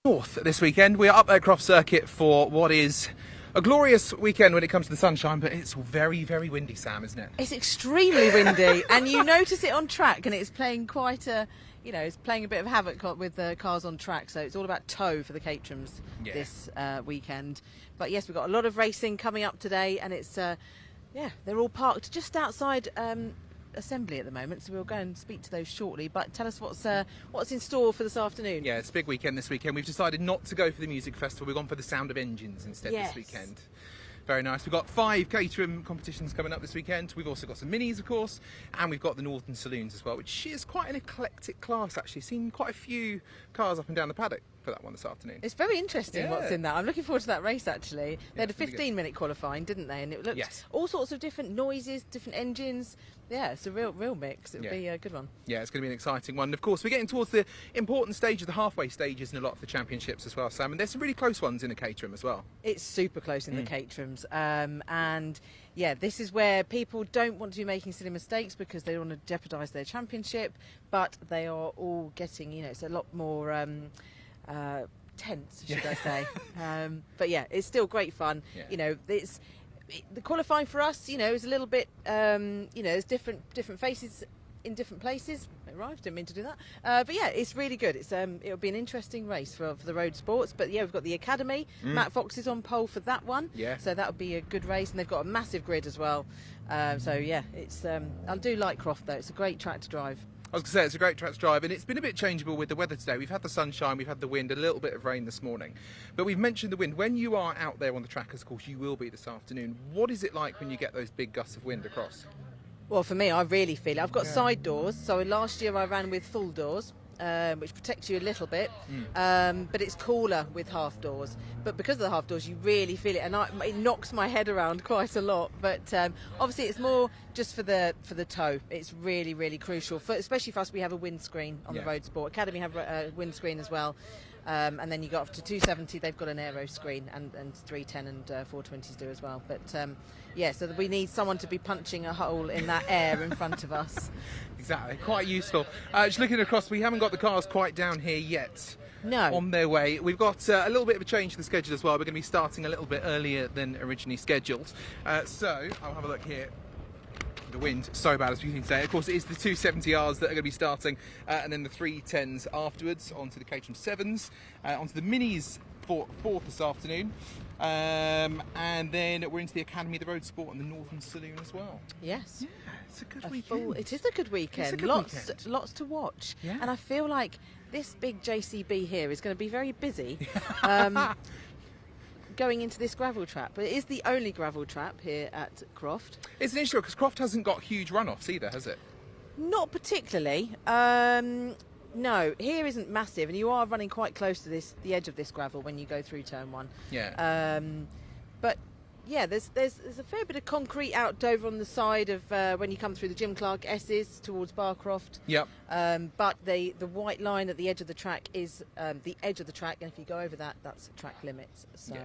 North this weekend. We are up at Croft Circuit for what is a glorious weekend when it comes to the sunshine, but it's very, very windy, Sam, isn't it? It's extremely windy, and you notice it on track, and it's playing quite a, it's playing a bit of havoc with the cars on track. So it's all about tow for the Caterhams this weekend. But yes, we've got a lot of racing coming up today, and it's they're all parked just outside assembly at the moment, so we'll go and speak to those shortly. But tell us what's in store for this afternoon. Yeah, it's a big weekend this weekend. We've decided not to go for the music festival. We've gone for the sound of engines instead this weekend. Very nice. We've got 5 Caterham competitions coming up this weekend. We've also got some minis, of course, and we've got the Northern Saloons as well, which is quite an eclectic class, actually. Seen quite a few cars up and down the paddock for that one this afternoon. It's very interesting what's in that. I'm looking forward to that race, actually. They had a 15-minute qualifying, didn't they? And it looked all sorts of different noises, different engines. Yeah, it's a real mix. It'll be a good one. Yeah, it's going to be an exciting one. And of course, we're getting towards the important stage of the halfway stages in a lot of the championships as well, Sam. And there's some really close ones in the Caterham as well. It's super close in the Caterhams. And yeah, this is where people don't want to be making silly mistakes because they don't want to jeopardise their championship. But they are all getting, it's a lot more tense, should I say. But yeah, it's still great fun. Yeah. The qualifying for us, is a little bit, there's different faces in different places. It arrived, didn't mean to do that. But yeah, it's really good. It'll be an interesting race for the Roadsports. But yeah, we've got the Academy. Matt Fox is on pole for that one. Yeah. So that'll be a good race, and they've got a massive grid as well. So yeah, it's I do like Croft though. It's a great track to drive. I was going to say, it's a great track to drive, and it's been a bit changeable with the weather today. We've had the sunshine, we've had the wind, a little bit of rain this morning. But we've mentioned the wind. When you are out there on the track, as of course you will be this afternoon, what is it like when you get those big gusts of wind across? Well, for me, I really feel it. I've got side doors, so last year I ran with full doors, which protects you a little bit, but it's cooler with half doors. But because of the half doors, you really feel it, and it knocks my head around quite a lot. But obviously, it's more just for the tow. It's really, really crucial, especially for us. We have a windscreen on the Roadsport. Academy have a windscreen as well. And then you go up to 270, they've got an aero screen, and 310 and 420s do as well. But so we need someone to be punching a hole in that air in front of us. Exactly, quite useful. Just looking across, we haven't got the cars quite down here yet. No. On their way. We've got a little bit of a change to the schedule as well. We're going to be starting a little bit earlier than originally scheduled. So I'll have a look here. The wind so bad, as you can say. Of course, it is the 270Rs that are going to be starting, and then the 310s afterwards, onto the Caterham 7s, onto the minis for 4th this afternoon, and then we're into the Academy, the Roadsport, and the Northern Saloon as well. Yes. Yeah, it's a good weekend. It is a good weekend. Lots to watch. Yeah. And I feel like this big JCB here is going to be very busy. Going into this gravel trap, but it is the only gravel trap here at Croft. It's an issue because Croft hasn't got huge runoffs either, has it? Not particularly. No, here isn't massive, and you are running quite close to the edge of this gravel when you go through turn 1. Yeah. But yeah, there's a fair bit of concrete out over on the side of when you come through the Jim Clark S's towards Barcroft. Yep. But the white line at the edge of the track is the edge of the track, and if you go over that, that's track limits. So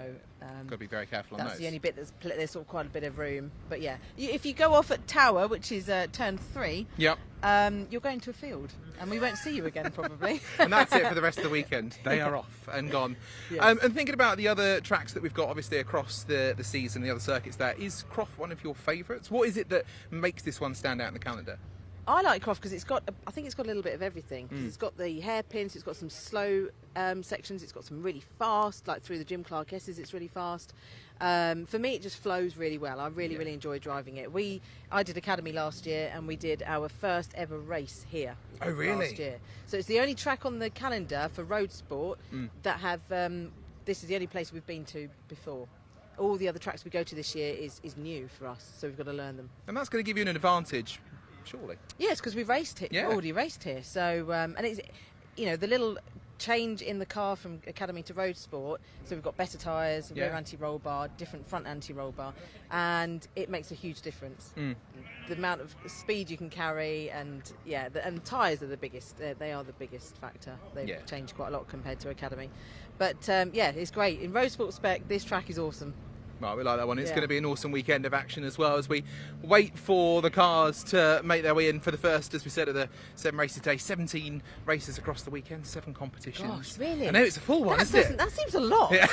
got to be very careful on those. That's the only bit there's sort of quite a bit of room. But yeah, if you go off at Tower, which is turn 3, yep. You're going to a field, and we won't see you again probably. And that's it for the rest of the weekend. They are off and gone. Yes. And thinking about the other tracks that we've got, obviously across the season, the other circuits there, is Croft one of your favourites? What is it that makes this one stand out in the calendar? I like Croft because I think it's got a little bit of everything. It's got the hairpins, it's got some slow sections, it's got some really fast, like through the Jim Clark S's, it's really fast. For me, it just flows really well. I really enjoy driving it. I did Academy last year, and we did our first ever race here. Oh, really? Last year. So it's the only track on the calendar for Roadsport that have. This is the only place we've been to before. All the other tracks we go to this year is new for us, so we've got to learn them. And that's going to give you an advantage, surely. Yes, because we've raced here. Yeah. Already raced here. So and it's the little change in the car from Academy to Roadsport, so we've got better tyres, rear anti-roll bar, different front anti-roll bar, and it makes a huge difference. The amount of speed you can carry, and and tyres are the biggest. They are the biggest factor. They've changed quite a lot compared to Academy, but it's great. In Roadsport spec, this track is awesome. Right, we like that one. It's Yeah. going to be an awesome weekend of action as well as we wait for the cars to make their way in for the first, as we said, of the 7 races today. 17 races across the weekend, 7 competitions. Gosh, really? I know, it's a full one, isn't it? That seems a lot. Yeah.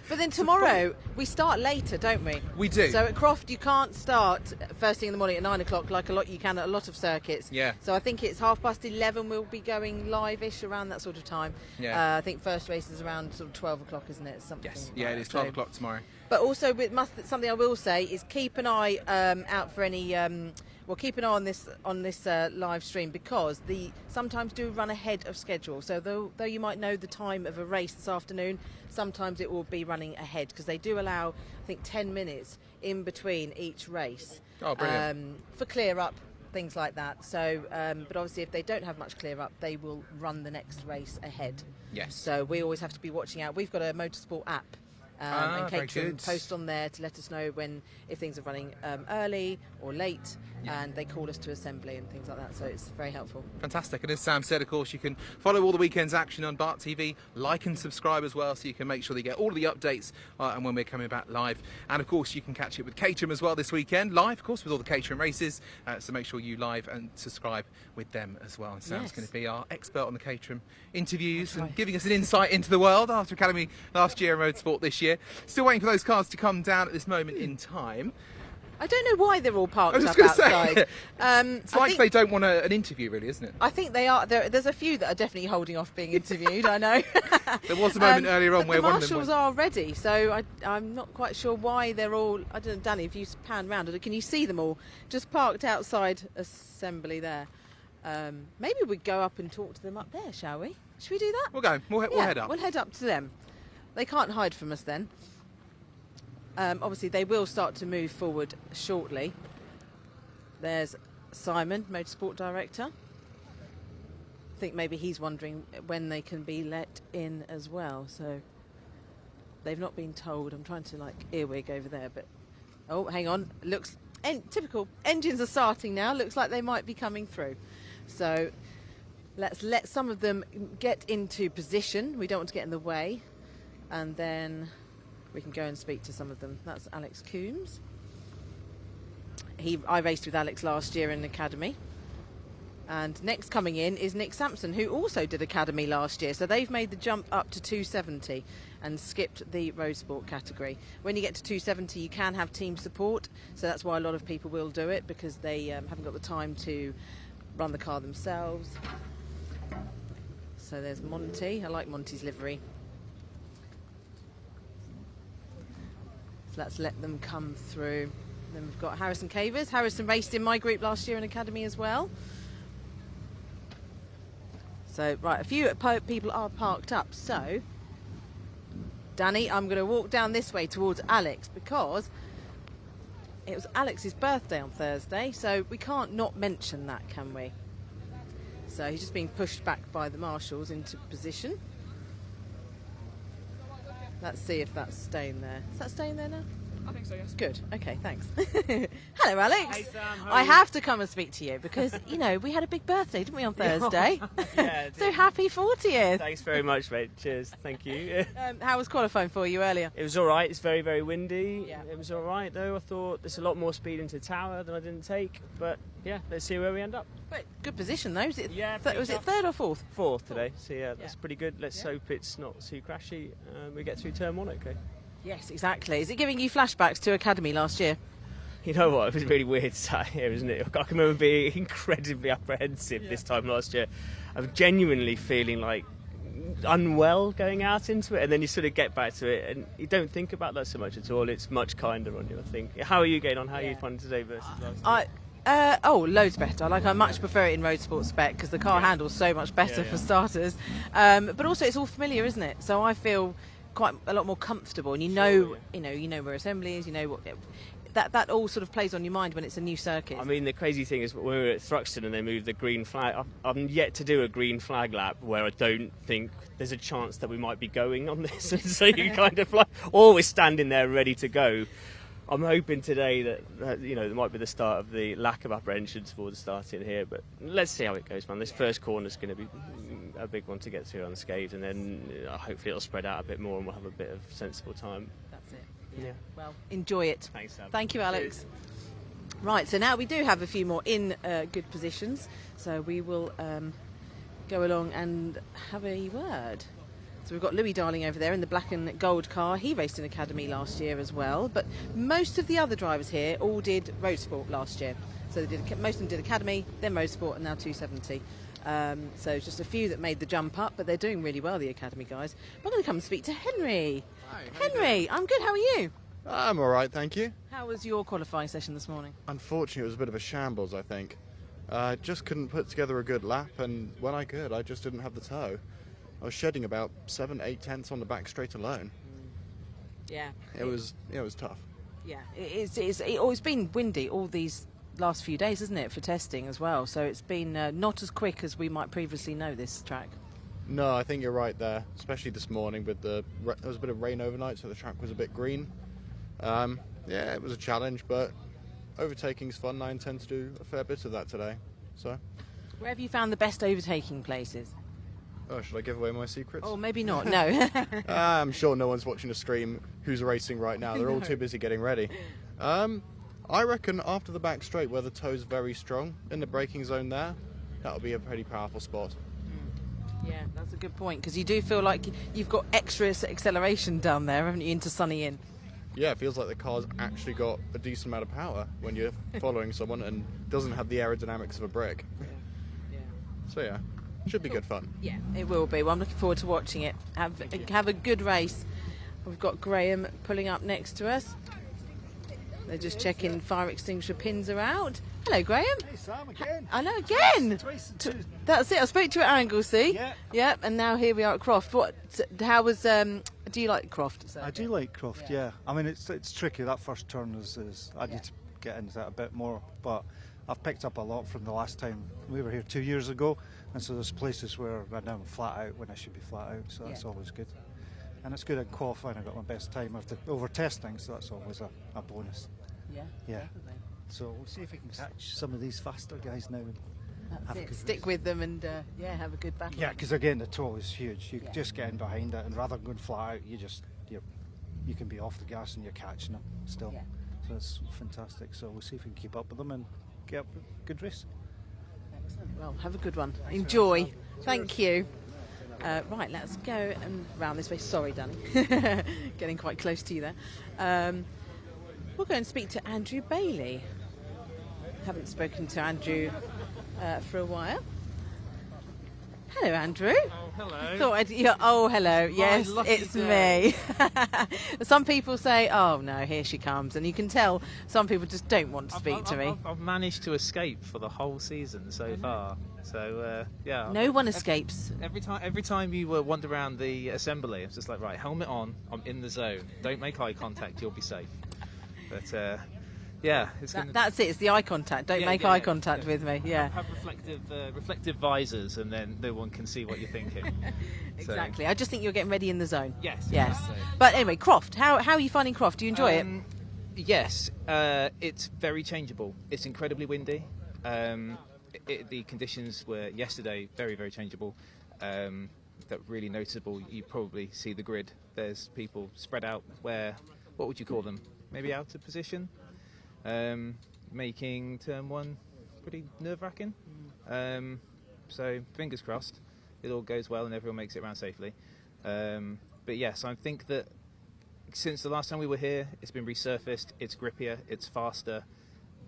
But then tomorrow we start later, don't we? We do. So at Croft you can't start first thing in the morning at 9 o'clock like you can at a lot of circuits. Yeah. So I think it's 11:30 we'll be going live-ish around that sort of time. Yeah. I think first race is around sort of 12 o'clock, isn't it? Something. Yes, like yeah, it that. is 12 So- o'clock tomorrow. But also, something I will say is keep an eye out for any. Keep an eye on this live stream because the sometimes do run ahead of schedule. So though you might know the time of a race this afternoon, sometimes it will be running ahead because they do allow, I think, 10 minutes in between each race. Oh, brilliant. For clear up, things like that. So, but obviously, if they don't have much clear up, they will run the next race ahead. Yes. So we always have to be watching out. We've got a motorsport app. And very Caterham good. post on there to let us know if things are running early or late, and they call us to assembly and things like that. So it's very helpful. Fantastic. And as Sam said, of course, you can follow all the weekend's action on BARC TV, like and subscribe as well, so you can make sure that you get all of the updates and when we're coming back live. And of course, you can catch it with Caterham as well this weekend, live, of course, with all the Caterham races. So make sure you live and subscribe with them as well. And Sam's Yes. going to be our expert on the Caterham interviews and right. giving us an insight into the world after Academy last year and Roadsport this year. Still waiting for those cars to come down at this moment in time. I don't know why they're all parked I was up just going to outside. say, it's like they don't want an interview, really, isn't it? I think they are. There's a few that are definitely holding off being interviewed. I know. There was a moment earlier on but where the one of them marshals are ready, so I'm not quite sure why they're all. I don't know, Danny, if you pan round, can you see them all just parked outside assembly there? Maybe we go up and talk to them up there, shall we? Should we do that? We'll go. We'll head up. We'll head up to them. They can't hide from us then. Obviously, they will start to move forward shortly. There's Simon, Motorsport Director. I think maybe he's wondering when they can be let in as well. So they've not been told. I'm trying to earwig over there, but oh, hang on. Looks typical. Engines are starting now. Looks like they might be coming through. So let's let some of them get into position. We don't want to get in the way, and then we can go and speak to some of them. That's Alex Coombs. I raced with Alex last year in Academy. And next coming in is Nick Sampson, who also did Academy last year. So they've made the jump up to 270 and skipped the Roadsport category. When you get to 270, you can have team support. So that's why a lot of people will do it, because they haven't got the time to run the car themselves. So there's Monty. I like Monty's livery. So let's let them come through. Then we've got Harrison Cavers. Harrison raced in my group last year in Academy as well. So, right, a few people are parked up. So, Danny, I'm going to walk down this way towards Alex because it was Alex's birthday on Thursday, so we can't not mention that, can we? So he's just being pushed back by the marshals into position. Let's see if that's staying there. Is that staying there now? I think so, yes. Good. Okay, thanks. Hello, Alex. Hey, Sam, how I are you? have to come and speak to you because, we had a big birthday, didn't we, on Thursday? Yeah, I So did. happy 40th. Thanks very much, mate. Cheers. Thank you. How was qualifying for you earlier? It was all right. It's very, very windy. Yeah. It was all right, though. I thought there's a lot more speed into tower than I didn't take. But, yeah, let's see where we end up. But good position, though. Was it, Yeah, was it pretty third or fourth? Fourth today. So, yeah, that's Yeah. pretty good. Let's hope it's not too crashy. We get through turn one, okay? Yes, exactly. Is it giving you flashbacks to Academy last year? You know what? It was really weird sat here, isn't it? I can remember being incredibly apprehensive this time last year. I'm genuinely feeling like unwell going out into it, and then you sort of get back to it, and you don't think about that so much at all. It's much kinder on you, I think. How are you getting on? How are you finding today versus last year? Loads better. I much prefer it in Roadsport spec because the car handles so much better Yeah, for yeah. starters. But also it's all familiar, isn't it? So I feel quite a lot more comfortable, and you know where assembly is. You know what that all sort of plays on your mind when it's a new circuit. I mean, the crazy thing is when we were at Thruxton and they moved the green flag, I'm yet to do a green flag lap where I don't think there's a chance that we might be going on this. And so you kind of always standing there ready to go. I'm hoping today that there might be the start of the lack of apprehension towards starting here, but let's see how it goes, man. This first corner is going to be a big one to get through unscathed, and then hopefully it'll spread out a bit more and we'll have a bit of sensible time. That's it. Yeah. Well, enjoy it. Thanks, Sam. Thank you, Alex. Right, so now we do have a few more in good positions, so we will go along and have a word. So we've got Louis Darling over there in the black and gold car. He raced in Academy last year as well, but most of the other drivers here all did Roadsport last year. So they did, most of them did Academy, then Roadsport, and now 270. So just a few that made the jump up, but they're doing really well, the Academy guys. I'm going to come and speak to Henry. Hi, Henry, I'm good. How are you? I'm all right, thank you. How was your qualifying session this morning? Unfortunately, it was a bit of a shambles, I think. Just couldn't put together a good lap, and when I could, I just didn't have the toe. I was shedding about 7-8 tenths on the back straight alone. Yeah. It was tough. Yeah, it's been windy all these last few days, isn't it, for testing as well? So it's been not as quick as we might previously know this track. No, I think you're right there, especially this morning with there was a bit of rain overnight, so the track was a bit green. Yeah, it was a challenge, but overtaking's fun. I intend to do a fair bit of that today. So, where have you found the best overtaking places? oh, should I give away my secrets? Oh, maybe not. No. I'm sure no one's watching the stream who's racing right now. They're all too busy getting ready. I reckon after the back straight where the toe's very strong in the braking zone there, that'll be a pretty powerful spot. Yeah, that's a good point, because you do feel like you've got extra acceleration down there, haven't you, into Sunny Inn? Yeah, it feels like the car's actually got a decent amount of power when you're following someone and doesn't have the aerodynamics of a brick. Yeah. So yeah, should be good fun. Yeah, it will be. Well, I'm looking forward to watching it. Have a good race. We've got Graham pulling up next to us. They're just checking fire extinguisher pins are out. Hello, Graham. Hey, Sam, again. I know, again. Twice and two. That's it. I spoke to you at Anglesey. Yeah. Yep. And now here we are at Croft. How was? Do you like Croft? I do like Croft, yeah. I mean, it's tricky. That first turn is I need to get into that a bit more. But I've picked up a lot from the last time we were here 2 years ago. And so there's places where I know I'm flat out when I should be flat out. So that's always good. And it's good at qualifying. I got my best time over testing, so that's always a bonus. Yeah. Yeah. Definitely. So we'll see if we can catch some of these faster guys now. And That's have a it. good Stick race. with them and have a good battle. Yeah, because again the toe is huge. You Yeah. just get in behind it, and rather than going flat out, you can be off the gas and you're catching them still. Yeah. So it's fantastic. So we'll see if we can keep up with them and get up a good race. Excellent. Well, have a good one. Enjoy. Thank you. Right, let's go and round this way. Sorry, Danny. Getting quite close to you there. We'll go and speak to Andrew Bailey. Haven't spoken to Andrew for a while. Hello, Andrew. Oh, hello. Hello. Yes, lucky it's day. me. Some people say, "Oh no, here she comes," and you can tell some people just don't want to speak to me. I've managed to escape for the whole season so far. So yeah. No one escapes. Every time you wander around the assembly, it's just like, right, helmet on. I'm in the zone. Don't make eye contact. You'll be safe. But yeah, That's it. It's the eye contact. Don't make eye contact with me. Yeah. Have reflective visors, and then no one can see what you're thinking. Exactly. I just think you're getting ready in the zone. Yes. Yes. So- But anyway, Croft. How are you finding Croft? Do you enjoy it? Yes, it's very changeable. It's incredibly windy. The conditions were yesterday very, very changeable. That really noticeable. You probably see the grid. There's people spread out where, what would you call them? Maybe out of position, making turn one pretty nerve-wracking. So fingers crossed, it all goes well and everyone makes it around safely. But yes, I think that since the last time we were here, it's been resurfaced. It's grippier, it's faster,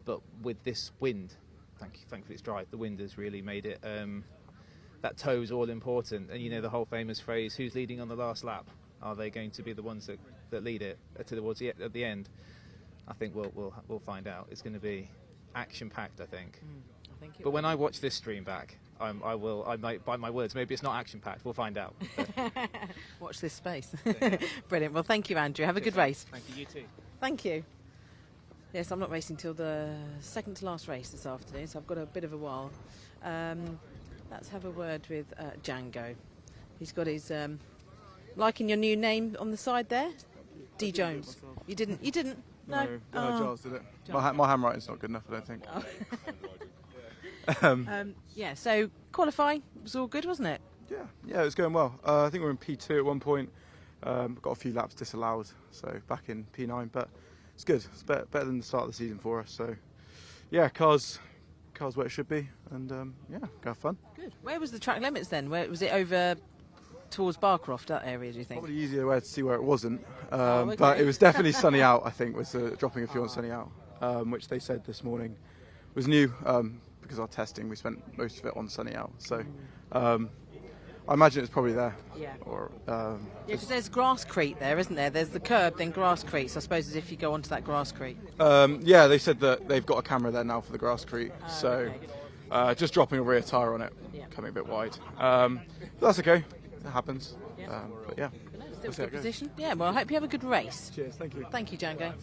but with this wind, thankfully it's dry. The wind has really made it. That toe's all important, and you know the whole famous phrase: "Who's leading on the last lap? Are they going to be the ones that lead it towards at the end?" I think we'll find out. It's going to be action-packed, I think. But when I watch this stream back, I might bite my words. Maybe it's not action-packed. We'll find out. Watch this space. Brilliant. Well, thank you, Andrew. Have a good race. Thank you. You too. Thank you. Yes, I'm not racing till the second to last race this afternoon, so I've got a bit of a while. Let's have a word with Django. He's got his liking your new name on the side there, D Jones. You didn't? No. Giles did it. My handwriting's not good enough, I don't think. Yeah. So qualifying was all good, wasn't it? Yeah, it was going well. I think we were in P2 at one point. Got a few laps disallowed, so back in P9, but it's good. It's better than the start of the season for us. So yeah, cars where it should be, and yeah, go have fun. Good. Where was the track limits then? Where was it, over towards Barcroft, that area, do you think? Probably easier way to see where it wasn't, okay. but it was definitely sunny out. I think was dropping a few on sunny out, which they said this morning was new, because our testing we spent most of it on sunny out. So I imagine it's probably there. Yeah. Or Yeah, because there's Grasscrete there, isn't there? There's the curb, then Grasscrete. So I suppose as if you go onto that Grasscrete. yeah, they said that they've got a camera there now for the Grasscrete, so okay. just dropping a rear tyre on it, Yeah. coming a bit wide. But that's okay. It happens. Yeah. But yeah. Still We'll see how good it goes. position. Yeah, well, I hope you have a good race. Cheers. Thank you. Thank you, Django.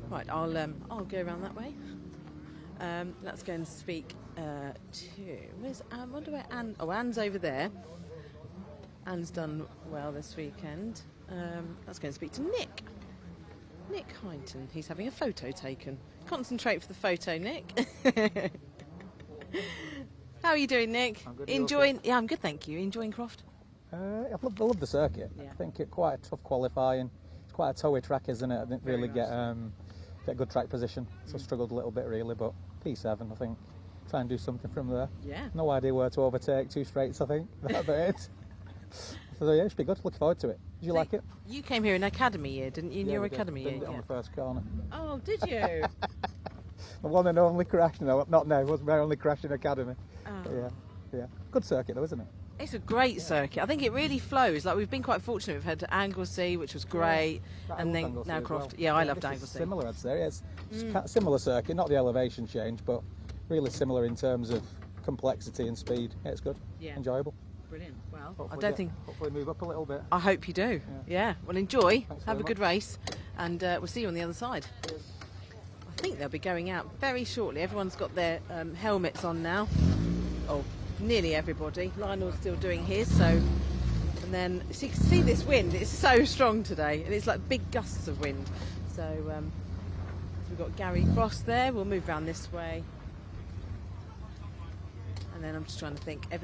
Right, I'll go around that way. Let's go and speak to. Where's Anne? I wonder where Anne. Oh, Anne's over there. Anne's done well this weekend. Let's go and speak to Nick. Nick Hinton. He's having a photo taken. Concentrate for the photo, Nick. How are you doing, Nick? I'm good. Enjoying? Yeah, I'm good, thank you. Enjoying Croft? I love the circuit. Yeah. I think it's quite a tough qualifying. It's quite a towy track, isn't it? I didn't really get good track position, so I struggled a little bit really. But P7, I think, try and do something from there. Yeah. No idea where to overtake. 2 straights, I think. That's about it. So yeah, it should be good. Looking forward to it. Did you like it? You came here in academy year, didn't you? In Yeah, your we did. academy year. Binned it on Yeah. the first corner. Oh, did you? The one and only crash. No, not now. It was my only crash in academy. Oh. But yeah. Good circuit though, isn't it? It's a great circuit. I think it really flows. Like, we've been quite fortunate. We've had Anglesey, which was great, I and loved then Anglesey now as Croft. well. Yeah, I loved this is Anglesey. Similar, I'd say. It's similar circuit, not the elevation change, but really similar in terms of complexity and speed. Yeah, it's good. Yeah. Enjoyable. Brilliant. Well, Hopefully move up a little bit. I hope you do. Yeah. Well, enjoy. Thanks Have very a good race, and we'll see you on the other side. I think they'll be going out very shortly. Everyone's got their helmets on now. Oh, nearly everybody. Lionel's still doing his. So, and then so you can see this wind. It's so strong today, and it's like big gusts of wind. So we've got Gary Cross there. We'll move around this way. And then I'm just trying to think, I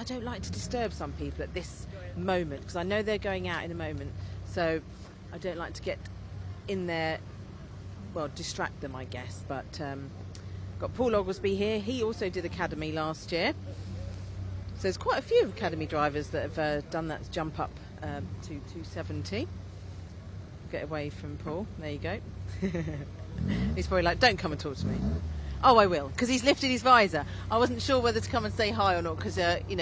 don't like to disturb some people at this moment, because I know they're going out in a moment, so I don't like to get in there, well, distract them, I guess. But got Paul Oglesby here. He also did Academy last year. So there's quite a few Academy drivers that have done that jump up to 270. Get away from Paul. There you go. He's probably like, don't come and talk to me. Oh, I will, because he's lifted his visor. I wasn't sure whether to come and say hi or not, because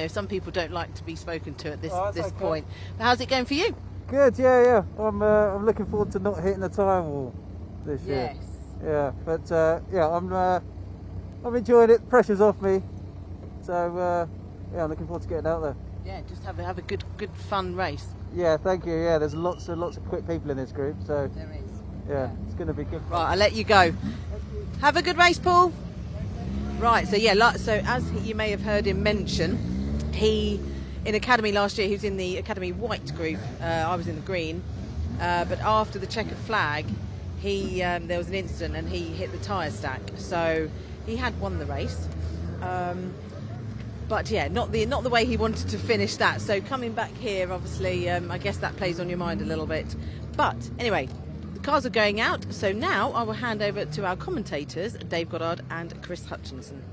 some people don't like to be spoken to at this okay. point. But how's it going for you? Good, yeah. I'm looking forward to not hitting the time wall this year. Yeah, but I'm enjoying it. Pressure's off me, so I'm looking forward to getting out there. Yeah, just have a good fun race. Yeah, thank you. Yeah, there's lots of quick people in this group, so There is. yeah. It's going to be good. Right, I'll let you go. Have a good race, Paul. Right, so so as you may have heard him mention, he in Academy last year, he was in the Academy white group. I was in the green, but after the checkered flag, there was an incident and he hit the tyre stack. So he had won the race, but yeah, not the way he wanted to finish that. So coming back here, obviously, I guess that plays on your mind a little bit. But anyway. Cars are going out, so now I will hand over to our commentators, Dave Goddard and Chris Hutchinson.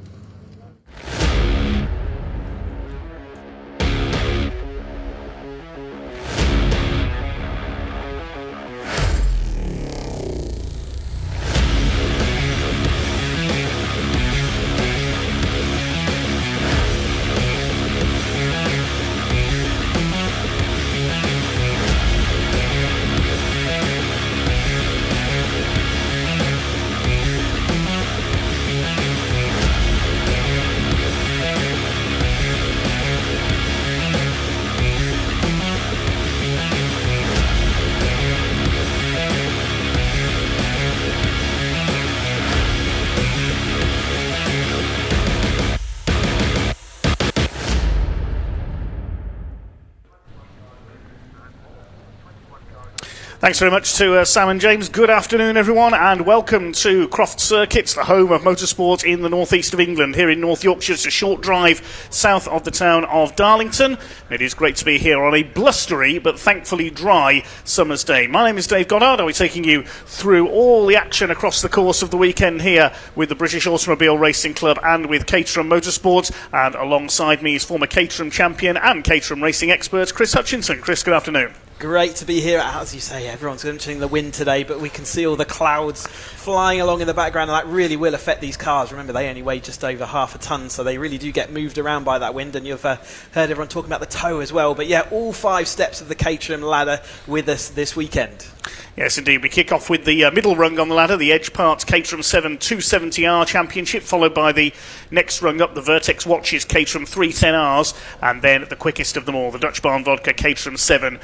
Thanks very much to Sam and James. Good afternoon, everyone, and welcome to Croft Circuit, the home of motorsport in the northeast of England, here in North Yorkshire. It's a short drive south of the town of Darlington. It is great to be here on a blustery but thankfully dry summer's day. My name is Dave Goddard. I'll be taking you through all the action across the course of the weekend here with the British Automobile Racing Club and with Caterham Motorsport. And alongside me is former Caterham champion and Caterham racing expert Chris Hutchinson. Chris, good afternoon. Great to be here. As you say, everyone's mentioning the wind today, but we can see all the clouds flying along in the background, and that really will affect these cars. Remember, they only weigh just over half a tonne, so they really do get moved around by that wind, and you've heard everyone talking about the tow as well. But yeah, all 5 steps of the Caterham ladder with us this weekend. Yes, indeed. We kick off with the middle rung on the ladder, the Edge Parts Caterham 7 270R Championship, followed by the next rung up, the Vertex Watches Caterham 310Rs, and then the quickest of them all, the Dutch Barn Vodka Caterham 7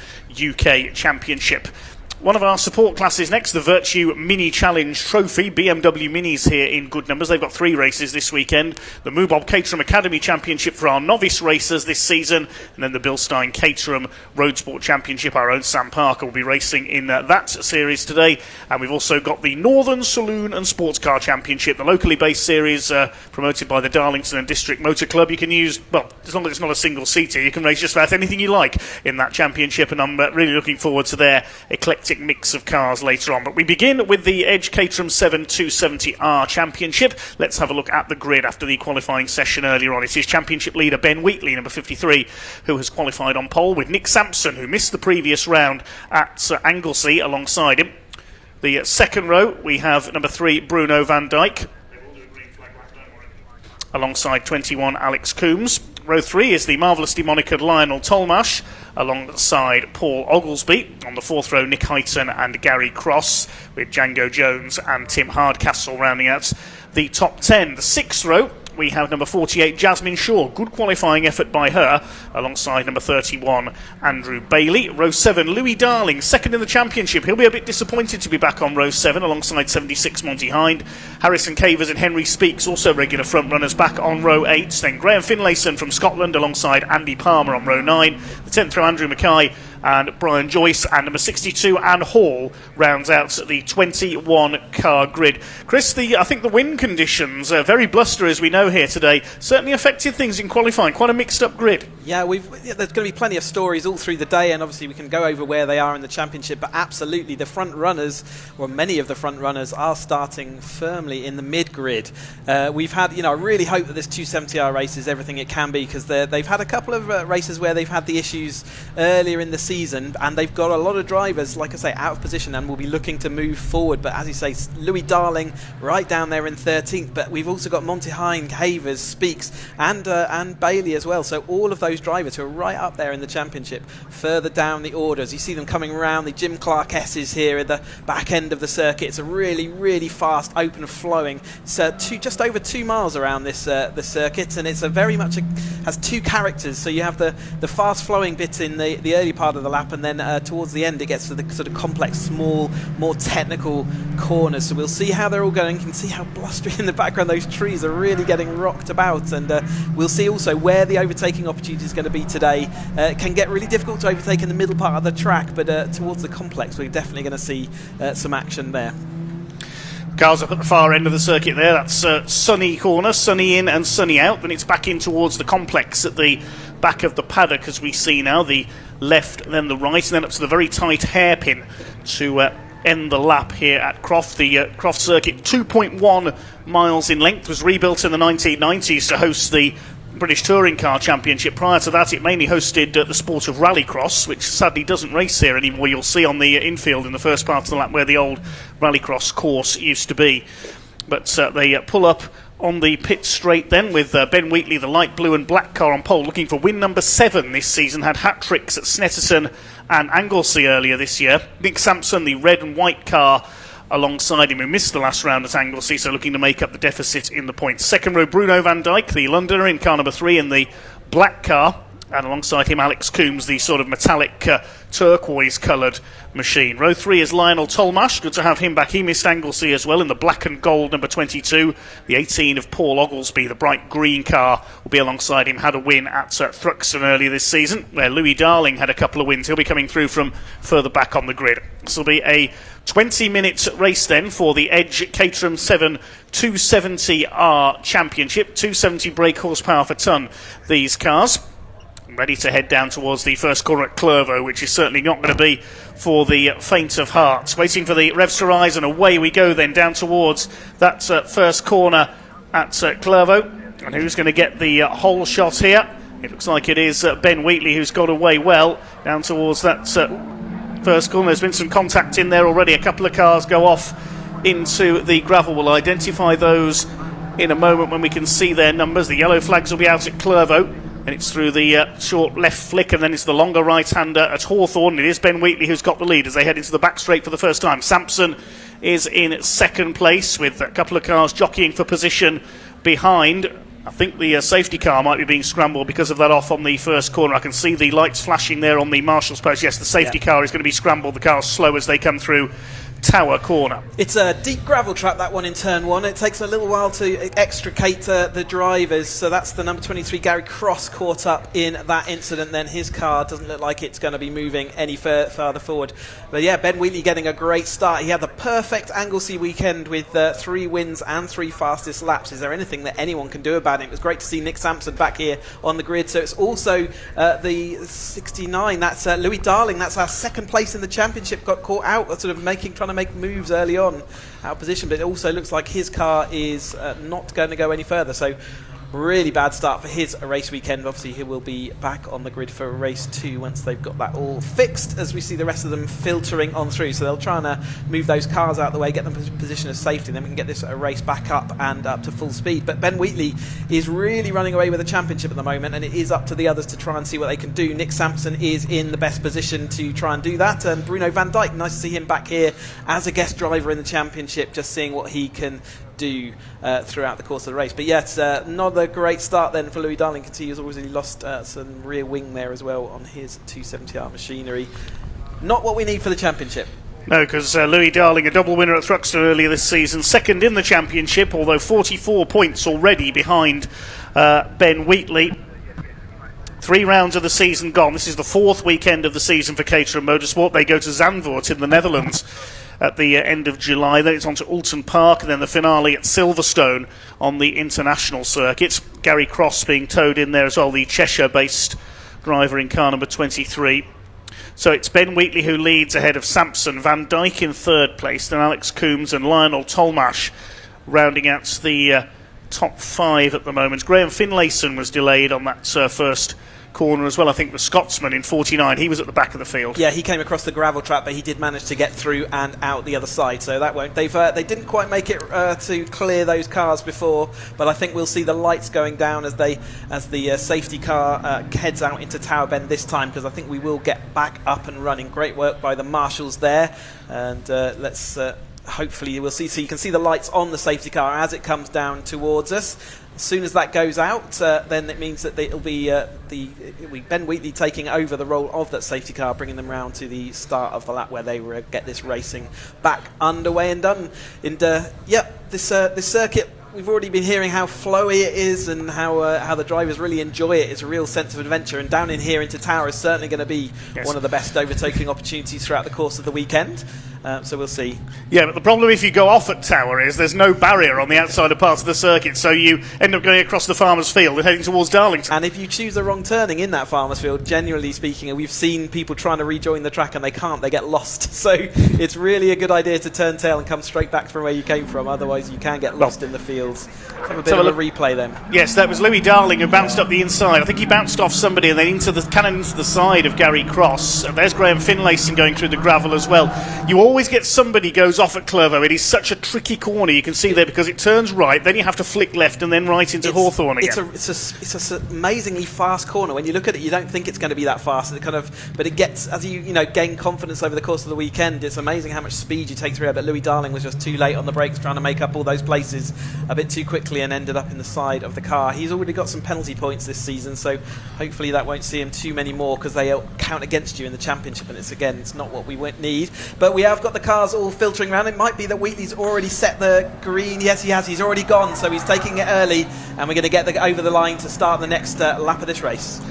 UK Championship. One of our support classes next, the Vertu Mini Challenge Trophy. BMW Minis here in good numbers. They've got 3 races this weekend. The moobob Caterham Academy Championship for our novice racers this season. And then the Bilstein Caterham Roadsport Championship. Our own Sam Parker will be racing in that series today. And we've also got the Northern Saloon and Sports Car Championship, the locally based series promoted by the Darlington and District Motor Club. You can use, well, as long as it's not a single seater, you can race just about anything you like in that championship. And I'm really looking forward to their eclectic mix of cars later on. But we begin with the Edge Caterham 7 270R Championship. Let's have a look at the grid after the qualifying session earlier on. It is championship leader Ben Wheatley, number 53, who has qualified on pole, with Nick Sampson, who missed the previous round at Anglesey, alongside him. The second row, we have number 3, Bruno van Dijk, alongside 21, Alex Coombs. Row 3 is the marvellously monikered Lionel Tolmash, alongside Paul Oglesby. On the 4th row, Nick Heighton and Gary Cross, with Django Jones and Tim Hardcastle rounding out the top 10. The 6th row, we have number 48, Jasmine Shaw. Good qualifying effort by her, alongside number 31, Andrew Bailey. Row 7, Louis Darling, second in the championship. He'll be a bit disappointed to be back on row 7, alongside 76, Monty Hind. Harrison Cavers and Henry Speaks, also regular front runners, back on row 8. Then Graham Finlayson from Scotland, alongside Andy Palmer on row 9. The 10th row, Andrew Mackay and Brian Joyce, and number 62, Anne Hall, rounds out the 21-car grid. Chris, I think the wind conditions, very blustery as we know here today, certainly affected things in qualifying. Quite a mixed-up grid. Yeah, there's going to be plenty of stories all through the day, and obviously we can go over where they are in the championship, but absolutely the front runners, or many of the front runners, are starting firmly in the mid-grid. We've had, I really hope that this 270R race is everything it can be, because they've had a couple of races where they've had the issues earlier in the season, and they've got a lot of drivers, like I say, out of position and will be looking to move forward. But as you say, Louis Darling right down there in 13th, but we've also got Monty Hind, Havers, Speaks and Bailey as well. So all of those drivers who are right up there in the championship, further down the orders. You see them coming around the Jim Clark S's here at the back end of the circuit. It's a really, really fast, open flowing. It's just over 2 miles around this the circuit, and it's has 2 characters. So you have the fast flowing bit in the early part of the lap, and then towards the end it gets to the sort of complex, small, more technical corners. So we'll see how they're all going. You can see how blustery in the background those trees are really getting rocked about, and we'll see also where the overtaking opportunity is going to be today. It can get really difficult to overtake in the middle part of the track, but towards the complex we're definitely going to see some action there. Cars up at the far end of the circuit there. That's sunny corner, sunny in and sunny out. Then it's back in towards the complex at the back of the paddock, as we see now. The left, then the right, and then up to the very tight hairpin to end the lap here at Croft. The Croft Circuit, 2.1 miles in length, was rebuilt in the 1990s to host the British Touring Car Championship. Prior to that, it mainly hosted the sport of rallycross, which sadly doesn't race here anymore. You'll see on the infield in the first part of the lap where the old rallycross course used to be. But they pull up on the pit straight then with Ben Wheatley, the light blue and black car, on pole, looking for win number 7 this season. Had hat-tricks at Snetterton and Anglesey earlier this year. Nick Sampson, the red and white car, alongside him, who missed the last round at Anglesey, so looking to make up the deficit in the points. Second row, Bruno van Dijk, the Londoner, in car number 3 in the black car, And alongside him, Alex Coombs, the sort of metallic turquoise-coloured machine. Row 3 is Lionel Tolmash. Good to have him back. He missed Anglesey as well in the black and gold number 22. The 18 of Paul Oglesby, the bright green car, will be alongside him. Had a win at Thruxton earlier this season, where Louis Darling had a couple of wins. He'll be coming through from further back on the grid. This will be a 20-minute race then for the Edge Caterham 7 270R Championship. 270 brake horsepower per tonne, these cars. Ready to head down towards the first corner at Clervaux, which is certainly not going to be for the faint of heart. Waiting for the revs to rise, and away we go then down towards that first corner at Clervaux. And who's going to get the whole shot here? It looks like it is Ben Wheatley, who's got away well down towards that first corner. There's been some contact in there already. A couple of cars go off into the gravel. We'll identify those in a moment when we can see their numbers. The yellow flags will be out at Clervaux. And it's through the short left flick, and then it's the longer right-hander at Hawthorne. It is Ben Wheatley who's got the lead as they head into the back straight for the first time. Sampson is in second place with a couple of cars jockeying for position behind. I think the safety car might be being scrambled because of that off on the first corner. I can see the lights flashing there on the marshal's post. Yes, the safety car is going to be scrambled. The car's slow as they come through Tower Corner. It's a deep gravel trap, that one, in turn 1. It takes a little while to extricate the drivers, so that's the number 23 Gary Cross caught up in that incident. Then his car doesn't look like it's going to be moving any further forward. But yeah, Ben Wheatley getting a great start. He had the perfect Anglesey weekend with 3 wins and 3 fastest laps. Is there anything that anyone can do about it? It was great to see Nick Sampson back here on the grid. So it's also the 69, that's Louis Darling. That's our second place in the championship, got caught out, sort of trying to make moves early on out of position, but it also looks like his car is not going to go any further. So really bad start for his race weekend. Obviously he will be back on the grid for race 2 once they've got that all fixed, as we see the rest of them filtering on through. So they'll try and move those cars out of the way, get them in position of safety, and then we can get this race back up and up to full speed. But Ben Wheatley is really running away with the championship at the moment, and it is up to the others to try and see what they can do. Nick Sampson is in the best position to try and do that, and Bruno Van Dijk, nice to see him back here as a guest driver in the championship, just seeing what he can do throughout the course of the race. But yeah, it's not a great start then for Louis Darling. Can see he's already lost some rear wing there as well on his 270R machinery. Not what we need for the championship. No, because Louis Darling, a double winner at Thruxton earlier this season, second in the championship, although 44 points already behind Ben Wheatley. 3 rounds of the season gone. This is the 4th weekend of the season for Caterham Motorsport. They go to Zandvoort in the Netherlands at the end of July. Then it's on to Alton Park, and then the finale at Silverstone on the international circuit. Gary Cross being towed in there as well, the Cheshire-based driver in car number 23. So it's Ben Wheatley who leads ahead of Sampson, Van Dijk in 3rd place, then Alex Coombs and Lionel Tolmash rounding out the top 5 at the moment. Graham Finlayson was delayed on that first corner as well. I think the Scotsman in 49, he was at the back of the field. Yeah, he came across the gravel trap, but he did manage to get through and out the other side, so that won't. They didn't quite make it to clear those cars before, but I think we'll see the lights going down as the safety car heads out into Tower Bend this time, because I think we will get back up and running. Great work by the marshals there, and let's hopefully we'll see. So you can see the lights on the safety car as it comes down towards us. As soon as that goes out, then it means that it'll be Ben Wheatley taking over the role of that safety car, bringing them round to the start of the lap where they will get this racing back underway and done. And this circuit, we've already been hearing how flowy it is and how the drivers really enjoy it. It's a real sense of adventure, and down in here into Tower is certainly going to be one of the best overtaking opportunities throughout the course of the weekend. So we'll see. Yeah, but the problem if you go off at Tower is there's no barrier on the outside of parts of the circuit, so you end up going across the farmer's field and heading towards Darlington. And if you choose the wrong turning in that farmer's field, generally speaking, we've seen people trying to rejoin the track and they can't, they get lost. So it's really a good idea to turn tail and come straight back from where you came from, otherwise you can get lost in the fields. Have a bit of a replay then. Yes, that was Louis Darling who bounced up the inside. I think he bounced off somebody and then into the side of Gary Cross. And there's Graham Finlayson going through the gravel as well. You always get somebody goes off at Clervaux. It is such a tricky corner, you can see there, because it turns right, then you have to flick left and then right into Hawthorne again. It's an amazingly fast corner. When you look at it, you don't think it's going to be that fast. But it gets, as you gain confidence over the course of the weekend, it's amazing how much speed you take through it. But Louis Darling was just too late on the brakes, trying to make up all those places a bit too quickly, and ended up in the side of the car. He's already got some penalty points this season, so hopefully that won't see him too many more, because they count against you in the championship, and it's not what we need. But we have got the cars all filtering around. It might be that Wheatley's already set the green. Yes, he has. He's already gone, so he's taking it early, and we're going to get over the line to start the next lap of this race.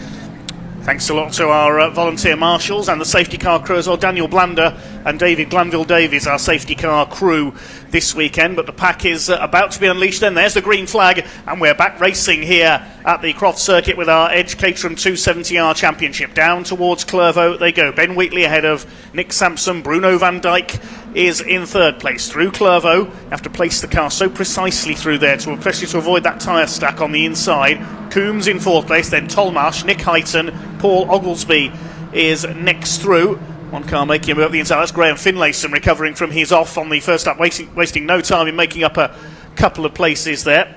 Thanks a lot to our volunteer marshals and the safety car crew as well, Daniel Blander and David Glanville-Davies, our safety car crew this weekend. But the pack is about to be unleashed then. There's the green flag, and we're back racing here at the Croft Circuit with our Edge Caterham 270R Championship. Down towards Clervaux they go. Ben Wheatley ahead of Nick Sampson. Bruno van Dijk is in third place. Through Clervaux, you have to place the car so precisely through there, especially to avoid that tyre stack on the inside. Coombs in fourth place, then Tolmarsh, Nick Heighton, Paul Oglesby is next through. One car making a move up the inside. That's Graham Finlayson recovering from his off on the first lap, wasting no time in making up a couple of places there.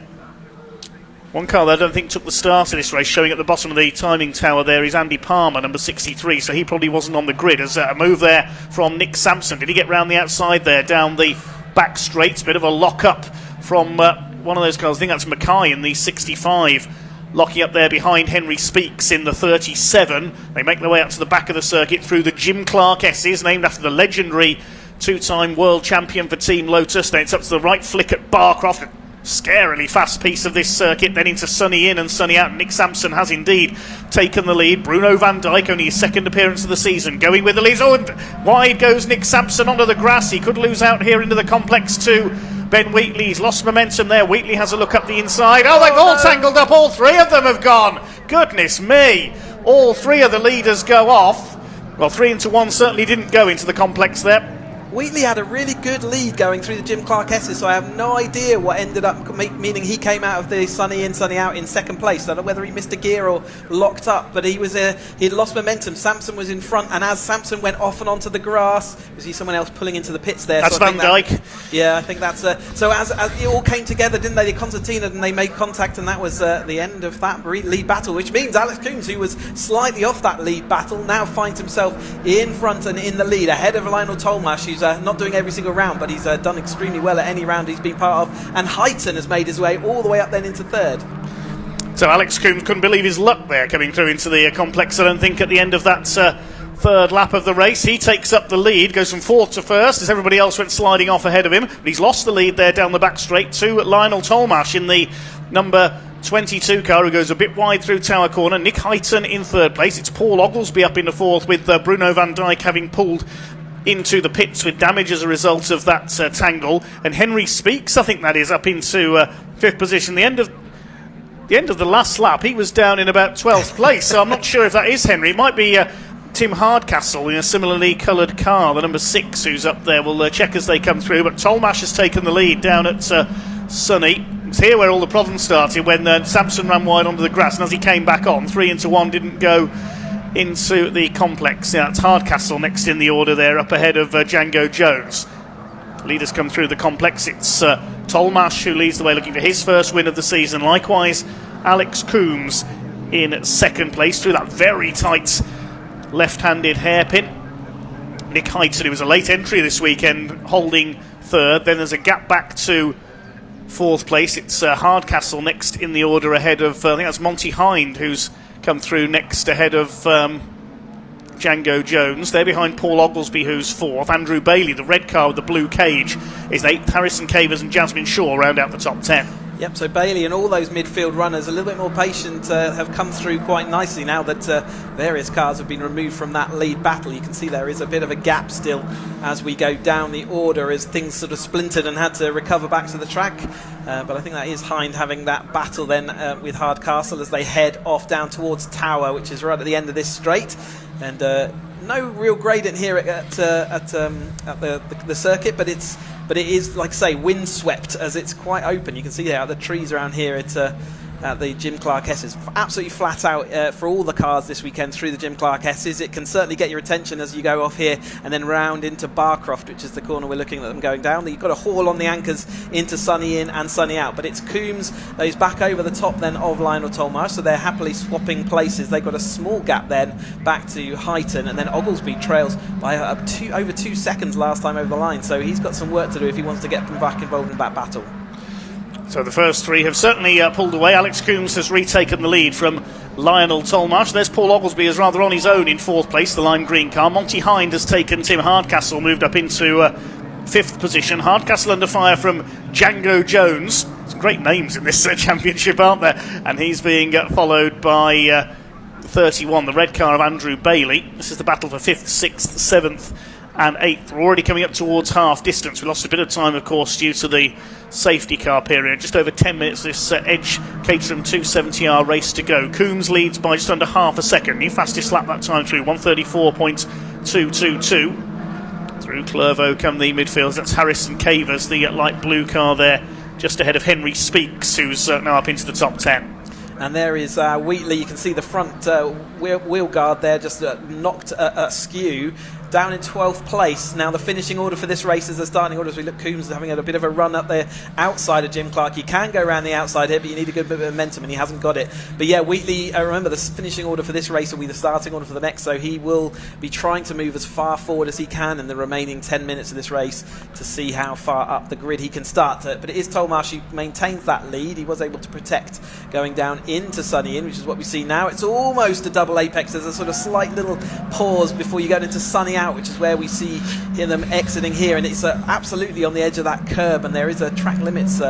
One car that I don't think took the start of this race, showing at the bottom of the timing tower there, is Andy Palmer, number 63, so he probably wasn't on the grid. As a move there from Nick Sampson. Did he get round the outside there, down the back straights? Bit of a lock-up from one of those cars. I think that's Mackay in the 65. Locking up there behind Henry Speaks in the 37. They make their way up to the back of the circuit through the Jim Clark S's, named after the legendary two-time world champion for Team Lotus. Then it's up to the right flick at Barcroft. Scarily fast piece of this circuit, then into Sunny in and Sunny out. Nick Sampson has indeed taken the lead. Bruno van Dijk, only his second appearance of the season, going with the lead. Oh, and wide goes Nick Sampson onto the grass. He could lose out here into the complex too. Ben Wheatley's lost momentum there. Wheatley has a look up the inside. Oh, they've all tangled up. All three of them have gone. Goodness me. All three of the leaders go off. Well, 3 into 1 certainly didn't go into the complex there. Wheatley had a really good lead going through the Jim Clark S's, so I have no idea what ended up meaning he came out of the Sunny in, Sunny out in second place. I don't know whether he missed a gear or locked up, but he'd lost momentum. Sampson was in front, and as Sampson went off and onto the grass, you see someone else pulling into the pits there. That's Van Dijk. Yeah, I think that's... so as it all came together, didn't they? The concertina, and they made contact, and that was the end of that lead battle, which means Alex Coombs, who was slightly off that lead battle, now finds himself in front and in the lead, ahead of Lionel Tolmarsh, who's not doing every single round, but he's done extremely well at any round he's been part of. And Heighton has made his way all the way up then into third. So Alex Coombs couldn't believe his luck there coming through into the complex. I don't think at the end of that third lap of the race. He takes up the lead, goes from fourth to first as everybody else went sliding off ahead of him. But he's lost the lead there down the back straight to Lionel Tolmarsh in the number 22 car, who goes a bit wide through Tower Corner. Nick Heighton in third place. It's Paul Oglesby up into fourth, with Bruno van Dijk having pulled into the pits with damage as a result of that tangle. And Henry Speaks, I think that is, up into fifth position. The end of the last lap, he was down in about 12th place, so I'm not sure if that is Henry. It might be Tim Hardcastle in a similarly coloured car, the number 6, who's up there. We'll check as they come through, but Tolmarsh has taken the lead down at Sunny. It's here where all the problems started, when Sampson ran wide onto the grass, and as he came back on, 3 into 1 didn't go into the complex. Yeah, it's Hardcastle next in the order there, up ahead of Django Jones. Leaders come through the complex. It's Tolmarsh who leads the way, looking for his first win of the season. Likewise, Alex Coombs in second place through that very tight left-handed hairpin. Nick Heighton, who was a late entry this weekend, holding third. Then there's a gap back to fourth place. It's Hardcastle next in the order, ahead of I think that's Monty Hind, who's come through next ahead of Django Jones. They're behind Paul Oglesby, who's fourth. Andrew Bailey, the red car with the blue cage, is eighth. Harrison Cavers and Jasmine Shaw round out the top 10. Yep, so Bailey and all those midfield runners, a little bit more patient, have come through quite nicely now that various cars have been removed from that lead battle. You can see there is a bit of a gap still as we go down the order, as things sort of splintered and had to recover back to the track. But I think that is Hind having that battle then with Hardcastle as they head off down towards Tower, which is right at the end of this straight. And no real gradient here at the circuit, but it is, like I say, windswept, as it's quite open. You can see there the trees around here. at the Jim Clark S's. Absolutely flat out for all the cars this weekend through the Jim Clark S's. It can certainly get your attention as you go off here and then round into Barcroft, which is the corner we're looking at them going down. You've got to haul on the anchors into sunny in and sunny out, but it's Coombs who's back over the top then of Lionel Tolmarsh, so they're happily swapping places. They've got a small gap then back to Heighton, and then Oglesby trails by over 2 seconds last time over the line, so he's got some work to do if he wants to get back involved in that battle. So the first three have certainly pulled away. Alex Coombs has retaken the lead from Lionel Tolmarsh. There's Paul Oglesby is rather on his own in fourth place, the lime green car. Monty Hind has taken Tim Hardcastle, moved up into fifth position. Hardcastle under fire from Django Jones. Some great names in this championship, aren't there? And he's being followed by 31, the red car of Andrew Bailey. This is the battle for 5th, 6th, 7th and 8th. We're already coming up towards half distance. We lost a bit of time, of course, due to the safety car period. Just over 10 minutes this Edge Caterham 270R race to go. Coombs leads by just under half a second. New fastest lap that time through, 134.222. Through Clervaux come the midfields. That's Harrison Cavers, the light blue car there, just ahead of Henry Speaks, who's now up into the top 10. And there is Wheatley. You can see the front wheel guard there just knocked askew. Down in 12th place. Now the finishing order for this race is the starting order as we look. Coombs is having a bit of a run up there outside of Jim Clark. He can go around the outside here, but you need a good bit of momentum, and he hasn't got it. But yeah, Wheatley, remember the finishing order for this race will be the starting order for the next, so he will be trying to move as far forward as he can in the remaining 10 minutes of this race to see how far up the grid he can start. But it is Tolmarsh who maintains that lead. He was able to protect going down into Sunny Inn, which is what we see now. It's almost a double apex. There's a sort of slight little pause before you get into Sunny Out, which is where we see them exiting here, and it's absolutely on the edge of that curb, and there is a track limits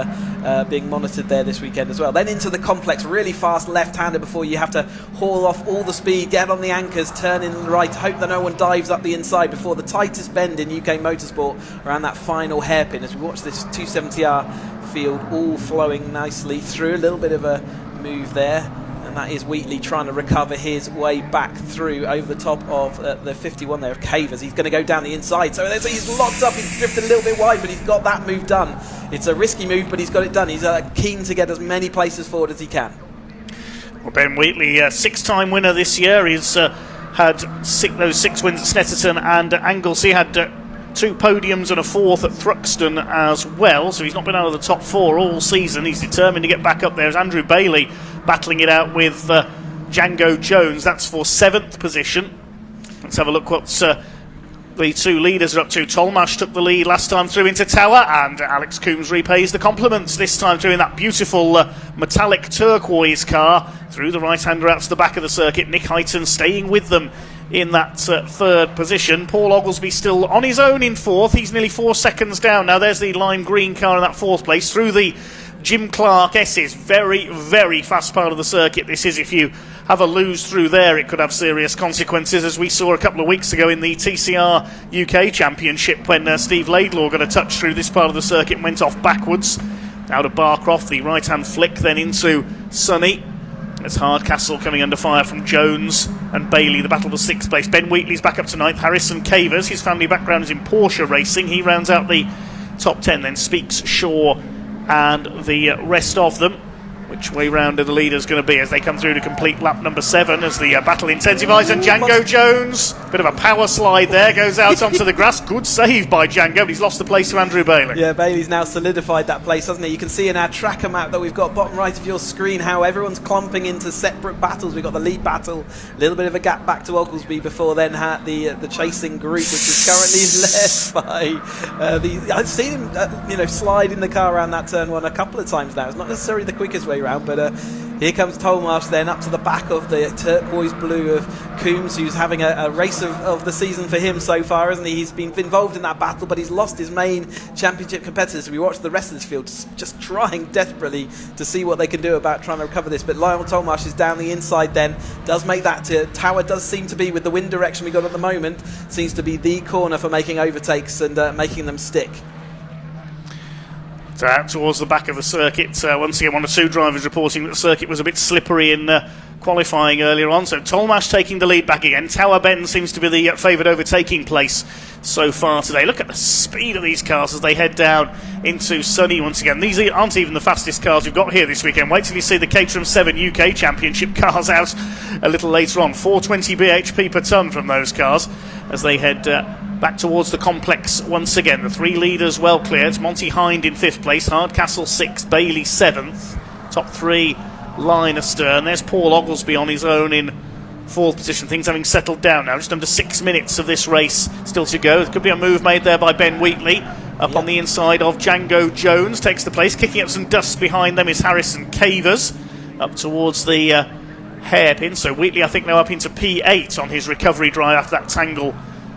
being monitored there this weekend as well. Then into the complex, really fast left-hander before you have to haul off all the speed, get on the anchors, turn in the right, hope that no one dives up the inside before the tightest bend in UK motorsport around that final hairpin as we watch this 270R field all flowing nicely through. A little bit of a move there, and that is Wheatley trying to recover his way back through over the top of the 51 there of Cavers. He's going to go down the inside, so he's locked up, he's drifted a little bit wide, but he's got that move done. It's a risky move, but he's got it done. He's keen to get as many places forward as he can. Well, Ben Wheatley, six-time winner this year. He's had those 6 wins at Snetterton and Anglesey. Had 2 podiums and a 4th at Thruxton as well, so he's not been out of the top 4 all season. He's determined to get back up there. As Andrew Bailey battling it out with Django Jones. That's for 7th position. Let's have a look what the 2 leaders are up to. Tolmarsh took the lead last time through into Tower, and Alex Coombs repays the compliments this time through in that beautiful metallic turquoise car through the right-hander out to the back of the circuit. Nick Heighton staying with them in that 3rd position. Paul Oglesby still on his own in 4th. He's nearly 4 seconds down now. There's the lime green car in that 4th place through the Jim Clark S's. Very, very fast part of the circuit this is. If you have a lose through there, it could have serious consequences, as we saw a couple of weeks ago in the TCR UK Championship when Steve Laidlaw got a touch through this part of the circuit and went off backwards. Out of Barcroft, the right-hand flick then into Sunny. It's Hardcastle coming under fire from Jones and Bailey. The battle for 6th place. Ben Wheatley's back up to 9th. Harrison Cavers, his family background is in Porsche racing. He rounds out the top 10. Then Speaks, Shaw and the rest of them. Which way round are the leaders going to be as they come through to complete lap number 7 as the battle intensifies? And Django Jones, bit of a power slide there, goes out onto the grass. Good save by Django, but he's lost the place to Andrew Bailey. Yeah, Bailey's now solidified that place, hasn't he? You can see in our tracker map that we've got bottom right of your screen how everyone's clumping into separate battles. We've got the lead battle, a little bit of a gap back to Oglesby before then the chasing group, which is currently led by I've seen him slide in the car around that turn 1 a couple of times now. It's not necessarily the quickest way round, but here comes Tolmarsh then up to the back of the turquoise blue of Coombs, who's having a race of the season for him so far, isn't he? He's been involved in that battle, but he's lost his main championship competitors. We watch the rest of this field just trying desperately to see what they can do about trying to recover this, but Lionel Tolmarsh is down the inside then, does make that Tower does seem to be, with the wind direction we got at the moment, seems to be the corner for making overtakes and making them stick. Out towards the back of the circuit. Once again, 1 or 2 drivers reporting that the circuit was a bit slippery in qualifying earlier on. So Tolmash taking the lead back again. Tower Bend seems to be the favoured overtaking place so far today. Look at the speed of these cars as they head down into sunny once again. These aren't even the fastest cars we've got here this weekend. Wait till you see the Caterham 7 UK Championship cars out a little later on. 420 bhp per tonne from those cars as they head back towards the complex once again. The three leaders well clear. It's Monty Hind in 5th place, Hardcastle 6th, Bailey 7th. Top three line astern. There's Paul Oglesby on his own in 4th position. Things having settled down now. Just under 6 minutes of this race still to go. There could be a move made there by Ben Wheatley. Up on the inside of Django Jones takes the place. Kicking up some dust behind them is Harrison Cavers up towards the hairpin. So Wheatley, I think, now up into P8 on his recovery drive after that tangle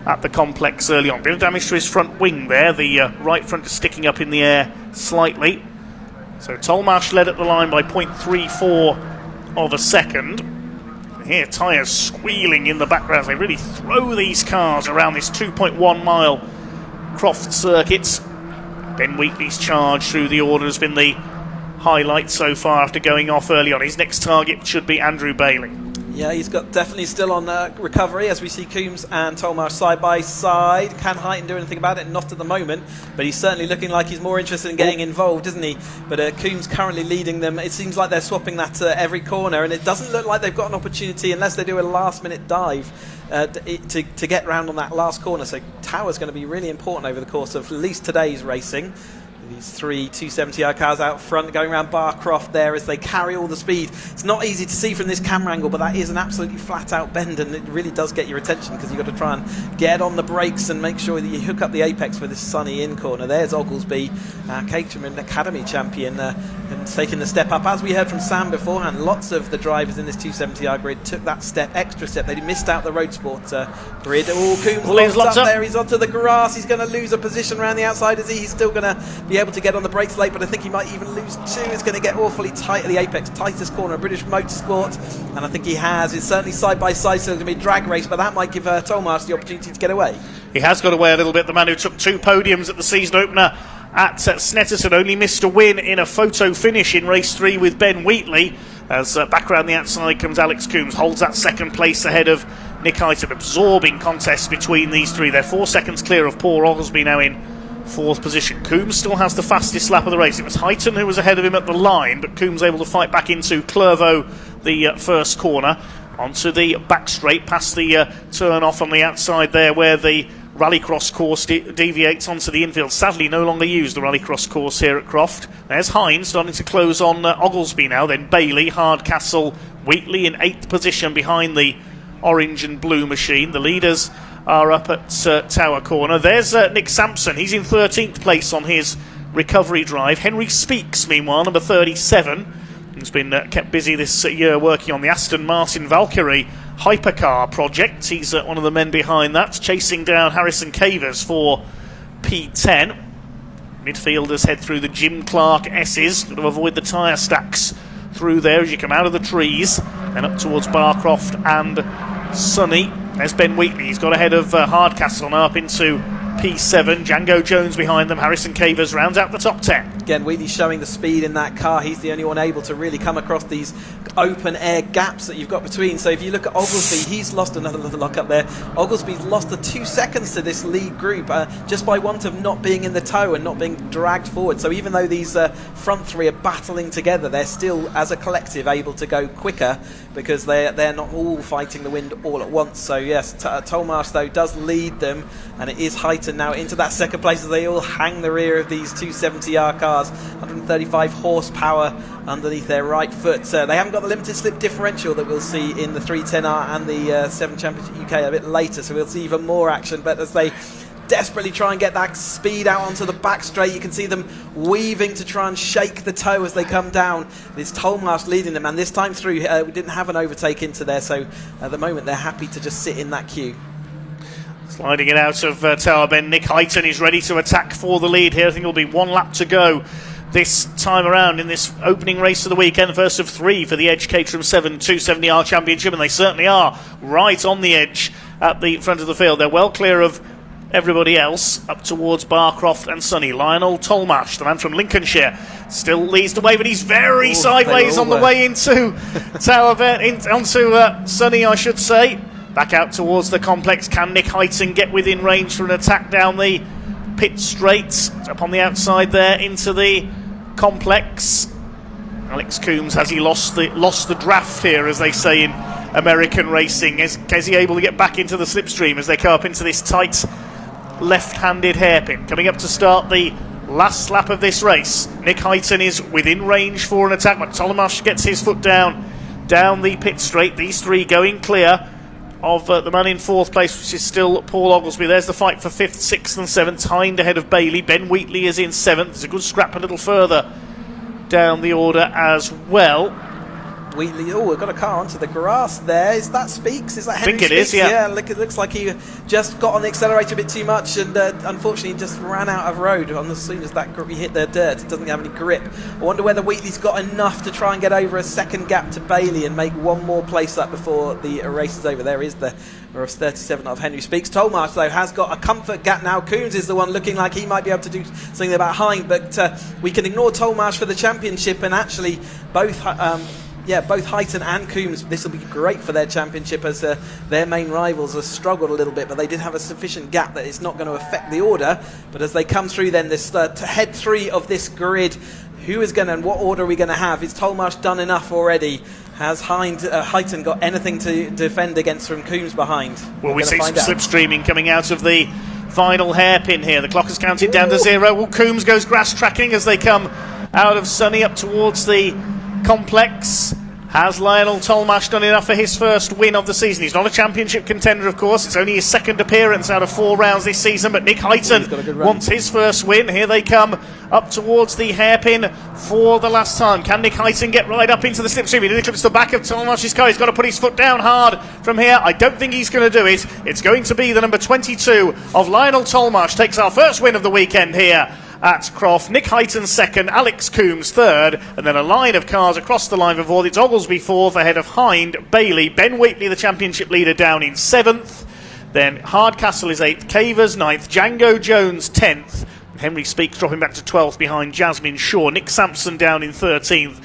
at the complex early on. Bit of damage to his front wing there. The right front is sticking up in the air slightly. So Tolmash led at the line by 0.34 of a second. Here tyres squealing in the background as they really throw these cars around this 2.1 mile Croft Circuit. Ben Wheatley's charge through the order has been the highlight so far after going off early on. His next target should be Andrew Bailey. Yeah, he's got definitely still on recovery as we see Coombs and Tolmash side by side. Can Heighton do anything about it? Not at the moment, but he's certainly looking like he's more interested in getting involved, isn't he? But Coombs currently leading them. It seems like they're swapping that every corner, and it doesn't look like they've got an opportunity unless they do a last-minute dive to get round on that last corner. So Tower's going to be really important over the course of at least today's racing. These three 270R cars out front going around Barcroft there as they carry all the speed. It's not easy to see from this camera angle, but that is an absolutely flat out bend, and it really does get your attention because you've got to try and get on the brakes and make sure that you hook up the apex for this sunny in corner. There's Oglesby, Caterham Academy champion, and taking the step up. As we heard from Sam beforehand, lots of the drivers in this 270R grid took that extra step. They missed out the Roadsport grid. Oh, Coombs locked up there. He's onto the grass. He's going to lose a position around the outside. He's still going to be able to get on the brakes late, but I think he might even lose two. It's going to get awfully tight at the apex, tightest corner of British Motorsport, and I think he has. It's certainly side by side, so it's going to be a drag race, but that might give Tolmash the opportunity to get away. He has got away a little bit. The man who took 2 podiums at the season opener at Snetterton only missed a win in a photo finish in race 3 with Ben Wheatley. As back around the outside comes Alex Coombs, holds that second place ahead of Nick Heighton. Absorbing contest between these three. They're 4 seconds clear of Paul Oglesby now in 4th position. Coombs still has the fastest lap of the race. It was Heighton who was ahead of him at the line, but Coombs able to fight back into Clervaux, the first corner, onto the back straight, past the turn off on the outside there where the Rallycross course deviates onto the infield. Sadly no longer used, the Rallycross course here at Croft. There's Hines starting to close on Oglesby now, then Bailey, Hardcastle, Wheatley in 8th position behind the orange and blue machine. The leaders are up at Tower Corner. There's Nick Sampson. He's in 13th place on his recovery drive. Henry Speaks, meanwhile, number 37, who's been kept busy this year working on the Aston Martin Valkyrie hypercar project. He's one of the men behind that, chasing down Harrison Cavers for P10. Midfielders head through the Jim Clark S's. Got to avoid the tyre stacks through there as you come out of the trees. Then up towards Barcroft and Sunny. There's Ben Wheatley. He's got ahead of Hardcastle now up into P7. Django Jones behind them. Harrison Cavers rounds out the top 10. Again, Wheatley's showing the speed in that car. He's the only one able to really come across these open air gaps that you've got between. So if you look at Oglesby, he's lost another little lock up there. Oglesby's lost the 2 seconds to this lead group just by want of not being in the tow and not being dragged forward. So even though these front three are battling together, they're still, as a collective, able to go quicker because they're not all fighting the wind all at once. So yes, Tolmash though does lead them, and it is Heighton now into that second place as they all hang the rear of these 270R cars. 135 horsepower underneath their right foot. They haven't got the limited slip differential that we'll see in the 310R and the 7 Championship UK a bit later, so we'll see even more action. But as they desperately try and get that speed out onto the back straight, you can see them weaving to try and shake the toe as they come down. It's Tolmash leading them, and this time through we didn't have an overtake into there, so at the moment they're happy to just sit in that queue. Sliding it out of Tower Bend, Nick Heighton is ready to attack for the lead here. I think it'll be 1 lap to go this time around in this opening race of the weekend, first of 3 for the Edge Caterham 7 270R Championship, and they certainly are right on the edge at the front of the field. They're well clear of everybody else up towards Barcroft and Sunny. Lionel Tolmash, the man from Lincolnshire, still leads the way, but he's very sideways on the way into onto Sunny, I should say. Back out towards the complex. Can Nick Heighton get within range for an attack down the pit straight? Up on the outside there into the complex. Alex Coombs, has he lost the draft here, as they say in American racing? Is he able to get back into the slipstream as they come up into this tight left-handed hairpin? Coming up to start the last lap of this race. Nick Heighton is within range for an attack, but Tolmash gets his foot down the pit straight. These three going clear of the man in fourth place, which is still Paul Oglesby. There's the fight for fifth, sixth and seventh, timed ahead of Bailey. Ben Wheatley is in seventh. There's a good scrap a little further down the order as well. Wheatley, we've got a car onto the grass there. Is that Speaks? Is that Henry I think it Speaks? is, yeah. It looks like he just got on the accelerator a bit too much and unfortunately just ran out of road as soon as he hit the dirt. It doesn't have any grip. I wonder whether Wheatley's got enough to try and get over a second gap to Bailey and make one more place up before the race is over. There is the 37 of Henry Speaks. Tolmash, though, has got a comfort gap now. Coombs is the one looking like he might be able to do something about Hind, but we can ignore Tolmash for the championship, and actually both Heighton and Coombs, this will be great for their championship, as their main rivals have struggled a little bit, but they did have a sufficient gap that it's not going to affect the order. But as they come through then, this to head three of this grid, who is going to, and what order are we going to have? Is Tolmash done enough already? Has Heighton got anything to defend against from Coombs behind? Well, we see some slipstreaming coming out of the final hairpin here. The clock has counted down to 0. Well, Coombs goes grass tracking as they come out of Sunny up towards the complex. Has Lionel Tolmash done enough for his first win of the season? He's not a championship contender, of course. It's only his second appearance out of 4 rounds this season, but Nick Heighton wants his first win. Here they come up towards the hairpin for the last time. Can Nick Heighton get right up into the slipstream? He clips the back of Tolmash's car. He's got to put his foot down hard from here. I don't think he's going to do it. It's going to be the number 22 of Lionel Tolmash. Takes our first win of the weekend here at Croft. Nick Heighton second, Alex Coombs third, and then a line of cars across the line before it's Oglesby fourth ahead of Hind, Bailey, Ben Wheatley, the championship leader, down in seventh. Then Hardcastle is eighth, Cavers ninth, Django Jones 10th, Henry Speaks dropping back to 12th behind Jasmine Shaw. Nick Sampson down in 13th.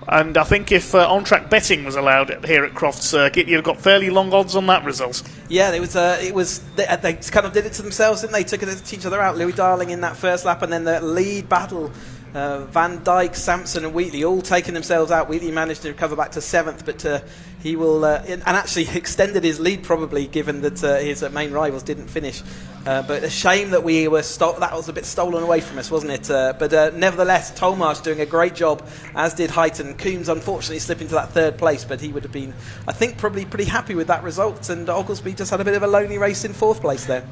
And I think if on-track betting was allowed here at Croft Circuit, you've got fairly long odds on that result. Yeah, it was. They kind of did it to themselves, didn't they? Took it to each other out. Louis Darling in that first lap, and then the lead battle. Van Dijk, Sampson and Wheatley all taking themselves out. Wheatley managed to recover back to 7th, but he will and actually extended his lead, probably, given that his main rivals didn't finish. But a shame that we were that was a bit stolen away from us, wasn't it? But nevertheless, Tolmash doing a great job, as did Heighton. Coombs unfortunately slipping to that 3rd place, but he would have been, I think, probably pretty happy with that result. And Oglesby just had a bit of a lonely race in 4th place there.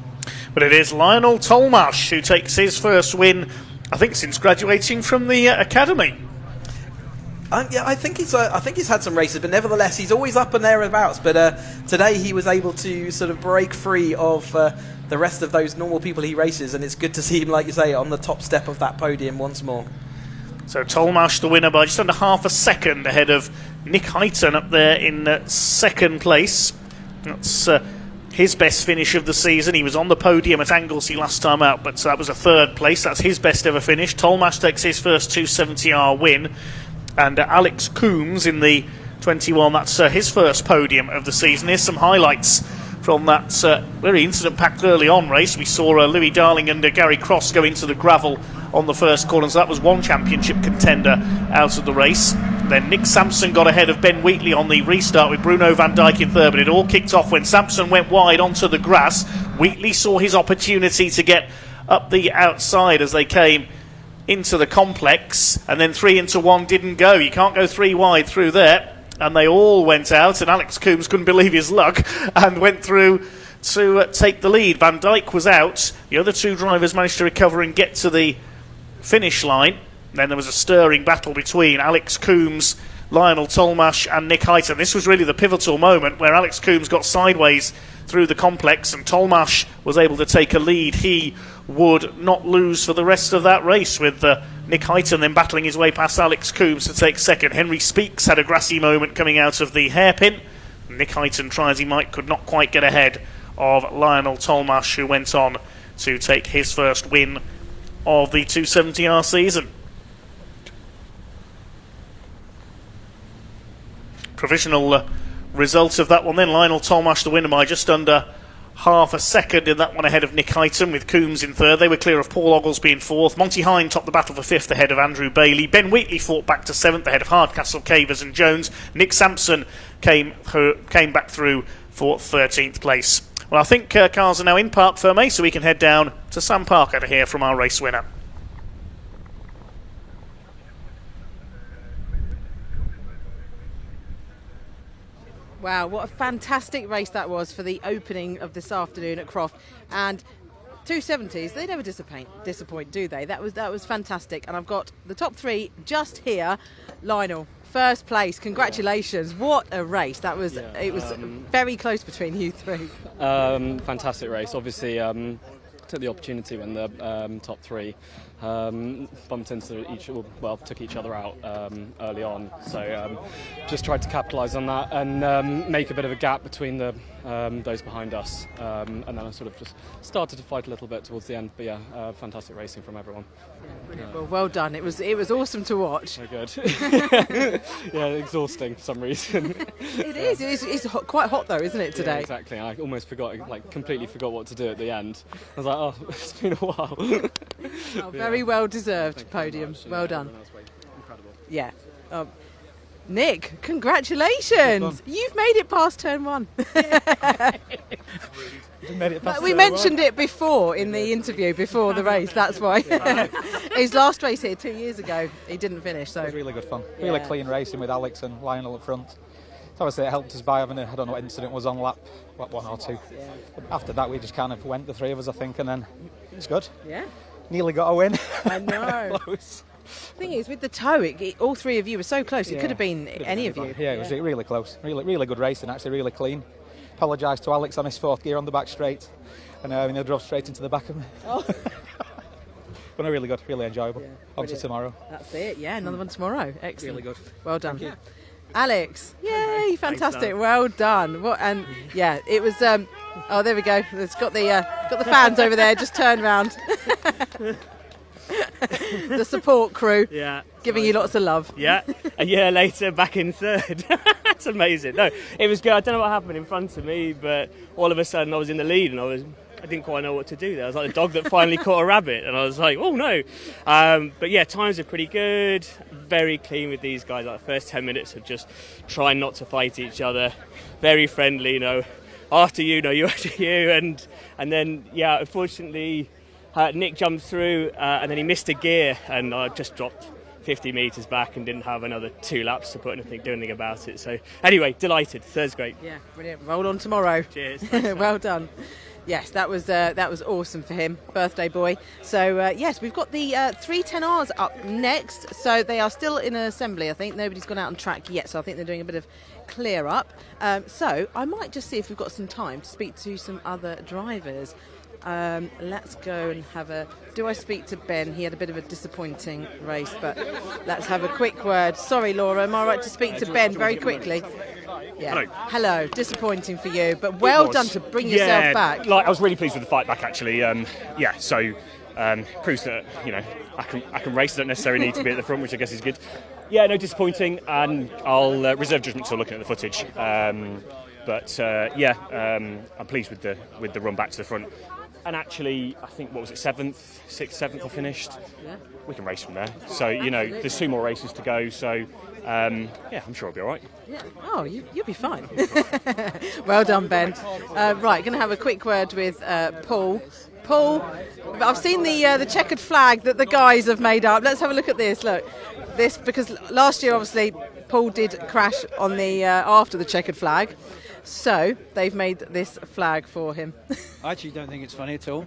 But it is Lionel Tolmash who takes his first win, I think, since graduating from the academy. Yeah, I think he's had some races, but nevertheless, he's always up and thereabouts. But today he was able to sort of break free of the rest of those normal people he races, and it's good to see him, like you say, on the top step of that podium once more. So Tolmash the winner by just under half a second ahead of Nick Heighton up there in 2nd place. That's his best finish of the season. He was on the podium at Anglesey last time out, but that was a 3rd place. That's his best ever finish. Tolmash takes his first 270R win, and Alex Coombs in the 21, that's his first podium of the season. Here's some highlights from that very incident-packed early on race. We saw Louis Darling and Gary Cross go into the gravel on the first corner, so that was one championship contender out of the race. Then Nick Sampson got ahead of Ben Wheatley on the restart with Bruno Van Dijk in 3rd, but it all kicked off when Sampson went wide onto the grass. Wheatley saw his opportunity to get up the outside as they came into the complex, and then 3 into 1 didn't go. You can't go 3 wide through there. And they all went out, and Alex Coombs couldn't believe his luck and went through to take the lead. Van Dijk was out. The other 2 drivers managed to recover and get to the finish line. Then there was a stirring battle between Alex Coombs, Lionel Tolmash and Nick Heighton. This was really the pivotal moment where Alex Coombs got sideways through the complex and Tolmash was able to take a lead. He would not lose for the rest of that race, with Nick Heighton then battling his way past Alex Coombs to take 2nd. Henry Speaks had a grassy moment coming out of the hairpin. Nick Heighton, try as he might, could not quite get ahead of Lionel Tolmash, who went on to take his first win of the 270R season. Provisional result of that one then. Lionel Tolmash the winner by just under half a second in that one, ahead of Nick Hyton, with Coombs in third. They were clear of Paul Oglesby in fourth. Monty Hine topped the battle for fifth ahead of Andrew Bailey. Ben Wheatley fought back to seventh ahead of Hardcastle, Cavers and Jones. Nick Sampson came back through for 13th place. Well, I think cars are now in Parc Fermé, so we can head down to Sam Parker to hear from our race winner. Wow, what a fantastic race that was for the opening of this afternoon at Croft. And 270s, they never disappoint, do they? That was fantastic. And I've got the top three just here. Lionel, first place, congratulations. What a race. It was very close between you three. Fantastic race. Obviously, took the opportunity when the top three bumped into took each other out early on. So just tried to capitalise on that and make a bit of a gap between those behind us. And then I sort of just started to fight a little bit towards the end. But yeah, fantastic racing from everyone. Yeah. Well done. It was awesome to watch. Very good. Yeah, exhausting for some reason. It is. It's quite hot though, isn't it, today? Yeah, exactly. I almost completely forgot what to do at the end. I was like, oh, it's been a while. Very well deserved podium. Well done. Incredible. Yeah. Nick, congratulations! You've made it past turn one. We mentioned it before in the interview before the race. That's why. His last race here 2 years ago, he didn't finish. So it was really good fun. Really clean racing with Alex and Lionel up front. So obviously it helped us by having I don't know what incident was on lap 1 or 2. Yeah. After that we just kind of went, the three of us I think, and then it was good. Yeah. Nearly got a win. I know. Close. The thing is, with the toe, all three of you were so close. It could have been any of you. Yeah, it was really close. Really good racing, actually, really clean. Apologise to Alex, I missed fourth gear on the back straight, and I drove straight into the back of me. Oh. But no, really good, really enjoyable. Yeah, on to tomorrow. That's it, yeah, another one tomorrow. Excellent. Really good. Well done. Alex, yay, fantastic, well done. And yeah, it was, oh, there we go. It's got the fans over there, just turn round. The support crew, giving you lots of love. Yeah, a year later, back in third. That's amazing. No, it was good. I don't know what happened in front of me, but all of a sudden I was in the lead, and I didn't quite know what to do there. I was like the dog that finally caught a rabbit, and I was like, oh no. But yeah, times are pretty good. Very clean with these guys. Like the first 10 minutes of just trying not to fight each other. Very friendly, after you, you after you, and then yeah, unfortunately. Nick jumped through and then he missed a gear, and I just dropped 50 metres back and didn't have another 2 laps to do anything about it. So anyway, delighted. Third's great. Yeah, brilliant. Roll on tomorrow. Cheers. Well done. Yes, that was awesome for him, birthday boy. So yes, we've got the 310Rs up next. So they are still in an assembly. I think nobody's gone out on track yet. So I think they're doing a bit of clear up. So I might just see if we've got some time to speak to some other drivers. Let's go and do I speak to Ben? He had a bit of a disappointing race, but let's have a quick word. Sorry, Laura, am I right to speak to Ben very quickly? Yeah. Hello. Disappointing for you, but well done to bring yourself back. I was really pleased with the fight back, actually. So proves that I can race. I don't necessarily need to be at the front, which I guess is good. Yeah, no, disappointing, and I'll reserve judgment till looking at the footage. I'm pleased with the run back to the front. And actually, I think, 6th, 7th I finished. Yeah. We can race from there. So, there's 2 more races to go. So, I'm sure I'll be all right. Yeah. Oh, you'll be fine. Well done, Ben. Right, going to have a quick word with Paul. Paul, I've seen the checkered flag that the guys have made up. Let's have a look at this. Look, this, because last year, obviously, Paul did crash on the after the checkered flag. So they've made this flag for him. I actually don't think it's funny at all.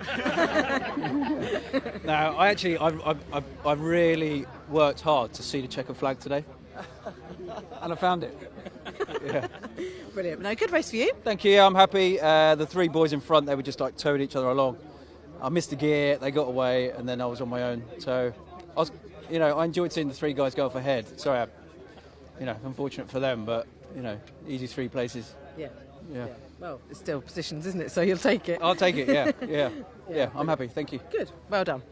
No, I really worked hard to see the checkered flag today, and I found it. Yeah. Brilliant. No, good race for you. Thank you. I'm happy. The 3 boys in front, they were just towing each other along. I missed a gear, they got away, and then I was on my own. So I enjoyed seeing the 3 guys go off ahead. Sorry, unfortunate for them, but easy 3 places. Yeah. Well, it's still positions, isn't it? So you'll take it. I'll take it. Yeah. I'm happy. Thank you. Good. Well done.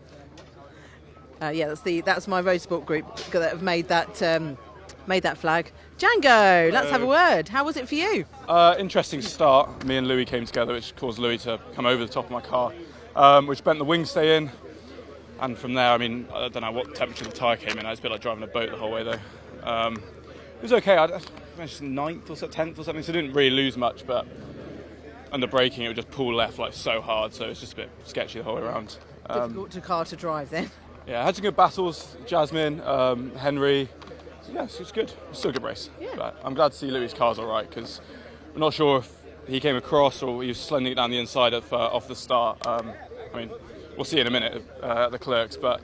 That's my Roadsport group that have made that flag. Django, let's have a word. How was it for you? Interesting start. Me and Louis came together, which caused Louis to come over the top of my car, which bent the wing stay in. And from there, I mean, I don't know what temperature the tyre came in. It was a bit like driving a boat the whole way, though. It was okay. I managed 9th or 10th or something, so I didn't really lose much. But under braking, it would just pull left like so hard, so it's just a bit sketchy the whole way around. Difficult car to drive then. Yeah, I had some good battles. Jasmine, Henry. So yeah, it was good. It was still a good race. Yeah. But I'm glad to see Louis' car's all right, because I'm not sure if he came across or he was slending it down the inside off the start. I mean, we'll see in a minute at the Clerks, but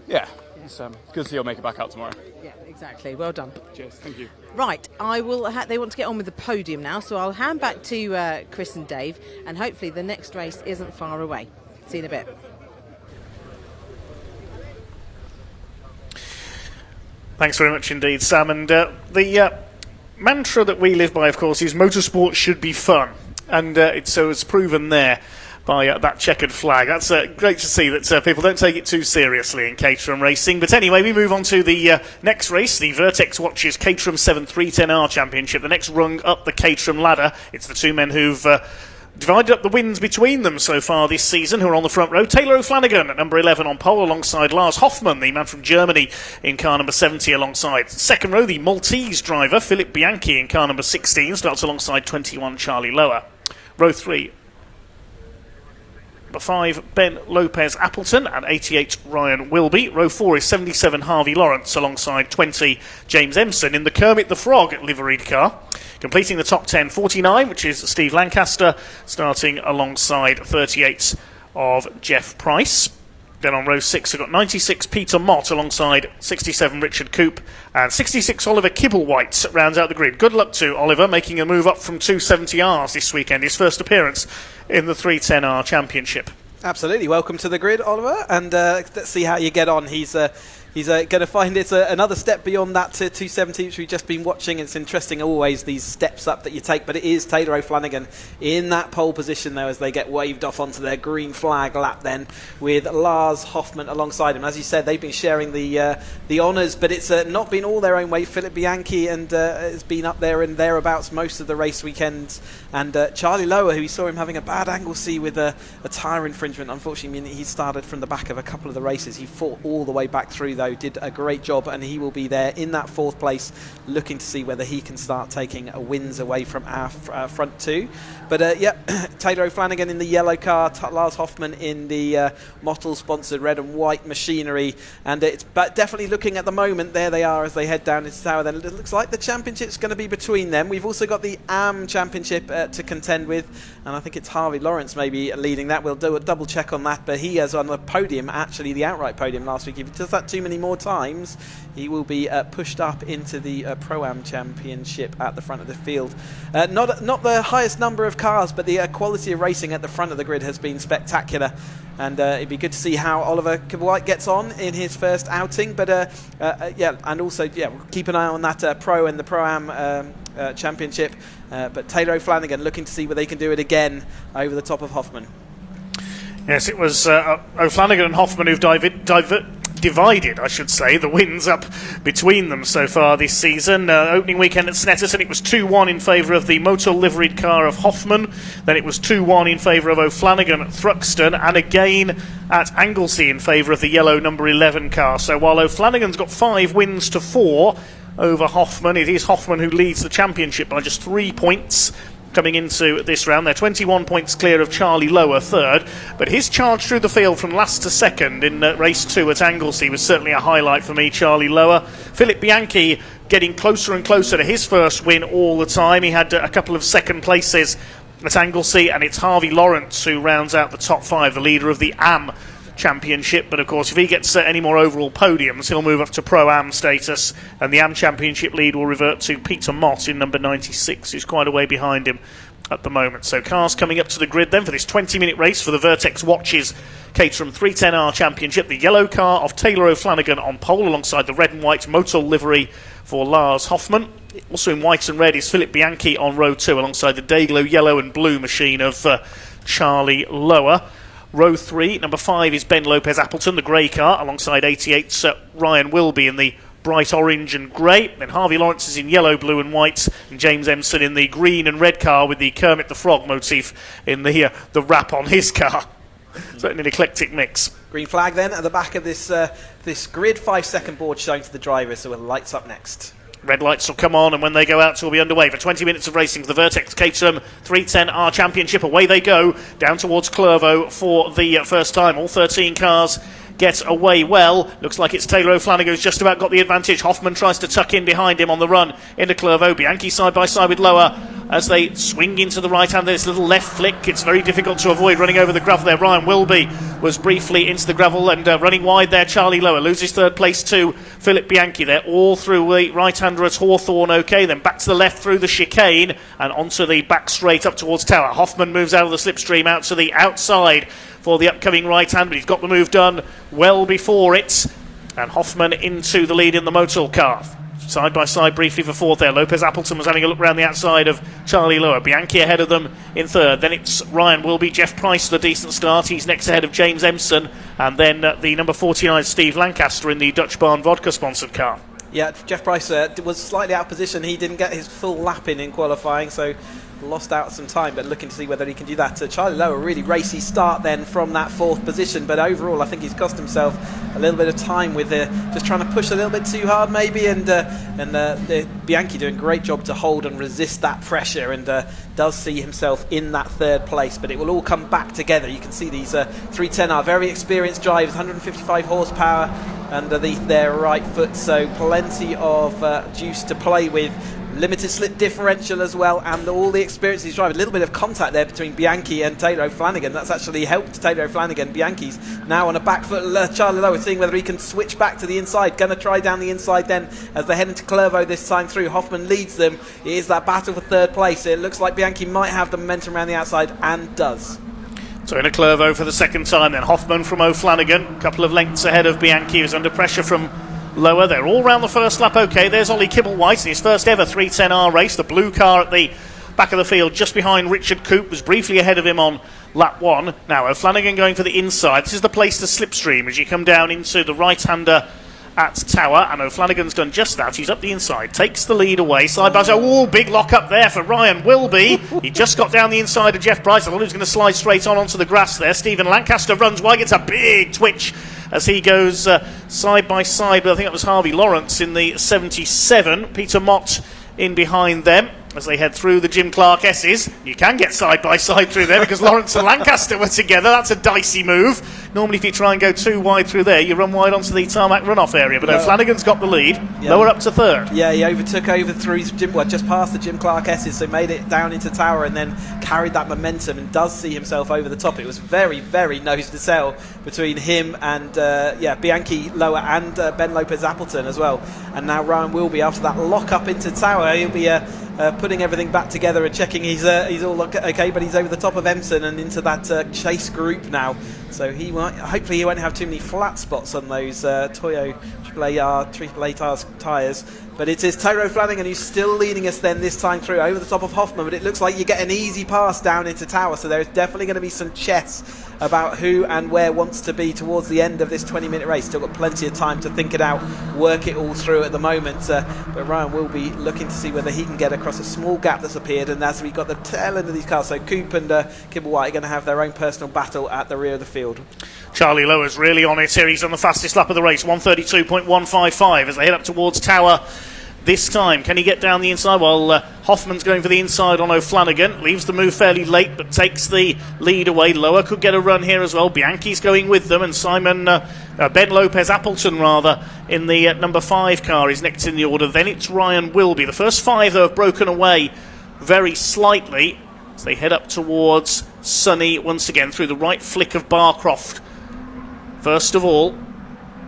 yeah, it's good to see he'll make it back out tomorrow. Yeah, exactly. Well done. Cheers. Thank you. Right, I will. They want to get on with the podium now, so I'll hand back to Chris and Dave, and hopefully the next race isn't far away. See you in a bit. Thanks very much indeed, Sam. And the mantra that we live by, of course, is motorsport should be fun. And it's proven there by that checkered flag. That's great to see that people don't take it too seriously in Caterham racing. But anyway, we move on to the next race, the Vertex Watches Caterham 7 310R Championship, the next rung up the Caterham ladder. It's the two men who've divided up the wins between them so far this season, who are on the front row. Taylor O'Flanagan at number 11 on pole alongside Lars Hoffmann, the man from Germany, in car number 70 alongside. Second row, the Maltese driver Philip Bianchi in car number 16 starts alongside 21 Charlie Lower. Row 3, number 5 Ben Lopez Appleton and 88 Ryan Wilby. Row 4 is 77 Harvey Lawrence alongside 20 James Empson in the Kermit the Frog liveried car. Completing the top 10, 49, which is Steve Lancaster, starting alongside 38 of Jeff Price. Then on row 6, we've got 96 Peter Mott alongside 67 Richard Coop, and 66 Oliver Kibblewhite rounds out the grid. Good luck to Oliver, making a move up from 270Rs this weekend, his first appearance in the 310R Championship. Absolutely. Welcome to the grid, Oliver, and let's see how you get on. He's going to find it's another step beyond that 270 which we've just been watching. It's interesting always these steps up that you take, but it is Taylor O'Flanagan in that pole position though as they get waved off onto their green flag lap then with Lars Hoffmann alongside him. As you said, they've been sharing the honours, but it's not been all their own way. Philip Bianchi has been up there and thereabouts most of the race weekends, and Charlie Lower, who we saw him having a bad Anglesey with a tyre infringement. Unfortunately, he started from the back of a couple of the races. He fought all the way back through though, did a great job, and he will be there in that 4th place looking to see whether he can start taking wins away from our front two. But Taylor O'Flanagan in the yellow car, Lars Hoffmann in the Mottle sponsored red and white machinery, and it's definitely looking at the moment, there they are as they head down into the tower. Then it looks like the championship's going to be between them. We've also got the AM Championship to contend with, and I think it's Harvey Lawrence maybe leading that. We'll do a double check on that, but he is on the podium, actually the outright podium last week. If he does that too many more times, he will be pushed up into the Pro-Am Championship at the front of the field. Not the highest number of cars, but the quality of racing at the front of the grid has been spectacular, and it'd be good to see how Oliver Kibblewhite gets on in his first outing. But and also we'll keep an eye on that Pro and the Pro-Am Championship. But Taylor O'Flanagan looking to see whether they can do it again over the top of Hoffmann. Yes, it was O'Flanagan and Hoffmann who've divided, I should say, the wins up between them so far this season. Opening weekend at Snetterton, it was 2-1 in favour of the motor liveried car of Hoffmann. Then it was 2-1 in favour of O'Flanagan at Thruxton, and again at Anglesey in favour of the yellow number 11 car. So while O'Flanagan's got 5 wins to 4 over Hoffmann, it is Hoffmann who leads the championship by just 3 points. Coming into this round, they're 21 points clear of Charlie Lower, third, but his charge through the field from last to second in race 2 at Anglesey was certainly a highlight for me. Charlie Lower. Philip Bianchi getting closer and closer to his first win all the time. He had a couple of second places at Anglesey, and it's Harvey Lawrence who rounds out the top 5, the leader of the AM Championship. But of course, if he gets any more overall podiums, he'll move up to Pro-Am status, and the AM Championship lead will revert to Peter Mott in number 96, who's quite a way behind him at the moment. So cars coming up to the grid then for this 20-minute race for the Vertex Watches Caterham 310R Championship. The yellow car of Taylor O'Flanagan on pole alongside the red and white Motul livery for Lars Hoffmann. Also in white and red is Philip Bianchi on row 2 alongside the Dayglow yellow and blue machine of Charlie Lower. Row 3, number 5 is Ben Lopez Appleton, the grey car, alongside 88's Ryan Wilby in the bright orange and grey. Then Harvey Lawrence is in yellow, blue and white, and James Empson in the green and red car with the Kermit the Frog motif in the wrap on his car. Certainly an eclectic mix. Green flag then at the back of this this grid, 5-second board showing to the drivers, so with lights up next. Red lights will come on, and when they go out, we'll be underway for 20 minutes of racing for the Vertex Caterham 310R Championship. Away they go, down towards Clervaux for the first time. All 13 cars get away well. Looks like it's Taylor O'Flanagan who's just about got the advantage. Hoffmann tries to tuck in behind him on the run into Clervaux. Bianchi side by side with Lower as they swing into the right hand. There's a little left flick. It's very difficult to avoid running over the gravel there. Ryan Wilby was briefly into the gravel and running wide there. Charlie Lower loses third place to Philip Bianchi there, all through the right-hander at Hawthorne. Okay, then back to the left through the chicane and onto the back straight up towards Tower. Hoffmann moves out of the slipstream out to the outside for the upcoming right hand, but he's got the move done well before it. And Hoffmann into the lead in the Motul car. Side by side briefly for fourth there. Lopez Appleton was having a look around the outside of Charlie Lower. Bianchi ahead of them in third. Then it's Ryan Wilby. Jeff Price with a decent start. He's next ahead of James Empson. And then the number 49 Steve Lancaster in the Dutch Barn Vodka sponsored car. Yeah, Jeff Price was slightly out of position. He didn't get his full lap in qualifying, so lost out some time, but looking to see whether he can do that. Charlie Lower, really racy start then from that fourth position, but overall I think he's cost himself a little bit of time with just trying to push a little bit too hard maybe, and Bianchi doing a great job to hold and resist that pressure, and does see himself in that third place, but it will all come back together. You can see these 310 are very experienced drivers, 155 horsepower under their right foot, so plenty of juice to play with. Limited slip differential as well, and all the experience he's driving. A little bit of contact there between Bianchi and Taylor O'Flanagan. That's actually helped Taylor O'Flanagan. Bianchi's now on a back foot. Charlie Lower seeing whether he can switch back to the inside. Going to try down the inside then as they head into Clervaux this time through. Hoffmann leads them. It is that battle for third place. It looks like Bianchi might have the momentum around the outside, and does. So in a Clervaux for the second time then. Hoffmann from O'Flanagan, a couple of lengths ahead of Bianchi, who's under pressure from Lower. They're all round the first lap. Okay, there's Ollie Kibblewhite in his first ever 310R race. The blue car at the back of the field just behind Richard Coop, was briefly ahead of him on lap 1. Now O'Flanagan going for the inside. This is the place to slipstream as you come down into the right-hander at Tower, and O'Flanagan's done just that. He's up the inside, takes the lead away, side by side. Oh, big lock up there for Ryan Wilby. He just got down the inside of Jeff Price. I thought he was going to slide straight onto the grass there. Stephen Lancaster runs wide, gets a big twitch as he goes side by side, but I think that was Harvey Lawrence in the 77. Peter Mott in behind them as they head through the Jim Clark S's. You can get side by side through there because Lawrence and Lancaster were together. That's a dicey move. Normally if you try and go too wide through there, you run wide onto the tarmac runoff area, but O'Flanagan's got the lead. Lower up to third. Yeah, he overtook over through just past the Jim Clark S's, so made it down into Tower and then carried that momentum and does see himself over the top. It was very, very nose to tail between him and Bianchi, Lower, and Ben Lopez Appleton as well. And now Ryan Wilby, after that lock up into Tower, he'll be putting everything back together and checking he's all okay, but he's over the top of Empson and into that chase group now. So hopefully he won't have too many flat spots on those Toyo AAA tyres. But it is Taylor O'Flanagan who's still leading us then this time through over the top of Hoffmann, but it looks like you get an easy pass down into Tower, so there's definitely going to be some chess about who and where wants to be towards the end of this 20-minute race. Still got plenty of time to think it out, work it all through at the moment, but Ryan will be looking to see whether he can get across a small gap that's appeared, and as we got the tail end of these cars, so Coop and Kibblewhite are going to have their own personal battle at the rear of the field. Charlie Lower's really on it here. He's on the fastest lap of the race, 132.155 as they head up towards Tower this time. Can he get down the inside? Well, Hoffmann's going for the inside on O'Flanagan. Leaves the move fairly late, but takes the lead away. Lower could get a run here as well. Bianchi's going with them, and Ben Lopez Appleton, rather, in the number 5 car is next in the order. Then it's Ryan Wilby. The first 5, though, have broken away very slightly as they head up towards Sunny once again through the right flick of Barcroft. First of all,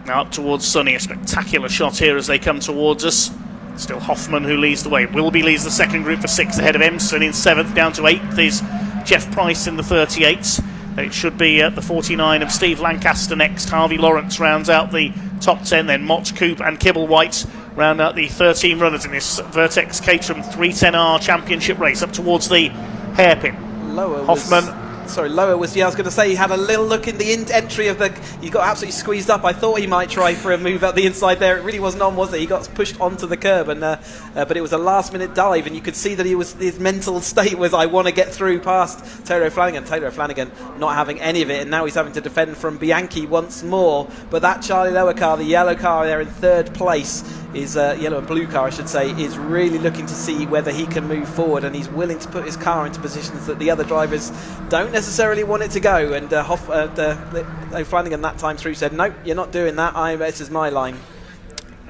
now up towards Sunny. A spectacular shot here as they come towards us. Still Hoffman who leads the way. Wilby leads the second group for 6th ahead of Emson in 7th. Down to 8th is Jeff Price in the 38s. It should be the 49 of Steve Lancaster next. Harvey Lawrence rounds out the top 10. Then Mott, Coop and Kibblewhite round out the 13 runners in this Vertex Caterham 310R Championship race up towards the hairpin. Lower was, I was going to say, he had a little look in the entry of the, he got absolutely squeezed up. I thought he might try for a move out the inside there. It really wasn't on, was it? He got pushed onto the curb, and but it was a last minute dive, and you could see that his mental state was, I want to get through past Taylor O'Flanagan. Taylor O'Flanagan not having any of it, and now he's having to defend from Bianchi once more. But that Charlie Lower car, the yellow car there in 3rd place, is yellow and blue car I should say, is really looking to see whether he can move forward, and he's willing to put his car into positions that the other drivers don't necessarily want it to go, and O'Flanagan that time through said, no, you're not doing that, this is my line.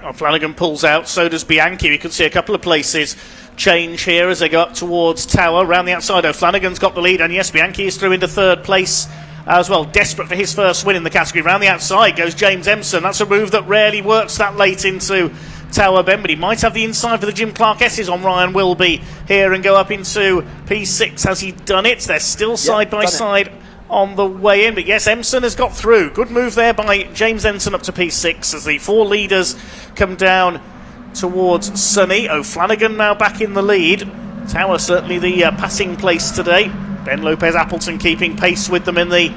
O'Flanagan pulls out, so does Bianchi. We could see a couple of places change here as they go up towards Tower. Round the outside, O'Flanagan's got the lead, and yes, Bianchi is through into 3rd place as well, desperate for his first win in the category. Round the outside goes James Empson. That's a move that rarely works that late into Tower Bend, but he might have the inside for the Jim Clark S's on Ryan Wilby here and go up into P6. Has he done it? They're still side by side on the way in, but yes, Empson has got through. Good move there by James Empson up to P6 as the 4 leaders come down towards Sunny. O'Flanagan now back in the lead. Tower certainly the passing place today. Ben Lopez Appleton keeping pace with them in the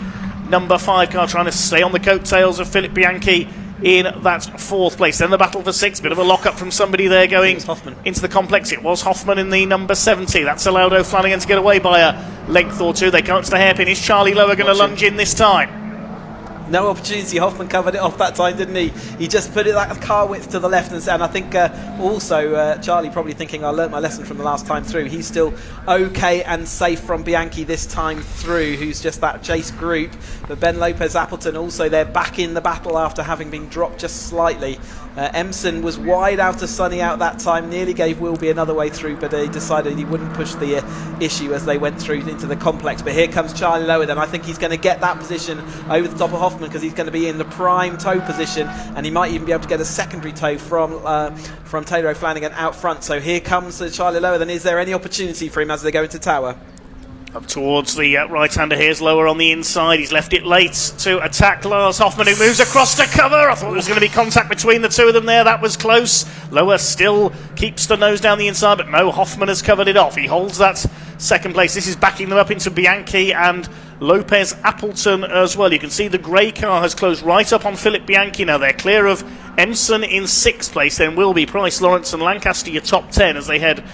number 5 car, trying to stay on the coattails of Philip Bianchi in that 4th place. Then the battle for 6th, bit of a lock-up from somebody there going into the complex. It was Hoffman in the number 70. That's allowed O'Flanagan to get away by a length or two. They come up to the hairpin. Is Charlie Lower going to lunge in this time? No opportunity. Hoffman covered it off that time, didn't he? He just put it that car width to the left, and I think also Charlie probably thinking, I learnt my lesson from the last time through. He's still okay and safe from Bianchi this time through, who's just that chase group. But Ben Lopez Appleton also there back in the battle after having been dropped just slightly. Empson was wide out of Sunny out that time, nearly gave Wilby another way through, but he decided he wouldn't push the issue as they went through into the complex. But here comes Charlie Lower then. I think he's going to get that position over the top of Hoffman, because he's going to be in the prime toe position, and he might even be able to get a secondary toe from Taylor O'Flanagan out front. So here comes Charlie Lower then. Is there any opportunity for him as they go into Tower? Up towards the right-hander. Here's Lower on the inside. He's left it late to attack Lars Hoffman, who moves across to cover. I thought there was going to be contact between the two of them there. That was close. Lower still keeps the nose down the inside, but no, Hoffman has covered it off. He holds that 2nd place. This is backing them up into Bianchi and Lopez Appleton as well. You can see the grey car has closed right up on Philip Bianchi now. They're clear of Empson in 6th place. Then Wilby, Price, Lawrence and Lancaster your top 10 as they head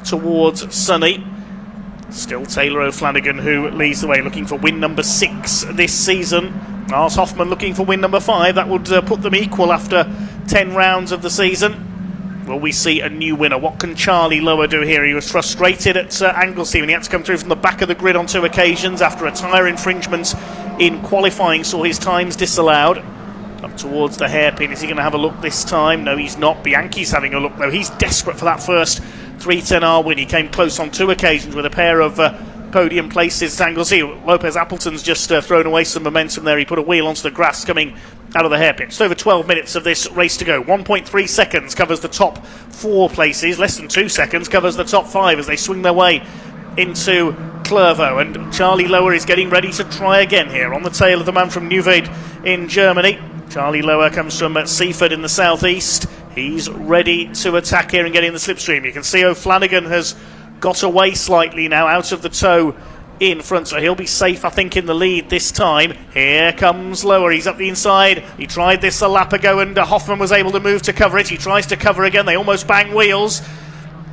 towards Sunny. Still Taylor O'Flanagan who leads the way, looking for win number 6 this season. Lars Hoffman looking for win number 5. That would put them equal after 10 rounds of the season. Will we see a new winner? What can Charlie Lower do here? He was frustrated at Anglesey when he had to come through from the back of the grid on 2 occasions after a tyre infringement in qualifying saw his times disallowed. Up towards the hairpin. Is he going to have a look this time? No, he's not. Bianchi's having a look though. He's desperate for that first 310R win. He came close on 2 occasions with a pair of podium places at Anglesey. Lopez Appleton's just thrown away some momentum there. He put a wheel onto the grass coming out of the hairpin. Just over 12 minutes of this race to go. 1.3 seconds covers the top 4 places. Less than 2 seconds covers the top 5 as they swing their way into Clervaux. And Charlie Lower is getting ready to try again here on the tail of the man from Neuwied in Germany. Charlie Lower comes from Seaford in the southeast. He's ready to attack here and get in the slipstream. You can see O'Flanagan has got away slightly now out of the toe in front, so he'll be safe, I think, in the lead this time. Here comes Lower. He's up the inside. He tried this a lap ago and Hoffman was able to move to cover it. He tries to cover again. They almost bang wheels.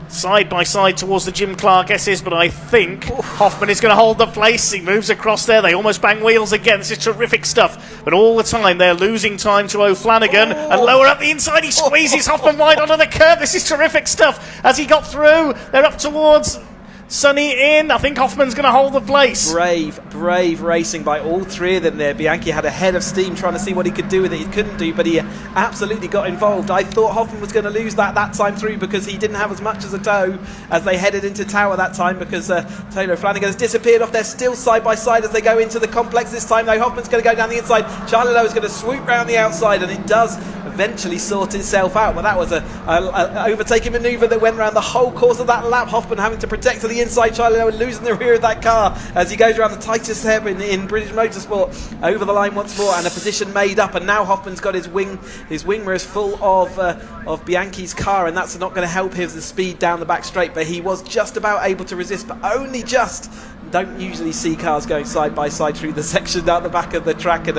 Side by side towards the Jim Clark S's, but I think Hoffman is going to hold the place. He moves across there. They almost bang wheels again. This is terrific stuff. But all the time they're losing time to O'Flanagan. And Lower up the inside. He squeezes Hoffman wide onto the curb. This is terrific stuff. As he got through, they're up towards Sunny in. I think Hoffman's going to hold the place. Brave brave racing by all three of them there. Bianchi had a head of steam trying to see what he could do with it. He couldn't do, but he absolutely got involved. I thought Hoffman was going to lose that time through because he didn't have as much as a toe as they headed into Tower that time, because Taylor Flanagan has disappeared off there, still side by side as they go into the complex this time though. Hoffman's going to go down the inside. Charlie Lowe is going to swoop round the outside, and it does eventually sort itself out. But that was a overtaking manoeuvre that went around the whole course of that lap. Hoffman having to protect to the inside, Charlie Lowe losing the rear of that car as he goes around the tightest hairpin in British motorsport, over the line once more, and a position made up. And now Hoffman's got his wing mirrors full of Bianchi's car, and that's not going to help his speed down the back straight. But he was just about able to resist, but only just. Don't usually see cars going side by side through the section down the back of the track, and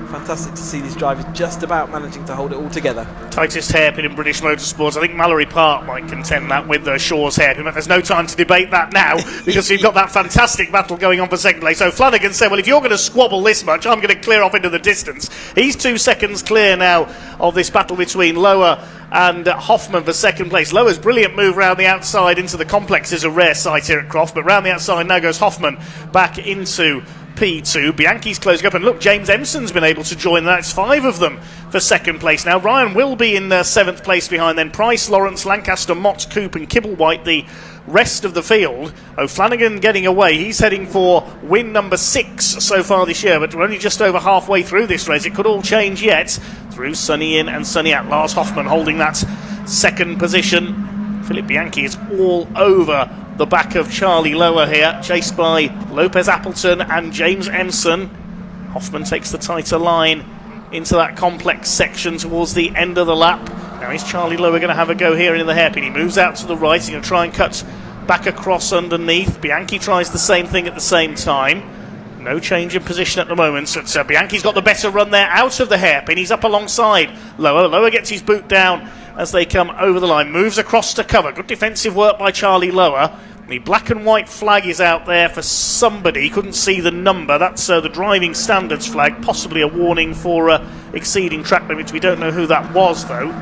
fantastic to see these drivers just about managing to hold it all together. Tightest hairpin in British motorsports. I think Mallory Park might contend that with Shaw's hairpin, but there's no time to debate that now because we've got that fantastic battle going on for second place. So Flanagan said, well, if you're going to squabble this much, I'm going to clear off into the distance. He's 2 seconds clear now of this battle between Lower and Hoffman for second place. Lower's brilliant move round the outside into the complex is a rare sight here at Croft, but round the outside now goes Hoffman back into P2. Bianchi's closing up, and look, James Emson's been able to join. That's 5 of them for second place now. Ryan will be in 7th place behind, then Price, Lawrence, Lancaster, Mott, Coop and Kibblewhite, the rest of the field. O'Flanagan getting away. He's heading for win number 6 so far this year, but we're only just over halfway through this race. It could all change yet through Sunny in and Sunny out. Lars Hoffman holding that second position. Philip Bianchi is all over the back of Charlie Lower here, chased by Lopez Appleton and James Emson. Hoffman takes the tighter line into that complex section towards the end of the lap. Now is Charlie Lower going to have a go here in the hairpin? He moves out to the right. He's going to try and cut back across underneath. Bianchi tries the same thing at the same time. No change in position at the moment. So Bianchi's got the better run there out of the hairpin. He's up alongside Lower. Lower gets his boot down as they come over the line. Moves across to cover. Good defensive work by Charlie Lower. The black and white flag is out there for somebody. Couldn't see the number. That's the driving standards flag. Possibly a warning for exceeding track limits. We don't know who that was, though.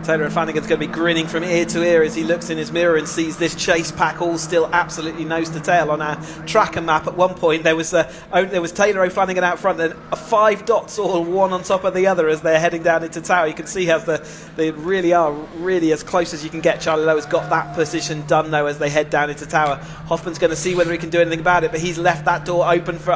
Taylor Flanagan's going to be grinning from ear to ear as he looks in his mirror and sees this chase pack all still absolutely nose to tail. On our tracker map at one point there was Taylor O'Flanagan out front, then 5 dots all one on top of the other as they're heading down into Tower. You can see how they really are as close as you can get. Charlie Lowe has got that position done though as they head down into Tower. Hoffman's going to see whether he can do anything about it, but he's left that door open for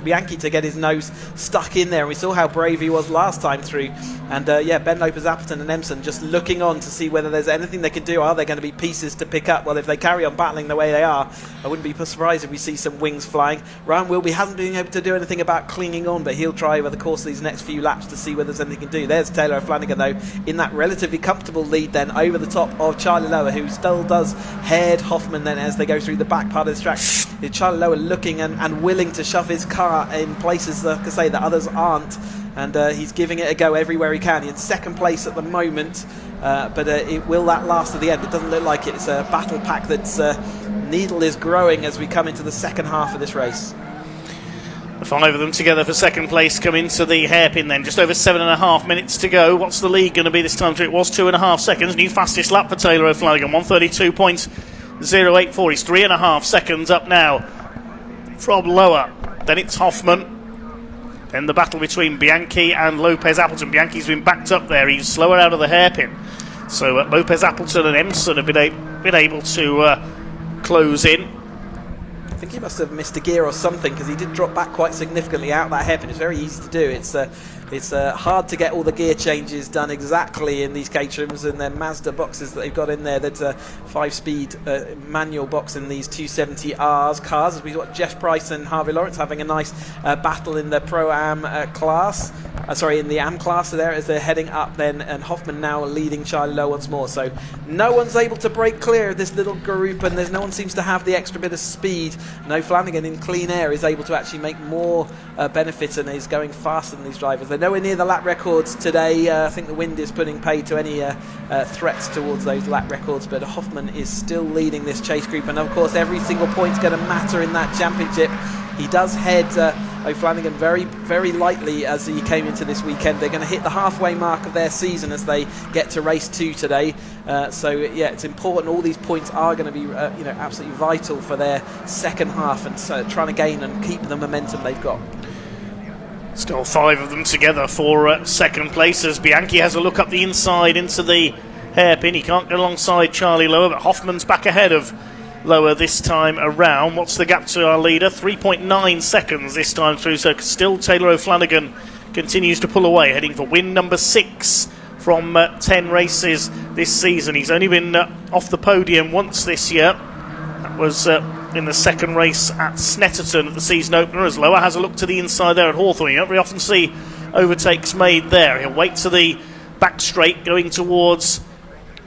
Bianchi to get his nose stuck in there, and we saw how brave he was last time through. And Ben Lopez Appleton and Emson just looking on to see whether there's anything they can do. Are there going to be pieces to pick up? Well, if they carry on battling the way they are, I wouldn't be surprised if we see some wings flying. Ryan Wilby hasn't been able to do anything about clinging on, but he'll try over the course of these next few laps to see whether there's anything he can do. There's Taylor Flanagan though in that relatively comfortable lead then over the top of Charlie Lower, who still does head Hoffman then as they go through the back part of the track. Charlie Lower looking and willing to shove his car in places like I say that others aren't, and he's giving it a go everywhere he can. He's in second place at the moment, but will that last to the end? It doesn't look like it. It's a battle pack that's needle is growing as we come into the second half of this race. The 5 of them together for second place come into the hairpin then. Just over 7.5 minutes to go. What's the lead going to be this time? It was 2.5 seconds. New fastest lap for Taylor O'Flanagan, 1:32.084. He's 3.5 seconds up now from Lower. Then it's Hoffman. Then the battle between Bianchi and Lopez Appleton. Bianchi's been backed up there. He's slower out of the hairpin. So Lopez Appleton and Emson have been able to close in. I think he must have missed a gear or something, because he did drop back quite significantly out that hairpin. It's very easy to do. It's hard to get all the gear changes done exactly in these Caterhams and their Mazda boxes that they've got in there. That's a 5-speed manual box in these 270Rs cars. As we've got Jeff Price and Harvey Lawrence having a nice battle in the Pro-Am class. In the Am class there as they're heading up then, and Hoffman now leading Charlie Lowe once more. So no one's able to break clear of this little group, and no one seems to have the extra bit of speed. No, Flanagan in clean air is able to actually make more benefit and is going faster than these drivers. They're nowhere near the lap records today. I think the wind is putting paid to any threats towards those lap records, but Hoffman is still leading this chase group, and of course every single point's going to matter in that championship. He does head O'Flanagan very, very lightly as he came into this weekend. They're going to hit the halfway mark of their season as they get to race 2 today. So yeah, it's important. All these points are going to be absolutely vital for their second half and trying to gain and keep the momentum they've got. Still 5 of them together for second place as Bianchi has a look up the inside into the hairpin. He can't get alongside Charlie Lower, but Hoffman's back ahead of Lower this time around. What's the gap to our leader? 3.9 seconds this time through, so still Taylor O'Flanagan continues to pull away, heading for win number 6 from 10 races this season. He's only been off the podium once this year. That was in the second race at Snetterton at the season opener, as Lower has a look to the inside there at Hawthorne. You don't very often see overtakes made there. He'll wait to the back straight going towards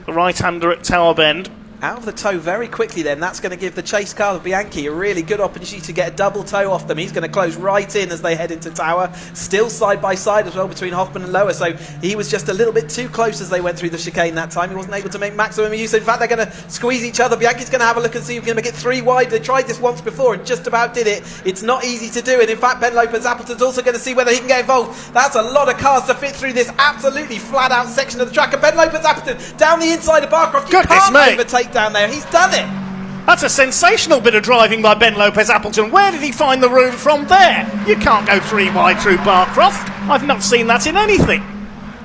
the right-hander at Tower Bend. Out of the toe very quickly then. That's going to give the chase car of Bianchi a really good opportunity to get a double toe off them. He's going to close right in as they head into Tower. Still side by side as well between Hoffman and Lower. So he was just a little bit too close as they went through the chicane that time. He wasn't able to make maximum use. In fact, they're going to squeeze each other. Bianchi's going to have a look and see if he can make it 3 wide. They tried this once before and just about did it. It's not easy to do. And in fact, Ben Lopez-Appleton's also going to see whether he can get involved. That's a lot of cars to fit through this absolutely flat out section of the track. And Ben Lopez-Appleton down the inside of Barcroft. You can't overtake down there. He's done it. That's a sensational bit of driving by Ben Lopez-Appleton. Where did he find the room from there? You can't go 3 wide through Barcroft. I've not seen that in anything.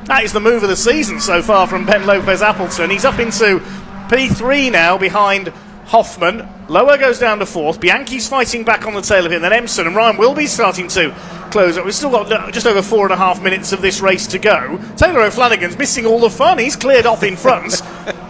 That is the move of the season so far from Ben Lopez-Appleton. He's up into P3 now behind Hoffman. Lower goes down to 4th. Bianchi's fighting back on the tail of him. Then Empson and Ryan will be starting to close up. We've still got just over 4.5 minutes of this race to go. Taylor O'Flanagan's missing all the fun. He's cleared off in front.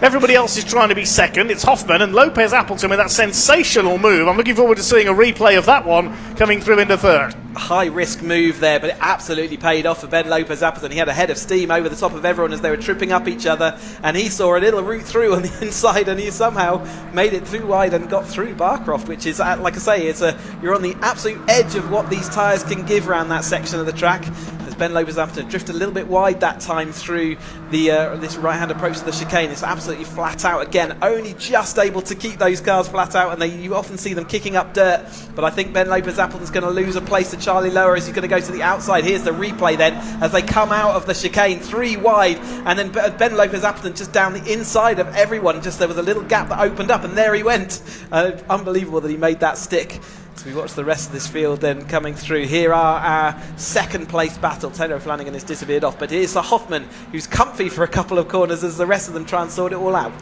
Everybody else is trying to be second. It's Hoffman and Lopez-Appleton with that sensational move. I'm looking forward to seeing a replay of that one coming through into 3rd. High risk move there, but it absolutely paid off for Ben Lopez-Appleton. He had a head of steam over the top of everyone as they were tripping up each other, and he saw a little route through on the inside, and he somehow made it through wide and got through Barcroft, which is, like I say, you're on the absolute edge of what these tyres can give around that section of the track. As Ben Lopez-Appleton drifted a little bit wide that time through the this right-hand approach to the chicane. It's absolutely flat out again, only just able to keep those cars flat out, and you often see them kicking up dirt, but I think Ben Lopez-Appleton's going to lose a place to Charlie Lower as he's going to go to the outside. Here's the replay then as they come out of the chicane 3 wide, and then Ben Lopez-Appleton just down the inside of everyone. Just there was a little gap that opened up, and there he went. Unbelievable that he made that stick. So we watch the rest of this field then coming through. Here are our second place battle. Taylor O'Flanagan has disappeared off, but here's Hoffman, who's comfy for a couple of corners as the rest of them try and sort it all out.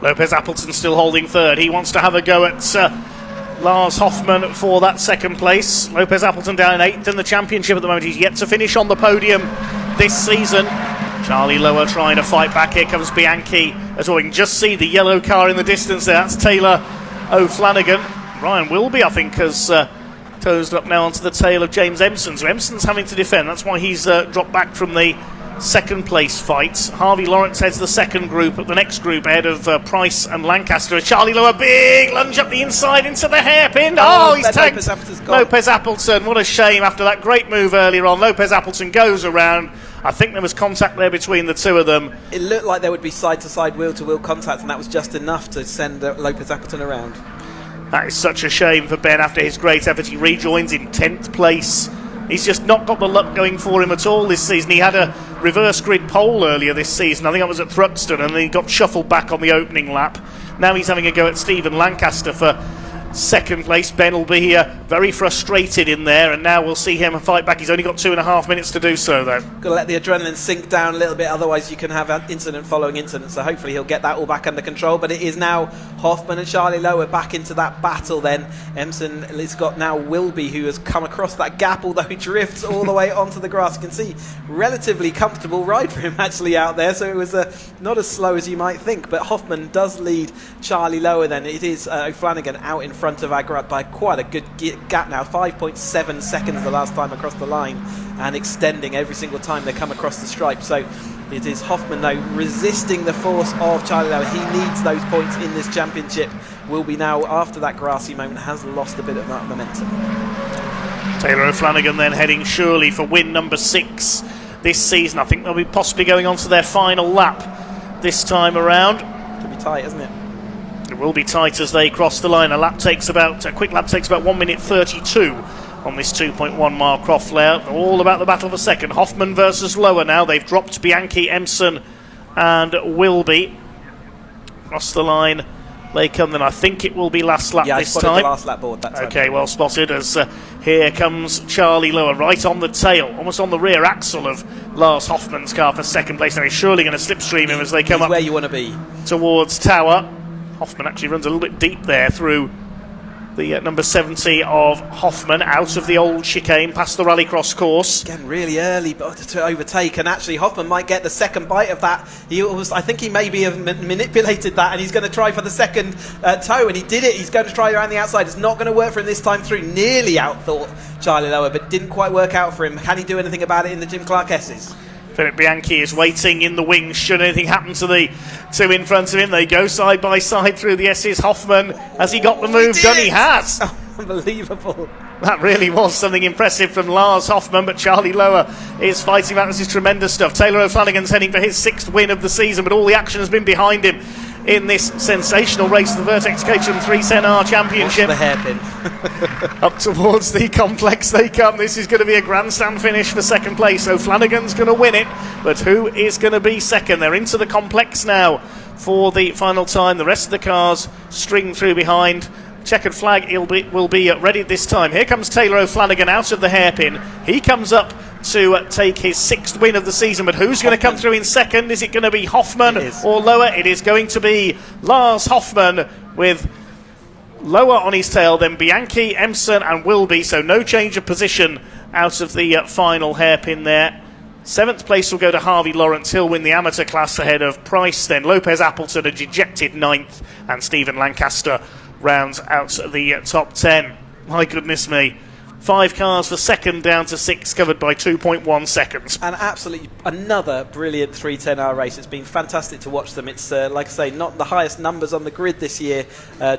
Lopez-Appleton still holding 3rd. He wants to have a go at Lars Hoffman for that second place. Lopez-Appleton down in 8th in the championship at the moment. He's yet to finish on the podium this season. Charlie Lower trying to fight back. Here comes Bianchi as well. We can just see the yellow car in the distance there. That's Taylor O'Flanagan. Ryan Wilby, I think, has toes up now onto the tail of James Empson. So Empson's having to defend. That's why he's dropped back from the second place fight. Harvey Lawrence heads the second group, at the next group ahead of Price and Lancaster. Charlie Lower, big lunge up the inside into the hairpin. Oh, he's tagged Lopez-Appleton. What a shame after that great move earlier on. Lopez-Appleton goes around. I think there was contact there between the two of them. It looked like there would be side-to-side, wheel-to-wheel contact, and that was just enough to send Lopez-Appleton around. That is such a shame for Ben after his great effort. He rejoins in 10th place. He's just not got the luck going for him at all this season. He had a reverse grid pole earlier this season. I think that was at Thruxton, and then he got shuffled back on the opening lap. Now he's having a go at Stephen Lancaster for second place. Ben will be very frustrated in there, and now we'll see him fight back. He's only got 2.5 minutes to do so, though. Got to let the adrenaline sink down a little bit, otherwise you can have incident following incident, so hopefully he'll get that all back under control. But it is now Hoffman and Charlie Lower back into that battle then. Empson has got now Wilby, who has come across that gap, although he drifts all the way onto the grass. You can see relatively comfortable ride for him actually out there, so it was not as slow as you might think. But Hoffman does lead Charlie Lower then. It is O'Flanagan out in front of Agrat by quite a good gap now, 5.7 seconds the last time across the line, and extending every single time they come across the stripe. So it is Hoffman though resisting the force of Charlie Lower. He needs those points in this championship. Will be now, after that grassy moment, has lost a bit of that momentum. Taylor O'Flanagan then heading surely for win number 6 this season. I think they'll be possibly going on to their final lap this time around. Could be tight, isn't it? It will be tight as they cross the line. A quick lap takes about 1 minute 32 on this 2.1 mile Croft layout. All about the battle for second. Hoffman versus Lower now. They've dropped Bianchi, Empson and Wilby. Across the line they come, then I think it will be last lap this time. The last lap board that time. Okay, well spotted as here comes Charlie Lower right on the tail, almost on the rear axle of Lars Hoffman's car for second place. Now he's surely going to slipstream him as they come up where you want to be towards Tower. Hoffman actually runs a little bit deep there through the number 70 of Hoffman, out of the old chicane past the rallycross course. Again, really early to overtake, and actually Hoffman might get the second bite of that. I think he maybe have manipulated that, and he's going to try for the second toe, and he did it. He's going to try around the outside. It's not going to work for him this time through. Nearly outthought Charlie Lower, but didn't quite work out for him. Can he do anything about it in the Jim Clark S's? Philip Bianchi is waiting in the wings. Should anything happen to the two in front of him, they go side by side through the S's. Hoffman, has he got the move done? He has. Unbelievable. That really was something impressive from Lars Hoffman, but Charlie Lower is fighting back. This is tremendous stuff. Taylor O'Flanagan's heading for his 6th win of the season, but all the action has been behind him in this sensational race, the Vertex Caterham 310R Championship. Watch the hairpin. Up towards the complex they come. This is going to be a grandstand finish for second place. O'Flanagan's going to win it, but who is going to be second? They're into the complex now for the final time. The rest of the cars string through behind. Checkered flag will be ready this time. Here comes Taylor O'Flanagan out of the hairpin. He comes up to take his 6th win of the season, but who's going to come through in second? Is it going to be Hoffman or Lower? It is going to be Lars Hoffman with Lower on his tail, then Bianchi, Empson and Wilby, so no change of position out of the final hairpin there. 7th place will go to Harvey Lawrence. He'll win the amateur class ahead of Price, then Lopez Appleton a dejected 9th, and Stephen Lancaster rounds out the top 10. My goodness me. 5 cars for second, down to 6, covered by 2.1 seconds. And absolutely another brilliant 310R race. It's been fantastic to watch them. It's, like I say, not the highest numbers on the grid this year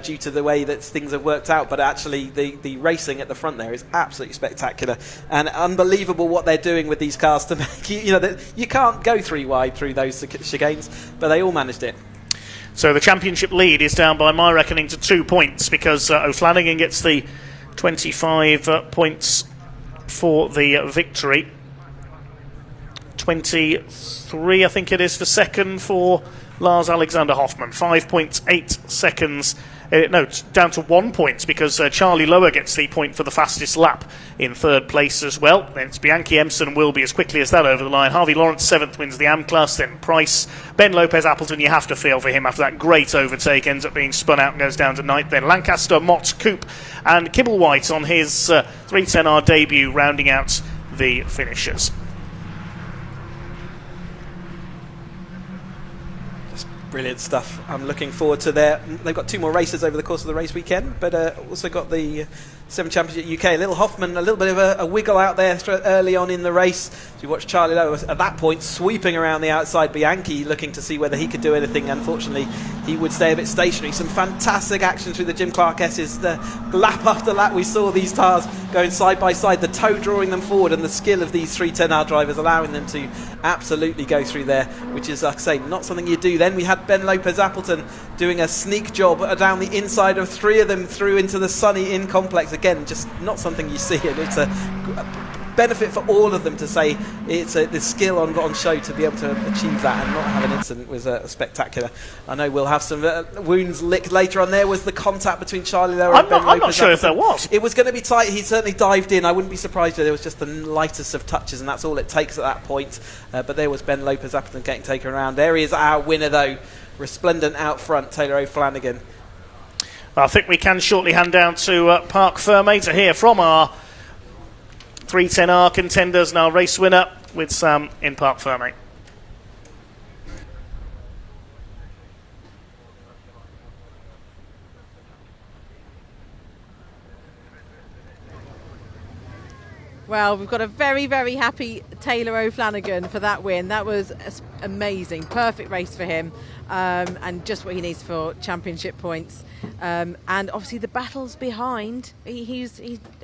due to the way that things have worked out, but actually the racing at the front there is absolutely spectacular and unbelievable what they're doing with these cars to make you can't go 3 wide through those chicanes, but they all managed it. So the championship lead is down by my reckoning to 2 points because O'Flanagan gets the 25 points for the victory. 23, I think it is, for second for Lars Alexander Hoffman. 5.8 seconds. No, down to 1 point because Charlie Lower gets the point for the fastest lap in 3rd place as well. Then it's Bianchi, Empson and Wilby as quickly as that over the line. Harvey Lawrence 7th wins the AM class, then Price. Ben Lopez Appleton, you have to feel for him after that great overtake, ends up being spun out and goes down to 9th. Then Lancaster, Mott, Coop and Kibblewhite on his 310R debut, rounding out the finishers. Brilliant stuff. I'm looking forward to they've got 2 more races over the course of the race weekend, but also got the 7 Championship UK. Little Hoffman, a little bit of a wiggle out there early on in the race. So you watch Charlie Lowe at that point sweeping around the outside. Bianchi looking to see whether he could do anything. Unfortunately, he would stay a bit stationary. Some fantastic action through the Jim Clark S's. The lap after lap we saw these cars going side by side, the toe drawing them forward, and the skill of these 310R drivers allowing them to absolutely go through there, which is, like I say, not something you do. Then we had Ben Lopez Appleton doing a sneak job down the inside of 3 of them through into the Sunny Inn complex. Again, just not something you see, and it's a benefit for all of them to say it's the skill on show to be able to achieve that and not have an incident was spectacular. I know we'll have some wounds licked later on. There was the contact between Charlie Lowe and Ben Lopez. I'm not sure if there was. It was going to be tight. He certainly dived in. I wouldn't be surprised if there was just the lightest of touches, and that's all it takes at that point. But there was Ben Lopez Appleton getting taken around. There is our winner, though. Resplendent out front, Taylor O'Flanagan. I think we can shortly hand down to Parc Ferme to hear from our 310R contenders and our race winner with Sam in Parc Ferme. Well, we've got a very, very happy Taylor O'Flanagan for that win. That was amazing. Perfect race for him, and just what he needs for championship points. And obviously the battles behind, he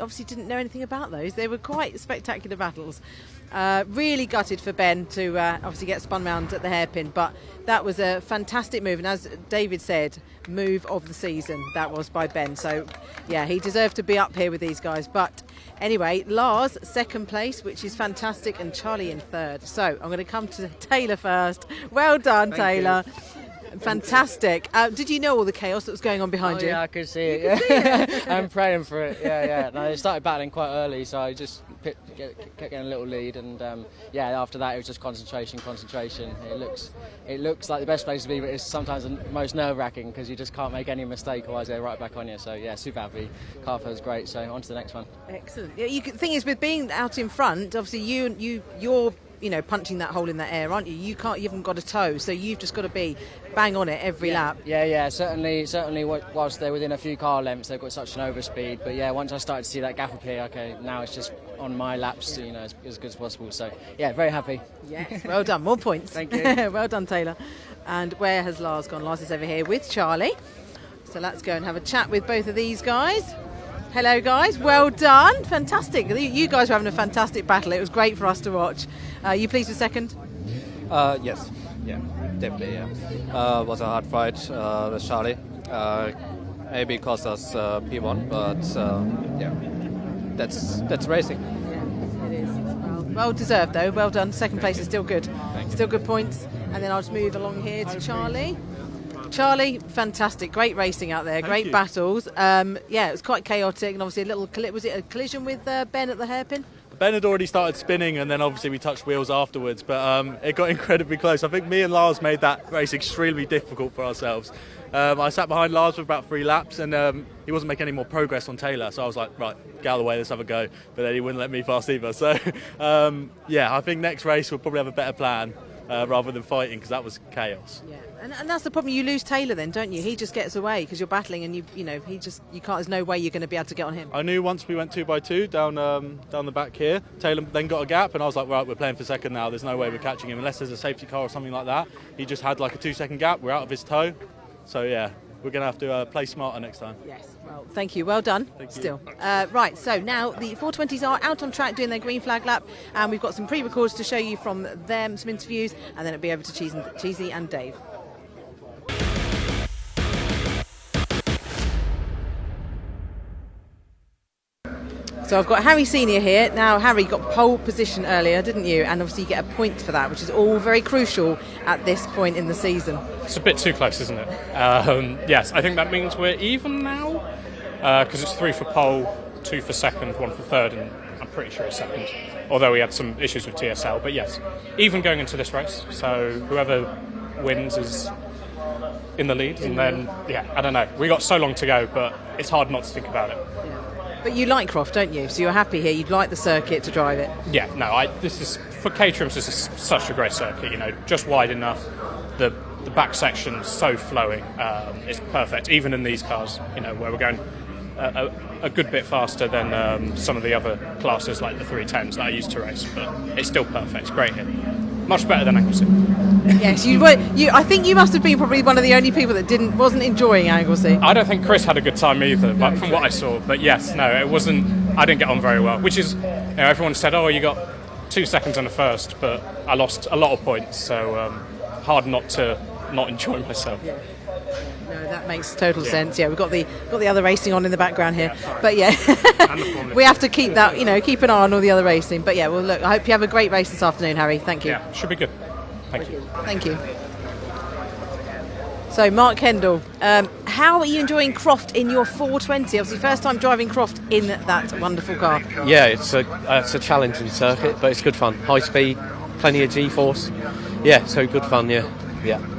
obviously didn't know anything about those. They were quite spectacular battles. Really gutted for Ben to obviously get spun round at the hairpin, but that was a fantastic move, and as David said, move of the season that was by Ben. So yeah, he deserved to be up here with these guys. But anyway, Lars second place, which is fantastic, and Charlie in third. So I'm going to come to Taylor first. Well done, Taylor. Fantastic. Did you know all the chaos that was going on behind you? Yeah, I could see it. I'm praying for it. Yeah. No, they started battling quite early, so I just kept getting a little lead, and after that it was just concentration. It looks like the best place to be, but it's sometimes the most nerve-wracking because you just can't make any mistake, otherwise they're right back on you. So yeah, super happy. Car feels great. So on to the next one. Excellent. Yeah, the thing is, with being out in front, obviously you're punching that hole in that air, aren't you? You haven't got a toe, so you've just got to be bang on it every lap. Yeah, certainly. Whilst they're within a few car lengths, they've got such an overspeed. But yeah, once I started to see that gap appear, okay, now it's just on my laps, as good as possible. So yeah, very happy. Yes, well done. More points. Thank you. Well done, Taylor. And where has Lars gone? Lars is over here with Charlie. So let's go and have a chat with both of these guys. Hello guys, well done, fantastic. You guys were having a fantastic battle. It was great for us to watch. You pleased with second? Yes, yeah, definitely, yeah. Was a hard fight with Charlie. Maybe cost us P1, but yeah, that's racing. Yeah, it is. Well deserved though, well done. Second place is still good. Still good points. And then I'll just move along here to Charlie. Charlie, fantastic, great racing out there, great battles. It was quite chaotic, and obviously was it a collision with Ben at the hairpin? Ben had already started spinning, and then obviously we touched wheels afterwards, but it got incredibly close. I think me and Lars made that race extremely difficult for ourselves. I sat behind Lars for about 3 laps, and he wasn't making any more progress on Taylor, so I was like, right, get out of the way, let's have a go. But then he wouldn't let me pass either. So I think next race we'll probably have a better plan rather than fighting, because that was chaos. Yeah. And that's the problem. You lose Taylor then, don't you? He just gets away because you're battling, and you can't. There's no way you're going to be able to get on him. I knew once we went 2x2 down the back here, Taylor then got a gap, and I was like, right, we're playing for second now. There's no way we're catching him unless there's a safety car or something like that. He just had like a 2-second gap. We're out of his toe, so yeah, we're going to have to play smarter next time. Yes. Well, thank you. Well done. Thank you. Still. Right. So now the 420s are out on track doing their green flag lap, and we've got some pre-records to show you from them, some interviews, and then it'll be over to Cheesy and Dave. So I've got Harry Senior here. Now, Harry, got pole position earlier, didn't you? And obviously you get a point for that, which is all very crucial at this point in the season. It's a bit too close, isn't it? Yes, I think that means we're even now, because it's 3 for pole, 2 for second, 1 for third, and I'm pretty sure it's second. Although we had some issues with TSL, but yes, even going into this race. So whoever wins is in the lead, and then, I don't know. We got so long to go, but it's hard not to think about it. But you like Croft, don't you? So you're happy here. You'd like the circuit to drive it. Yeah, no. This is for Caterham's. This is such a great circuit. Just wide enough. The back section's so flowing. It's perfect. Even in these cars, where we're going a good bit faster than some of the other classes like the 310s that I used to race. But it's still perfect. It's great here. Much better than Anglesey. Yes, I think you must have been probably one of the only people that wasn't enjoying Anglesey. I don't think Chris had a good time either, but from what I saw. But yes, no, it wasn't. I didn't get on very well. Which is, everyone said, "Oh, you got 2 seconds on the first," but I lost a lot of points, so hard not to not enjoy myself. Yeah. No, that makes total sense. Yeah, we've got the other racing on in the background here, but we have to keep that, keep an eye on all the other racing. But yeah, well, look, I hope you have a great race this afternoon, Harry. Thank you. Yeah, should be good. Thank you. Thank you. So, Mark Kendall, how are you enjoying Croft in your 420? Obviously, first time driving Croft in that wonderful car. Yeah, it's a challenging circuit, but it's good fun. High speed, plenty of G-force. Yeah, so good fun. Yeah.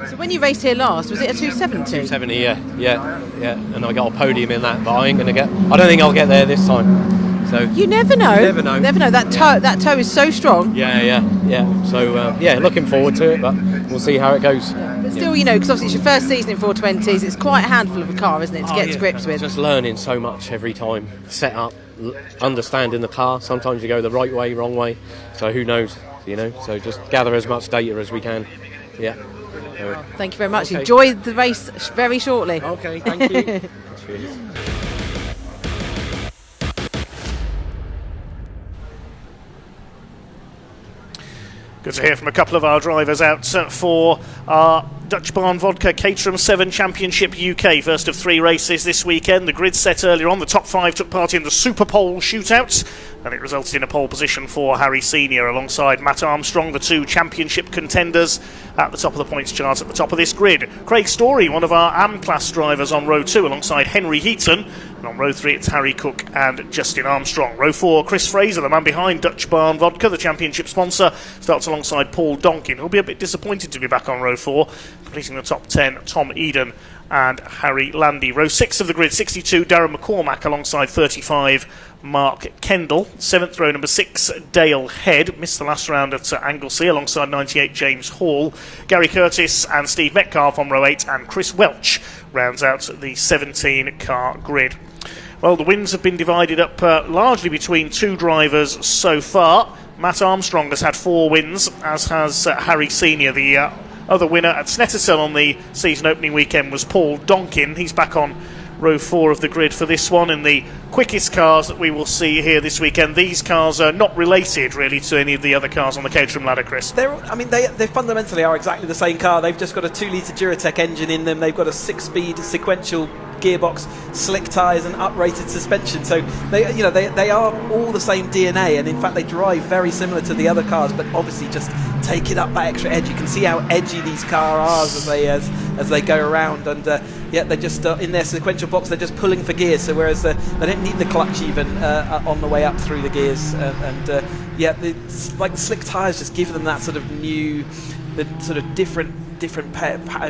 So when you raced here last, was it a 270? 270, yeah. And I got a podium in that, but I don't think I'll get there this time. So you never know. Never know. That toe is so strong. Yeah. So looking forward to it, but we'll see how it goes. But still, because obviously it's your first season in 420s. It's quite a handful of a car, isn't it, to get to grips with? Just learning so much every time. Set up, understanding the car. Sometimes you go the right way, wrong way. So who knows? So just gather as much data as we can. Yeah. Thank you very much. Okay. Enjoy the race very shortly. Okay, thank you. Cheers. Good to hear from a couple of our drivers out for our Dutch Barn Vodka Caterham 7 Championship UK. First of 3 races this weekend. The grid set earlier on. The top 5 took part in the Super Pole shootout, and it resulted in a pole position for Harry Senior alongside Matt Armstrong, the 2 championship contenders at the top of the points chart at the top of this grid. Craig Story, one of our AM class drivers on row 2 alongside Henry Heaton, and on row 3 it's Harry Cook and Justin Armstrong. Row 4, Chris Fraser, the man behind Dutch Barn Vodka, the championship sponsor, starts alongside Paul Donkin, who'll be a bit disappointed to be back on row 4, completing the top 10, Tom Eden and Harry Landy. Row 6 of the grid, 62, Darren McCormack alongside 35, Mark Kendall. 7th row, number 6, Dale Head, missed the last round at Anglesey alongside 98, James Hall. Gary Curtis and Steve Metcalf on row 8, and Chris Welch rounds out the 17-car grid. Well, the wins have been divided up largely between 2 drivers so far. Matt Armstrong has had 4 wins, as has Harry Senior. The other winner at Snetterton on the season opening weekend was Paul Donkin. He's back on row 4 of the grid for this one in the quickest cars that we will see here this weekend. These cars are not related really to any of the other cars on the Caterham ladder, Chris. They fundamentally are exactly the same car. They've just got a 2-litre Duratec engine in them. They've got a 6-speed sequential gearbox, slick tyres and uprated suspension, so they are all the same DNA, and in fact they drive very similar to the other cars, but obviously just take it up that extra edge. You can see how edgy these cars are as they go around, and they're just in their sequential box, they're just pulling for gears, so whereas they don't need the clutch even on the way up through the gears, the slick tyres just give them that sort of new, the sort of different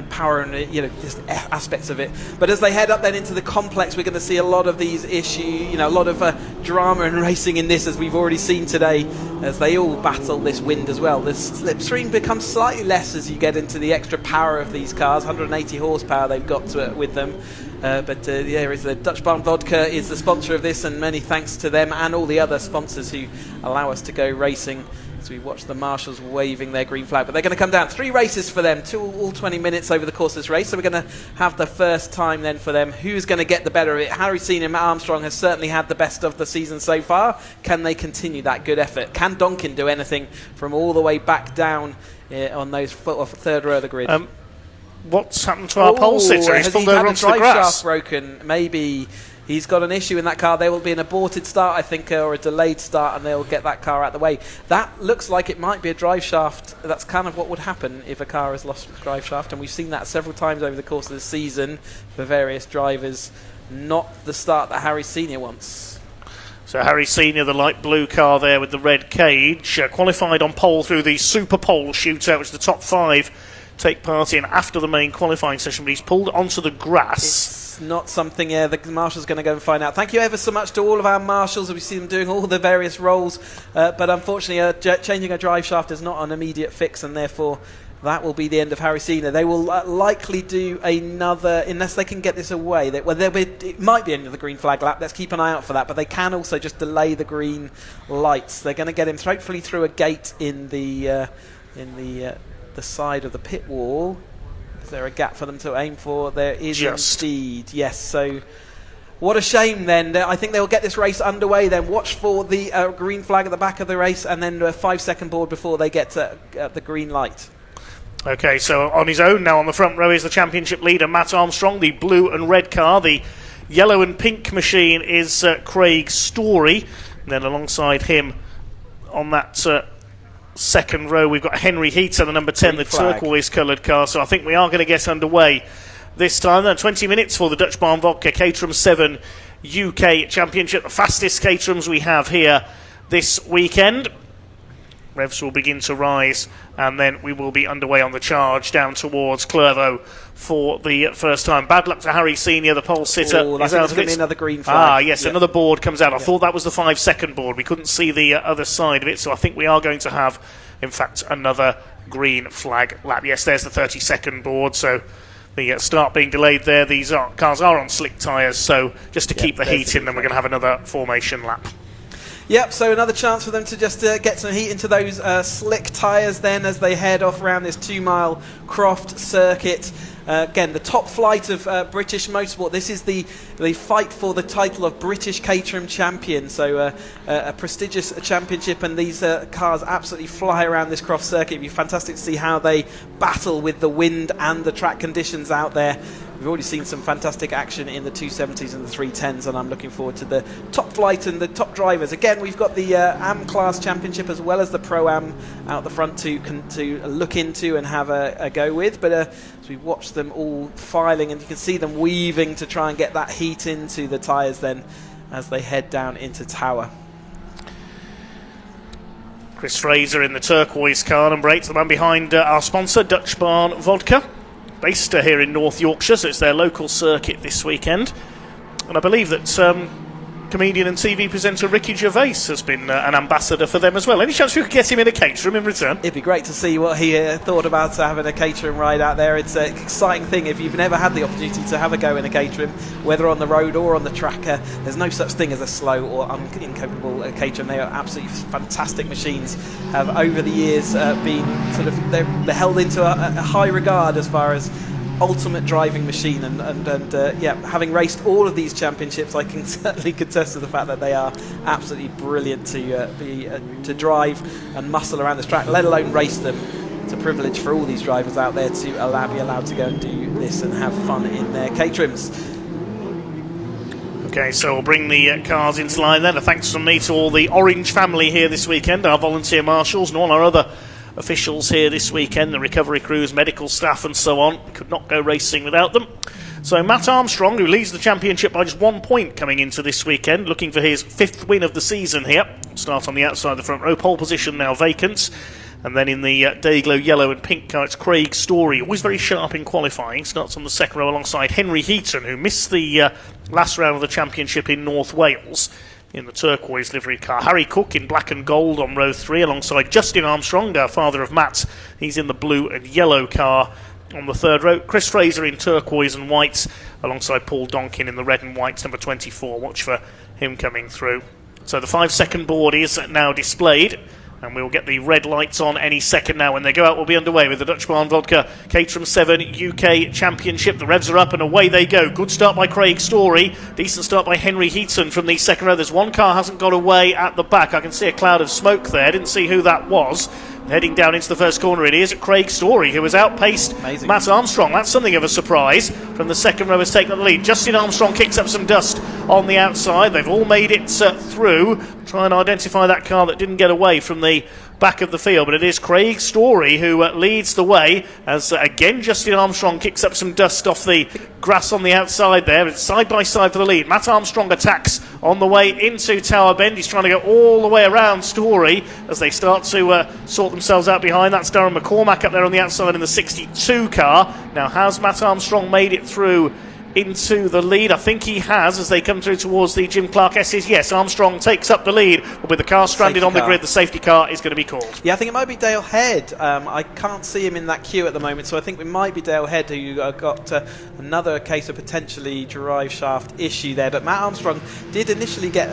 power and just aspects of it. But as they head up then into the complex, we're going to see a lot of these issues, a lot of drama and racing in this, as we've already seen today, as they all battle this wind as well. The slipstream becomes slightly less as you get into the extra power of these cars. 180 horsepower they've got with them. But there is the Dutch Barn Vodka is the sponsor of this, and many thanks to them and all the other sponsors who allow us to go racing. So we watch the marshals waving their green flag, but they're going to come down. 3 races for them, all 20 minutes over the course of this race. So we're going to have the first time then for them. Who's going to get the better of it? Harry Senior and Matt Armstrong has certainly had the best of the season so far. Can they continue that good effort? Can Donkin do anything from all the way back down on those 3rd row of the grid? What's happened to our pole sitter? He's pulled over onto the grass. Drive shaft broken. Maybe he's got an issue in that car. There will be an aborted start, I think, or a delayed start, and they'll get that car out of the way. That looks like it might be a drive shaft. That's kind of what would happen if a car has lost a drive shaft, and we've seen that several times over the course of the season for various drivers. Not the start that Harry Senior wants. So Harry Senior, the light blue car there with the red cage, qualified on pole through the Super Pole shootout, which the top 5 take part in after the main qualifying session, but he's pulled onto the grass. It's not something the marshal's going to go and find out. Thank you ever so much to all of our marshals. We see them doing all the various roles, but unfortunately changing a drive shaft is not an immediate fix, and therefore that will be the end of Harry Senior. They will likely do another, unless they can get this away. It might be another green flag lap. Let's keep an eye out for that. But they can also just delay the green lights. They're going to get him hopefully through a gate in the side of the pit wall. Is there a gap for them to aim for? There is indeed. Yes. So what a shame then. I think they will get this race underway then. Watch for the green flag at the back of the race, and then a 5-second board before they get to the green light. Okay, so on his own now on the front row is the championship leader, Matt Armstrong, the blue and red car. The yellow and pink machine is Craig Story. And then alongside him on that 2nd row, we've got Henry Heater, the number 10, the turquoise coloured car. So I think we are going to get underway this time. Then 20 minutes for the Dutch Barn Vodka Caterham 7 UK Championship, the fastest Caterhams we have here this weekend. Revs will begin to rise, and then we will be underway on the charge down towards Clervaux for the first time. Bad luck to Harry Senior, the pole sitter. That's going to be another green flag. Yes, another board comes out. I thought that was the 5-second board. We couldn't see the other side of it, so I think we are going to have, in fact, another green flag lap. Yes, there's the 30-second board, so the start being delayed there. These cars are on slick tyres, so just to keep the heat in them, we're going to have another formation lap. Yep, so another chance for them to just get some heat into those slick tyres then as they head off around this 2-mile Croft Circuit. Again, the top flight of British motorsport. This is the fight for the title of British Caterham Champion. So a prestigious championship, and these cars absolutely fly around this Croft Circuit. It'd be fantastic to see how they battle with the wind and the track conditions out there. We've already seen some fantastic action in the 270s and the 310s, and I'm looking forward to the top flight and the top drivers. Again, we've got the AM Class Championship as well as the Pro-Am out the front to look into and have a go with. But as we watch them all filing, and you can see them weaving to try and get that heat into the tyres then as they head down into Tower. Chris Fraser in the turquoise car, number 8, the man behind our sponsor, Dutch Barn Vodka. Based here in North Yorkshire, so it's their local circuit this weekend. And I believe that comedian and TV presenter Ricky Gervais has been an ambassador for them as well. Any chance we could get him in a Caterham in return? It'd be great to see what he thought about having a Caterham ride out there. It's an exciting thing. If you've never had the opportunity to have a go in a Caterham, whether on the road or on the track, there's no such thing as a slow or incapable Caterham. They are absolutely fantastic machines. Have over the years been sort of they're held into a high regard as far as ultimate driving machine, and yeah, having raced all of these championships, I can certainly contest to the fact that they are absolutely brilliant to drive and muscle around this track, let alone race them. It's a privilege for all these drivers out there to be allowed to go and do this and have fun in their Caterhams. Okay, so we'll bring the cars into line then. A thanks from me to all the Orange family here this weekend, our volunteer marshals and all our other officials here this weekend, the recovery crews, medical staff and so on. We could not go racing without them. So Matt Armstrong, who leads the championship by just 1 point coming into this weekend, looking for his 5th win of the season here. Start on the outside of the front row, pole position now vacant. And then in the Dayglow yellow and pink car, it's Craig Story, always very sharp in qualifying. Starts on the second row alongside Henry Heaton, who missed the last round of the championship in North Wales in the turquoise livery car. Harry Cook in black and gold on row 3 alongside Justin Armstrong, our father of Matt. He's in the blue and yellow car on the third row. Chris Fraser in turquoise and white alongside Paul Donkin in the red and white, number 24. Watch for him coming through. So the 5-second board is now displayed, and we'll get the red lights on any second now. When they go out, we'll be underway with the Dutch Barn Vodka Caterham 7 UK Championship. The revs are up and away they go. Good start by Craig Story. Decent start by Henry Heaton from the second row. There's one car hasn't got away at the back. I can see a cloud of smoke there. Didn't see who that was. Heading down into the first corner, it is Craig Story, who has outpaced Matt Armstrong. That's something of a surprise. From the second row has taken the lead. Justin Armstrong kicks up some dust on the outside. They've all made it through. Try and identify that car that didn't get away from the back of the field, but it is Craig Story who leads the way as again Justin Armstrong kicks up some dust off the grass on the outside there. It's side by side for the lead. Matt Armstrong attacks on the way into Tower Bend. He's trying to go all the way around Story as they start to sort themselves out behind. That's Darren McCormack up there on the outside in the 62 car. Now, has Matt Armstrong made it through into the lead? I think he has as they come through towards the Jim Clark S's. Yes, Armstrong takes up the lead, but with the car stranded on the grid, the safety car is going to be called. Yeah, I think it might be Dale Head. I can't see him in that queue at the moment, so I think it might be Dale Head who got another case of potentially drive shaft issue there. But Matt Armstrong did initially get,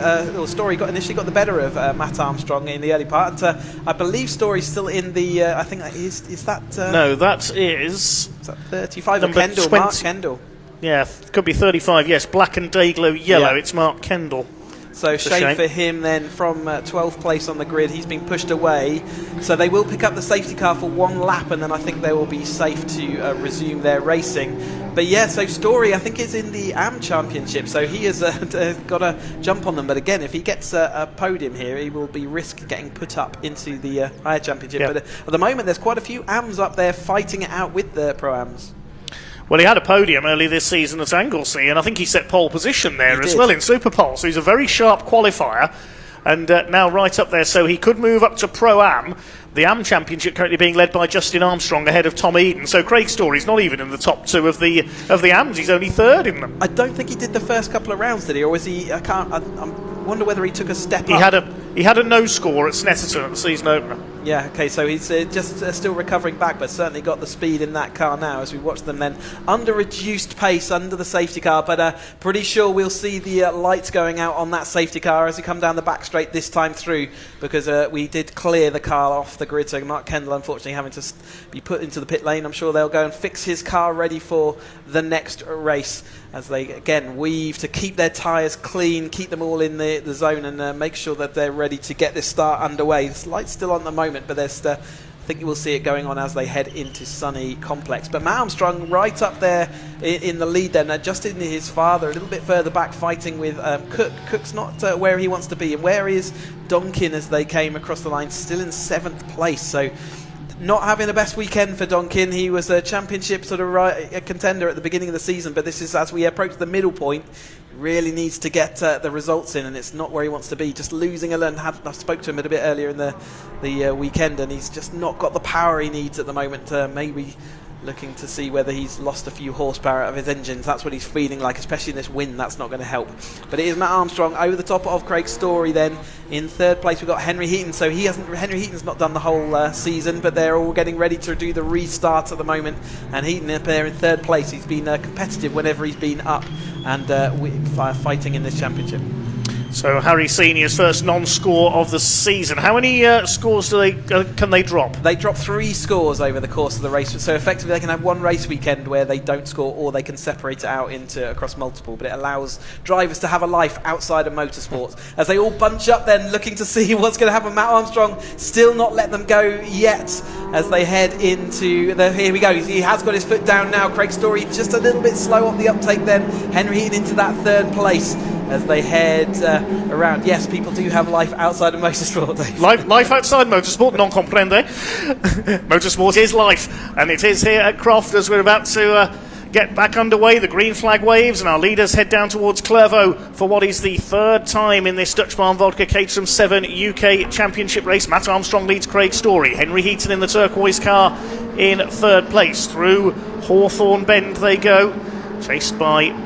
Story initially got the better of Matt Armstrong in the early part. And I believe Story's still in the, I think that is that... no, that is... Is that 35 of Kendall, Mark Kendall. Yeah, could be 35, yes. Black and Dayglow yellow. Yeah. It's Mark Kendall. So shame for him then from 12th place on the grid. He's been pushed away. So they will pick up the safety car for one lap, and then I think they will be safe to resume their racing. But yeah, so Story I think is in the AM Championship, so he has got a jump on them. But again, if he gets a podium here, he will be risk getting put up into the higher championship. Yep. But at the moment, there's quite a few AMs up there fighting it out with the Pro-Ams. Well, he had a podium early this season at Anglesey, and I think he set pole position there as well in Superpole, so he's a very sharp qualifier, and now right up there, so he could move up to Pro-Am. The AM Championship currently being led by Justin Armstrong ahead of Tom Eden, so Craig Story's not even in the top 2 of the AMs, he's only 3rd in them. I don't think he did the first couple of rounds, did he, or was he, I wonder whether he took a step up. He had a no score at Snetterton at the season opener. Yeah, okay, so he's just still recovering back, but certainly got the speed in that car now as we watch them then under reduced pace under the safety car, but pretty sure we'll see the lights going out on that safety car as we come down the back straight this time through, because we did clear the car off the grid, so Mark Kendall unfortunately having to be put into the pit lane. I'm sure they'll go and fix his car ready for the next race as they again weave to keep their tyres clean, keep them all in the zone, and make sure that they're ready to get this start underway. The light's still on at the moment, but there's I think we'll see it going on as they head into Sunny Complex. But Matt Armstrong right up there in the lead then, just in his father, a little bit further back fighting with Cook. Cook's not where he wants to be. And where is Donkin as they came across the line? Still in 7th place. So not having the best weekend for Donkin. He was a championship sort of a contender at the beginning of the season, but this is as we approach the middle point. Really needs to get the results in, and it's not where he wants to be. Just losing a learn. I spoke to him a bit earlier in the weekend, and he's just not got the power he needs at the moment. Maybe looking to see whether he's lost a few horsepower out of his engines. That's what he's feeling like, especially in this wind. That's not going to help. But it is Matt Armstrong over the top of Craig Story then. In 3rd place we've got Henry Heaton. So Henry Heaton's not done the whole season, but they're all getting ready to do the restart at the moment. And Heaton up there in 3rd place. He's been competitive whenever he's been up and fighting in this championship. So Harry Senior's first non-score of the season. How many scores can they drop? They drop 3 scores over the course of the race. So effectively they can have one race weekend where they don't score, or they can separate it out across multiple. But it allows drivers to have a life outside of motorsports. As they all bunch up then looking to see what's going to happen. Matt Armstrong still not let them go yet as they head into here we go. He has got his foot down now. Craig Story just a little bit slow on the uptake then. Henry Heaton into that 3rd place as they head around. Yes, people do have life outside of motorsport, Dave. Life outside motorsport, non comprende. Motorsport is life, and it is here at Croft as we're about to get back underway. The green flag waves, and our leaders head down towards Clervaux for what is the 3rd time in this Dutch Barn Vodka Caterham 7 UK Championship race. Matt Armstrong leads Craig Story. Henry Heaton in the turquoise car in 3rd place. Through Hawthorne Bend they go, chased by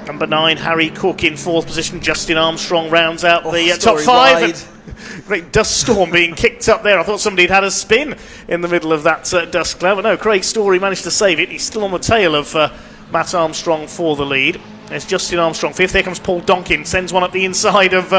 number 9, Harry Cook in 4th position. Justin Armstrong rounds out the top 5. Great dust storm being kicked up there. I thought somebody had a spin in the middle of that dust cloud, but no, Craig Story managed to save it. He's still on the tail of Matt Armstrong for the lead. There's Justin Armstrong 5th. Here comes Paul Donkin. Sends one up the inside of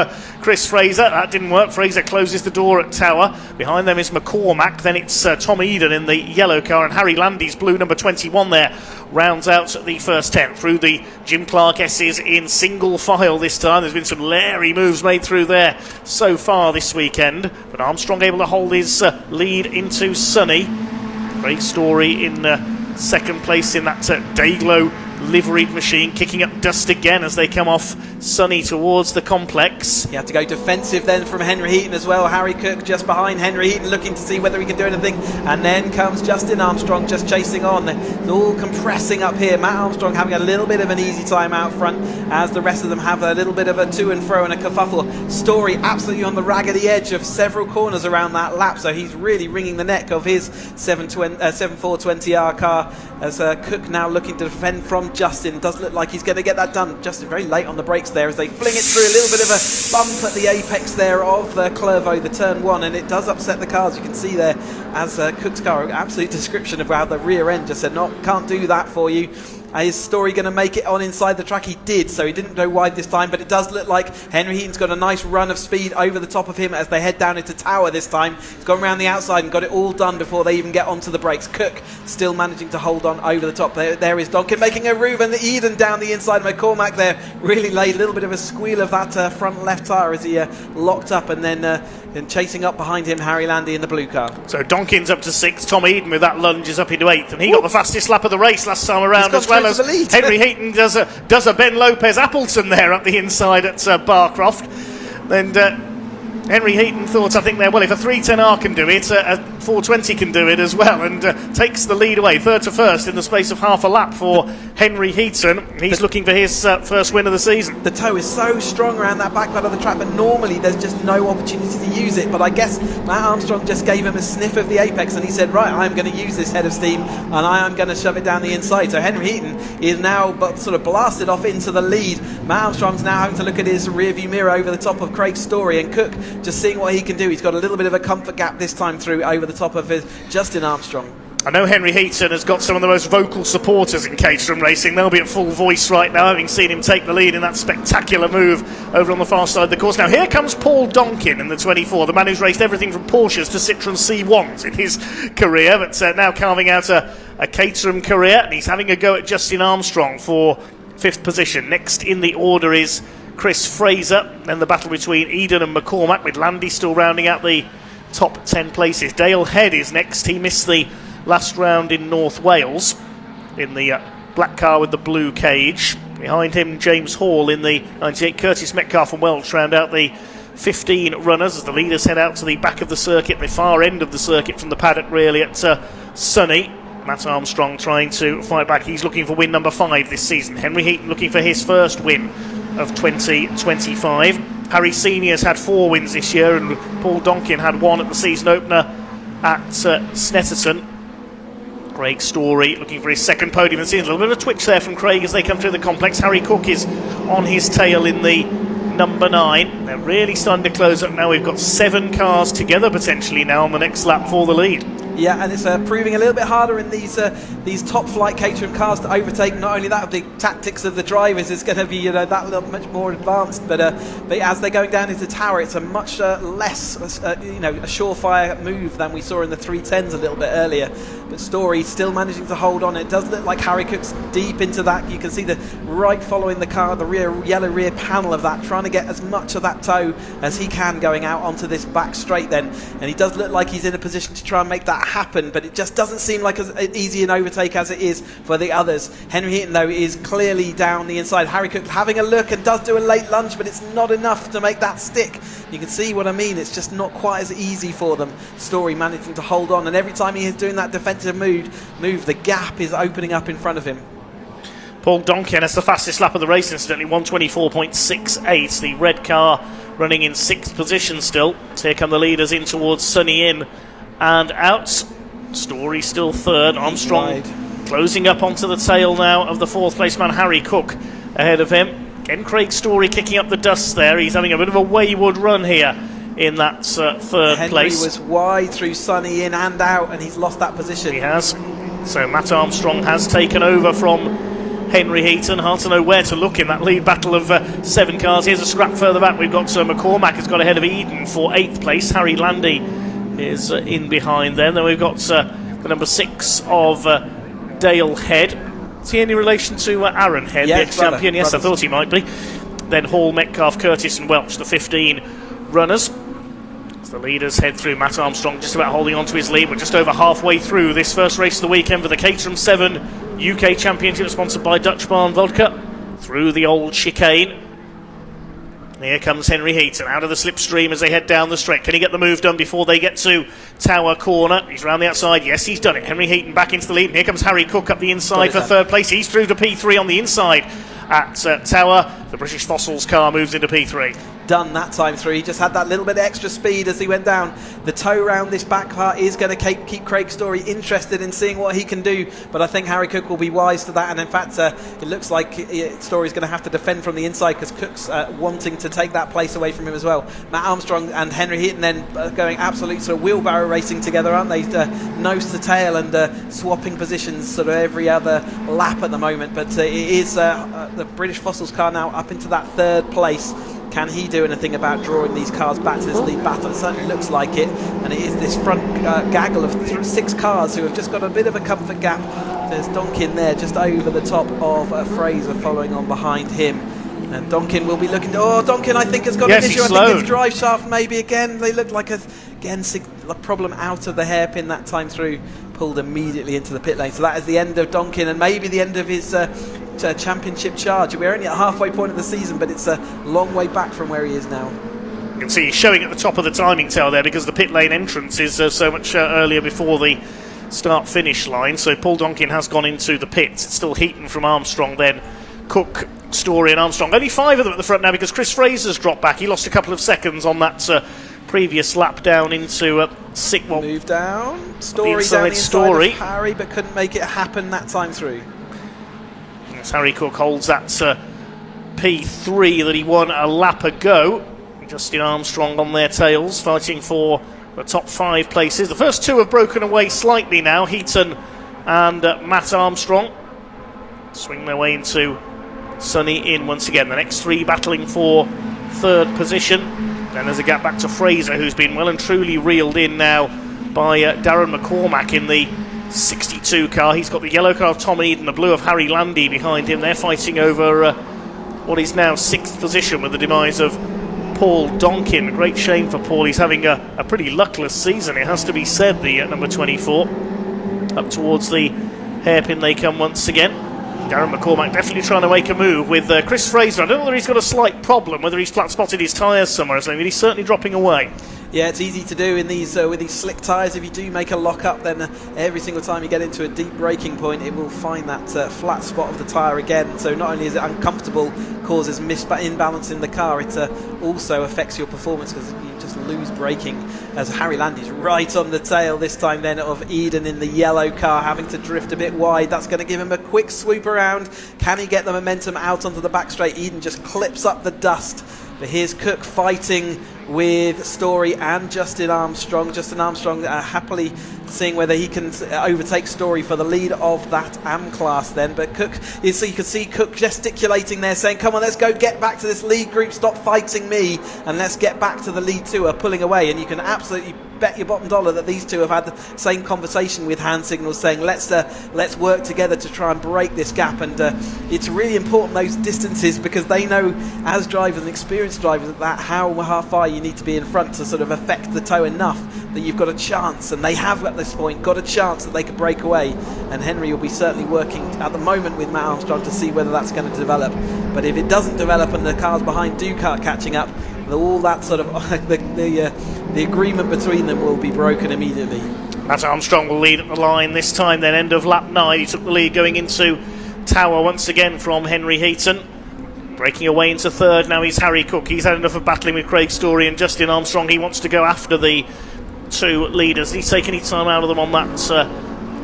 Chris Fraser. That didn't work. Fraser closes the door at Tower. Behind them is McCormack. Then it's Tom Eden in the yellow car. And Harry Landy's blue number 21 there rounds out the first 10. Through the Jim Clark S's in single file this time. There's been some leery moves made through there so far this weekend. But Armstrong able to hold his lead into Sunny. Great Story in 2nd place in that Dayglow liveried machine, kicking up dust again as they come off Sunny towards the complex. He had to go defensive then from Henry Heaton as well. Harry Cook just behind Henry Heaton looking to see whether he can do anything, and then comes Justin Armstrong just chasing on. It's all compressing up here. Matt Armstrong having a little bit of an easy time out front as the rest of them have a little bit of a to and fro and a kerfuffle. Story absolutely on the raggedy edge of several corners around that lap, so he's really wringing the neck of his 7420R car as Cook now looking to defend from Justin. Does look like he's going to get that done. Justin very late on the brakes there as they fling it through. A little bit of a bump at the apex there of Clervaux, the turn 1, and it does upset the cars. You can see there as Cook's car, absolute description of how the rear end just said, no, can't do that for you. Is Story going to make it on inside the track? He did, so he didn't go wide this time, but it does look like Henry Heaton's got a nice run of speed over the top of him as they head down into Tower this time. He's gone around the outside and got it all done before they even get onto the brakes. Cook still managing to hold on over the top. There is Donkin making a move, and Eden down the inside. McCormack there really late. A little bit of a squeal of that front left tyre as he locked up, and then chasing up behind him, Harry Landy in the blue car. So Donkin's up to 6th. Tom Eden with that lunge is up into 8th, and he got the fastest lap of the race last time around, as well as Henry Heaton does a Ben Lopez Appleton there up the inside at Barcroft. And Henry Heaton thought, I think there, well, if a 310R can do it, a 420 can do it as well, and takes the lead away. Third to first in the space of half a lap for Henry Heaton. He's looking for his first win of the season. The toe is so strong around that back part of the track, but normally there's just no opportunity to use it. But I guess Matt Armstrong just gave him a sniff of the apex, and he said, right, I'm going to use this head of steam, and I am going to shove it down the inside. So Henry Heaton is now sort of blasted off into the lead. Matt Armstrong's now having to look at his rearview mirror over the top of Craig Story, and Cook just seeing what he can do. He's got a little bit of a comfort gap this time through over the top of his Justin Armstrong. I know Henry Heaton has got some of the most vocal supporters in Caterham racing. They'll be at full voice right now, having seen him take the lead in that spectacular move over on the far side of the course. Now here comes Paul Donkin in the 24, the man who's raced everything from Porsches to Citroen C1s in his career, but now carving out a Caterham career, and he's having a go at Justin Armstrong for 5th position. Next in the order is Chris Fraser, then the battle between Eden and McCormack, with Landy still rounding out the top 10 places. Dale Head is next. He missed the last round in North Wales in the black car with the blue cage. Behind him, James Hall in the 98. Curtis Metcalf and Welch round out the 15 runners as the leaders head out to the back of the circuit, the far end of the circuit from the paddock really at Sunny. Matt Armstrong trying to fight back. He's looking for win number 5 this season. Henry Heaton looking for his first win of 2025. Harry Senior's had 4 wins this year, and Paul Donkin had 1 at the season opener at Snetterton. Craig Story looking for his second podium, and seeing a little bit of a twitch there from Craig as they come through the complex. Harry Cook is on his tail in the number 9. They're really starting to close up now. We've got 7 cars together potentially now on the next lap for the lead. Yeah, and it's proving a little bit harder in these top flight Caterham cars to overtake. Not only that, the tactics of the drivers is going to be that little much more advanced. But as they're going down into Tower, it's a much less a surefire move than we saw in the 310s a little bit earlier. But Story still managing to hold on. It does look like Harry Cook's deep into that. You can see the right following the car, the yellow rear panel of that, trying to get as much of that toe as he can going out onto this back straight then. And he does look like he's in a position to try and make that happen, but it just doesn't seem like as easy an overtake as it is for the others. Henry Heaton though is clearly down the inside. Harry Cook having a look and does do a late lunge, but it's not enough to make that stick. You can see what I mean. It's just not quite as easy for them. Story managing to hold on, and every time he is doing that defensive move, the gap is opening up in front of him. Paul Donkin has the fastest lap of the race, incidentally, 1:24.68. The red car running in 6th position still. So here come the leaders in towards Sunny Inn and out. Story still 3rd. Armstrong closing up onto the tail now of the 4th place man Harry Cook ahead of him. Again, Craig Story kicking up the dust there. He's having a bit of a wayward run here in that 3rd place. Henry was wide through Sunny Inn and out, and he's lost that position. He has. So Matt Armstrong has taken over from Henry Heaton. Hard to know where to look in that lead battle of 7 cars. Here's a scrap further back. We've got McCormack has got ahead of Eden for 8th place. Harry Landy is in behind them. Then we've got the number 6 of Dale Head. Is he any relation to Aaron Head, the ex-champion? Yes, I thought he might be. Then Hall, Metcalf, Curtis and Welch, the 15 runners. As the leaders head through, Matt Armstrong just about holding on to his lead. We're just over halfway through this first race of the weekend for the Caterham 7 UK Championship, sponsored by Dutch Barn Vodka. Through the old chicane. Here comes Henry Heaton out of the slipstream as they head down the straight. Can he get the move done before they get to Tower Corner? He's round the outside. Yes, he's done it. Henry Heaton back into the lead. And here comes Harry Cook up the inside for 3rd place. He's through to P3 on the inside at Tower. The British Fossils car moves into P3. Done that time through. He just had that little bit of extra speed as he went down. The toe round this back part is going to keep Craig Story interested in seeing what he can do, but I think Harry Cook will be wise to that, and in fact it looks like Story's going to have to defend from the inside because Cook's wanting to take that place away from him as well. Matt Armstrong and Henry Heaton then going absolute sort of wheelbarrow racing together, aren't they? Nose to tail and swapping positions sort of every other lap at the moment, but it is the British Fossils car now up into that 3rd place. Can he do anything about drawing these cars back to this lead battle? It certainly looks like it, and it is this front gaggle of 6 cars who have just got a bit of a comfort gap. There's Donkin there just over the top of Fraser following on behind him, and Donkin will be looking Donkin I think has got an issue. I think his drive shaft maybe again, they look like a problem out of the hairpin that time through, pulled immediately into the pit lane. So that is the end of Donkin and maybe the end of his championship charge. We're only at halfway point of the season, but it's a long way back from where he is now. You can see he's showing at the top of the timing tail there because the pit lane entrance is so much earlier before the start-finish line. So Paul Donkin has gone into the pits. It's still Heaton from Armstrong, then Cook, Story and Armstrong. Only 5 of them at the front now because Chris Fraser's dropped back. He lost a couple of seconds on that previous lap down into Sickwell. Move down. Story down the inside of Harry, but couldn't make it happen that time through. As Harry Cook holds that P3 that he won a lap ago. Justin Armstrong on their tails, fighting for the top 5 places. The first 2 have broken away slightly now, Heaton and Matt Armstrong. Swing their way into Sonny in once again. The next 3 battling for 3rd position. Then there's a gap back to Fraser, who's been well and truly reeled in now by Darren McCormack in the 62 car. He's got the yellow car of Tom Eden, the blue of Harry Landy behind him. They're fighting over what is now 6th position with the demise of Paul Donkin. A great shame for Paul. He's having a pretty luckless season, it has to be said, the number 24. Up towards the hairpin they come once again. Darren McCormack definitely trying to make a move with Chris Fraser. I don't know whether he's got a slight problem, whether he's flat spotted his tyres somewhere or something, but he's certainly dropping away. Yeah, it's easy to do in these with these slick tyres. If you do make a lock up, then every single time you get into a deep braking point, it will find that flat spot of the tyre again. So not only is it uncomfortable, causes imbalance in the car, it also affects your performance because you just lose braking. As Harry Landy's right on the tail this time then of Eden in the yellow car, having to drift a bit wide. That's going to give him a quick swoop around. Can he get the momentum out onto the back straight? Eden just clips up the dust. But here's Cook fighting with Story and Justin Armstrong. Justin Armstrong happily seeing whether he can overtake Story for the lead of that AM class then. But Cook, so you can see Cook gesticulating there, saying, come on, let's go get back to this lead group, stop fighting me, and let's get back to the lead 2 are pulling away. And you can absolutely bet your bottom dollar that these 2 have had the same conversation with hand signals, saying let's work together to try and break this gap. And it's really important, those distances, because they know as drivers and experienced drivers that how far you need to be in front to sort of affect the tow enough that you've got a chance, and they have at this point got a chance that they could break away. And Henry will be certainly working at the moment with Matt Armstrong to see whether that's going to develop. But if it doesn't develop and the cars behind do start catching up, all that sort of the agreement between them will be broken immediately. Matt Armstrong will lead at the line this time then, end of lap 9. He took the lead going into Tower once again from Henry Heaton. Breaking away into 3rd now he's Harry Cook. He's had enough of battling with Craig Story and Justin Armstrong. He wants to go after the 2 leaders. Did he take any time out of them on that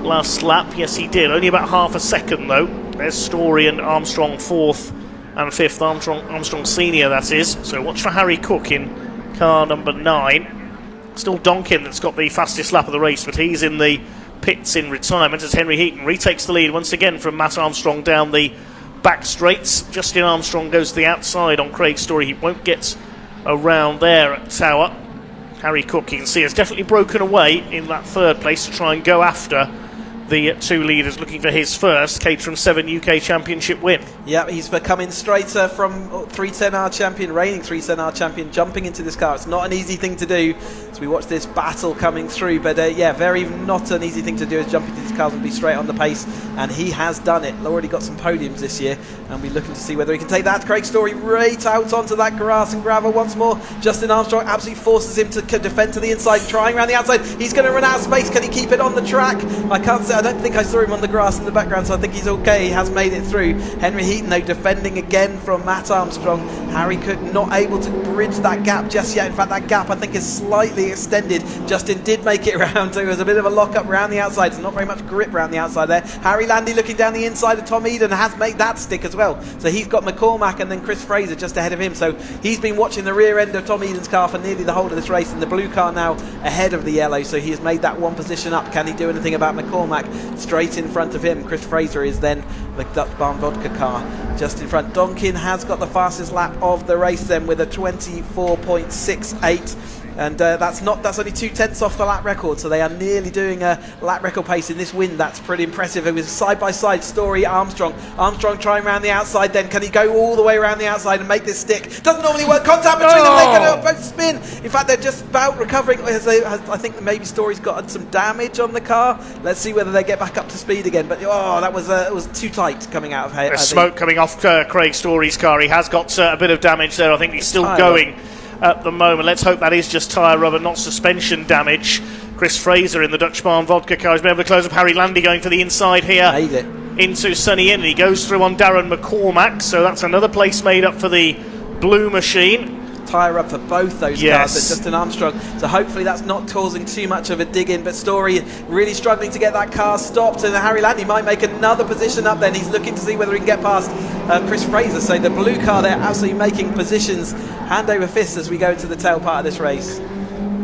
last lap? Yes, he did. Only about half a second though. There's Story and Armstrong 4th and 5th. Armstrong Senior, that is. So watch for Harry Cook in car number 9. Still Donkin that's got the fastest lap of the race, but he's in the pits in retirement as Henry Heaton retakes the lead once again from Matt Armstrong down the back straights. Justin Armstrong goes to the outside on Craig Story. He won't get around there at Tower. Harry Cook, you can see, has definitely broken away in that 3rd place to try and go after the 2 leaders, looking for his first Caterham 7 UK Championship win. Yeah, he's coming straight from 310R champion, reigning 310R champion, jumping into this car. It's not an easy thing to do as we watch this battle coming through, but very not an easy thing to do is jump into these cars and be straight on the pace, and he has done it. Already got some podiums this year, and we're looking to see whether he can take that. Craig Story right out onto that grass and gravel once more. Justin Armstrong absolutely forces him to defend to the inside, trying around the outside. He's going to run out of space. Can he keep it on the track? I don't think I saw him on the grass in the background, so I think he's okay. He has made it through. Henry Heaton, though, defending again from Matt Armstrong. Harry Cook not able to bridge that gap just yet. In fact, that gap I think is slightly extended. Justin did make it around, so it was a bit of a lock-up around the outside. There's not very much grip around the outside there. Harry Landy looking down the inside of Tom Eden has made that stick as well. So he's got McCormack and then Chris Fraser just ahead of him. So he's been watching the rear end of Tom Eden's car for nearly the whole of this race, and the blue car now ahead of the yellow. So he has made that 1 position up. Can he do anything about McCormack? Straight in front of him. Chris Fraser is then the Dutch Barn Vodka car just in front. Donkin has got the fastest lap of the race then with a 24.68. And that's only 2/10 off the lap record, so they are nearly doing a lap record pace in this wind. That's pretty impressive. It was side by side Story Armstrong trying around the outside. Then can he go all the way around the outside and make this stick? Doesn't normally work. Contact between them. They're going to both spin. In fact, they're just about recovering. I think maybe Story's got some damage on the car. Let's see whether they get back up to speed again. But that was too tight coming out of here. There's smoke coming off Craig Story's car. He has got a bit of damage there. I think he's still going. at the moment. Let's hope that is just tyre rubber, not suspension damage. Chris Fraser in the Dutch Barn Vodka car has been able to close up. Harry Landy going for the inside here into Sunny Inn. He goes through on Darren McCormack, so that's another place made up for the blue machine. Tyre up for both those cars, but Justin Armstrong, so hopefully that's not causing too much of a dig-in, but Story really struggling to get that car stopped, and Harry Landy might make another position up then. He's looking to see whether he can get past Chris Fraser, so the blue car there absolutely making positions hand over fist as we go into the tail part of this race.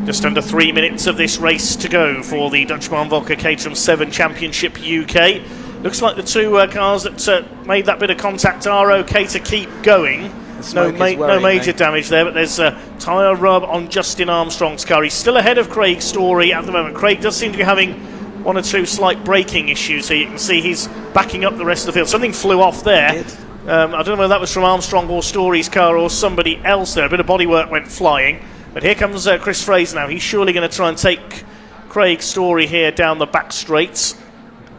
Just under 3 minutes of this race to go for the Dutch Barn Vodka Caterham 7 Championship UK. Looks like the two cars that made that bit of contact are okay to keep going. No major damage there, but there's a tyre rub on Justin Armstrong's car. He's still ahead of Craig Story at the moment. Craig does seem to be having one or two slight braking issues here. You can see he's backing up the rest of the field. Something flew off there. I don't know whether that was from Armstrong or Story's car or somebody else there. A bit of bodywork went flying. But here comes Chris Fraser now. He's surely going to try and take Craig Story here down the back straights.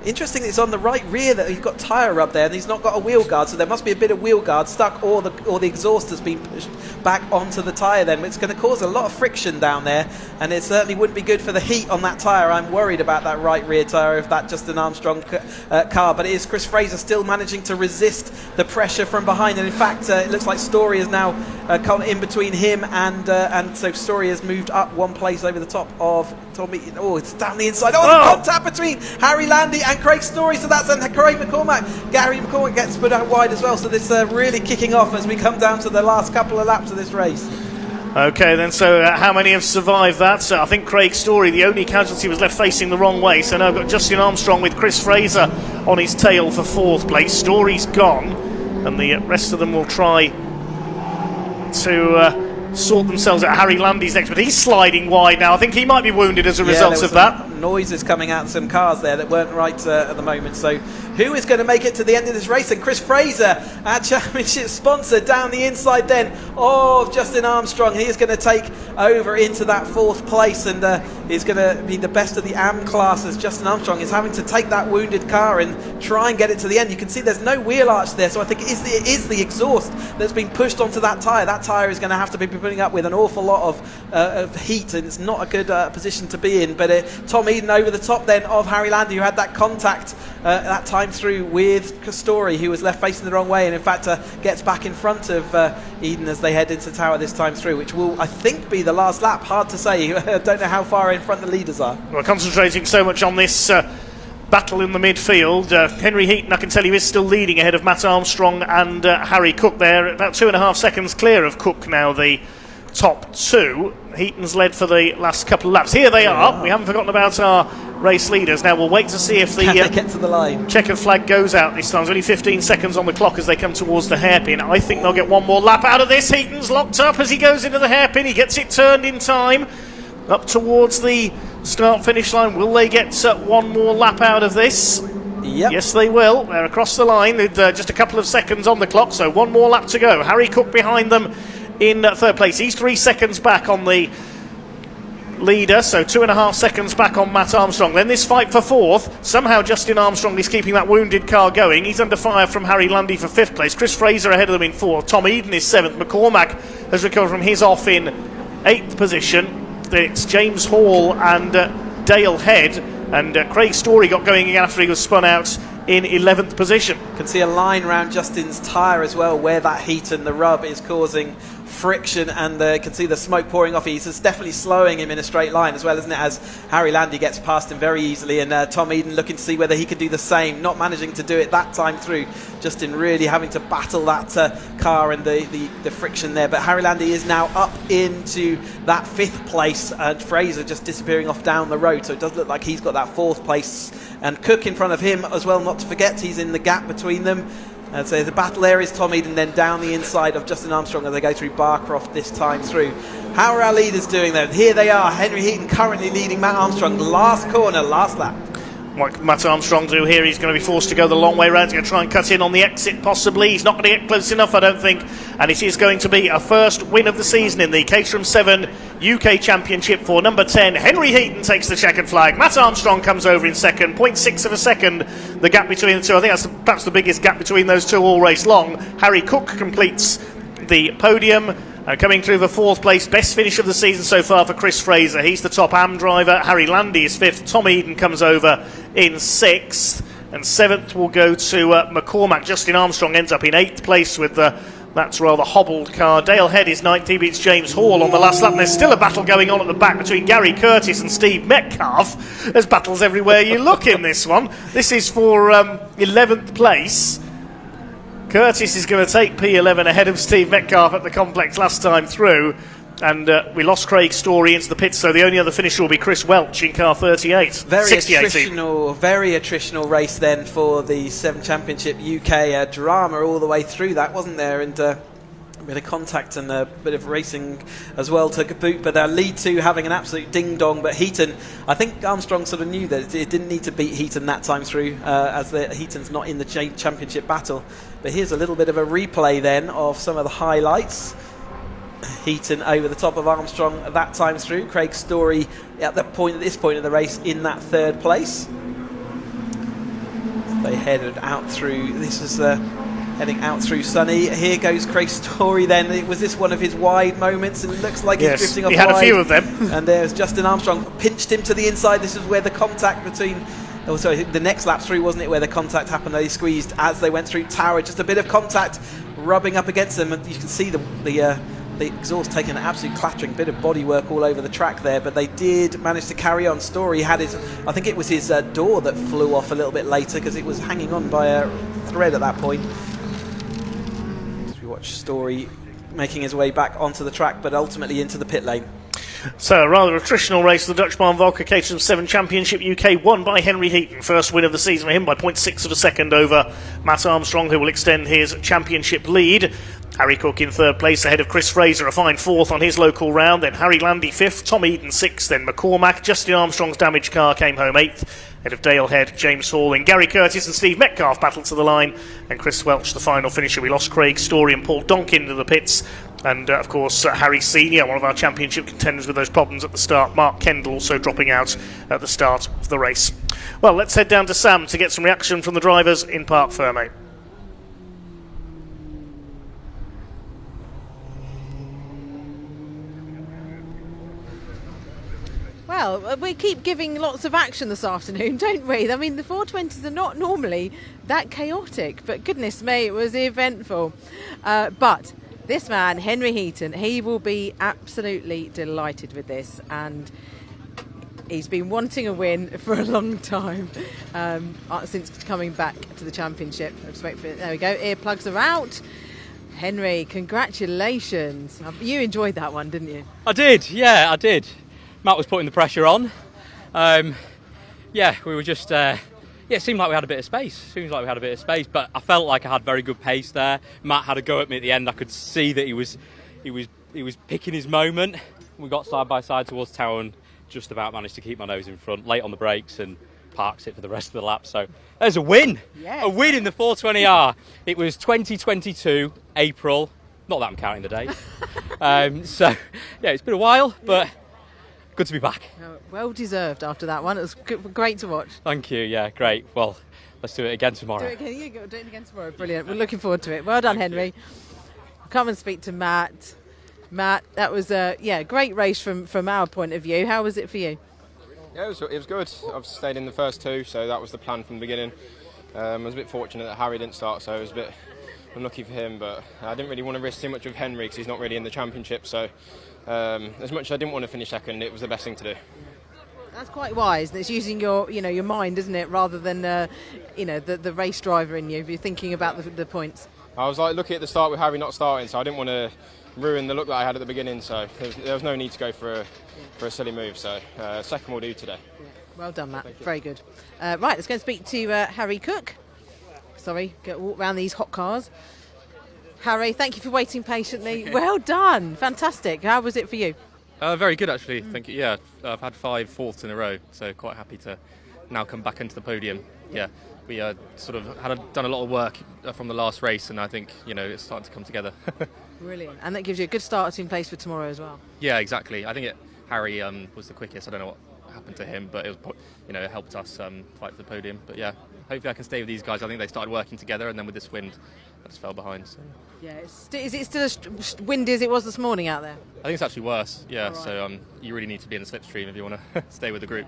Interesting, it's on the right rear that he's got tyre rub there, and he's not got a wheel guard, so there must be a bit of wheel guard stuck, or the exhaust has been pushed back onto the tyre then. It's going to cause a lot of friction down there, and it certainly wouldn't be good for the heat on that tyre. I'm worried about that right rear tyre of that Justin Armstrong car, but it is Chris Fraser still managing to resist the pressure from behind, and in fact it looks like Story is now caught in between him, and so Story has moved up one place over the top of Tommy. Oh, it's down the inside. Oh, the contact between Harry Landy and Craig Story, so that's Craig McCormack. Gary McCormack gets put out wide as well, so this really kicking off as we come down to the last couple of laps of this race. Okay then, so how many have survived that? I think Craig Story, the only casualty, was left facing the wrong way, so now I've got Justin Armstrong with Chris Fraser on his tail for 4th place. Story's gone, and the rest of them will try to sort themselves out. Harry Landy's next, but he's sliding wide now. I think he might be wounded as a result of that. Noises coming out of some cars there that weren't right at the moment. So who is going to make it to the end of this race? And Chris Fraser, our championship sponsor, down the inside then of Justin Armstrong. He is going to take over into that 4th place, and is going to be the best of the AM class, as Justin Armstrong is having to take that wounded car and try and get it to the end. You can see there's no wheel arch there, so I think it is the exhaust that's been pushed onto that tyre. That tyre is going to have to be putting up with an awful lot of heat, and it's not a good position to be in. But Tom Eden over the top then of Harry Landy, who had that contact that time through with Story, who was left facing the wrong way, and in fact gets back in front of Eden as they head into tower this time through, which will, I think, be the last lap. Hard to say. I don't know how far in front the leaders are. We're concentrating so much on this battle in the midfield. Henry Heaton, I can tell you, is still leading ahead of Matt Armstrong and Harry Cook there. About 2.5 seconds clear of Cook now, the top two. Heaton's led for the last couple of laps. Here they are. We haven't forgotten about our race leaders. Now we'll wait to see if the get to the line. Checkered flag goes out this time. There's only 15 seconds on the clock as they come towards the hairpin. I think they'll get one more lap out of this. Heaton's locked up as he goes into the hairpin. He gets it turned in time up towards the start finish line. Will they get one more lap out of this? Yep. Yes, they will. They're across the line with just a couple of seconds on the clock, so one more lap to go. Harry Cook behind them in 3rd place. He's 3 seconds back on the leader, so 2.5 seconds back on Matt Armstrong. Then this fight for 4th. Somehow Justin Armstrong is keeping that wounded car going. He's under fire from Harry Landy for 5th place. Chris Fraser ahead of them in 4th. Tom Eden is 7th. McCormack has recovered from his off in 8th position. It's James Hall and Dale Head, and Craig Story got going again after he was spun out in 11th position. Can see a line round Justin's tyre as well, where that heat and the rub is causing friction, and can see the smoke pouring off. He's definitely slowing him in a straight line as well, isn't it, as Harry Landy gets past him very easily, and Tom Eden looking to see whether he could do the same, not managing to do it that time through. Justin really having to battle that car and the friction there, but Harry Landy is now up into that 5th place, and Fraser just disappearing off down the road, so it does look like he's got that 4th place, and Cook in front of him as well, not to forget. He's in the gap between them. And so the battle there is Tom Eden, then down the inside of Justin Armstrong as they go through Barcroft this time through. How are our leaders doing though? Here they are. Henry Heaton currently leading Matt Armstrong. Last corner, last lap. What Matt Armstrong do here, he's going to be forced to go the long way round. He's going to try and cut in on the exit possibly. He's not going to get close enough, I don't think. And it is going to be a first win of the season in the Caterham 7 UK Championship for number 10. Henry Heaton takes the checkered flag. Matt Armstrong comes over in second. 0.6 of a second, the gap between the two. I think that's perhaps the biggest gap between those two all race long. Harry Cook completes the podium. Coming through the 4th place, best finish of the season so far for Chris Fraser. He's the top AM driver. Harry Landy is 5th. Tom Eden comes over in 6th. And 7th will go to McCormack. Justin Armstrong ends up in 8th place with that's rather hobbled car. Dale Head is 9th. He beats James Hall on the last lap. And there's still a battle going on at the back between Gary Curtis and Steve Metcalf. There's battles everywhere you look in this one. This is for 11th place. Curtis is going to take P11 ahead of Steve Metcalf at the complex last time through. And we lost Craig Story into the pits, so the only other finisher will be Chris Welch in car 38. Very attritional race then for the 7 Championship UK. Drama all the way through that, wasn't there? And a bit of contact and a bit of racing as well to boot. But lead 2 having an absolute ding-dong. But Heaton, I think Armstrong sort of knew that it didn't need to beat Heaton that time through, as Heaton's not in the championship battle. But here's a little bit of a replay then of some of the highlights. Heaton over the top of Armstrong at that time through. Craig Story at this point of the race in that 3rd place. They headed out through. This is heading out through Sunny. Here goes Craig Story. Then was this one of his wide moments? And it looks like he's drifting off. He had wide. a few of them. And there's Justin Armstrong pinched him to the inside. This is where the contact between. Oh, sorry, the next lap through, wasn't it, where the contact happened? They squeezed as they went through Tower. Just a bit of contact rubbing up against them, and you can see the exhaust taking an absolute clattering, bit of bodywork all over the track there, but they did manage to carry on. Story had his, I think it was his door that flew off a little bit later because it was hanging on by a thread at that point. As we watch Story making his way back onto the track, but ultimately into the pit lane. So, a rather attritional race, the Dutch Barn Vodka Caterham 7 Championship UK, won by Henry Heaton. First win of the season for him by 0.6 of a second over Matt Armstrong, who will extend his championship lead. Harry Cook in 3rd place ahead of Chris Fraser, a fine 4th on his local round. Then Harry Landy 5th, Tom Eden 6th, then McCormack. Justin Armstrong's damaged car came home 8th, ahead of Dale Head, James Hall. And Gary Curtis and Steve Metcalf battled to the line, and Chris Welch the final finisher. We lost Craig Story and Paul Donkin into the pits. And, of course, Harry Senior, one of our championship contenders with those problems at the start. Mark Kendall also dropping out at the start of the race. Well, let's head down to Sam to get some reaction from the drivers in Parc Fermé. Well, we keep giving lots of action this afternoon, don't we? I mean, the 420s are not normally that chaotic, but goodness me, it was eventful. But this man, Henry Heaton, he will be absolutely delighted with this, and he's been wanting a win for a long time since coming back to the championship. Just wait for it. There we go. Earplugs are out. Henry, congratulations. You enjoyed that one, didn't you? I did, yeah, I did. Matt was putting the pressure on. We were just... it seemed like we had a bit of space. But I felt like I had very good pace there. Matt had a go at me at the end. I could see that he was picking his moment. We got side by side towards Tower and just about managed to keep my nose in front, late on the brakes, and parks it for the rest of the lap. So there's a win. Yes. A win in the 420R. It was 2022, April. Not that I'm counting the date. It's been a while, but... good to be back. Well deserved after that one. It was great to watch. Thank you. Yeah, great. Well, let's do it again tomorrow. Do it again tomorrow. Brilliant. We're looking forward to it. Well done, Henry. I'll come and speak to Matt. Matt, that was a great race from our point of view. How was it for you? Yeah, it was good. I've stayed in the first 2, so that was the plan from the beginning. I was a bit fortunate that Harry didn't start, so it was a bit unlucky for him, but I didn't really want to risk too much with Henry because he's not really in the championship, so as much as I didn't want to finish second, it was the best thing to do. That's quite wise. It's using your mind, isn't it, rather than the race driver in you. If you're thinking about the points. I was looking at the start with Harry not starting, so I didn't want to ruin the look that I had at the beginning. So there was no need to go for a silly move. So second will do today. Yeah. Well done, Matt. Very good. Right, let's go and speak to Harry Cook. Sorry, walk around these hot cars. Harry, thank you for waiting patiently. Well done. Fantastic. How was it for you? Very good, actually. Thank you. Yeah, I've had 5 fourths in a row, so quite happy to now come back into the podium. Yeah, we sort of done a lot of work from the last race, and I think it's starting to come together. Brilliant, and that gives you a good starting place for tomorrow as well. Yeah, exactly. I think Harry was the quickest. I don't know what happened to him, but it was it helped us fight for the podium. But yeah, hopefully I can stay with these guys. I think they started working together, and then with this wind, I just fell behind. So. Yeah, is it still as windy as it was this morning out there? I think it's actually worse. Yeah, right. So you really need to be in the slipstream if you want to stay with the group.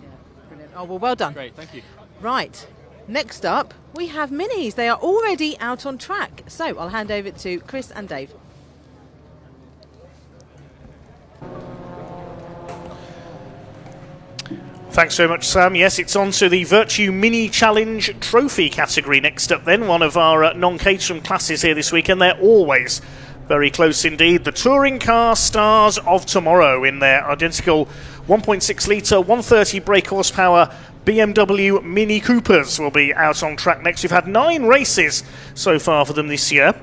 Yeah, brilliant. Oh, well done. Great, thank you. Right, next up we have minis. They are already out on track. So I'll hand over to Chris and Dave. Thanks very much, Sam. Yes, it's on to the Vertu Mini Challenge Trophy category next up then, one of our non-Caterham classes here this weekend. They're always very close indeed. The touring car stars of tomorrow in their identical 1.6 litre, 130 brake horsepower BMW Mini Coopers will be out on track next. We've had 9 races so far for them this year,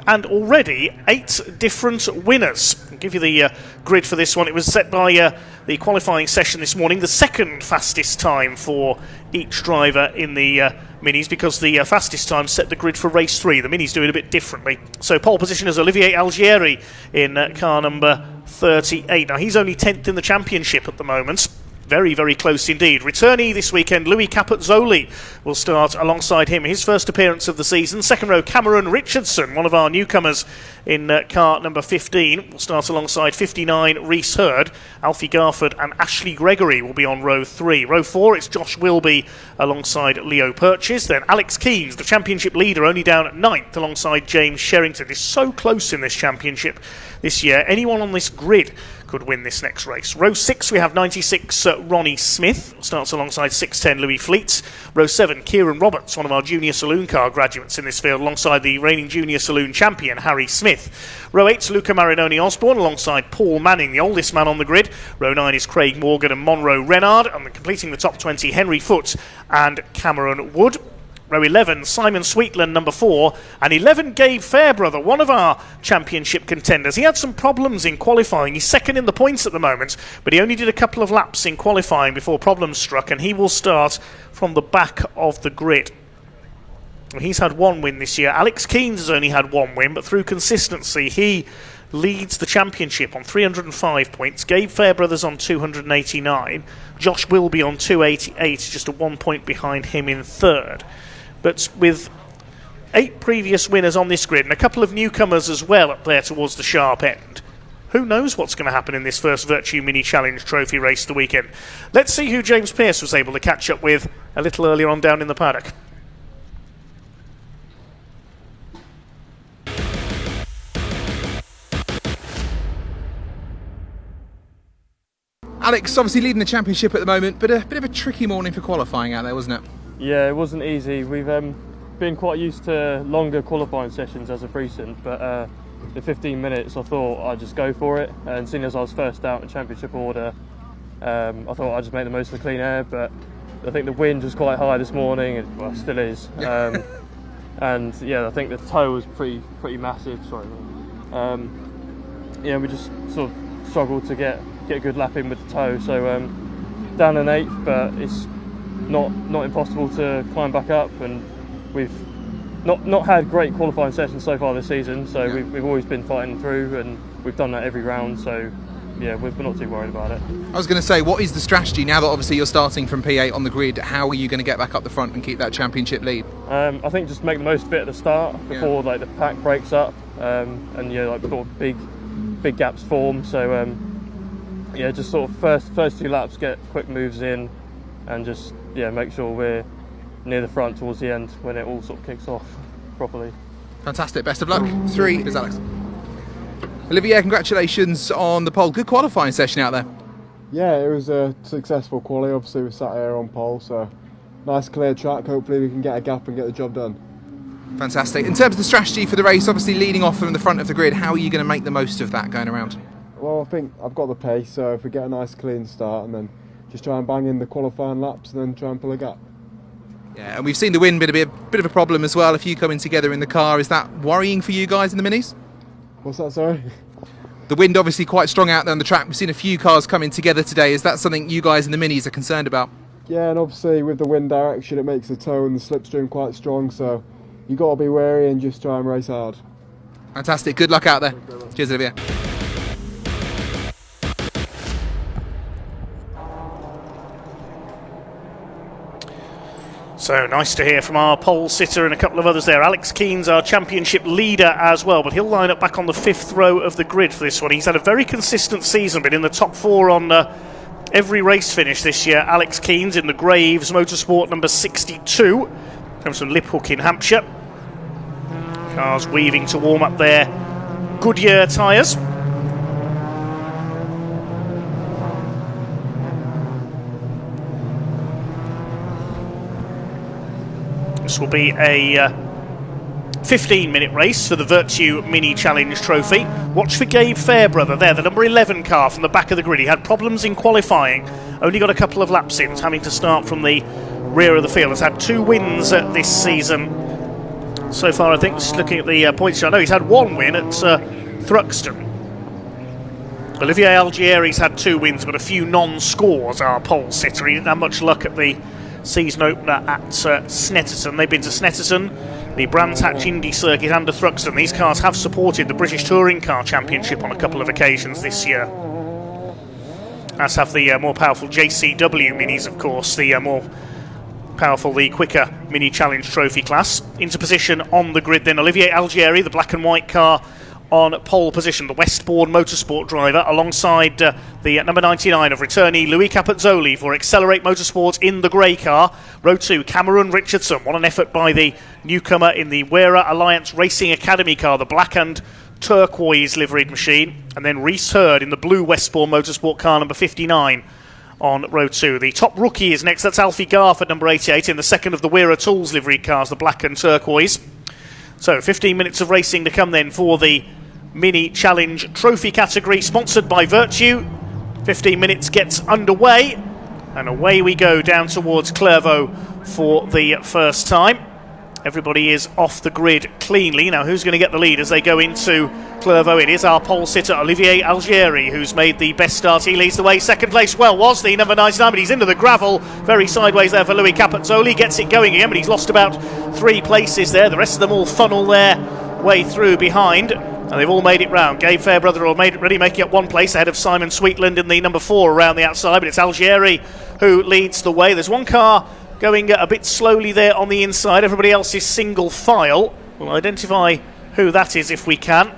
and already 8 different winners. I'll give you the grid for this one. It was set by the qualifying session this morning, the second fastest time for each driver in the Minis, because the fastest time set the grid for race 3. The Minis do it a bit differently. So pole position is Olivier Algieri in car number 38. Now he's only 10th in the championship at the moment. Very, very close indeed. Returnee this weekend, Louis Capezzoli will start alongside him. His first appearance of the season. Second row, Cameron Richardson, one of our newcomers in car number 15, will start alongside 59, Reese Hurd. Alfie Garford and Ashley Gregory will be on row 3. Row 4, it's Josh Wilby alongside Leo Purchase. Then Alex Keens, the championship leader, only down at 9th alongside James Sherrington. It's so close in this championship this year. Anyone on this grid could win this next race. Row 6, we have 96 Ronnie Smith, starts alongside 610 Louis Fleets. Row 7, Kieran Roberts, one of our junior saloon car graduates in this field, alongside the reigning junior saloon champion Harry Smith. Row 8, Luca Marinoni Osborne alongside Paul Manning, the oldest man on the grid. Row 9 is Craig Morgan and Monroe Renard, and completing the top 20, Henry Foote and Cameron Wood. Row 11, Simon Sweetland, number 4, and 11, Gabe Fairbrother, one of our championship contenders. He had some problems in qualifying. He's second in the points at the moment, but he only did a couple of laps in qualifying before problems struck, and he will start from the back of the grid. He's had 1 win this year. Alex Keens has only had 1 win, but through consistency, he leads the championship on 305 points. Gabe Fairbrother's on 289. Josh Wilby on 288, just a 1 point behind him in third. But with 8 previous winners on this grid and a couple of newcomers as well up there towards the sharp end, who knows what's going to happen in this first Vertu Mini Challenge Trophy race the weekend. Let's see who James Pearce was able to catch up with a little earlier on down in the paddock. Alex, obviously leading the championship at the moment, but a bit of a tricky morning for qualifying out there, wasn't it? Yeah, it wasn't easy. We've been quite used to longer qualifying sessions as of recent, but the 15 minutes I thought I'd just go for it, and seeing as I was first out in championship order, I thought I'd just make the most of the clean air, but I think the wind was quite high this morning, it still is, and yeah, I think the tow was pretty massive. Sorry. Yeah, we just sort of struggled to get a good lap in with the tow, so down an 8th, but it's not impossible to climb back up, and we've not had great qualifying sessions so far this season, so yeah, we've always been fighting through, and we've done that every round, so yeah, we're not too worried about it. I was going to say, what is the strategy now that obviously you're starting from P8 on the grid? How are you going to get back up the front and keep that championship lead? I think just make the most of it at the start before like the pack breaks up, and yeah, like sort of big gaps form, so yeah, just sort of first 2 laps get quick moves in, and just make sure we're near the front towards the end when it all sort of kicks off properly. Fantastic, best of luck. 3 is Alex. Olivier, congratulations on the pole. Good qualifying session out there. Yeah, it was a successful quali. Obviously we sat here on pole, so nice clear track. Hopefully we can get a gap and get the job done. Fantastic. In terms of the strategy for the race, obviously leading off from the front of the grid, how are you going to make the most of that going around? Well, I think I've got the pace, so if we get a nice clean start and then just try and bang in the qualifying laps and then try and pull a gap. Yeah, and we've seen the wind be a bit of a problem as well, a few coming together in the car. Is that worrying for you guys in the Minis? What's that, sorry? The wind obviously quite strong out there on the track. We've seen a few cars coming together today. Is that something you guys in the Minis are concerned about? Yeah, and obviously with the wind direction it makes the tow and the slipstream quite strong, so you've got to be wary and just try and race hard. Fantastic, good luck out there. Cheers, Olivia. So nice to hear from our pole sitter and a couple of others there. Alex Keane's our championship leader as well, but he'll line up back on the 5th row of the grid for this one. He's had a very consistent season, been in the top 4 on every race finish this year. Alex Keane's in the Graves Motorsport number 62. Comes from Liphook in Hampshire. Cars weaving to warm up their Goodyear tyres. This will be a 15-minute race for the Vertu Mini Challenge Trophy. Watch for Gabe Fairbrother there, the number 11 car from the back of the grid. He had problems in qualifying, only got a couple of laps in, having to start from the rear of the field. Has had 2 wins this season so far, I think. Just looking at the points, I know he's had 1 win at Thruxton. Olivier Algieri's had 2 wins, but a few non-scores, our pole sitter. He didn't have much luck at the season opener at Snetterton. They've been to Snetterton, the Brands Hatch Indy Circuit and to Thruxton. These cars have supported the British Touring Car Championship on a couple of occasions this year. As have the more powerful JCW Minis, of course, the more powerful, the quicker Mini Challenge Trophy class. Into position on the grid then, Olivier Algieri, the black and white car on pole position, the Westbourne Motorsport driver, alongside the number 99 of returnee Louis Capezzoli for Accelerate Motorsport in the grey car. Row 2, Cameron Richardson. What an effort by the newcomer in the Wera Alliance Racing Academy car, the black and turquoise liveried machine. And then Reese Hurd in the blue Westbourne Motorsport car, number 59 on row 2. The top rookie is next, that's Alfie Garf at number 88 in the second of the Wera Tools liveried cars, the black and turquoise. So 15 minutes of racing to come then for the Mini Challenge Trophy category, sponsored by Vertu. 15 minutes gets underway, and away we go down towards Clairvaux for the first time. Everybody is off the grid cleanly. Now, who's going to get the lead as they go into Clairvaux? It is our pole sitter, Olivier Algieri, who's made the best start. He leads the way. Second place, well, was the number 99, but he's into the gravel. Very sideways there for Louis Capezzoli. Gets it going again, but he's lost about 3 places there. The rest of them all funnel their way through behind, and they've all made it round. Gabe Fairbrother already making up 1 place ahead of Simon Sweetland in the number 4 around the outside, but it's Algieri who leads the way. There's 1 car going a bit slowly there on the inside. Everybody else is single file. We'll identify who that is if we can.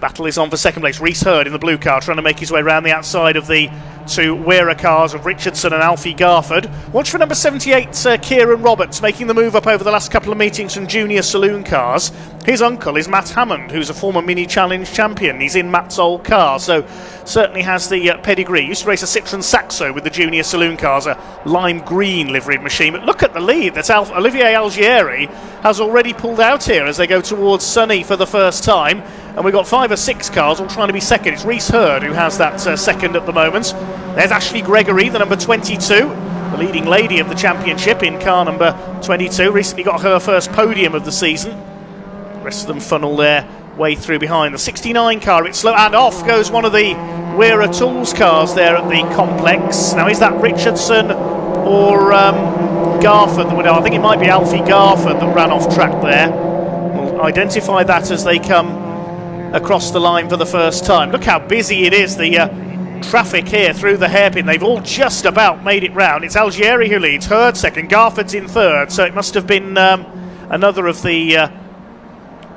Battle is on for second place. Reese Hurd in the blue car trying to make his way around the outside of the 2 Wera cars of Richardson and Alfie Garford. Watch for number 78, Kieran Roberts, making the move up over the last couple of meetings from junior saloon cars. His uncle is Matt Hammond, who's a former Mini Challenge champion. He's in Matt's old car, so certainly has the pedigree. Used to race a Citroen Saxo with the junior saloon cars, a lime green liveried machine. But look at the lead. That's Olivier Algieri has already pulled out here as they go towards Sunny for the first time. And we've got 5 or 6 cars all trying to be second. It's Reese Hurd who has that second at the moment. There's Ashley Gregory, the number 22, the leading lady of the championship in car number 22. Recently got her first podium of the season. The rest of them funnel their way through behind. The 69 car, it's slow, and off goes one of the Wera Tools cars there at the complex. Now, is that Richardson or Garford? I think it might be Alfie Garford that ran off track there. We'll identify that as they come across the line for the first time. Look how busy it is, the traffic here through the hairpin. They've all just about made it round. It's Algieri who leads, Hurd second, Garford's in third, so it must have been another of the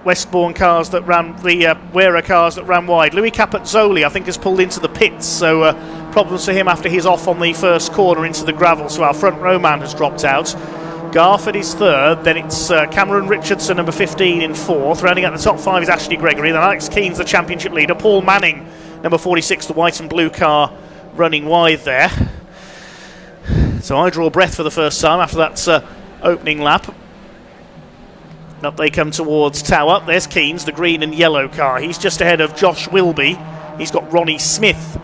Westbourne cars that ran, the Wera cars that ran wide. Louis Capezzoli, I think, has pulled into the pits, so problems for him after he's off on the first corner into the gravel, so our front row man has dropped out. Garford is third, then it's Cameron Richardson, number 15, in fourth. Rounding out the top 5 is Ashley Gregory, then Alex Keane's the championship leader. Paul Manning, number 46, the white and blue car, running wide there. So I draw breath for the first time after that opening lap. Up they come towards Tower. There's Keane's, the green and yellow car. He's just ahead of Josh Wilby. He's got Ronnie Smith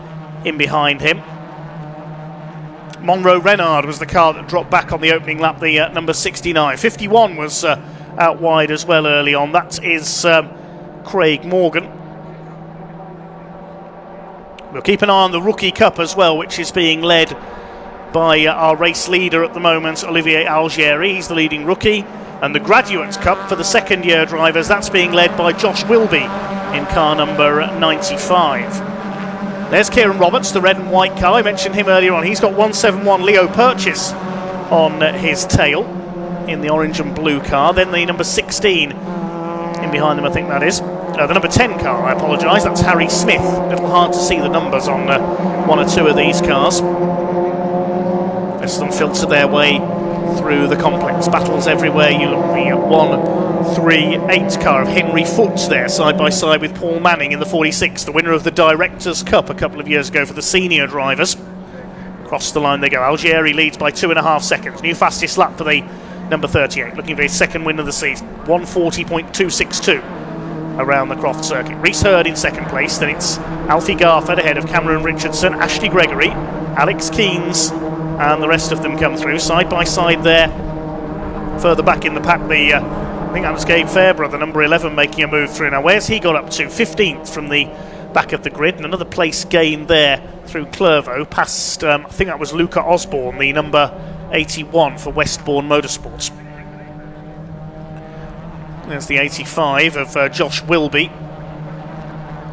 in behind him. Monroe Renard was the car that dropped back on the opening lap, the number 69. 51 was out wide as well early on. That is Craig Morgan. We'll keep an eye on the Rookie Cup as well, which is being led by our race leader at the moment, Olivier Algieri. He's the leading rookie. And the Graduates Cup for the second year drivers, that's being led by Josh Wilby in car number 95. There's Kieran Roberts, the red and white car. I mentioned him earlier on. He's got 171 Leo Purchase on his tail. in the orange and blue car. Then the number 16 in behind them, I think that is. The number 10 car, I apologise, that's Harry Smith. A little hard to see the numbers on one or two of these cars. As them filter their way through the complex. Battles everywhere. You look the 1, 3, 8 car of Henry Foote there, side by side with Paul Manning in the 46, the winner of the Directors' Cup a couple of years ago for the senior drivers. Across the line they go. Algieri leads by 2.5 seconds. New fastest lap for the number 38, looking for his second win of the season. 140.262 around the Croft Circuit. Reese Hurd in second place. Then it's Alfie Garford ahead of Cameron Richardson, Ashley Gregory, Alex Keynes, and the rest of them come through side by side there. Further back in the pack, I think that was Gabe Fairbrother, number 11, making a move through. Now, where's he got up to? 15th from the back of the grid, and another place gain there through Clervaux, past, I think that was Luca Osborne, the number 81 for Westbourne Motorsports. There's the 85 of Josh Wilby.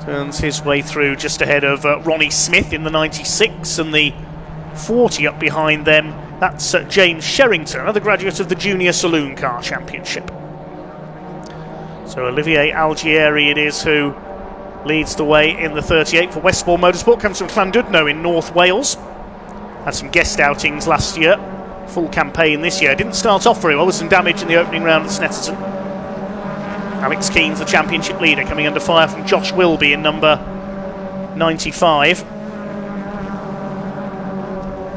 Turns his way through just ahead of Ronnie Smith in the 96, and the 40 up behind them, that's James Sherrington, another graduate of the Junior Saloon Car Championship. So Olivier Algieri it is who leads the way in the 38 for Westbourne Motorsport. Comes from Llandudno in North Wales. Had some guest outings last year. Full campaign this year. Didn't start off very well with some damage in the opening round at Snetterton. Alex Keynes, the championship leader, coming under fire from Josh Wilby in number 95.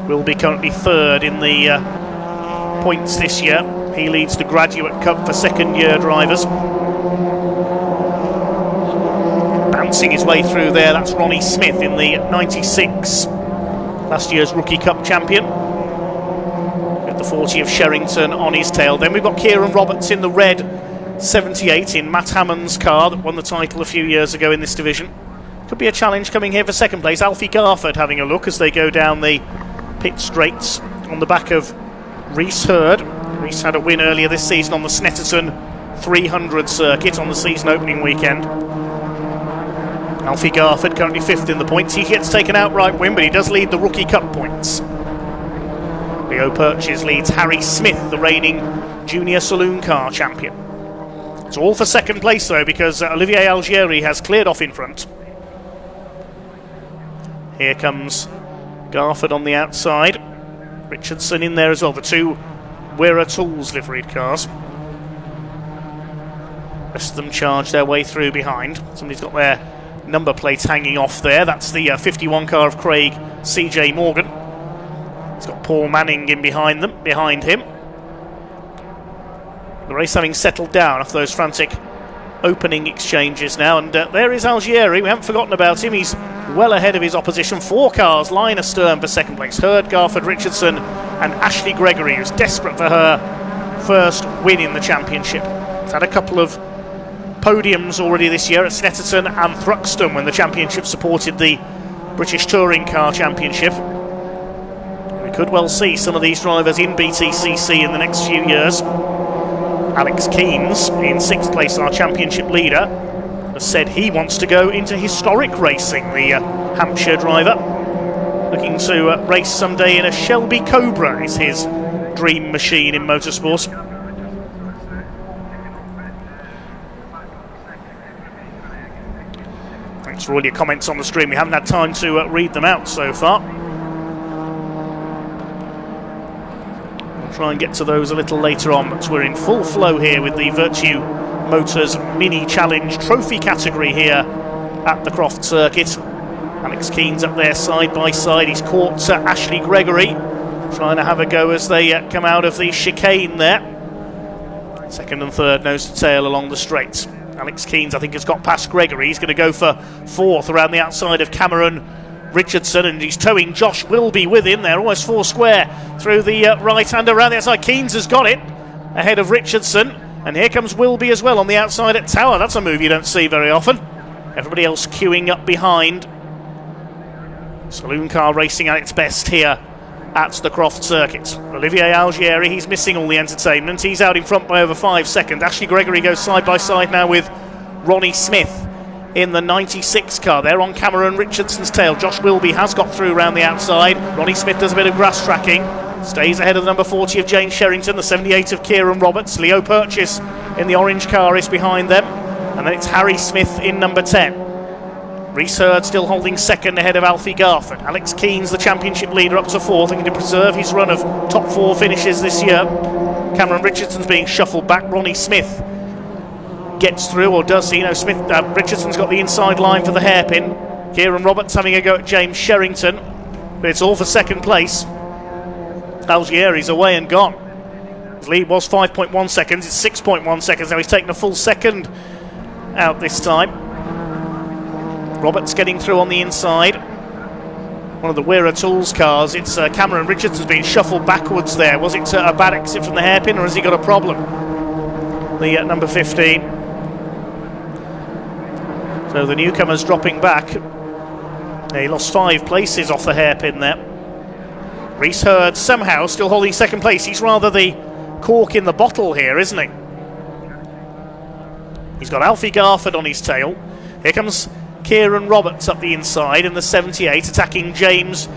Wilby currently third in the points this year. He leads the Graduate Cup for second-year drivers. Bouncing his way through there, that's Ronnie Smith in the 96, last year's Rookie Cup champion, with the 40 of Sherrington on his tail. Then we've got Kieran Roberts in the red 78 in Matt Hammond's car that won the title a few years ago in this division. Could be a challenge coming here for second place. Alfie Garford having a look as they go down the pit straights on the back of Reese Hurd. Reese had a win earlier this season on the Snetterton 300 circuit on the season opening weekend. Alfie Garford currently 5th in the points. He gets taken outright win, but he does lead the Rookie Cup points. Leo Purchase leads Harry Smith, the reigning Junior Saloon Car champion. It's all for second place though, because Olivier Algieri has cleared off in front. Here comes Garford on the outside. Richardson in there as well, the two Wearer Tools liveried cars. Rest of them charge their way through behind. Somebody's got their number plates hanging off there. That's the 51 car of Craig C.J. Morgan. He's got Paul Manning in behind him. The race having settled down after those frantic opening exchanges now, and there is Algieri. We haven't forgotten about him. He's well ahead of his opposition. 4 cars line astern for second place. Hurd, Garford, Richardson and Ashley Gregory, who's desperate for her first win in the championship. He's had a couple of podiums already this year at Snetterton and Thruxton when the championship supported the British Touring Car Championship. We could well see some of these drivers in BTCC in the next few years. Alex Keynes, in 6th place, our championship leader, has said he wants to go into historic racing. The Hampshire driver looking to race someday in a Shelby Cobra is his dream machine in motorsport. Thanks for all your comments on the stream. We haven't had time to read them out so far. We'll try and get to those a little later on, but we're in full flow here with the Vertu Motors Mini Challenge Trophy category here at the Croft Circuit. Alex Keynes up there side by side. He's caught Ashley Gregory trying to have a go as they come out of the chicane there. Second and third nose to tail along the straights. Alex Keynes, I think, has got past Gregory. He's going to go for 4th around the outside of Cameron Richardson, and he's towing Josh Wilby with him. They're almost 4 square through the right-hander around the outside. Keynes has got it ahead of Richardson, and here comes Wilby as well on the outside at Tower. That's a move you don't see very often. Everybody else queuing up behind. Saloon car racing at its best here at the Croft Circuit. Olivier Algieri, he's missing all the entertainment. He's out in front by over 5 seconds. Ashley Gregory goes side by side now with Ronnie Smith in the 96 car. They're on Cameron Richardson's tail. Josh Wilby has got through around the outside. Ronnie Smith does a bit of grass tracking. Stays ahead of the number 40 of James Sherrington, the 78 of Kieran Roberts. Leo Purchase in the orange car is behind them. And then it's Harry Smith in number 10. Rhys Hurd still holding second ahead of Alfie Garford. Alex Keane's the championship leader up to fourth, looking to preserve his run of top 4 finishes this year. Cameron Richardson's being shuffled back. Ronnie Smith gets through, or does he? No, Richardson's got the inside line for the hairpin. Kieran Roberts having a go at James Sherrington, but it's all for second place. Algieri's away and gone. His lead was 5.1 seconds, it's 6.1 seconds now. He's taken a full second out this time. Roberts getting through on the inside. One of the Weir Tools cars. It's Cameron Richardson's being shuffled backwards there. Was it a bad exit from the hairpin, or has he got a problem? The number 15. So the newcomer's dropping back. He lost 5 places off the hairpin there. Rhys Hurd somehow still holding second place. He's rather the cork in the bottle here, isn't he? He's got Alfie Garford on his tail. Here comes Kieran Roberts up the inside in the 78, attacking James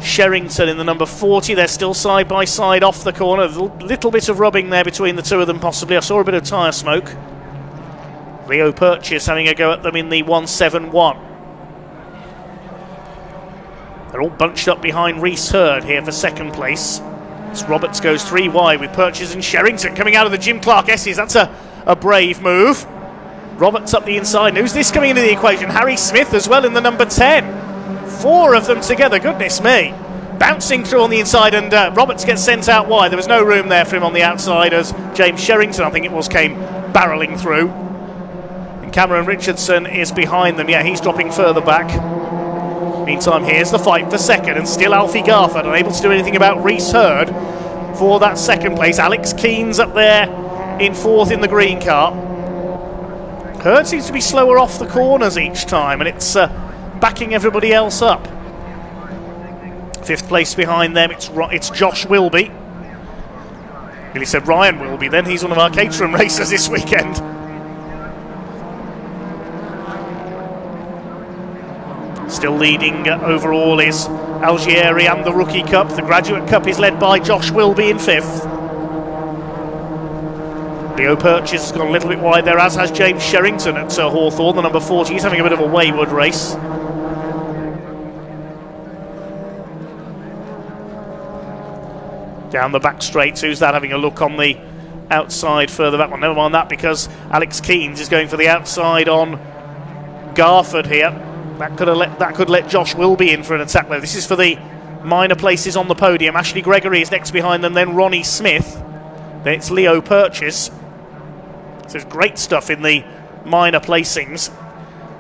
Sherrington in the number 40. They're still side by side off the corner. A little bit of rubbing there between the two of them possibly. I saw a bit of tyre smoke. Leo Purchase having a go at them in the 171. They're all bunched up behind Rhys Hurd here for second place. As Roberts goes 3 wide with Purchase and Sherrington coming out of the Jim Clark S's. That's a brave move. Roberts up the inside. And who's this coming into the equation? Harry Smith as well in the number 10. 4 of them together, goodness me. Bouncing through on the inside, and Roberts gets sent out wide. There was no room there for him on the outside as James Sherrington, I think it was, came barrelling through. And Cameron Richardson is behind them. Yeah, he's dropping further back. Meantime, here's the fight for second, and still Alfie Garford unable to do anything about Rhys Hurd for that second place. Alex Keane's up there in fourth in the green car. Hurd seems to be slower off the corners each time, and it's backing everybody else up. Fifth place behind them, it's Josh Wilby. Billy said Ryan Wilby then, he's one of our Caterham racers this weekend. Still leading overall is Algieri and the Rookie Cup. The Graduate Cup is led by Josh Wilby in fifth. Leo Purchase has gone a little bit wide there, as has James Sherrington at Hawthorne, the number 40. He's having a bit of a wayward race. Down the back straights, who's that having a look on the outside further back? Well, never mind that, because Alex Keanes is going for the outside on Garford here. That could let Josh Wilby in for an attack there. This is for the minor places on the podium. Ashley Gregory is next behind them, then Ronnie Smith. Then it's Leo Purchase. So it's great stuff in the minor placings.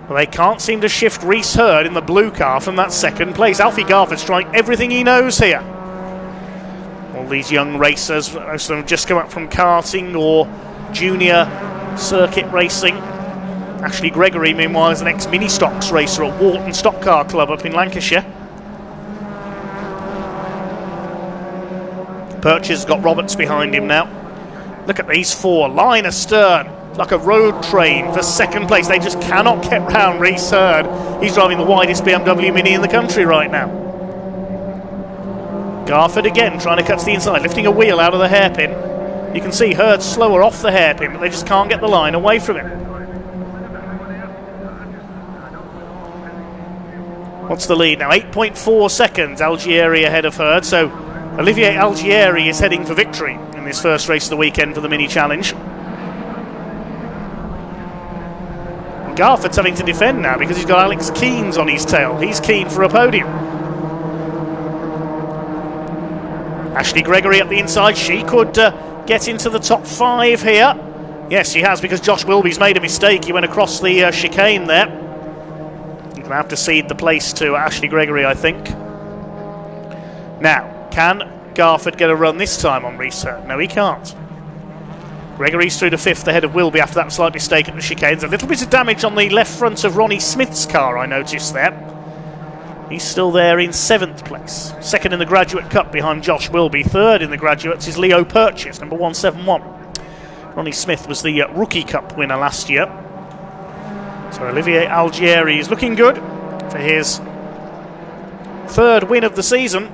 But they can't seem to shift Rhys Hurd in the blue car from that second place. Alfie Garford's trying everything he knows here. All these young racers, most of them have just come up from karting or junior circuit racing. Ashley Gregory, meanwhile, is an ex-mini stocks racer at Wharton Stock Car Club up in Lancashire. Purchase has got Roberts behind him now. Look at these 4, line astern, like a road train for second place. They just cannot get round Rhys Hurd. He's driving the widest BMW Mini in the country right now. Garford again trying to cut to the inside, lifting a wheel out of the hairpin. You can see Hurd slower off the hairpin, but they just can't get the line away from him. What's the lead now? 8.4 seconds, Algieri ahead of Hurd. So Olivier Algieri is heading for victory in this first race of the weekend for the Mini Challenge. And Garford's having to defend now because he's got Alex Keanes on his tail. He's keen for a podium. Ashley Gregory up the inside. She could get into the top 5 here. Yes, she has, because Josh Wilby's made a mistake. He went across the chicane there. You're going to have to cede the place to Ashley Gregory, I think. Now, can Garford get a run this time on Rhys Hurd? No, he can't. Gregory's through to 5th ahead of Wilby after that slight mistake at the chicanes. A little bit of damage on the left front of Ronnie Smith's car, I noticed there. He's still there in 7th place. 2nd in the Graduate Cup behind Josh Wilby. 3rd in the Graduates is Leo Purchase, number 171. Ronnie Smith was the Rookie Cup winner last year. So Olivier Algieri is looking good for his 3rd win of the season.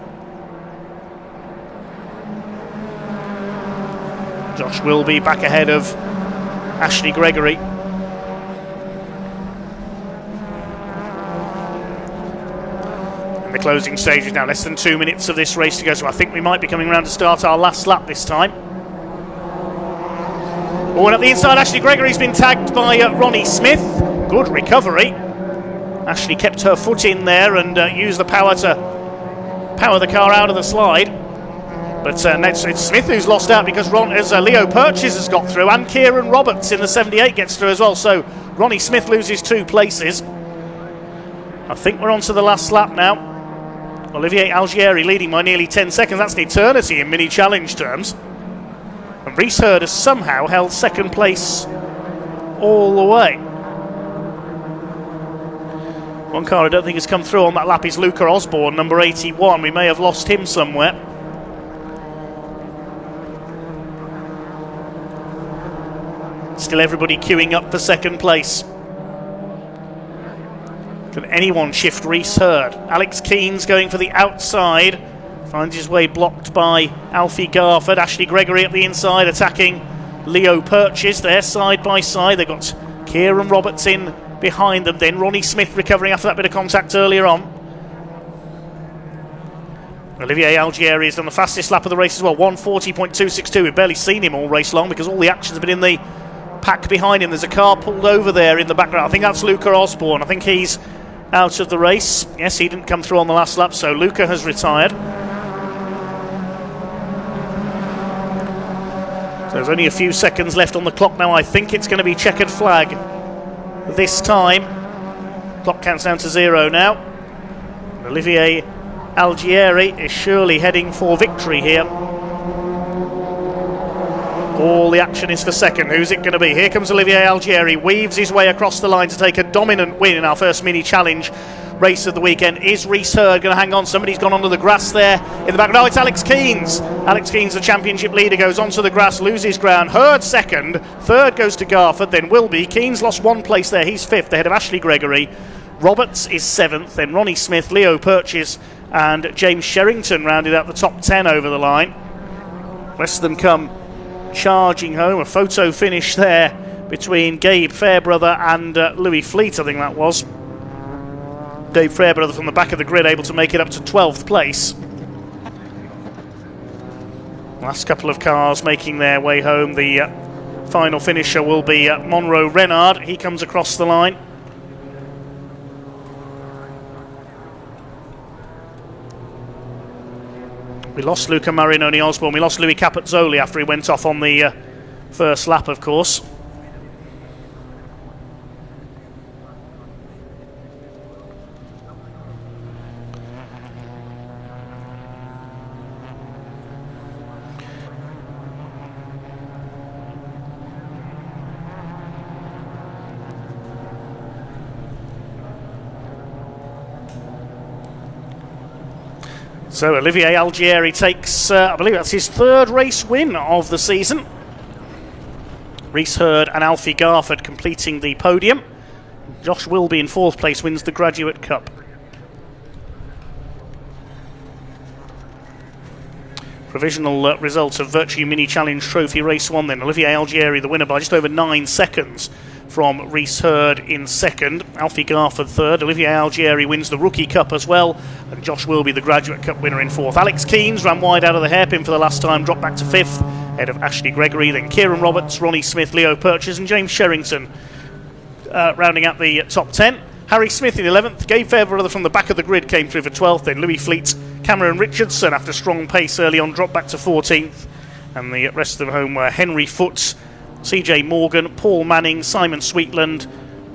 Josh Wilby back ahead of Ashley Gregory. In the closing stages now, less than 2 minutes of this race to go, so I think we might be coming around to start our last lap this time. Oh, and at the inside, Ashley Gregory's been tagged by Ronnie Smith. Good recovery. Ashley kept her foot in there and used the power to power the car out of the slide. But it's Smith who's lost out because Leo Purchase has got through, and Kieran Roberts in the 78 gets through as well. So Ronnie Smith loses 2 places. I think we're on to the last lap now. Olivier Algieri leading by nearly 10 seconds. That's an eternity in mini challenge terms. And Reese Hurd has somehow held second place all the way. One car I don't think has come through on that lap is Luca Osborne, number 81. We may have lost him somewhere. Still everybody queuing up for second place. Can anyone shift Reese Hurd? Alex Keynes going for the outside. Finds his way blocked by Alfie Garford. Ashley Gregory at the inside attacking Leo Purchase. They're side by side. They've got Kieran Roberts in behind them. Then Ronnie Smith recovering after that bit of contact earlier on. Olivier Algieri has done the fastest lap of the race as well. 1:40.262. We've barely seen him all race long because all the action's been in the pack behind him. There's a car pulled over there in the background. I think that's Luca Osborne. I think he's out of the race. Yes, he didn't come through on the last lap, so Luca has retired. So there's only a few seconds left on the clock now. I think it's going to be checkered flag this time. Clock counts down to 0 now. Olivier Algieri is surely heading for victory here. All the action is for second. Who's it going to be? Here comes Olivier Algieri, weaves his way across the line to take a dominant win in our first mini challenge race of the weekend. Is Reese Hurd going to hang on? Somebody's gone onto the grass there in the back. No, it's Alex Keynes. Alex Keynes, the championship leader, goes onto the grass, loses ground. Hurd second, third goes to Garford, then Wilby. Keynes lost 1 place there. He's 5th ahead of Ashley Gregory. Roberts is 7th, then Ronnie Smith, Leo Purchase and James Sherrington rounded out the top 10 over the line. The rest of them come charging home. A photo finish there between Gabe Fairbrother and Louis Fleet, I think that was. Dave Fairbrother from the back of the grid able to make it up to 12th place. Last couple of cars making their way home. The final finisher will be Monroe Renard. He comes across the line. We lost Luca Marinoni Osborne. We lost Louis Capezzoli after he went off on the first lap, of course. So Olivier Algieri takes, I believe that's his 3rd race win of the season. Reese Hurd and Alfie Garford completing the podium. Josh Wilby in 4th place wins the Graduate Cup. Provisional result of Vertu Mini Challenge Trophy Race 1 then. Olivier Algieri the winner by just over 9 seconds from Reese Hurd in 2nd. Alfie Garford 3rd. Olivier Algieri wins the Rookie Cup as well. And Josh Wilby the Graduate Cup winner in 4th. Alex Keynes ran wide out of the hairpin for the last time, dropped back to 5th, ahead of Ashley Gregory. Then Kieran Roberts, Ronnie Smith, Leo Purchase and James Sherrington rounding out the top 10. Harry Smith in 11th. Gabe Fairbrother from the back of the grid came through for 12th. Then Louis Fleet, Cameron Richardson after strong pace early on dropped back to 14th. And the rest of them home were Henry Foote, CJ Morgan, Paul Manning, Simon Sweetland,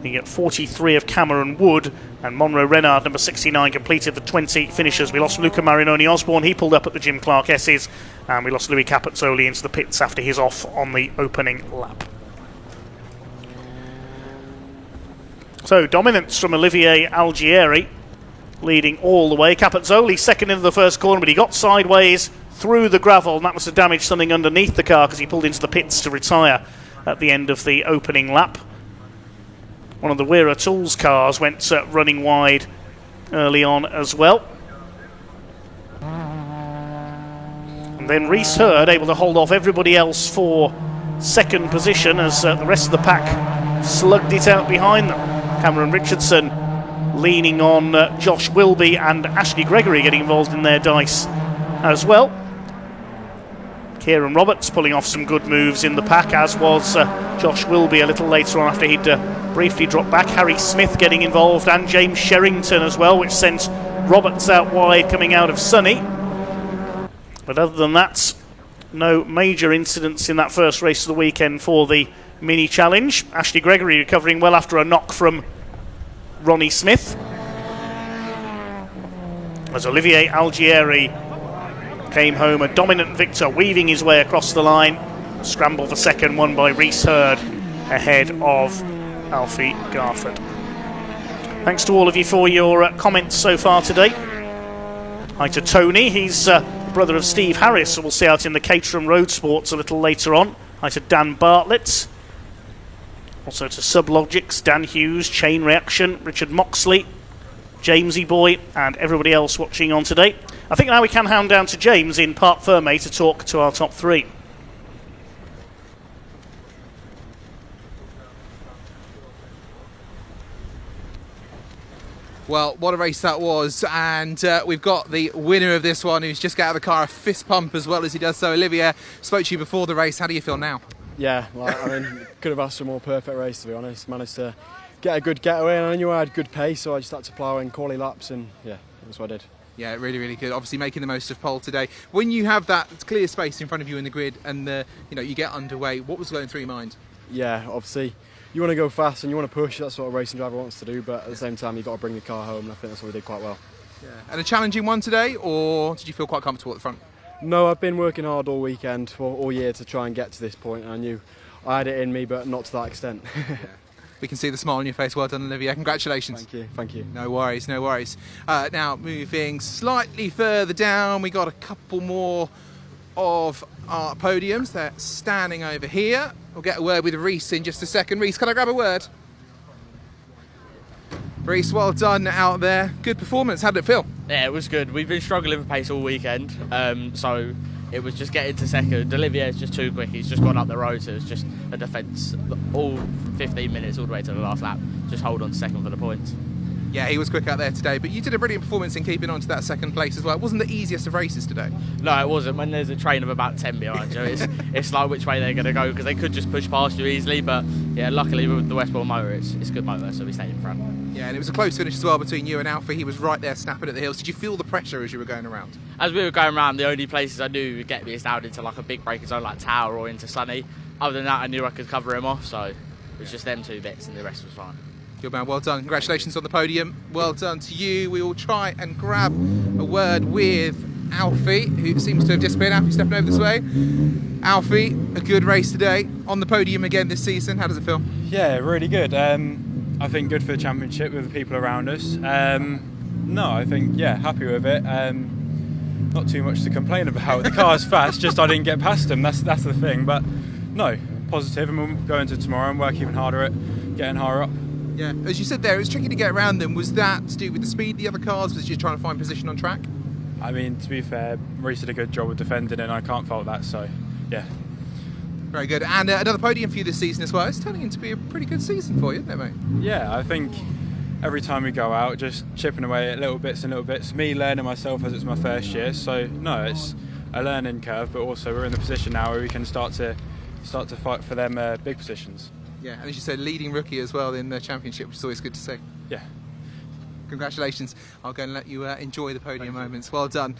the 43 of Cameron Wood, and Monroe Renard, number 69, completed the 20 finishers. We lost Luca Marinoni Osborne, he pulled up at the Jim Clark S's, and we lost Louis Capezzoli into the pits after his off on the opening lap. So dominance from Olivier Algieri, leading all the way. Capezzoli second into the first corner, but he got sideways through the gravel, and that must have damaged something underneath the car because he pulled into the pits to retire at the end of the opening lap. One of the Wera Tools cars went running wide early on as well. And then Reese Hurd able to hold off everybody else for second position as the rest of the pack slugged it out behind them. Cameron Richardson leaning on Josh Wilby, and Ashley Gregory getting involved in their dice as well. Kieran Roberts pulling off some good moves in the pack, as was Josh Wilby a little later on after he'd briefly dropped back. Harry Smith getting involved, and James Sherrington as well, which sent Roberts out wide coming out of Sunny. But other than that, no major incidents in that first race of the weekend for the mini challenge. Ashley Gregory recovering well after a knock from Ronnie Smith, as Olivier Algieri came home a dominant victor, weaving his way across the line. Scramble for second, won by Reese Hurd ahead of Alfie Garford. Thanks to all of you for your comments so far today. Hi to Tony, he's brother of Steve Harris, who we'll see out in the Caterham Roadsports a little later on. Hi to Dan Bartlett. Also to Sublogics, Dan Hughes, Chain Reaction, Richard Moxley, Jamesy Boy, and everybody else watching on today. I think now we can hand down to James in Parc Fermé to talk to our top three. Well, what a race that was, and we've got the winner of this one, who's just got out of the car, a fist pump as well as he does so. Olivia, spoke to you before the race. How do you feel now? Yeah, I mean, could have asked for a more perfect race, to be honest. Managed to get a good getaway, and I knew I had good pace, so I just had to plough in quali laps, and yeah, that's what I did. Yeah, really, really good. Obviously making the most of pole today. When you have that clear space in front of you in the grid and you get underway, what was going through your mind? Yeah, obviously you want to go fast and you want to push. That's what a racing driver wants to do, but at the same time you've got to bring the car home, and I think that's what we did quite well. Yeah. And a challenging one today, or did you feel quite comfortable at the front? No, I've been working hard all weekend, all year, to try and get to this point, and I knew I had it in me, but not to that extent. Yeah. We can see the smile on your face. Well done, Olivia. Congratulations. Thank you. No worries, no worries. Now, moving slightly further down, we got a couple more of our podiums. They're standing over here. We'll get a word with Reese in just a second. Reese, can I grab a word? Reese, well done out there. Good performance. How did it feel? Yeah, it was good. We've been struggling for pace all weekend, so it was just getting to second. Olivier's just too quick. He's just gone up the road, so it was just a defence all 15 minutes all the way to the last lap. Just hold on to second for the points. Yeah, he was quick out there today, but you did a brilliant performance in keeping on to that second place as well. It wasn't the easiest of races today. No, it wasn't. When there's a train of about 10 behind you, it's like which way they're going to go, because they could just push past you easily, but yeah, luckily with the Westbourne motor, it's a good motor, so we stayed in front. Yeah, and it was a close finish as well between you and Alfie. He was right there snapping at the heels. Did you feel the pressure as you were going around? As we were going around, the only places I knew would get me is down into like a big braking zone like Tower or into Sunny. Other than that, I knew I could cover him off, so it was just them two bits and the rest was fine. Good man, well done. Congratulations on the podium. Well done to you. We will try and grab a word with Alfie, who seems to have disappeared. Alfie stepping over this way. Alfie, a good race today. On the podium again this season. How does it feel? Yeah, really good. I think good for the championship with the people around us. No, I think, yeah, happy with it. Not too much to complain about. The car's fast, just I didn't get past them. That's the thing. But no, positive, and we'll go into tomorrow and work even harder at getting higher up. Yeah, as you said there, it was tricky to get around them. Was that to do with the speed of the other cars? Was you trying to find position on track? I mean, to be fair, Reece did a good job of defending, and I can't fault that. So, yeah. Very good. And another podium for you this season as well. It's turning into be a pretty good season for you, isn't it, mate? Yeah, I think every time we go out, just chipping away at little bits and little bits. Me learning myself as it's my first year, so no, it's a learning curve. But also, we're in the position now where we can start to fight for them big positions. Yeah, and as you said, leading rookie as well in the championship, which is always good to see. Yeah. Congratulations. I'll go and let you enjoy the podium moments. Well done.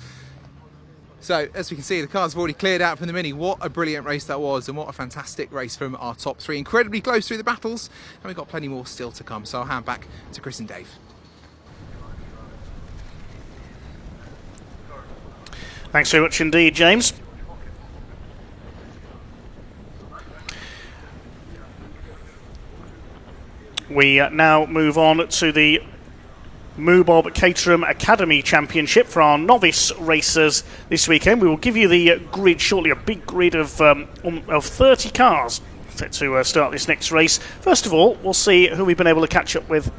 So, as we can see, the cars have already cleared out from the Mini. What a brilliant race that was, and what a fantastic race from our top three. Incredibly close through the battles, and we've got plenty more still to come. So I'll hand back to Chris and Dave. Thanks very much indeed, James. We now move on to the moobob Caterham Academy Championship for our novice racers this weekend. We will give you the grid shortly, a big grid of 30 cars set to start this next race. First of all, we'll see who we've been able to catch up with.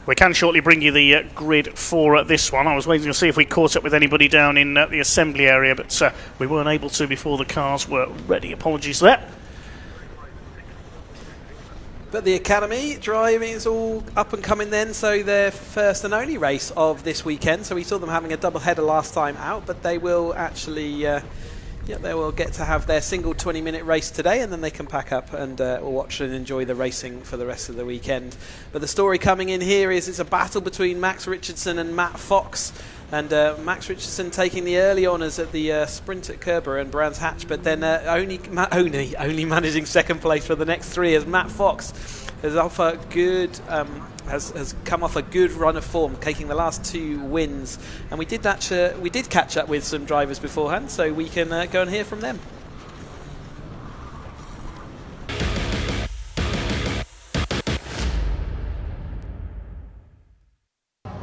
We can shortly bring you the grid for this one. I was waiting to see if we caught up with anybody down in the assembly area, but we weren't able to before the cars were ready. Apologies there. But the Academy driving is all up and coming then, so their first and only race of this weekend. So we saw them having a double header last time out, but they will actually... they will get to have their single 20-minute race today, and then they can pack up and watch and enjoy the racing for the rest of the weekend. But the story coming in here is it's a battle between Max Richardson and Matt Fox. And Max Richardson taking the early honours at the sprint at Kerber and Brands Hatch, but then only managing second place for the next three as Matt Fox has come off a good run of form, taking the last 2 wins. And we did catch up with some drivers beforehand, so we can go and hear from them.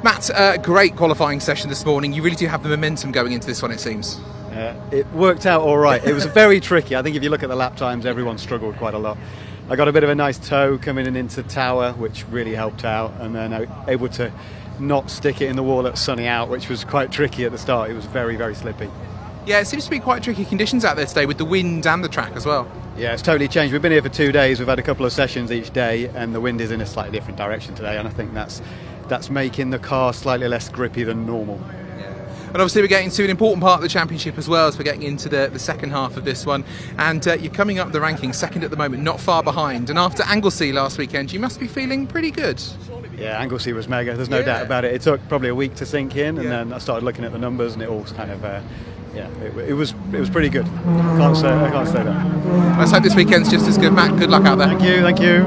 Matt, great qualifying session this morning. You really do have the momentum going into this one, it seems. It worked out all right. It was very tricky. I think if you look at the lap times, everyone struggled quite a lot. I got a bit of a nice toe coming in into Tower, which really helped out, and then able to not stick it in the wall at Sunny Out, which was quite tricky at the start. It was very, very slippy. Yeah, it seems to be quite tricky conditions out there today with the wind and the track as well. Yeah, it's totally changed. We've been here for 2 days. We've had a couple of sessions each day, and the wind is in a slightly different direction today, and I think that's making the car slightly less grippy than normal. And obviously we're getting to an important part of the championship as well, as we're getting into the second half of this one. And you're coming up the rankings, second at the moment, not far behind. And after Anglesey last weekend, you must be feeling pretty good. Yeah, Anglesey was mega, there's no doubt about it. It took probably a week to sink in, and then I started looking at the numbers, and it all kind of... it was pretty good. I can't say that. Let's hope this weekend's just as good. Matt, good luck out there. Thank you.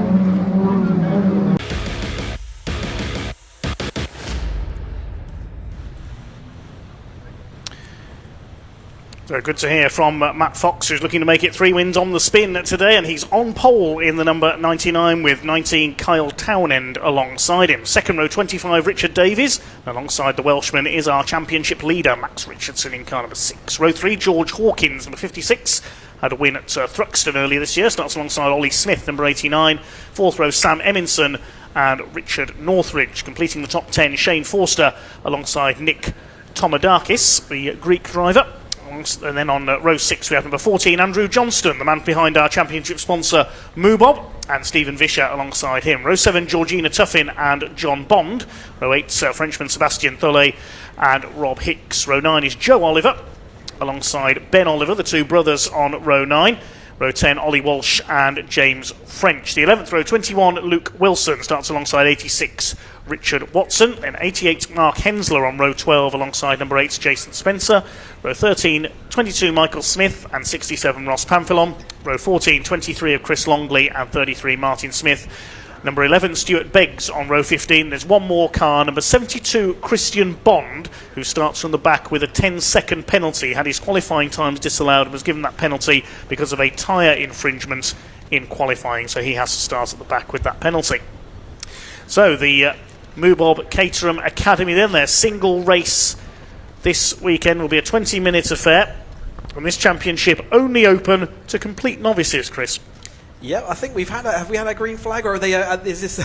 So good to hear from Matt Fox, who's looking to make it 3 wins on the spin today, and he's on pole in the number 99 with 19 Kyle Townend alongside him. Second row 25 Richard Davies, alongside the Welshman is our championship leader Max Richardson in car number 6. Row 3 George Hawkins, number 56, had a win at Thruxton earlier this year, starts alongside Ollie Smith, number 89. Fourth row Sam Eminson and Richard Northridge. Completing the top 10 Shane Forster alongside Nick Tomadakis, the Greek driver. And then on row 6 we have number 14 Andrew Johnston, the man behind our championship sponsor moobob, and Stephen Vischer alongside him. Row 7 Georgina Tuffin and John Bond. Row 8 Frenchman Sebastien Thollet and Rob Hicks. Row 9 is Joe Oliver alongside Ben Oliver, the 2 brothers on row 9. Row 10 Ollie Walsh and James French. The 11th row 21 Luke Wilson starts alongside 86 Richard Watson, and 88 Mark Hensler on row 12 alongside number 8 Jason Spencer. Row 13 22 Michael Smith and 67 Ross Pamphilon. Row 14 23 of Chris Longley and 33 Martin Smith. Number 11 Stuart Beggs on row 15. There's one more car, number 72 Christian Bond, who starts from the back with a 10-second penalty. Had his qualifying times disallowed and was given that penalty because of a tyre infringement in qualifying, so he has to start at the back with that penalty. So the moobob Caterham Academy, then their single race this weekend will be a 20-minute affair, and this championship only open to complete novices, Chris. Yeah, I think have we had a green flag, or are they is this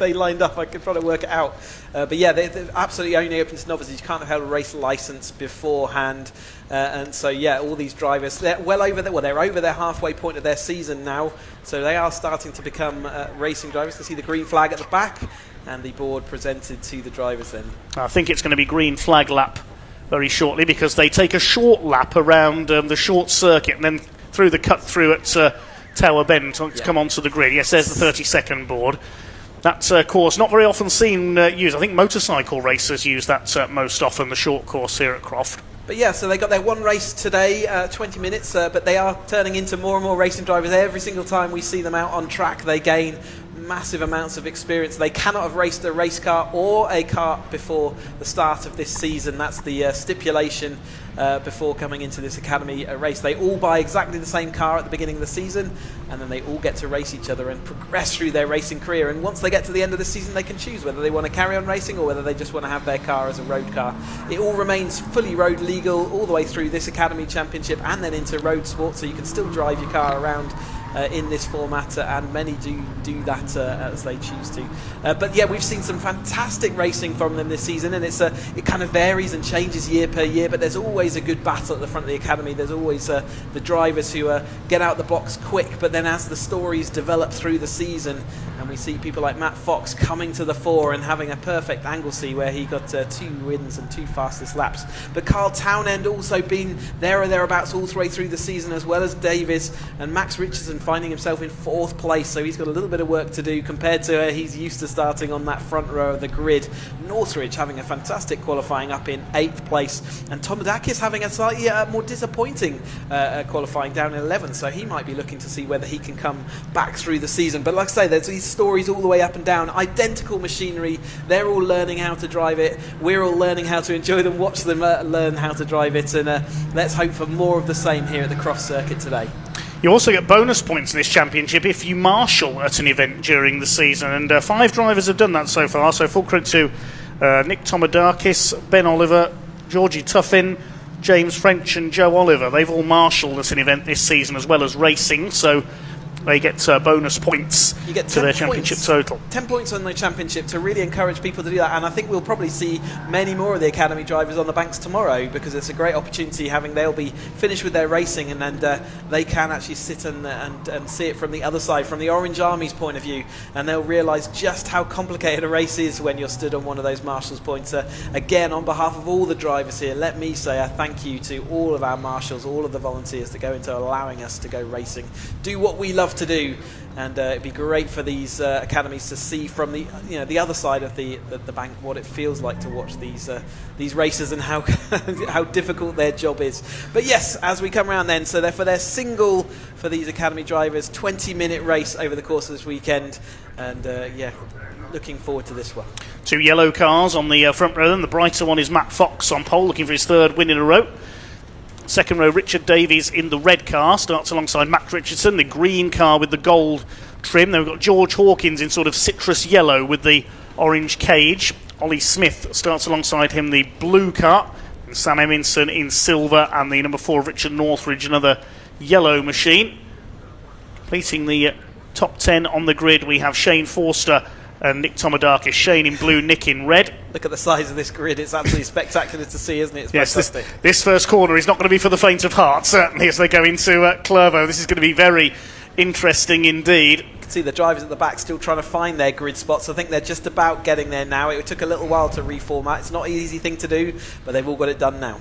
they lined up? I could try to work it out. But yeah, they're absolutely only open to novices. You can't have held a race license beforehand, and so yeah, all these drivers, they're well over they're over their halfway point of their season now, so they are starting to become racing drivers. You can see the green flag at the back and the board presented to the drivers then. I think it's going to be green flag lap very shortly, because they take a short lap around the short circuit and then through the cut through at Tower Bend to come onto the grid. Yes, there's the 30-second board. That course not very often seen used. I think motorcycle racers use that most often, the short course here at Croft. But yeah, so they got their one race today, 20 minutes, but they are turning into more and more racing drivers. Every single time we see them out on track, they gain massive amounts of experience. They cannot have raced a race car or a kart before the start of this season. That's the stipulation before coming into this academy race. They all buy exactly the same car at the beginning of the season, and then they all get to race each other and progress through their racing career. And once they get to the end of the season, they can choose whether they want to carry on racing or whether they just want to have their car as a road car. It all remains fully road legal all the way through this Academy Championship and then into Roadsport, so you can still drive your car around in this format, and many do that as they choose to. But yeah, we've seen some fantastic racing from them this season, and it kind of varies and changes year per year, but there's always a good battle at the front of the academy. There's always the drivers who get out the box quick, but then as the stories develop through the season, and we see people like Matt Fox coming to the fore and having a perfect Anglesey where he got 2 wins and 2 fastest laps. But Carl Townend also been there or thereabouts all the way through the season, as well as Davies, and Max Richardson finding himself in 4th place, so he's got a little bit of work to do compared to he's used to starting on that front row of the grid. Northridge having a fantastic qualifying up in 8th place, and Tomadakis having a slightly more disappointing qualifying down in 11th, so he might be looking to see whether he can come back through the season. But like I say, there's these stories all the way up and down. Identical machinery, they're all learning how to drive it, we're all learning how to enjoy them, watch them learn how to drive it, and let's hope for more of the same here at the Croft Circuit today. You also get bonus points in this championship if you marshal at an event during the season, and 5 drivers have done that so far, so full credit to Nick Tomadakis, Ben Oliver, Georgie Tuffin, James French and Joe Oliver. They've all marshalled at an event this season as well as racing, so they get bonus points to their championship total. 10 points on the championship to really encourage people to do that, and I think we'll probably see many more of the academy drivers on the banks tomorrow, because it's a great opportunity they'll be finished with their racing, and they can actually sit and see it from the other side, from the Orange Army's point of view, and they'll realise just how complicated a race is when you're stood on one of those marshals points. Again, on behalf of all the drivers here, let me say a thank you to all of our marshals, all of the volunteers that go into allowing us to go racing, do what we love to do, and it'd be great for these academies to see from the other side of the bank what it feels like to watch these races and how how difficult their job is. But yes, as we come around then, so for their single for these academy drivers, 20-minute race over the course of this weekend, and yeah, looking forward to this one. 2 yellow cars on the front row, and the brighter one is Matt Fox on pole, looking for his 3rd win in a row. Second row, Richard Davies in the red car, starts alongside Matt Richardson, the green car with the gold trim. Then we've got George Hawkins in sort of citrus yellow with the orange cage. Ollie Smith starts alongside him, the blue car. And Sam Eminson in silver, and the number 4 Richard Northridge, another yellow machine. Completing the top 10 on the grid, we have Shane Forster and Nick Tomadakis. Shane in blue, Nick in red. Look at the size of this grid, it's absolutely spectacular to see, isn't it? It's yes, fantastic. This first corner is not going to be for the faint of heart, certainly, as they go into Clervo. This is going to be very interesting indeed. You can see the drivers at the back still trying to find their grid spots. I think they're just about getting there now. It took a little while to reformat. It's not an easy thing to do, but they've all got it done now.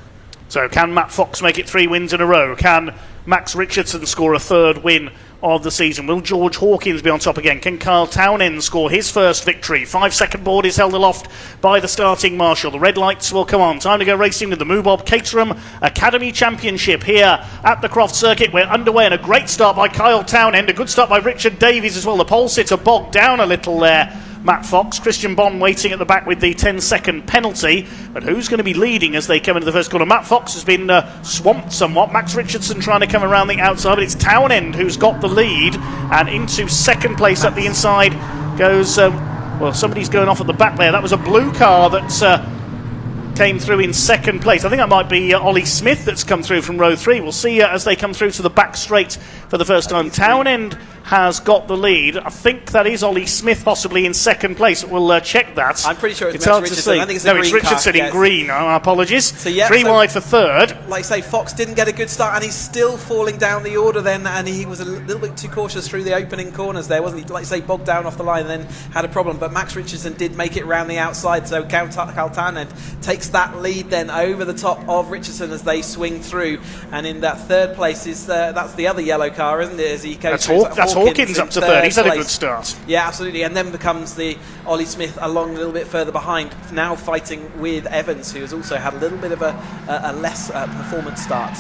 So can Matt Fox make it 3 wins in a row? Can Max Richardson score a 3rd win of the season? Will George Hawkins be on top again? Can Carl Townend score his first victory? 5-second board is held aloft by the starting marshal. The red lights will come on. Time to go racing with the moobob Caterham Academy Championship here at the Croft Circuit. We're underway, and a great start by Kyle Townend, a good start by Richard Davies as well. The pole sitter bogged down a little there, Matt Fox. Christian Bond waiting at the back with the 10-second penalty. But who's going to be leading as they come into the first corner? Matt Fox has been swamped somewhat. Max Richardson trying to come around the outside, but it's Townend who's got the lead. And into 2nd place up the inside goes, well, somebody's going off at the back there. That was a blue car that came through in 2nd place. I think that might be Ollie Smith that's come through from row 3. We'll see as they come through to the back straight for the first time. Townend has got the lead. I think that is Ollie Smith possibly in 2nd place. We'll check that. I'm pretty sure it's hard to Richardson. see. I think it's no, a it's green Richardson car. in green. Oh, apologies. So, yeah, 3 wide for 3rd. Like I say, Fox didn't get a good start, and he's still falling down the order then, and he was a little bit too cautious through the opening corners there, wasn't he? Like I say, bogged down off the line and then had a problem, but Max Richardson did make it round the outside, so Carl Townend takes that lead then over the top of Richardson as they swing through, and in that 3rd place is that's the other yellow car, isn't it? As he goes that's Hawkins up to 3rd. He's had a good start. Yeah, absolutely, and then becomes the Ollie Smith along a little bit further behind, now fighting with Evans, who has also had a little bit of a less performance start.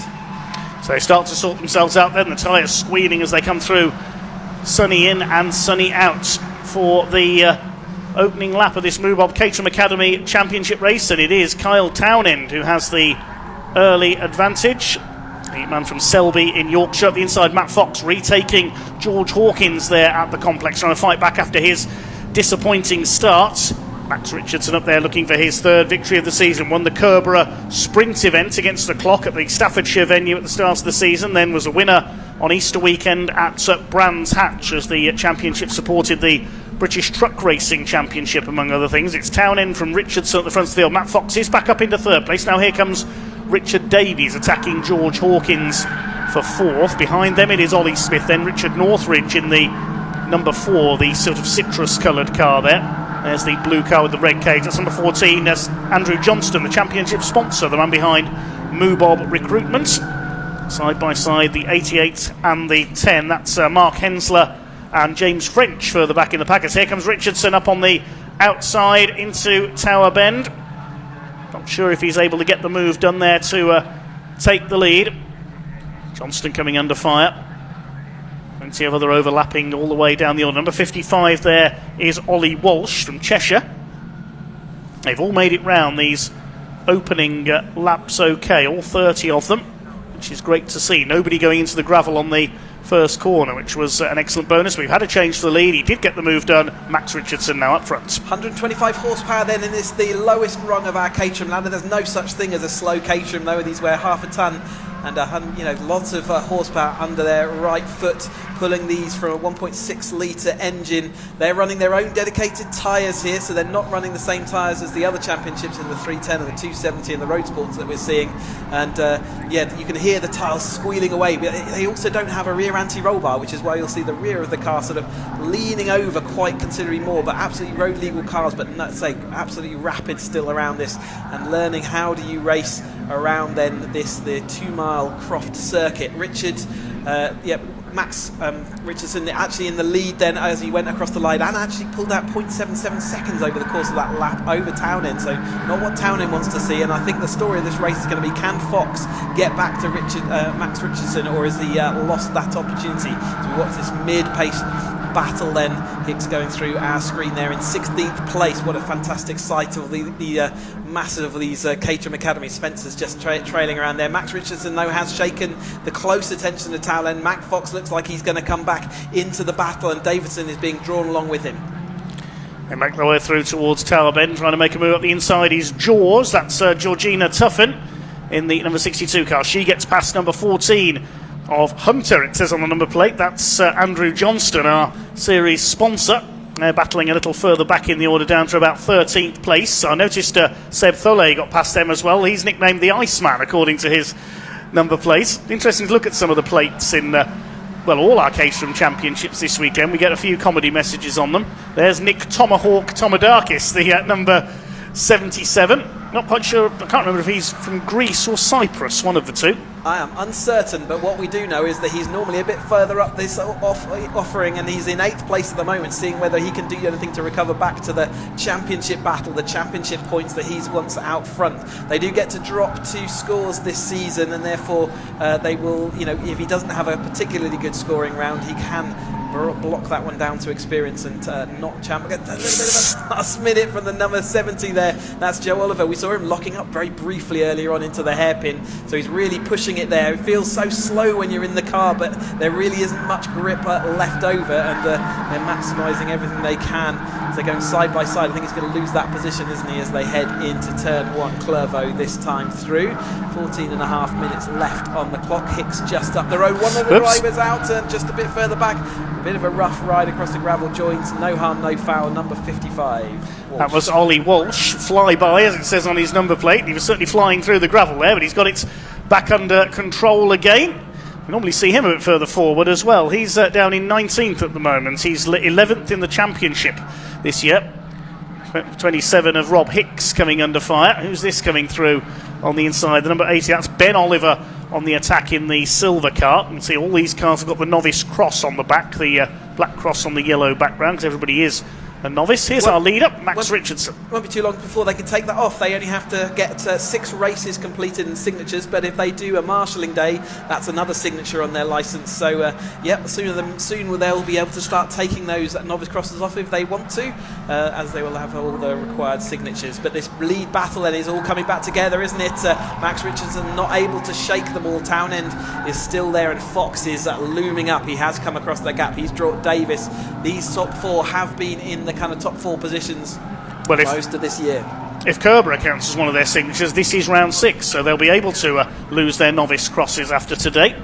So they start to sort themselves out then, the tyres squealing as they come through, sunny in and sunny out for the opening lap of this moobob Caterham Academy Championship race, and it is Kyle Townend who has the early advantage. The man from Selby in Yorkshire. At the inside, Matt Fox retaking George Hawkins there at the complex, trying to fight back after his disappointing start. Max Richardson up there looking for his third victory of the season. Won the Kerborough sprint event against the clock at the Staffordshire venue at the start of the season. Then was a winner on Easter weekend at Brands Hatch as the championship supported the British Truck Racing Championship, among other things. It's Townend from Richardson at the front of the field. Matt Fox is back up into third place. Now here comes Richard Davies attacking George Hawkins for fourth. Behind them it is Ollie Smith, then Richard Northridge in the number 4, the sort of citrus coloured car there. There's the blue car with the red cage. That's number 14. That's Andrew Johnston, the championship sponsor, the man behind moobob Recruitment. Side by side, the 88 and the 10. That's Mark Hensler and James French further back in the pack. As here comes Richardson up on the outside into Tower Bend. Not sure if he's able to get the move done there to take the lead. Johnston coming under fire. Plenty of other overlapping all the way down the order. Number 55 there is Ollie Walsh from Cheshire. They've all made it round these opening laps okay, all 30 of them, which is great to see. Nobody going into the gravel on the first corner, which was an excellent bonus. We've had a change to the lead. He did get the move done. Max Richardson now up front. 125 horsepower then, and it's the lowest rung of our Caterham ladder. There's no such thing as a slow Caterham though. These weigh half a tonne and lots of horsepower under their right foot, pulling these from a 1.6 litre engine. They're running their own dedicated tyres here, so they're not running the same tyres as the other championships in the 310 and the 270 and the Roadsports that we're seeing. And you can hear the tyres squealing away, but they also don't have a rear anti-roll bar, which is why you'll see the rear of the car sort of leaning over quite considerably more. But absolutely road legal cars, but let's say absolutely rapid still around this, and learning how do you race around then the 2-mile Croft Circuit. Max Richardson actually in the lead then as he went across the line, and actually pulled out 0.77 seconds over the course of that lap over Townend. So not what Townend wants to see. And I think the story of this race is going to be, can Fox get back to Max Richardson, or has he lost that opportunity? So we watch this mid-pace battle then. Hicks going through our screen there in 16th place. What a fantastic sight of the massive of these Caterham Academy. Spencer's just trailing around there. Max Richardson though has shaken the close attention to Townend. Mac Fox looks like he's going to come back into the battle, and Davidson is being drawn along with him. They make their way through towards Tower Bend, trying to make a move up the inside is Jaws. That's Georgina Tuffin in the number 62 car. She gets past number 14 of Hunter, it says on the number plate. That's Andrew Johnston, our series sponsor. They're battling a little further back in the order, down to about 13th place. I noticed Seb Thulle got past them as well. He's nicknamed the Iceman according to his number plate. Interesting to look at some of the plates in all our Caterham Championships this weekend. We get a few comedy messages on them. There's Nick Tomahawk Tomadakis, the number 77. Not quite sure, I can't remember if he's from Greece or Cyprus, one of the two. I am uncertain, but what we do know is that he's normally a bit further up this offering, and he's in 8th place at the moment, seeing whether he can do anything to recover back to the championship battle, the championship points that he's once out front. They do get to drop 2 scores this season, and therefore they will, if he doesn't have a particularly good scoring round, he can block that one down to experience and not champ. A little bit of a last minute from the number 70 there. That's Joe Oliver. We saw him locking up very briefly earlier on into the hairpin, so he's really pushing it there. It feels so slow when you're in the car, but there really isn't much grip left over, and they're maximising everything they can. So they're going side by side. I think he's going to lose that position, isn't he, as they head into turn 1. Clervaux this time through. 14 and a half minutes left on the clock. Hicks just up the road. One of the drivers out and just a bit further back. A bit of a rough ride across the gravel joints. No harm, no foul. Number 55. Walsh. That was Ollie Walsh. Flyby, as it says on his number plate. He was certainly flying through the gravel there, but he's got it back under control again. We normally see him a bit further forward as well. He's down in 19th at the moment. He's 11th in the championship this year. 27 of Rob Hicks coming under fire. Who's this coming through on the inside? The number 80, that's Ben Oliver on the attack in the silver car. You can see all these cars have got the novice cross on the back, the black cross on the yellow background, because everybody is a novice. Here's our leader, Max Richardson. Won't be too long before they can take that off. They only have to get 6 races completed and signatures, but if they do a marshalling day, that's another signature on their licence. So soon they'll be able to start taking those novice crosses off if they want to, as they will have all the required signatures. But this lead battle then is all coming back together, isn't it? Max Richardson not able to shake them all. Townend is still there, and Fox is looming up. He has come across the gap. He's drawn Davis. These top 4 have been in the kind of top 4 positions Well, most of this year. If Kerber counts as one of their signatures, this is round 6, so they'll be able to lose their novice crosses after today.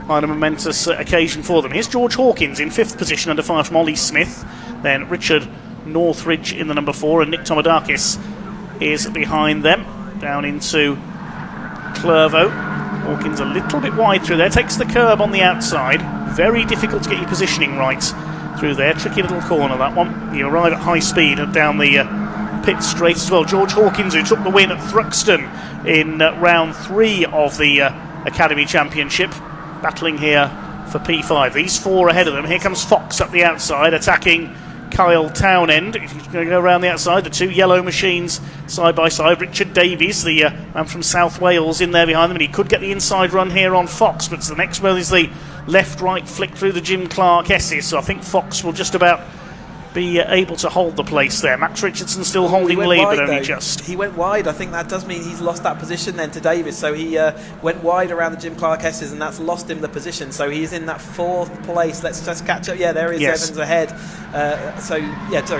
Quite a momentous occasion for them. Here's George Hawkins in 5th position under fire from Ollie Smith. Then Richard Northridge in the number 4, and Nick Tomadakis is behind them. Down into Clervo. Hawkins a little bit wide through there, takes the curb on the outside. Very difficult to get your positioning right through there. Tricky little corner, that one. You arrive at high speed down the pit straight as well. George Hawkins, who took the win at Thruxton in round 3 of the Academy Championship, battling here for P5. These 4 ahead of them. Here comes Fox up the outside, attacking Kyle Townend. He's going to go around the outside. The 2 yellow machines side by side. Richard Davies, the man from South Wales, in there behind them, and he could get the inside run here on Fox, but the next one is the left-right flick through the Jim Clark S's, so I think Fox will just about be able to hold the place there. Max Richardson still holding the lead, but only just. He went wide. I think that does mean he's lost that position then to Davis. So he went wide around the Jim Clark S's, and that's lost him the position. So he's in that 4th place. Let's just catch up. Yeah, there is Evans ahead.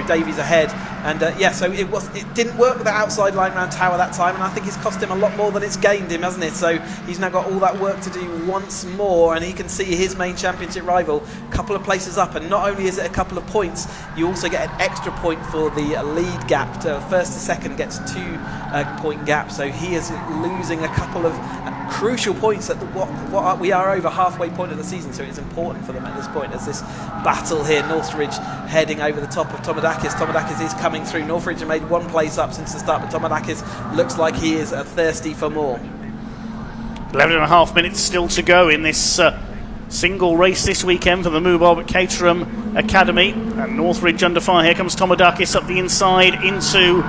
Davies ahead. And so it didn't work with the outside line round Tower that time, and I think it's cost him a lot more than it's gained him, hasn't it? So he's now got all that work to do once more, and he can see his main championship rival a couple of places up. And not only is it a couple of points, you also get an extra point for the lead gap. First to second gets 2 point gap, so he is losing a couple of crucial points at what we are over halfway point of the season, so it's important for them at this point as this battle here. Northridge heading over the top of Tomadakis. Tomadakis is coming through. Northridge have made 1 place up since the start, but Tomadakis looks like he is thirsty for more. 11.5 minutes still to go in this single race this weekend for the moobob at Caterham Academy, and Northridge under fire. Here comes Tomadakis up the inside into...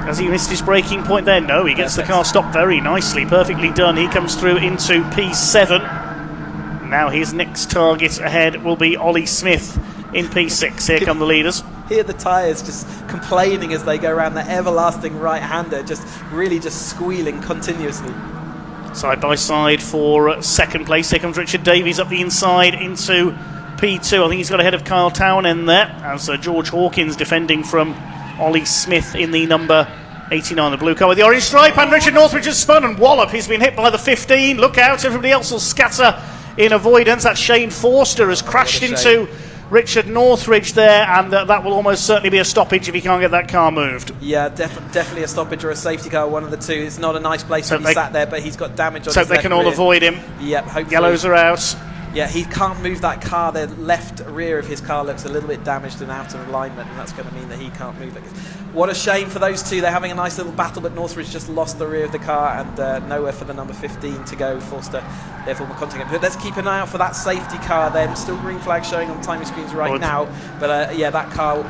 Has he missed his braking point there? No, he gets the car stopped very nicely, perfectly done. He comes through into P7. Now his next target ahead will be Ollie Smith in P6. Here come the leaders. Hear the tyres just complaining as they go around the everlasting right-hander, just squealing continuously. Side by side for 2nd place. Here comes Richard Davies up the inside into P2. I think he's got ahead of Kyle Townend there, as George Hawkins defending from Ollie Smith in the number 89, the blue car with the orange stripe, and Richard Northridge has spun and wallop. He's been hit by the 15. Look out, everybody else will scatter in avoidance. That Shane Forster has crashed into Richard Northridge there, and that will almost certainly be a stoppage if he can't get that car moved. Yeah, definitely a stoppage or a safety car, one of the two. It's not a nice place when he sat there, but he's got damage on his left rear. So they can all avoid him. Yep, hopefully. Yellows are out. Yeah, he can't move that car. The left rear of his car looks a little bit damaged and out of alignment, and that's going to mean that he can't move it. What a shame for those two. They're having a nice little battle, but Northridge just lost the rear of the car, and nowhere for the number 15 to go. Forster, therefore, more contact. But let's keep an eye out for that safety car then. Still green flag showing on timing screens right now, but that car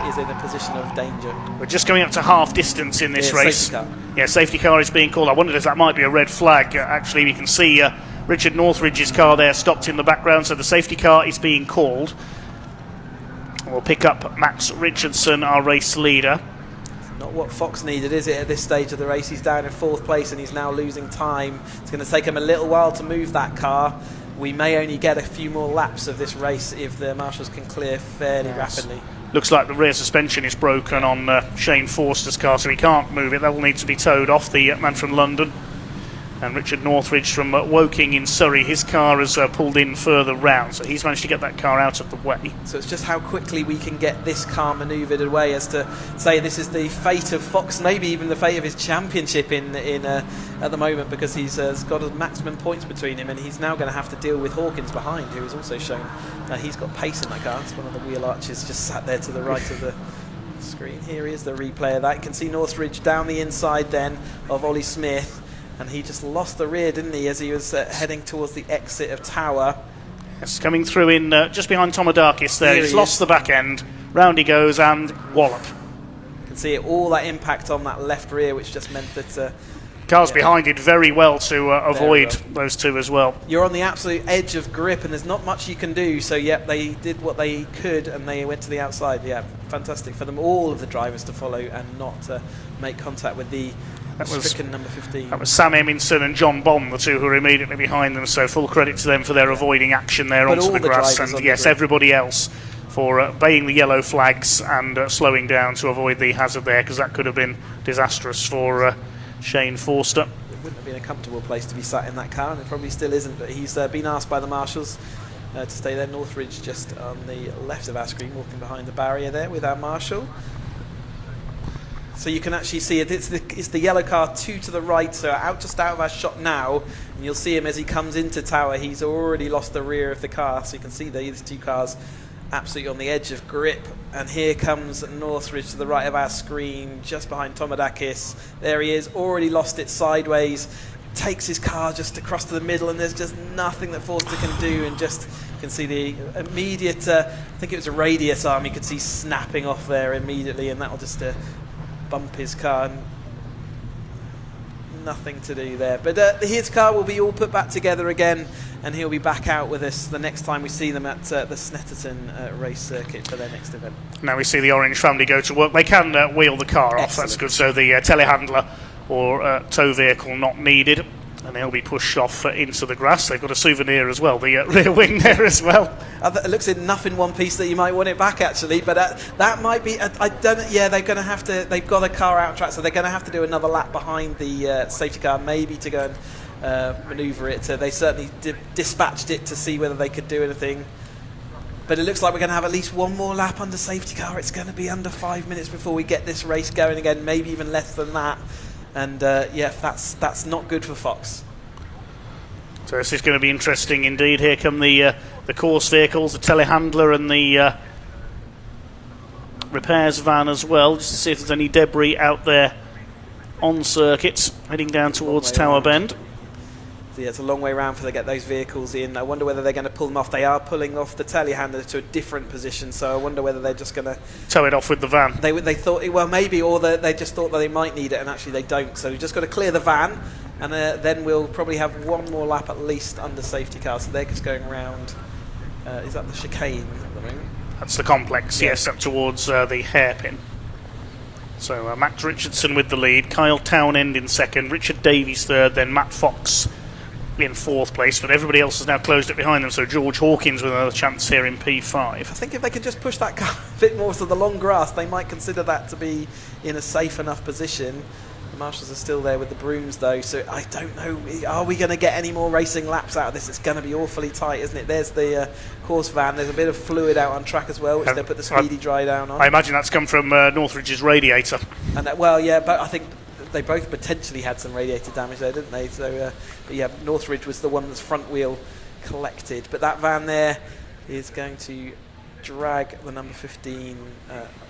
is in a position of danger. We're just going up to half distance in this race. Safety car. Yeah, safety car is being called. I wondered if that might be a red flag. Actually, we can see Richard Northridge's car there stopped in the background, so the safety car is being called. We'll pick up Max Richardson, our race leader. Not what Fox needed, is it, at this stage of the race? He's down in 4th place and he's now losing time. It's going to take him a little while to move that car. We may only get a few more laps of this race if the marshals can clear fairly rapidly. Looks like the rear suspension is broken on Shane Forster's car, so he can't move it. That will need to be towed off, the man from London. And Richard Northridge from Woking in Surrey, his car has pulled in further round, so he's managed to get that car out of the way. So it's just how quickly we can get this car manoeuvred away, as to say this is the fate of Fox, maybe even the fate of his championship at the moment, because he's got a maximum points between him, and he's now going to have to deal with Hawkins behind, who has also shown that he's got pace in that car. It's one of the wheel arches just sat there to the right of the screen. Here is the replay of that. You can see Northridge down the inside then of Ollie Smith. And he just lost the rear, didn't he, as he was heading towards the exit of Tower. Yes, coming through in just behind Tomadakis there. He's lost the back end. Round he goes and wallop. You can see all that impact on that left rear, which just meant that... Cars behind did very well to avoid those two as well. You're on the absolute edge of grip, and there's not much you can do. So, they did what they could, and they went to the outside. Yeah, fantastic for them, all of the drivers, to follow and not make contact with the Stricken number 15. That was Sam Eminson and John Bond, the two who were immediately behind them, so full credit to them for their avoiding action there But onto all the the grass, drivers and on yes, the grid. everybody else for obeying the yellow flags and slowing down to avoid the hazard there, because that could have been disastrous for Shane Forster. It wouldn't have been a comfortable place to be sat in that car, and it probably still isn't, but he's been asked by the marshals to stay there. Northridge just on the left of our screen, walking behind the barrier there with our marshal. So you can actually see it. It's the yellow car 2 to the right, so just out of our shot now, and you'll see him as he comes into tower. He's already lost the rear of the car, so you can see these two cars absolutely on the edge of grip. And here comes Northridge to the right of our screen, just behind Tomadakis. There he is, already lost it sideways. Takes his car just across to the middle, and there's just nothing that Forster can do, and just you can see the immediate, I think it was a radius arm, you could see snapping off there immediately, and that'll just bump his car. Nothing to do there, but his car will be all put back together again, and he'll be back out with us the next time we see them at the Snetterton race circuit for their next event. Now we see the Orange family go to work. They can wheel the car off. Excellent. That's good. So the telehandler or tow vehicle not needed, and they'll be pushed off into the grass. They've got a souvenir as well, the rear wing there as well. It looks enough in one piece that you might want it back, actually, but that might be. I don't. Yeah, they're going to have to. They've got a car out track, so they're going to have to do another lap behind the safety car, maybe to go and manoeuvre it. So they certainly dispatched it to see whether they could do anything. But it looks like we're going to have at least one more lap under safety car. It's going to be under 5 minutes before we get this race going again, maybe even less than that. And yeah, that's not good for Fox. So this is going to be interesting indeed. Here come the course vehicles, the telehandler and the repairs van as well, just to see if there's any debris out there on circuits, heading down towards Tower Bend. So yeah, it's a long way around for they get those vehicles in. I wonder whether they're going to pull them off. They are pulling off the telehandler to a different position, so I wonder whether they're just going to tow it off with the van. They thought, well, maybe, or they just thought that they might need it, and actually they don't. So we've just got to clear the van, and then we'll probably have one more lap at least under safety car. So they're just going around. Is that the chicane at the moment? That's the complex, yes, up towards the hairpin. So Max Richardson with the lead, Kyle Townend in second, Richard Davies third, then Matt Fox in fourth place, but everybody else has now closed it behind them, so George Hawkins with another chance here in P5. I think if they could just push that car a bit more to the long grass, they might consider that to be in a safe enough position. The marshals are still there with the brooms though, so I don't know, are we going to get any more racing laps out of this? It's going to be awfully tight, isn't it? There's the course van, there's a bit of fluid out on track as well, which they put the speedy dry down on. I imagine that's come from Northridge's radiator. And well, yeah, but I think they both potentially had some radiator damage there, didn't they? So, but yeah, Northridge was the one that's front wheel collected. But that van there is going to drag the number 15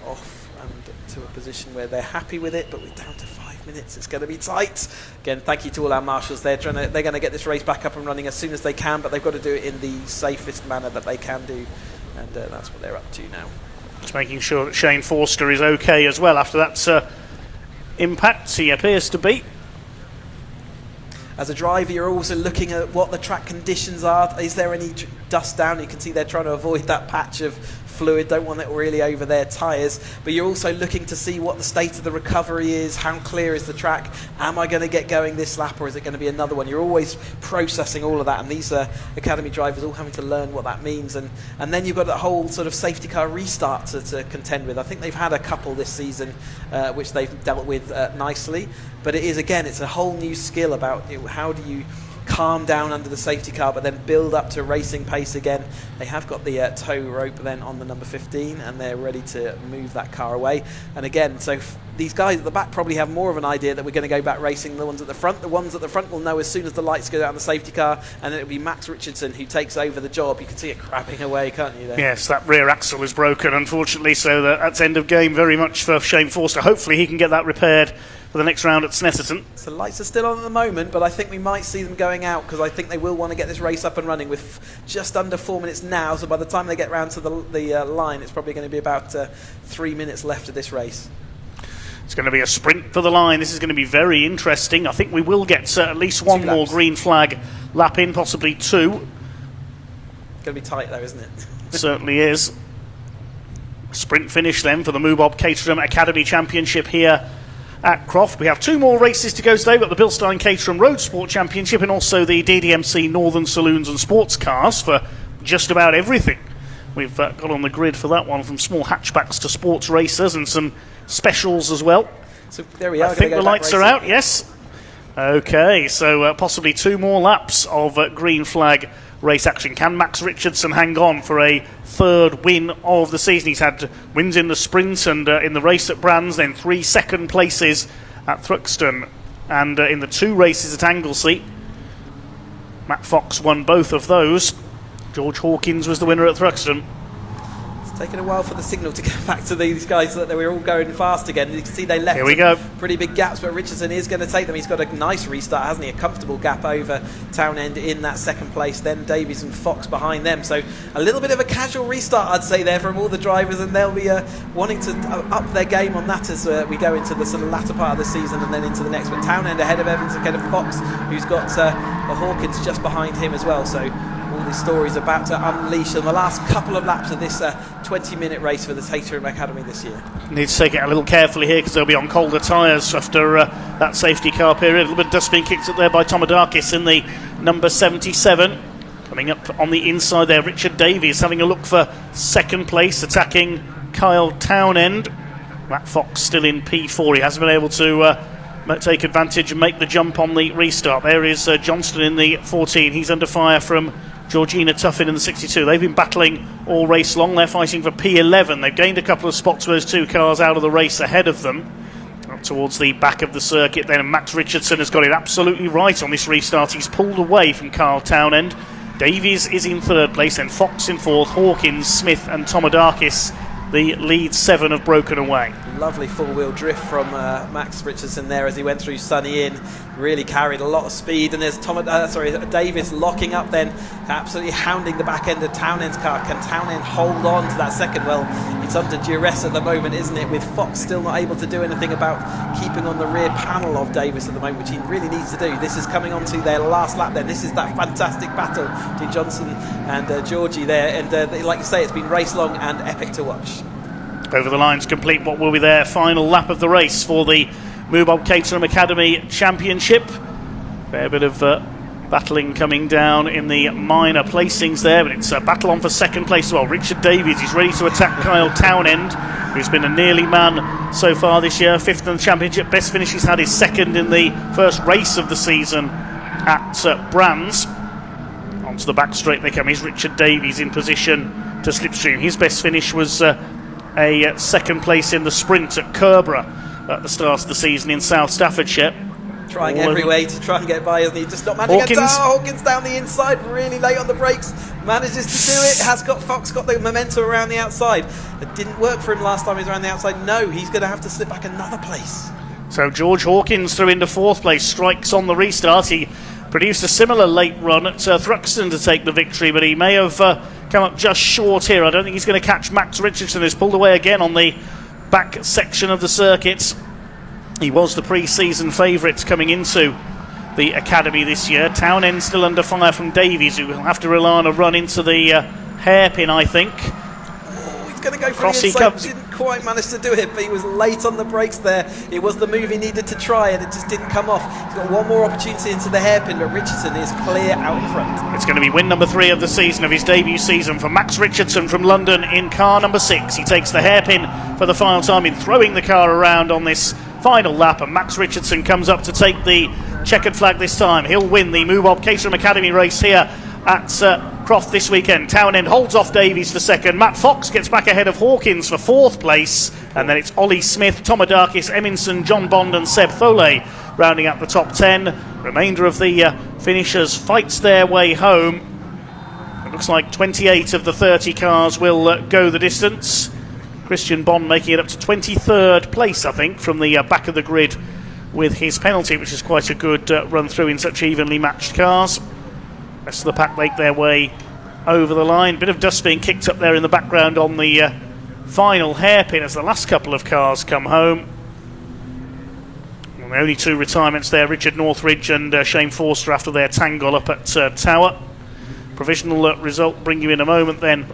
off and to a position where they're happy with it, but we're down to 5 minutes. It's going to be tight. Again, thank you to all our marshals. They're going to get this race back up and running as soon as they can, but they've got to do it in the safest manner that they can do, and that's what they're up to now. Just making sure that Shane Forster is okay as well after that impact. He appears to be. As a driver, you're also looking at what the track conditions are. Is there any dust down? You can see they're trying to avoid that patch of fluid, don't want it really over their tyres, but you're also looking to see what the state of the recovery is, how clear is the track, am I going to get going this lap or is it going to be another one? You're always processing all of that, and these academy drivers all having to learn what that means, and then you've got that whole sort of safety car restart to contend with. I think they've had a couple this season which they've dealt with nicely, but it is, again, it's a whole new skill about how do you calm down under the safety car but then build up to racing pace again. They have got the tow rope then on the number 15 and they're ready to move that car away, and again, so these guys at the back probably have more of an idea that we're going to go back racing. The ones at the front will know as soon as the lights go out on the safety car, and then it'll be Max Richardson who takes over the job. You can see it crapping away, can't you there? Yes, that rear axle is broken unfortunately, so that's end of game very much for Shane Forster. Hopefully he can get that repaired for the next round at Snetterton. So the lights are still on at the moment, but I think we might see them going out because I think they will want to get this race up and running with just under 4 minutes now. So by the time they get round to the line, it's probably going to be about 3 minutes left of this race. It's going to be a sprint for the line. This is going to be very interesting. I think we will get at least one more green flag lap in, possibly two. It's going to be tight though, isn't it? Certainly is. Sprint finish then for the moobob Caterham Academy Championship here at Croft. We have 2 more races to go today. We've got the Bilstein Caterham Roadsport Championship and also the DDMC Northern Saloons and Sports Cars for just about everything. We've got on the grid for that one, from small hatchbacks to sports racers and some specials as well. So there we are. I think the lights are out, yes. Okay, so possibly 2 more laps of green flag race action. Can Max Richardson hang on for a 3rd win of the season? He's had wins in the sprint and in the race at Brands, then 3 second places at Thruxton and in the 2 races at Anglesey. Matt Fox won both of those. George Hawkins was the winner at Thruxton. It's taken a while for the signal to get back to these guys, that they were all going fast again. You can see they left Here we go. pretty big gaps, but Richardson is going to take them. He's got a nice restart, hasn't he? A comfortable gap over Townend in that 2nd place, then Davies and Fox behind them. So a little bit of a casual restart, I'd say, there from all the drivers, and they'll be wanting to up their game on that as we go into the sort of latter part of the season and then into the next. But Townend ahead of Evans, ahead of Fox, who's got the Hawkins just behind him as well. So all these stories about to unleash in the last couple of laps of this 20-minute race for the Caterham Academy this year. Need to take it a little carefully here because they'll be on colder tyres after that safety car period. A little bit of dust being kicked up there by Tomadakis in the number 77. Coming up on the inside there, Richard Davies having a look for 2nd place, attacking Kyle Townend. Matt Fox still in P4. He hasn't been able to take advantage and make the jump on the restart. There is Johnston in the 14. He's under fire from Georgina Tuffin in the 62. They've been battling all race long. They're fighting for P11. They've gained a couple of spots with those 2 cars out of the race ahead of them. Up towards the back of the circuit then, and Max Richardson has got it absolutely right on this restart. He's pulled away from Carl Townend. Davies is in 3rd place, then Fox in 4th, Hawkins, Smith and Tomadakis. The lead 7 have broken away. Lovely 4-wheel drift from Max Richardson there as he went through Sunny Inn. Really carried a lot of speed, and there's Davies locking up then, absolutely hounding the back end of Townend's car. Can Townend hold on to that 2nd? Well, it's under duress at the moment, isn't it, with Fox still not able to do anything about keeping on the rear panel of Davies at the moment, which he really needs to do. This is coming on to their last lap then. This is that fantastic battle between Johnson and Georgie there, and like you say, it's been race long and epic to watch. Over the lines complete what will be their final lap of the race for the moobob Caterham Academy Championship. Fair bit of battling coming down in the minor placings there, but it's a battle on for 2nd place as well. Richard Davies is ready to attack Kyle Townend, who's been a nearly man so far this year. 5th in the championship. Best finish he's had is 2nd in the first race of the season at Brands. Onto the back straight they come. Here's Richard Davies in position to slipstream. His best finish was a 2nd place in the sprint at Kerborough at the start of the season in South Staffordshire. Trying every way to try and get by, isn't he? Just not managing. Hawkins down the inside, really late on the brakes, manages to do it. Has got Fox got the momentum around the outside. It didn't work for him last time he was around the outside. No, he's going to have to slip back another place. So George Hawkins through into 4th place, strikes on the restart. He produced a similar late run at Thruxton to take the victory, but he may have come up just short here. I don't think he's going to catch Max Richardson, who's pulled away again on the back section of the circuit. He was the pre-season favourite coming into the Academy this year. Townend still under fire from Davies, who will have to rely on a run into the hairpin, I think. He's going to go for the inside. Didn't quite manage to do it, but he was late on the brakes there. It was the move he needed to try, and it just didn't come off. He's got one more opportunity into the hairpin, but Richardson is clear out in front. It's going to be win number 3 of the season, of his debut season, for Max Richardson from London in car number 6. He takes the hairpin for the final time in throwing the car around on this final lap, and Max Richardson comes up to take the checkered flag this time. He'll win the moobob Caterham Academy race here at Croft this weekend. Townend holds off Davies for 2nd. Matt Fox gets back ahead of Hawkins for 4th place, and then it's Ollie Smith, Tomadakis, Eminson, John Bond and Seb Thole rounding up the top 10. Remainder of the finishers fights their way home. It looks like 28 of the 30 cars will go the distance. Christian Bond making it up to 23rd place, I think, from the back of the grid with his penalty, which is quite a good run through in such evenly matched cars. Rest of the pack make their way over the line. Bit of dust being kicked up there in the background on the final hairpin as the last couple of cars come home. And the only 2 retirements there, Richard Northridge and Shane Forster after their tangle up at Tower. Provisional result bring you in a moment then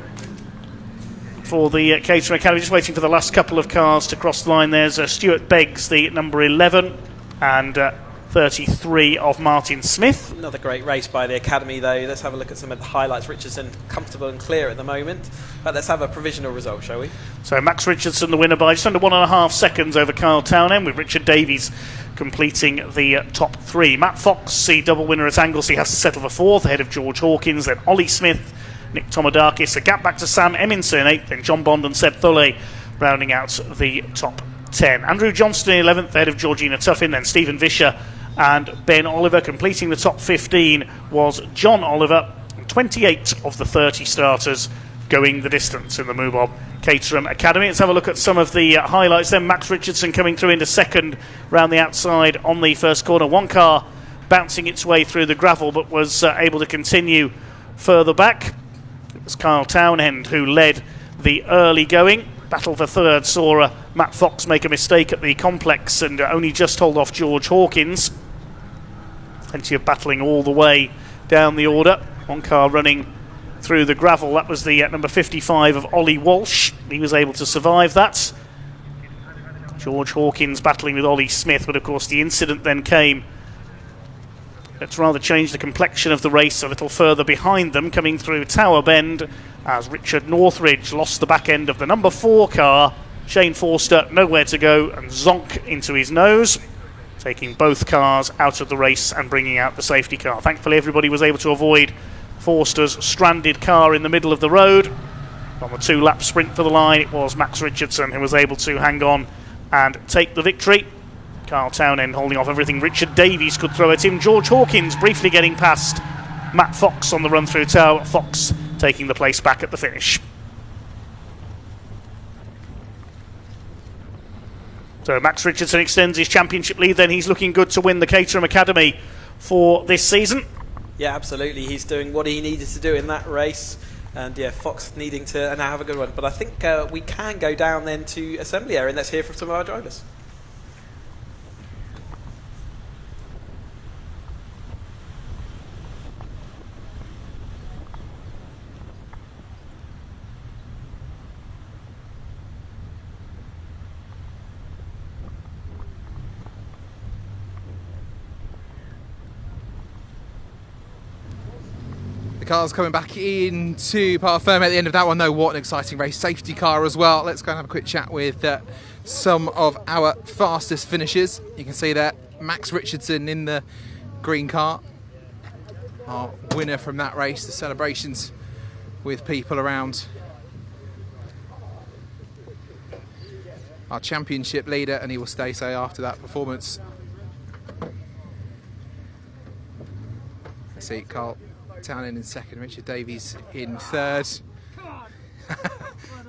for the Caterham Academy. Just waiting for the last couple of cars to cross the line. There's Stuart Beggs, the number 11, and 33 of Martin Smith. Another great race by the Academy, though. Let's have a look at some of the highlights. Richardson comfortable and clear at the moment. But let's have a provisional result, shall we? So Max Richardson, the winner by just under 1.5 seconds over Kyle Townend, with Richard Davies completing the top 3. Matt Fox, the double winner at Anglesey, has to settle for 4th, ahead of George Hawkins, then Ollie Smith, Nick Tomodakis, a gap back to Sam Eminson, 8th, then John Bond and Seb Thulle rounding out the top 10. Andrew Johnston, 11th, ahead of Georgina Tuffin, then Stephen Vischer and Ben Oliver. Completing the top 15 was John Oliver. 28 of the 30 starters going the distance in the moobob Caterham Academy. Let's have a look at some of the highlights then. Max Richardson coming through into second round the outside on the first corner. One car bouncing its way through the gravel but was able to continue further back. It was Kyle Townend who led the early going. Battle for third saw Matt Fox make a mistake at the complex and only just hold off George Hawkins. Plenty of battling all the way down the order. One car running through the gravel. That was the number 55 of Ollie Walsh. He was able to survive that. George Hawkins battling with Ollie Smith, but of course the incident then came. Let's rather change the complexion of the race a little further behind them, coming through Tower Bend as Richard Northridge lost the back end of the number 4 car. Shane Forster nowhere to go and zonk into his nose, taking both cars out of the race and bringing out the safety car. Thankfully everybody was able to avoid Forster's stranded car in the middle of the road. On the 2-lap sprint for the line, it was Max Richardson who was able to hang on and take the victory. Kyle Townend holding off everything Richard Davies could throw at him. George Hawkins briefly getting past Matt Fox on the run through Tower. Fox taking the place back at the finish. So Max Richardson extends his championship lead, then he's looking good to win the Caterham Academy for this season. Yeah, absolutely. He's doing what he needed to do in that race. And yeah, Fox needing to now have a good one. But I think we can go down then to assembly area and let's hear from some of our drivers. Cars coming back into Parc Ferme at the end of that one, though. What an exciting race. Safety car as well. Let's go and have a quick chat with some of our fastest finishers. You can see that Max Richardson in the green car, our winner from that race. The celebrations with people around. Our championship leader, and he will stay so after that performance. Let's see, Carl Townend in second, Richard Davies in third.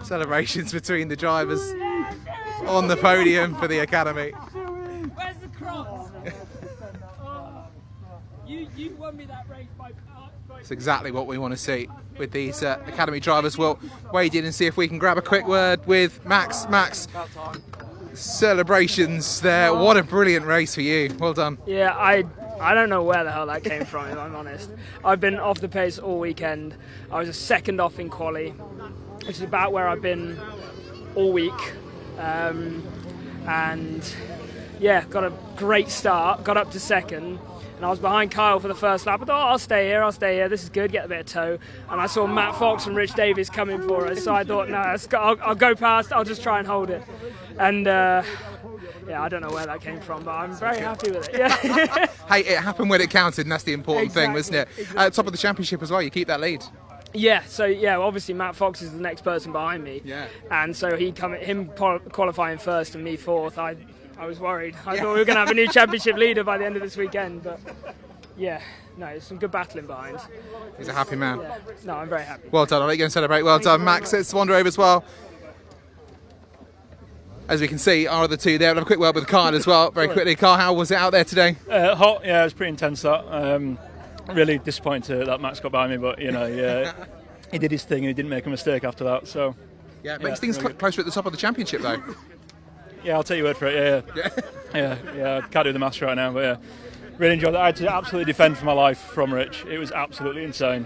Celebrations between the drivers on the podium for the Academy. Where's the cross? You won me that race by... It's exactly what we want to see with these Academy drivers. We'll wade in and see if we can grab a quick word with Max. Max, celebrations there. What a brilliant race for you. Well done. Yeah, I don't know where the hell that came from, if I'm honest. I've been off the pace all weekend. I was a second off in quali, which is about where I've been all week. And yeah, got a great start, got up to second, and I was behind Kyle for the first lap. I thought, oh, I'll stay here, this is good, get a bit of tow. And I saw Matt Fox and Rich Davies coming for us, so I thought, no, I'll go past, I'll just try and hold it. And yeah, I don't know where that came from, but I'm very happy with it. Yeah. Hey, it happened when it counted, and that's the important thing, wasn't it? At top of the championship as well, you keep that lead. Yeah, so yeah, obviously Matt Fox is the next person behind me. Yeah. And so him qualifying first and me fourth, I was worried. I thought we were going to have a new championship leader by the end of this weekend, but yeah, no, there's some good battling behind. He's a happy man. Yeah. No, I'm very happy. Well done, I'll let you go and celebrate. Well done, Max. Let's wander over as well. As we can see, our other two there. We'll have a quick word with Kyle as well, very quickly. Kyle, how was it out there today? Hot, yeah, it was pretty intense that. Really disappointed that Max got by me, but you know, yeah, he did his thing and he didn't make a mistake after that. So yeah, it makes things closer at the top of the championship though. Yeah, I'll take your word for it. Yeah. I can't do the maths right now, but yeah, really enjoyed it. I had to absolutely defend for my life from Rich. It was absolutely insane.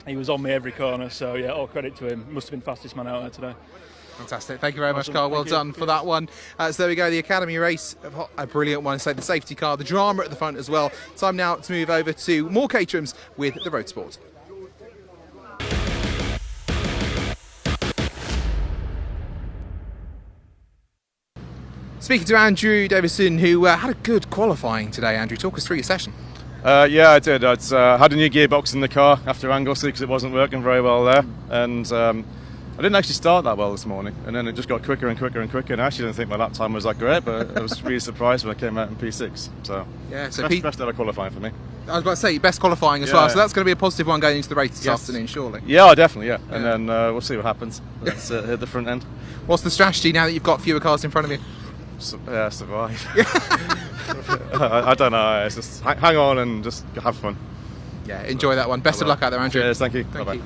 he was on me every corner. So yeah, all credit to him. Must have been fastest man out there today. Fantastic. Thank you very much, Awesome. Carl. Well Thank you. done for that one. So there we go, the Academy race, a brilliant one. So the safety car, the drama at the front as well. Time now to move over to more Caterhams with the Roadsport. Speaking to Andrew Davison, who had a good qualifying today. Andrew, talk us through your session. Yeah, I did. I'd had a new gearbox in the car after Anglesey because it wasn't working very well there, and I didn't actually start that well this morning, and then it just got quicker and quicker and quicker, and I actually didn't think my lap time was that great, but I was really surprised when I came out in P6. So yeah, so best ever qualifying for me. I was about to say, best qualifying as well, so that's going to be a positive one going into the race this afternoon, surely. Yeah, definitely, yeah. And then we'll see what happens. Let's hit the front end. What's the strategy now that you've got fewer cars in front of you? Survive. I don't know, it's just hang on and just have fun. Yeah, enjoy that one. Best of luck out there, Andrew. Cheers, thank you. Bye-bye.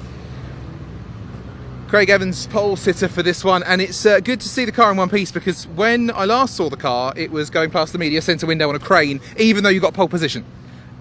Craig Evans, pole sitter for this one, and it's good to see the car in one piece, because when I last saw the car, it was going past the media centre window on a crane, even though you got pole position.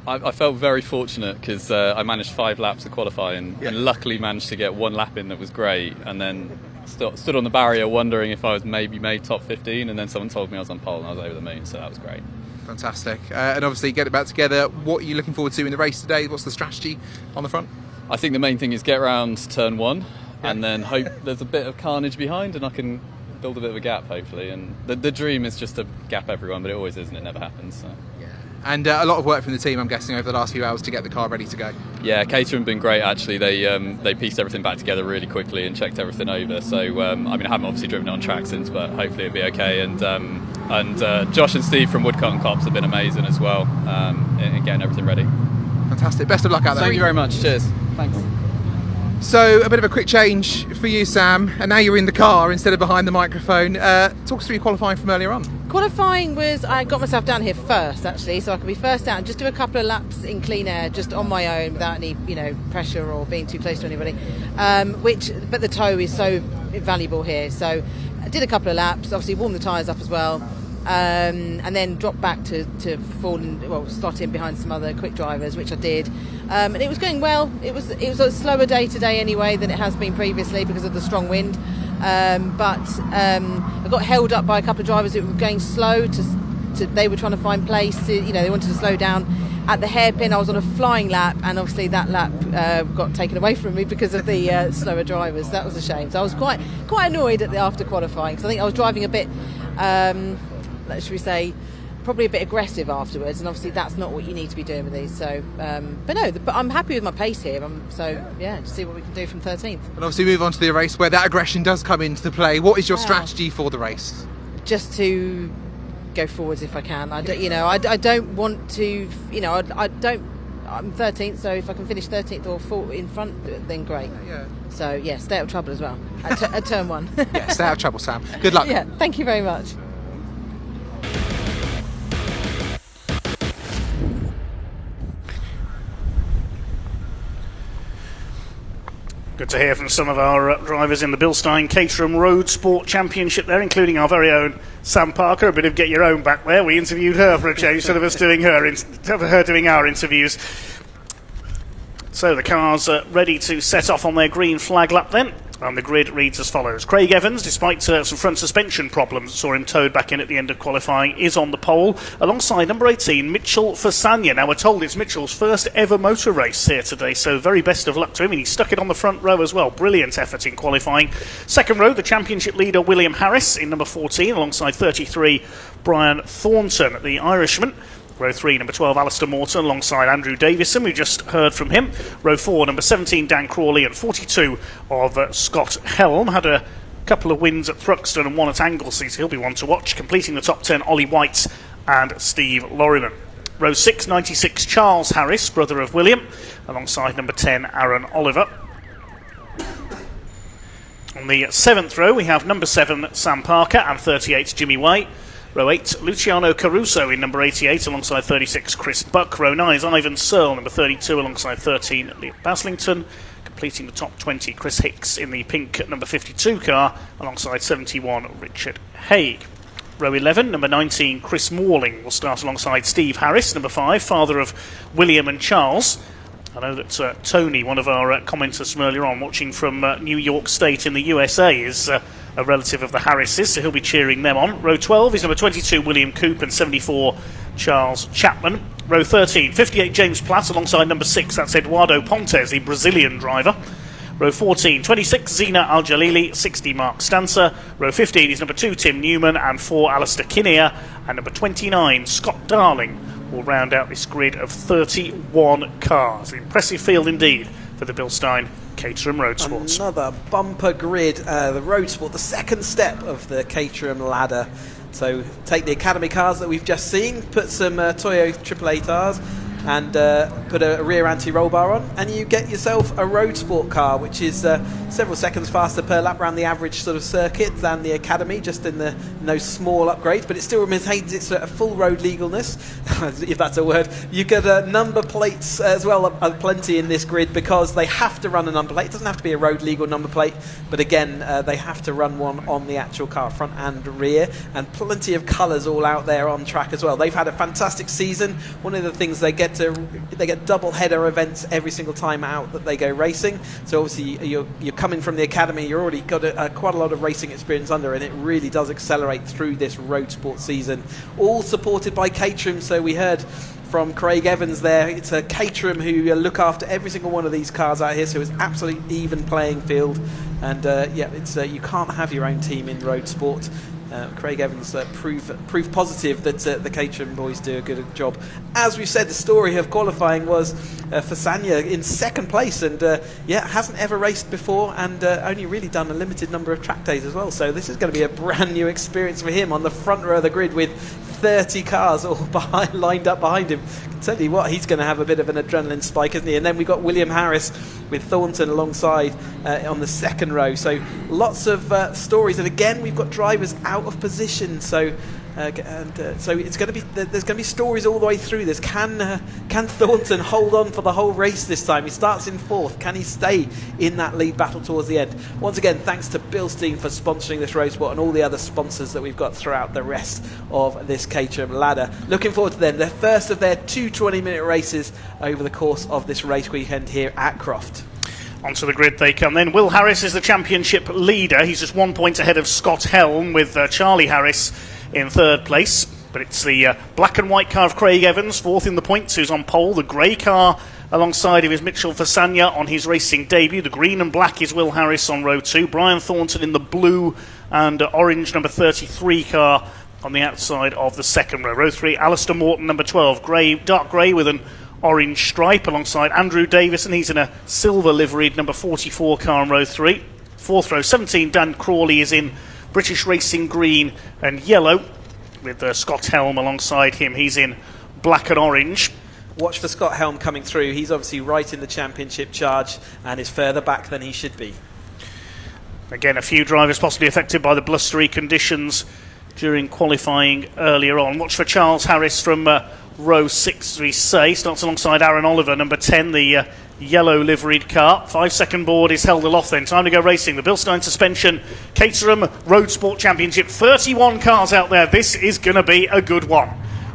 I felt very fortunate because I managed 5 laps of qualifying and luckily managed to get 1 lap in that was great, and then stood on the barrier wondering if I was maybe made top 15, and then someone told me I was on pole and I was over the moon, so that was great. Fantastic. And obviously get it back together. What are you looking forward to in the race today? What's the strategy on the front? I think the main thing is get around turn 1 and then hope there's a bit of carnage behind and I can build a bit of a gap hopefully, and the dream is just to gap everyone, but it always is and it never happens. So. And a lot of work from the team, I'm guessing, over the last few hours to get the car ready to go. Yeah, Caterham have been great actually. They pieced everything back together really quickly and checked everything over. So I mean, I haven't obviously driven it on track since, but hopefully it'll be okay. And Josh and Steve from Woodcut and Cops have been amazing as well in getting everything ready. Fantastic. Best of luck out there. Thank you very much. Cheers. Thanks. So a bit of a quick change for you, Sam, and now you're in the car instead of behind the microphone. Talk us through your qualifying from earlier on. Qualifying was, I got myself down here first actually, so I could be first out and just do a couple of laps in clean air, just on my own without any, pressure or being too close to anybody. But the tow is so invaluable here, so I did a couple of laps, obviously warmed the tyres up as well, and then dropped back to slot in behind some other quick drivers, which I did, and it was going well. It was a slower day today anyway than it has been previously because of the strong wind. But I got held up by a couple of drivers who were going slow. They were trying to find place. They wanted to slow down. At the hairpin, I was on a flying lap, and obviously that lap got taken away from me because of the slower drivers. That was a shame. So I was quite annoyed at the after qualifying because I think I was driving a bit, should we say, probably a bit aggressive afterwards, and obviously that's not what you need to be doing with these. So, but I'm happy with my pace here. Just see what we can do from 13th. And obviously move on to the race where that aggression does come into play. What is your strategy for the race? Just to go forwards if I can. I don't want to. I'm 13th, so if I can finish 13th or 4th in front, then great. Yeah. So stay out of trouble as well at turn 1. Yeah, stay out of trouble, Sam. Good luck. Yeah, thank you very much. Good to hear from some of our drivers in the Bilstein Caterham Roadsport Championship there, including our very own Sam Parker. A bit of get your own back there. We interviewed her for a change instead of us doing her doing our interviews. So the cars are ready to set off on their green flag lap then. And the grid reads as follows. Craig Evans, despite some front suspension problems that saw him towed back in at the end of qualifying, is on the pole, alongside number 18, Mitchell Fasanya. Now, we're told it's Mitchell's first ever motor race here today, so very best of luck to him. And he stuck it on the front row as well. Brilliant effort in qualifying. Second row, the championship leader, William Harris, in number 14, alongside 33, Brian Thornton, the Irishman. Row 3, number 12, Alistair Morton, alongside Andrew Davison, we just heard from him. Row 4, number 17, Dan Crawley, and 42 of Scott Helm. Had a couple of wins at Thruxton and one at Anglesey, so he'll be one to watch. Completing the top 10, Ollie White and Steve Lorriman. Row 6, 96, Charles Harris, brother of William, alongside number 10, Aaron Oliver. On the 7th row, we have number 7, Sam Parker, and 38, Jimmy Way. Row 8, Luciano Caruso in number 88 alongside 36, Chris Buck. Row 9 is Ivan Searle, number 32 alongside 13, Liam Baslington. Completing the top 20, Chris Hicks in the pink number 52 car alongside 71, Richard Haig. Row 11, number 19, Chris Morling will start alongside Steve Harris, number 5, father of William and Charles. I know that Tony, one of our commenters from earlier on, watching from New York State in the USA, is a relative of the Harrises, so he'll be cheering them on. Row 12 is number 22, William Coop, and 74, Charles Chapman. Row 13, 58, James Platt, alongside number 6, that's Eduardo Pontes, the Brazilian driver. Row 14, 26, Zina Al-Jalili, 60, Mark Stancer. Row 15 is number 2, Tim Newman, and 4, Alistair Kinnear. And number 29, Scott Darling, will round out this grid of 31 cars. Impressive field indeed for the Bilstein Caterham Roadsports. Another bumper grid, the Roadsport, the second step of the Caterham ladder. So take the Academy cars that we've just seen, put some Toyo 888Rs, and put a rear anti-roll bar on, and you get yourself a Roadsport car, which is several seconds faster per lap around the average sort of circuit than the Academy, just in the no small upgrades, but it still maintains its full road legalness, if that's a word. You get number plates as well, plenty in this grid, because they have to run a number plate. It doesn't have to be a road legal number plate, but again, they have to run one on the actual car, front and rear, and plenty of colours all out there on track as well. They've had a fantastic season. One of the things they get double header events every single time out that they go racing. So obviously you're coming from the Academy, you're already got quite a lot of racing experience under, and it really does accelerate through this Roadsport season. All supported by Caterham. So we heard from Craig Evans there. It's a Caterham who look after every single one of these cars out here, so it's absolutely even playing field. And yeah, it's you can't have your own team in Roadsport. Craig Evans proof positive that the Caterham boys do a good job. As we said, the story of qualifying was Fasanya in second place, and yeah, hasn't ever raced before, and only really done a limited number of track days as well. So this is going to be a brand new experience for him on the front row of the grid with 30 cars all lined up behind him. I can tell you what, he's going to have a bit of an adrenaline spike, isn't he? And then we've got William Harris with Thornton alongside on the second row. So lots of stories, and again we've got drivers out of position. So so it's going to be there's going to be stories all the way through this. Can Thornton hold on for the whole race this time? He starts in fourth. Can he stay in that lead battle towards the end? Once again, thanks to Bilstein for sponsoring this Roadsport and all the other sponsors that we've got throughout the rest of this Caterham ladder. Looking forward to them. The first of their 2 20-minute races over the course of this race weekend here at Croft. Onto the grid they come then. Will Harris is the championship leader. He's just 1 point ahead of Scott Helm, with Charlie Harris in third place. But it's the black and white car of Craig Evans, fourth in the points, who's on pole. The grey car alongside of is Mitchell Fasanya on his racing debut. The green and black is Will Harris on row 2. Brian Thornton in the blue and orange number 33 car on the outside of the second row. Row 3, Alistair Morton, number 12, grey, dark grey with an orange stripe, alongside Andrew Davison. He's in a silver liveried number 44 car in row 3. Fourth row, 17, Dan Crawley is in British Racing green and yellow, with Scott Helm alongside him. He's in black and orange. Watch for Scott Helm coming through. He's obviously right in the championship charge and is further back than he should be. Again, a few drivers possibly affected by the blustery conditions during qualifying earlier on. Watch for Charles Harris from row 6, as we say. Starts alongside Aaron Oliver, number 10, the yellow liveried car. 5 second board is held aloft then. Time to go racing. The Bilstein Suspension Caterham Roadsport Championship. 31 cars out there. This is going to be a good one.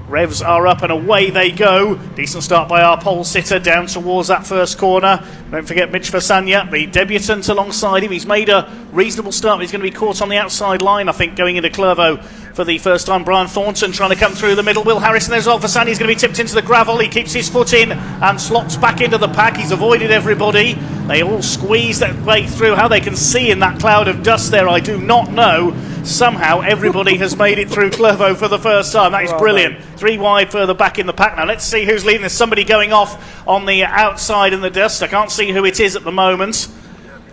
Revs are up and away they go. Decent start by our pole sitter down towards that first corner. Don't forget Mitch Fasanya, the debutant alongside him. He's made a reasonable start, but he's going to be caught on the outside line, I think, going into Clervaux for the first time. Brian Thornton trying to come through the middle. Will Harrison there's all. Fasanya is going to be tipped into the gravel. He keeps his foot in and slots back into the pack. He's avoided everybody. They all squeeze their way through. How they can see in that cloud of dust there, I do not know. Somehow everybody has made it through Clervaux for the first time. That is brilliant. 3 wide further back in the pack now. Let's see who's leading. There's somebody going off on the outside in the dust. I can't see who it is at the moment.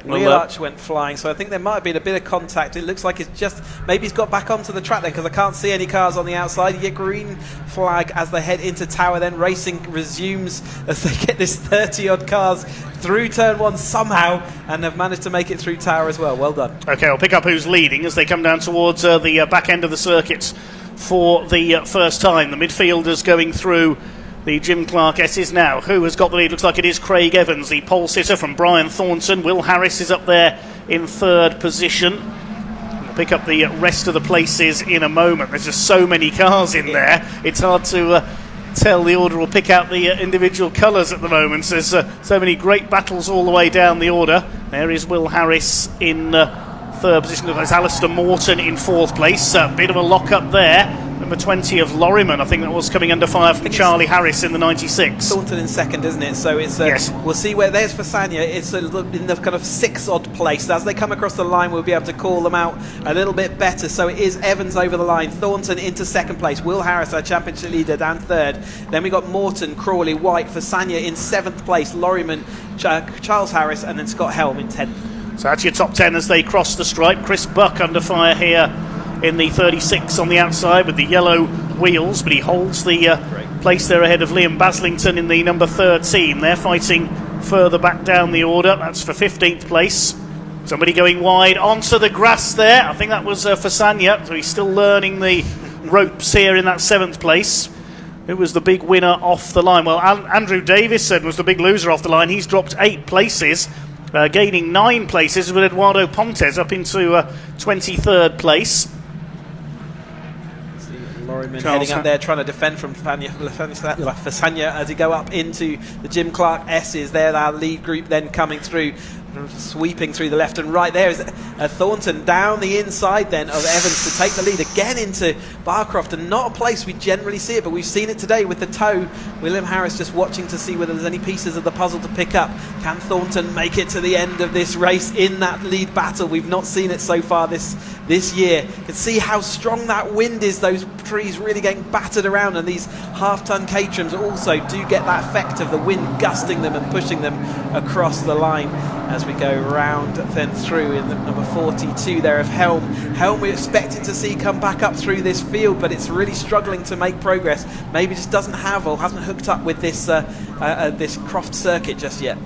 Wheel arch went flying, so I think there might have been a bit of contact. It looks like it's just, maybe he's got back onto the track then, because I can't see any cars on the outside. You get green flag as they head into Tower, then racing resumes as they get this 30 odd cars through turn 1 somehow, and have managed to make it through Tower as well. Well done. Okay, I'll pick up who's leading as they come down towards the back end of the circuits for the first time. The midfielders going through the Jim Clark S's now. Who has got the lead? Looks like it is Craig Evans, the pole sitter from Brian Thornton. Will Harris is up there in third position. We'll pick up the rest of the places in a moment. There's just so many cars in there. It's hard to tell the order will pick out the individual colours at the moment. There's so many great battles all the way down the order. There is Will Harris in third position. There's Alistair Morton in fourth place. A bit of a lock-up there. Number 20 of Lorriman, I think that was coming under fire from Charlie Harris in the 96. Thornton in second, isn't it? So it's yes. We'll see where there's Fasania. It's in the kind of 6th-odd place. As they come across the line, we'll be able to call them out a little bit better. So it is Evans over the line, Thornton into second place, Will Harris, our championship leader, down third. Then we got Morton, Crawley, White, Fasania in 7th place, Lorriman, Charles Harris, and then Scott Helm in 10th. So that's your top 10 as they cross the stripe. Chris Buck under fire here in the 36 on the outside with the yellow wheels, but he holds the place there ahead of Liam Baslington in the number 13. They're fighting further back down the order. That's for 15th place. Somebody going wide onto the grass there. I think that was Fasania, so he's still learning the ropes here in that 7th place. Who was the big winner off the line? Well, Andrew Davison was the big loser off the line. He's dropped 8 places, gaining 9 places with Eduardo Pontes up into 23rd place. Lorriman heading up there, trying to defend from Fasania as he go up into the Jim Clark S's. There, our lead group then coming through, sweeping through the left and right. There is Thornton down the inside then of Evans to take the lead again into Barcroft, and not a place we generally see it, but we've seen it today with the tow. William Harris just watching to see whether there's any pieces of the puzzle to pick up. Can Thornton make it to the end of this race in that lead battle? We've not seen it so far this year. You can see how strong that wind is, those trees really getting battered around, and these half-ton Caterhams also do get that effect of the wind gusting them and pushing them across the line as we go round then through in the number 42 there of Helm. Helm we're expecting to see come back up through this field, but it's really struggling to make progress. Maybe just doesn't have or hasn't hooked up with this this Croft Circuit just yet.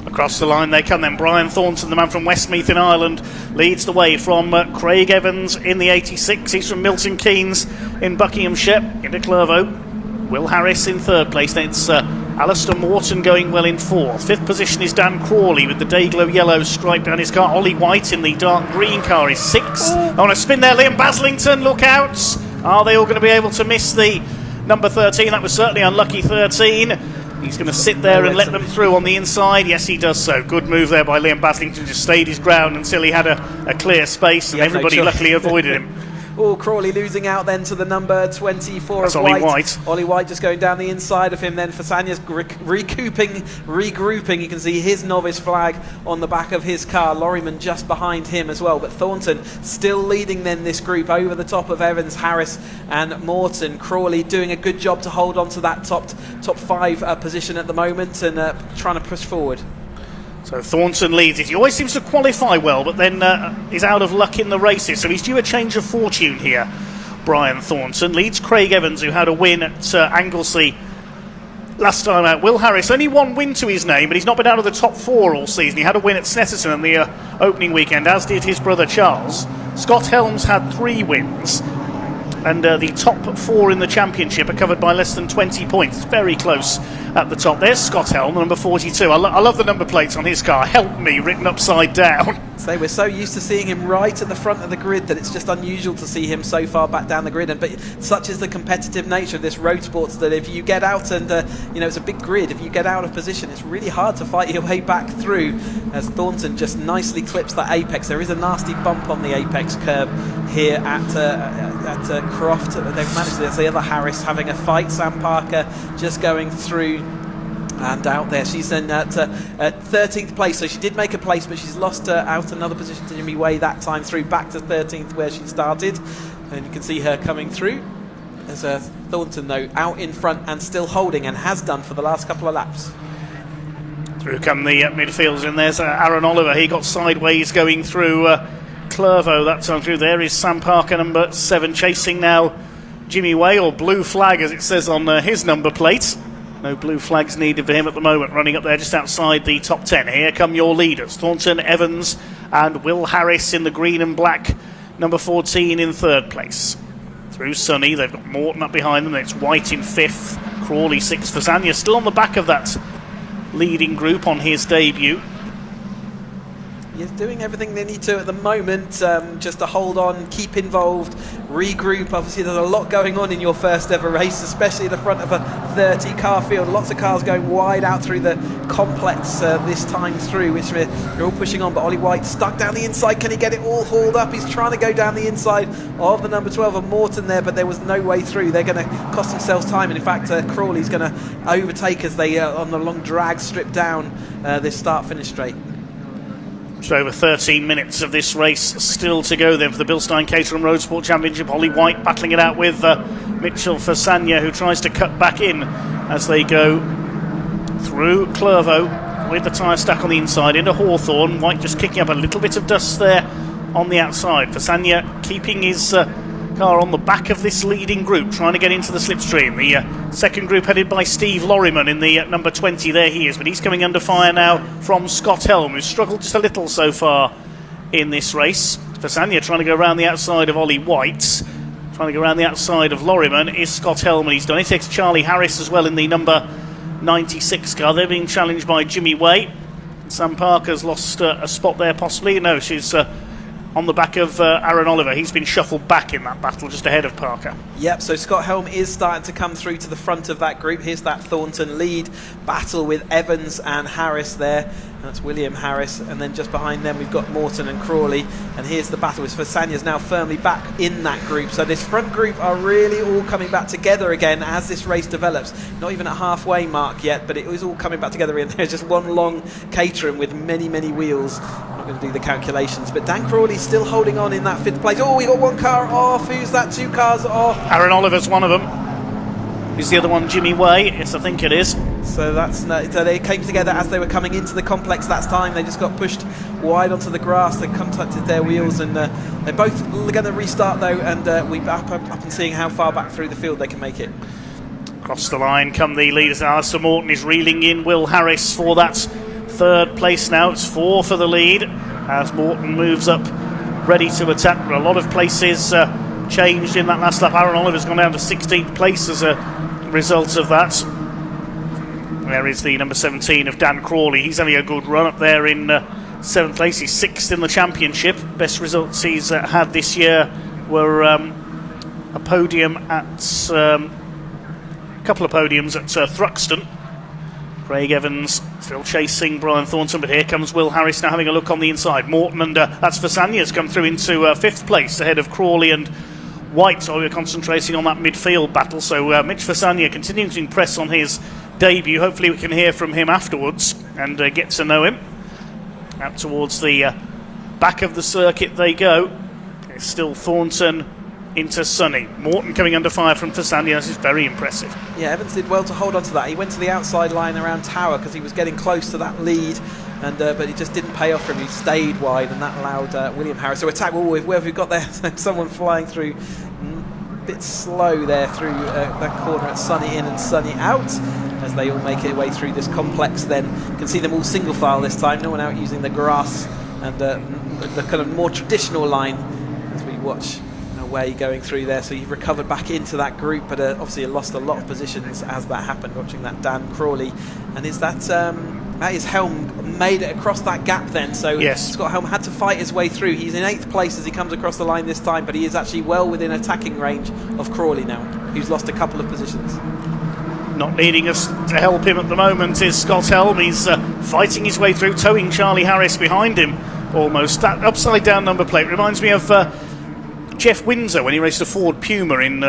Across the line they come then. Brian Thornton, the man from Westmeath in Ireland, leads the way from Craig Evans in the 86. He's from Milton Keynes in Buckinghamshire into Clervaux. Will Harris in third place. Then it's Alistair Morton going well in fourth. Fifth position is Dan Crawley with the Dayglow yellow stripe down his car. Ollie White in the dark green car is sixth. On a spin there, Liam Baslington, look out! Are they all going to be able to miss the number 13? That was certainly unlucky 13. He's going to sit there and let them through on the inside. Yes, he does so. Good move there by Liam Baslington. Just stayed his ground until he had a clear space, and everybody luckily avoided him. Oh, Crawley losing out then to the number 24 That's of Ollie White. Ollie White just going down the inside of him then. Fasania's regrouping. You can see his novice flag on the back of his car. Lorriman just behind him as well. But Thornton still leading then this group over the top of Evans, Harris and Morton. Crawley doing a good job to hold on to that top 5 position at the moment and trying to push forward. So Thornton leads it. He always seems to qualify well, but then is out of luck in the races. So he's due a change of fortune here. Brian Thornton leads Craig Evans, who had a win at Anglesey last time out. Will Harris, only 1 win to his name, but he's not been out of the top 4 all season. He had a win at Snetterton in the opening weekend, as did his brother Charles. Scott Helms had 3 wins. And the top 4 in the championship are covered by less than 20 points. Very close at the top. There's Scott Helm, number 42. I love the number plates on his car. Help me, written upside down. So we're so used to seeing him right at the front of the grid that it's just unusual to see him so far back down the grid. But such is the competitive nature of this road sports that if you get out and it's a big grid, if you get out of position, it's really hard to fight your way back through. As Thornton just nicely clips that apex. There is a nasty bump on the apex curb here at Croft. They've managed to. There's the other Harris having a fight. Sam Parker just going through and out there. She's in at 13th place, so she did make a place, but she's lost out another position to Jimmy Way that time through, back to 13th where she started. And you can see her coming through. There's Thornton though out in front and still holding, and has done for the last couple of laps. Through come the midfields, and there's Aaron Oliver. He got sideways going through Clervaux that time through. There is Sam Parker, number 7, chasing now Jimmy Way, or blue flag as it says on his number plate. No blue flags needed for him at the moment, running up there just outside the top 10. Here come your leaders, Thornton, Evans and Will Harris in the green and black, number 14 in third place. Through Sunny, they've got Morton up behind them. It's White in 5th, Crawley 6th. Fasania still on the back of that leading group on his debut. He's doing everything they need to at the moment, just to hold on, keep involved, regroup. Obviously, there's a lot going on in your first ever race, especially at the front of a 30-car field. Lots of cars going wide out through the complex this time through, which we're all pushing on. But Ollie White stuck down the inside. Can he get it all hauled up? He's trying to go down the inside of the number 12 of Morton there, but there was no way through. They're going to cost themselves time, and in fact, Crawley's going to overtake as they, on the long drag, strip down this start-finish straight. Over 13 minutes of this race still to go then for the Bilstein Caterham Roadsport Championship. Ollie White battling it out with Mitchell Fasagna, who tries to cut back in as they go through Clervaux with the tyre stack on the inside into Hawthorne. White just kicking up a little bit of dust there on the outside. Fasagna keeping his car on the back of this leading group, trying to get into the slipstream. The second group headed by Steve Lorriman in the number 20, there he is, but he's coming under fire now from Scott Helm, who's struggled just a little so far in this race. Fasagna trying to go around the outside of Ollie White, trying to go around the outside of Lorriman is Scott Helm, and he's done it. Takes Charlie Harris as well in the number 96 car. They're being challenged by Jimmy Way. Sam Parker's lost a spot there possibly. No, she's on the back of Aaron Oliver. He's been shuffled back in that battle just ahead of Parker. Yep, so Scott Helm is starting to come through to the front of that group. Here's that Thornton lead battle with Evans and Harris there. That's William Harris, and then just behind them we've got Morton and Crawley, and here's the battle as Fasagna's now firmly back in that group. So this front group are really all coming back together again as this race develops. Not even at halfway mark yet, but it is all coming back together, and there's just one long Caterham with many wheels. I'm not going to do the calculations, but Dan Crawley's still holding on in that 5th place. Oh, we got one car off. Who's that? 2 cars off. Aaron Oliver's one of them. Who's the other one? Jimmy Way? Yes, I think it is. So so they came together as they were coming into the complex that time. They just got pushed wide onto the grass. They contacted their wheels, and they're both going to restart though, and we're up and seeing how far back through the field they can make it. Across the line come the leaders. Alistair Morton is reeling in Will Harris for that 3rd place now. It's 4 for the lead as Morton moves up ready to attack. But a lot of places changed in that last lap. Aaron Oliver's gone down to 16th place as a result of that. There is the number 17 of Dan Crawley. He's having a good run up there in 7th place. He's 6th in the championship. Best results he's had this year were a podium at a couple of podiums at Thruxton. Craig Evans still chasing Brian Thornton, but here comes Will Harris now having a look on the inside. Morton and that's Fasagna's come through into 5th place ahead of Crawley and White. So we're concentrating on that midfield battle. So Mitch Fasagna continuing to impress on his debut. Hopefully we can hear from him afterwards and get to know him. Out towards the back of the circuit they go. It's still Thornton into Sonny. Morton coming under fire from Fasagna. This is very impressive. Yeah, Evans did well to hold on to that. He went to the outside line around Tower because he was getting close to that lead, and but it just didn't pay off for him. He stayed wide, and that allowed William Harris to attack. Where have we got there? Someone flying through, a bit slow there through that corner at Sonny in and Sonny out, as they all make their way through this complex. Then you can see them all single file this time. No one out using the grass and the kind of more traditional line as we watch Way going through there. So you've recovered back into that group, but obviously lost a lot of positions as that happened. Watching that Dan Crawley, and is that is Helm made it across that gap then? So yes, Scott Helm had to fight his way through. He's in 8th place as he comes across the line this time, but he is actually well within attacking range of Crawley now, who's lost a couple of positions. Not needing us to help him at the moment is Scott Helm. He's fighting his way through, towing Charlie Harris behind him almost. That upside down number plate reminds me of Jeff Windsor when he raced a Ford Puma in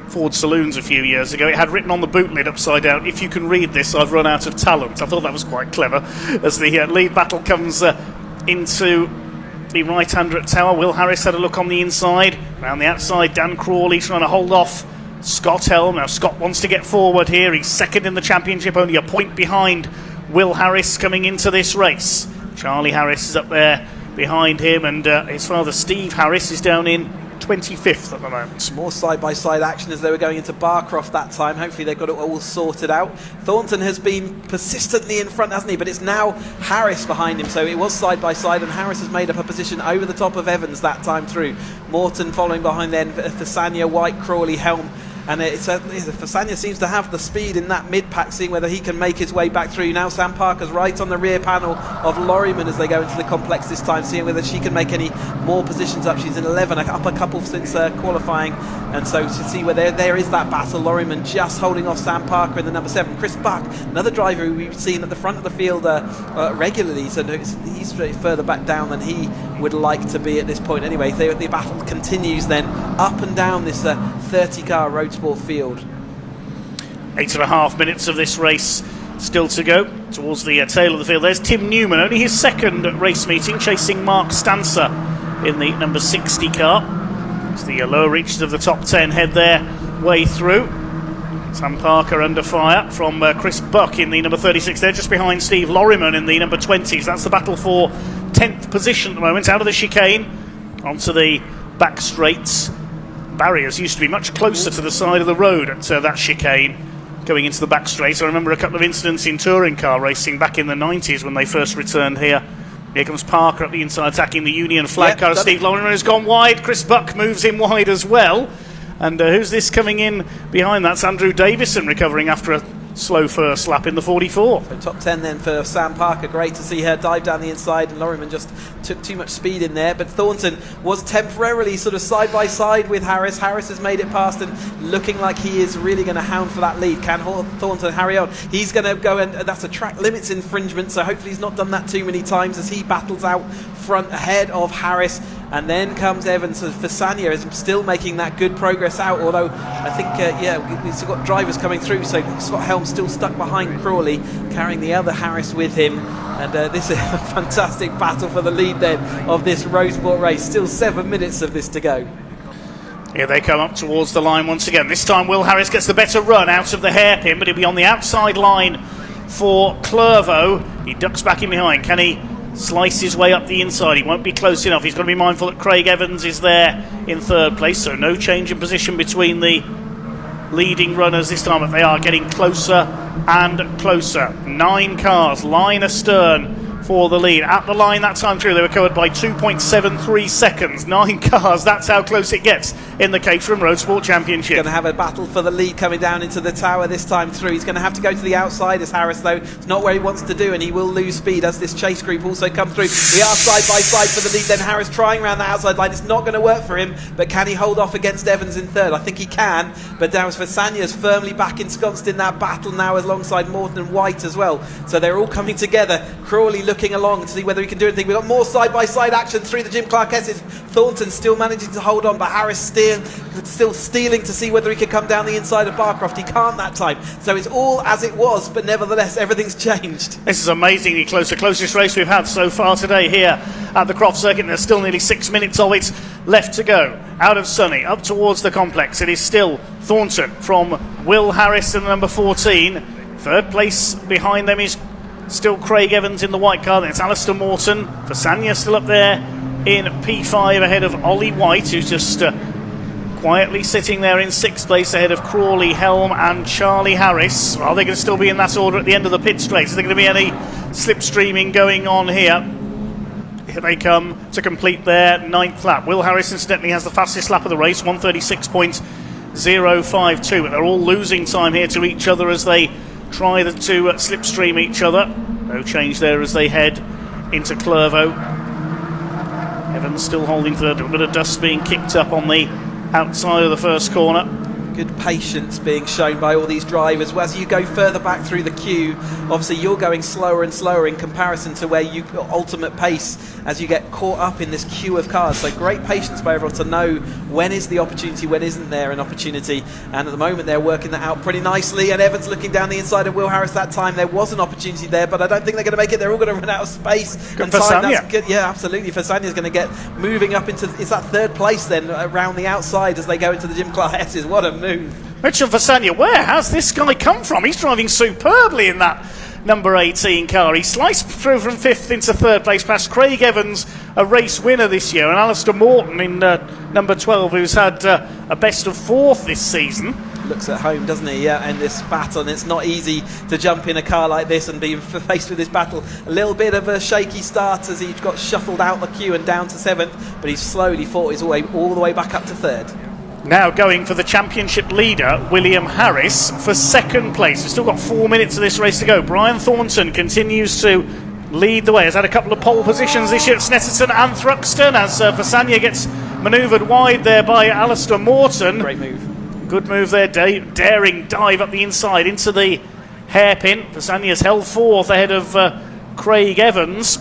Ford Saloons a few years ago. It had written on the boot lid upside down, "If you can read this, I've run out of talent." I thought that was quite clever. As the lead battle comes into the right-hander at Tower, Will Harris had a look on the inside. Around the outside, Dan Crawley trying to hold off Scott Helm. Now Scott wants to get forward here. He's 2nd in the championship, only a point behind Will Harris coming into this race. Charlie Harris is up there behind him, and his father Steve Harris is down in 25th at the moment. More side-by-side action as they were going into Barcroft that time. Hopefully they've got it all sorted out. Thornton has been persistently in front, hasn't he? But it's now Harris behind him. So it was side-by-side, and Harris has made up a position over the top of Evans that time through. Morton following behind then, Fasagna, White, Crawley, Helm and Fasania seems to have the speed in that mid-pack, seeing whether he can make his way back through. Now Sam Parker's right on the rear panel of Lorryman as they go into the complex this time, seeing whether she can make any more positions up. She's in 11, up a couple since qualifying, and so to see where there is that battle. Lorryman just holding off Sam Parker in the number 7. Chris Buck, another driver who we've seen at the front of the field regularly, so he's further back down than he would like to be at this point. Anyway, the battle continues then up and down this 30-car Roadsport field. 8.5 minutes of this race still to go towards the tail of the field. There's Tim Newman, only his second race meeting, chasing Mark Stancer in the number 60 car. As the lower reaches of the top 10 head their way through. Sam Parker under fire from Chris Buck in the number 36 there, just behind Steve Lorryman in the number 20s. That's the battle for 10th position at the moment, out of the chicane onto the back straights. Barriers used to be much closer to the side of the road at that chicane going into the back straight. I remember a couple of incidents in touring car racing back in the 90s when they first returned here. Here comes Parker up the inside, attacking the Union flag car. Steve Lorryman has gone wide. Chris Buck moves in wide as well. And who's this coming in behind? That's Andrew Davison, recovering after a slow first lap in the 44. So top 10 then for Sam Parker. Great to see her dive down the inside, and Lorryman just took too much speed in there. But Thornton was temporarily sort of side by side with Harris. Harris has made it past and looking like he is really going to hound for that lead. Can Thornton harry on? He's going to go, and that's a track limits infringement, so hopefully he's not done that too many times as he battles out front ahead of Harris. And then comes Evans. Fasania is still making that good progress out, although I think, we've still got drivers coming through, so Scott Helm still stuck behind Crawley, carrying the other Harris with him. And this is a fantastic battle for the lead then of this Roadsport race. Still 7 minutes of this to go. Here they come up towards the line once again. This time Will Harris gets the better run out of the hairpin, but he'll be on the outside line for Clervaux. He ducks back in behind. Can he slice his way up the inside? He won't be close enough. He's got to be mindful that Craig Evans is there in third place, so no change in position between the leading runners this time, but they are getting closer and closer. 9 cars line astern for the lead. At the line that time through, they were covered by 2.73 seconds. 9 cars, that's how close it gets in the Caterham Motorsport Championship. Going to have a battle for the lead coming down into the tower this time through. He's going to have to go to the outside as Harris, though. It's not where he wants to do, and he will lose speed as this chase group also come through. We are side by side for the lead, then Harris trying around the outside line. It's not going to work for him, but can he hold off against Evans in third? I think he can, but now Fasania's firmly back ensconced in that battle now alongside Morton and White as well. So they're all coming together. Crawley looking along to see whether he can do anything. We've got more side-by-side action through the Jim Clark S's. Thornton still managing to hold on, but Harris still stealing to see whether he can come down the inside of Barcroft. He can't that time. So it's all as it was, but nevertheless, everything's changed. This is amazingly close. The closest race we've had so far today here at the Croft Circuit. There's still nearly 6 minutes of it left to go. Out of Sunny, up towards the complex. It is still Thornton from Will Harris in the number 14. Third place behind them is still Craig Evans in the white car. Then it's Alistair Morton. Fasania still up there in P5 ahead of Ollie White, who's just quietly sitting there in 6th place ahead of Crawley, Helm and Charlie Harris. Are they going to still be in that order at the end of the pit straight? Is there going to be any slipstreaming going on here? Here they come to complete their 9th lap. Will Harris incidentally has the fastest lap of the race, 1:36.052, but they're all losing time here to each other as they try to slipstream each other. No change there as they head into Clervaux. Evans still holding third. A bit of dust being kicked up on the outside of the first corner. Good patience being shown by all these drivers. As you go further back through the queue, obviously you're going slower and slower in comparison to where you ultimate pace as you get caught up in this queue of cars. So great patience by everyone to know when is the opportunity, when isn't there an opportunity. And at the moment they're working that out pretty nicely. And Evans looking down the inside of Will Harris that time. There was an opportunity there, but I don't think they're going to make it. They're all going to run out of space. Good for Fasania. That's good. Yeah, absolutely. Fasania's going to get moving up into, it's that third place then around the outside as they go into the Jim Clark S's. What a move. Mitchell Fasania, where has this guy come from? He's driving superbly in that number 18 car. He sliced through from 5th into 3rd place past Craig Evans, a race winner this year, and Alistair Morton in number 12, who's had a best of 4th this season. Looks at home, doesn't he? Yeah, in this battle, and it's not easy to jump in a car like this and be faced with this battle. A little bit of a shaky start as he got shuffled out the queue and down to 7th, but he's slowly fought his way all the way back up to 3rd. Now going for the championship leader, William Harris, for second place. We've still got 4 minutes of this race to go. Brian Thornton continues to lead the way. Has had a couple of pole positions this year at Snetterton and Thruxton as Fasania gets manoeuvred wide there by Alistair Morton. Great move. Good move there, daring dive up the inside into the hairpin. Fasania's held fourth ahead of Craig Evans.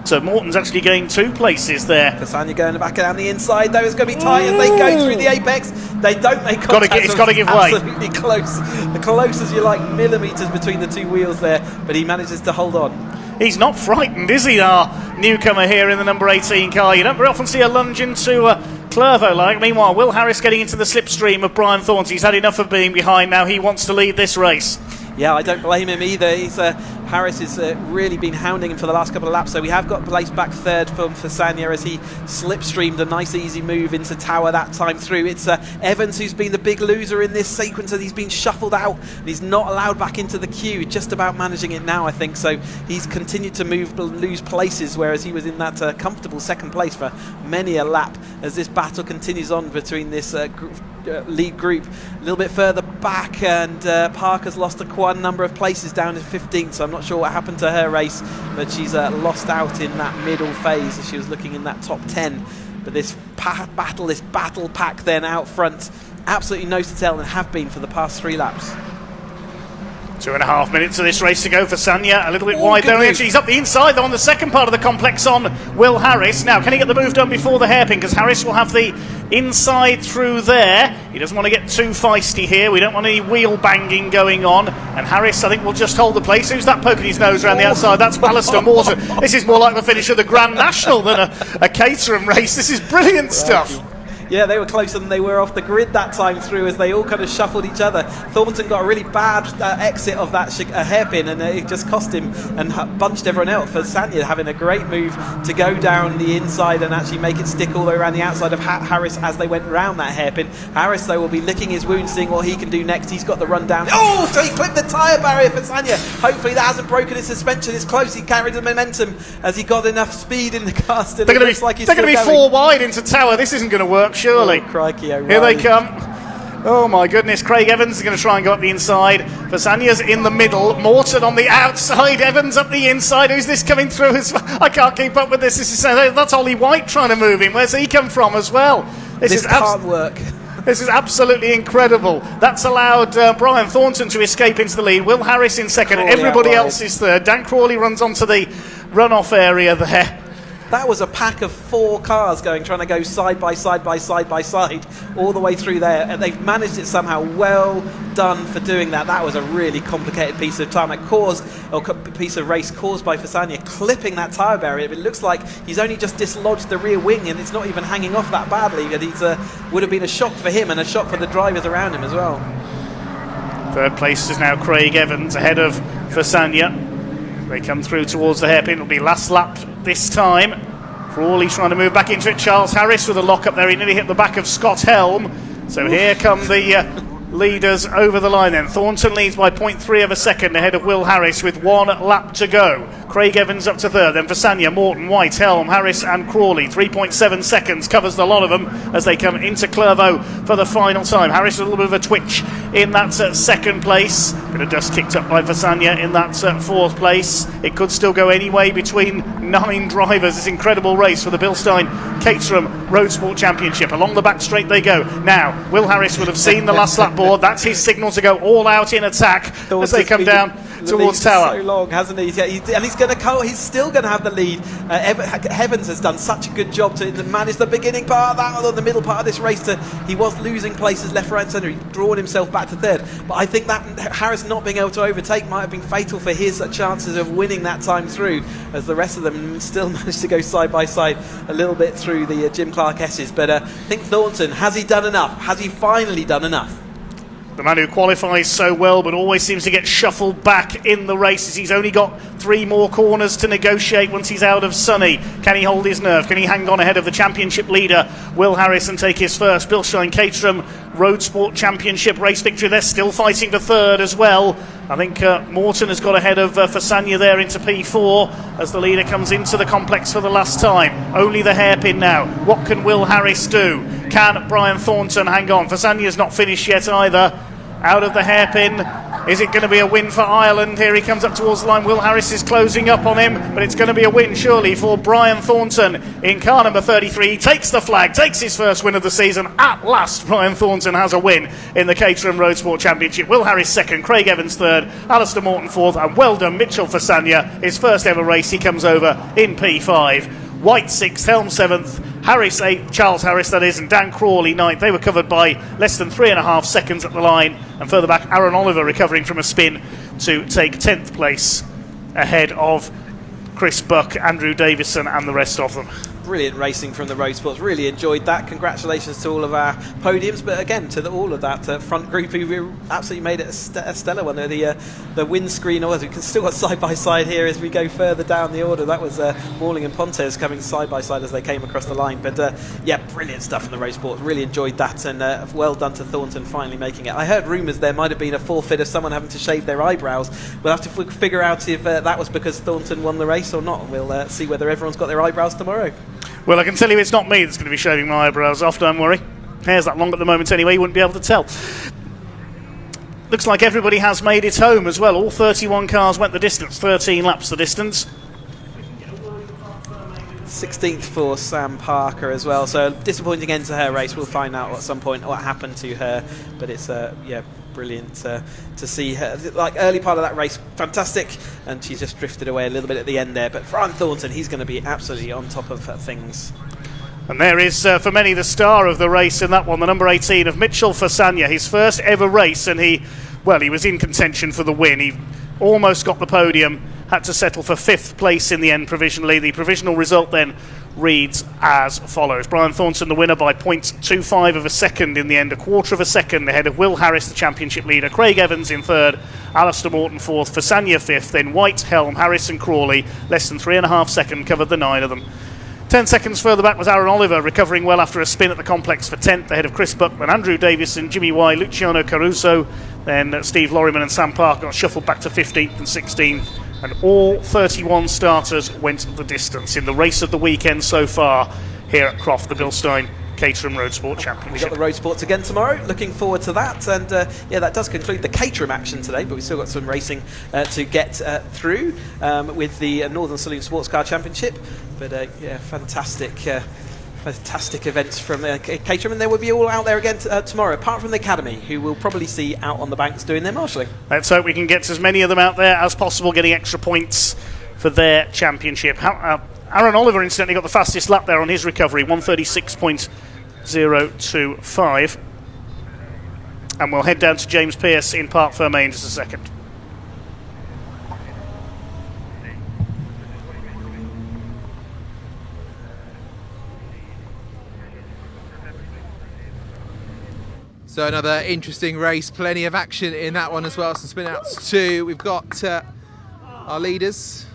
So Morton's actually gained 2 places there. Fasania going back down the inside, though. It's going to be tight as they go through the apex. They don't make contact. It's got to give way. Absolutely close. The close as you like, millimetres between the 2 wheels there, but he manages to hold on. He's not frightened, is he, our newcomer here in the number 18 car? You don't very often see a lunge into Clervo like. Meanwhile, Will Harris getting into the slipstream of Brian Thornton. He's had enough of being behind now. He wants to lead this race. Yeah, I don't blame him either. Harris has really been hounding him for the last couple of laps, so we have got placed back third for Fasania as he slipstreamed a nice easy move into Tower that time through. It's Evans who's been the big loser in this sequence, and he's been shuffled out and he's not allowed back into the queue. Just about managing it now, I think. So he's continued to lose places, whereas he was in that comfortable second place for many a lap as this battle continues on between this lead group. A little bit further back, and Parker's lost quite a number of places down to 15th, so I'm not sure what happened to her race, but she's lost out in that middle phase as she was looking in that top 10. But this battle pack then out front, absolutely nose to tail, and have been for the past 3 laps. 2.5 minutes of this race to go for Sanya. A little bit wide though. He's up the inside though on the second part of the complex on Will Harris. Now, can he get the move done before the hairpin? Because Harris will have the inside through there. He doesn't want to get too feisty here. We don't want any wheel banging going on. And Harris, I think, will just hold the place. Who's that poking his nose around the outside? That's Alistair Morton. This is more like the finish of the Grand National than a Caterham race. This is brilliant stuff. Yeah, they were closer than they were off the grid that time through as they all kind of shuffled each other. Thornton got a really bad exit of that hairpin, and it just cost him and bunched everyone else. For Sanya having a great move to go down the inside and actually make it stick all the way around the outside of Harris as they went round that hairpin. Harris, though, will be licking his wounds, seeing what he can do next. He's got the run down. Oh, so he clipped the tyre barrier for Sanya. Hopefully that hasn't broken his suspension. It's close. He carried the momentum as he got enough speed in the car. Still, they're going to be 4 wide into Tower. This isn't going to work, surely. Oh, crikey, O'Reilly. Here they come. Oh my goodness, Craig Evans is going to try and go up the inside. Fasanya's in the middle, Morton on the outside, Evans up the inside. Who's this coming through as well? I can't keep up with this. That's Ollie White trying to move him. Where's he come from as well? This can't work. This is absolutely incredible. That's allowed Brian Thornton to escape into the lead. Will Harris in second. Crawley Everybody else is third. Dan Crawley runs onto the runoff area there. That was a pack of 4 cars trying to go side by side by side by side all the way through there, and they've managed it somehow. Well done for doing that. That was a really complicated piece of tarmac piece of race caused by Fasania clipping that tyre barrier. It looks like he's only just dislodged the rear wing, and it's not even hanging off that badly. And he's would have been a shock for him and a shock for the drivers around him as well. Third place is now Craig Evans ahead of Fasania. They come through towards the hairpin. It'll be last lap this time. Crawley trying to move back into it. Charles Harris with a lock up there. He nearly hit the back of Scott Helm. So here come the leaders over the line then. Thornton leads by 0.3 of a second ahead of Will Harris with 1 lap to go. Craig Evans up to third, then Fasania, Morton, White, Helm, Harris and Crawley. 3.7 seconds covers the lot of them as they come into Clervo for the final time. Harris with a little bit of a twitch in that second place. Bit of dust kicked up by Fasania in that 4th place. It could still go any way between 9 drivers. This incredible race for the Bilstein Caterham Roadsport Championship. Along the back straight they go. Now, Will Harris would have seen the last lap board. That's his signal to go all out in attack as they come down towards Tower. So long, hasn't he? And he's still going to have the lead. Heavens has done such a good job to manage the beginning part of that, or the middle part of this race. He was losing places left, right, and centre. He's drawn himself back to third. But I think that Harris not being able to overtake might have been fatal for his chances of winning that time through, as the rest of them still managed to go side by side a little bit through the Jim Clark S's. But I think Thornton, has he done enough? Has he finally done enough? The man who qualifies so well but always seems to get shuffled back in the races. He's only got 3 more corners to negotiate once he's out of Sunny. Can he hold his nerve? Can he hang on ahead of the championship leader, Will Harris, and take his first Bilstein Caterham Roadsport Championship race victory? They're still fighting for third as well. I think Morton has got ahead of Fasanya there into P4 as the leader comes into the complex for the last time. Only the hairpin now. What can Will Harris do? Can Brian Thornton hang on? Fasanya's not finished yet either. Out of the hairpin. Is it going to be a win for Ireland? Here he comes up towards the line. Will Harris is closing up on him, but it's going to be a win surely for Brian Thornton in car number 33. He takes the flag, takes his first win of the season. At last, Brian Thornton has a win in the Caterham Roadsport Championship. Will Harris second, Craig Evans third, Alistair Morton fourth, and well done Mitchell Fasanya. His first ever race, he comes over in P5. White 6th, Helm 7th, Harris 8th, Charles Harris that is, and Dan Crawley 9th. They were covered by less than 3.5 seconds at the line. And further back, Aaron Oliver recovering from a spin to take 10th place ahead of Chris Buck, Andrew Davison and the rest of them. Brilliant racing from the Roadsports. Really enjoyed that. Congratulations to all of our podiums, but again to all of that front group who absolutely made it a stellar one. The windscreen, we can still got side by side here as we go further down the order. That was Walling and Pontes coming side by side as they came across the line. But yeah, brilliant stuff from the Roadsports. Really enjoyed that, and well done to Thornton finally making it. I heard rumours there might have been a forfeit of someone having to shave their eyebrows. We'll have to figure out if that was because Thornton won the race or not. We'll see whether everyone's got their eyebrows tomorrow. Well, I can tell you it's not me that's going to be shaving my eyebrows off, don't worry. Hair's that long at the moment anyway, you wouldn't be able to tell. Looks like everybody has made it home as well. All 31 cars went the distance, 13 laps the distance. 16th for Sam Parker as well, so disappointing end to her race. We'll find out at some point what happened to her, but it's yeah, brilliant to see her. Like early part of that race, fantastic, and she just drifted away a little bit at the end there. But Brian Thornton, he's going to be absolutely on top of things. And there is, for many, the star of the race in that one, the number 18 of Mitchell Fasanya, his first ever race, and he was in contention for the win. He almost got the podium, had to settle for 5th place in the end provisionally. The provisional result then reads as follows. Brian Thornton the winner by 0.25 of a second in the end, a quarter of a second ahead of Will Harris, the championship leader, Craig Evans in 3rd, Alistair Morton 4th, Fasanya 5th, then White, Helm, Harris and Crawley, less than 3.5 seconds covered the 9 of them. 10 seconds further back was Aaron Oliver, recovering well after a spin at the complex for 10th, ahead of Chris Buckman, Andrew Davison, Jimmy Y, Luciano Caruso, then Steve Lorryman and Sam Park got shuffled back to 15th and 16th, and all 31 starters went the distance in the race of the weekend so far here at Croft, the Bilstein Caterham Roadsport Championship. We've got the Roadsports again tomorrow, looking forward to that, and yeah, that does conclude the Caterham action today, but we've still got some racing to get through with the Northern Saloon Sports Car Championship, but yeah, fantastic events from Caterham, and they will be all out there again tomorrow, apart from the Academy, who we'll probably see out on the banks doing their marshalling. Let's hope we can get as many of them out there as possible, getting extra points for their championship. Aaron Oliver incidentally got the fastest lap there on his recovery, 1:36.025. And we'll head down to James Pearce in Parc Fermé in just a second. So another interesting race, plenty of action in that one as well. Some spin outs too. We've got our leaders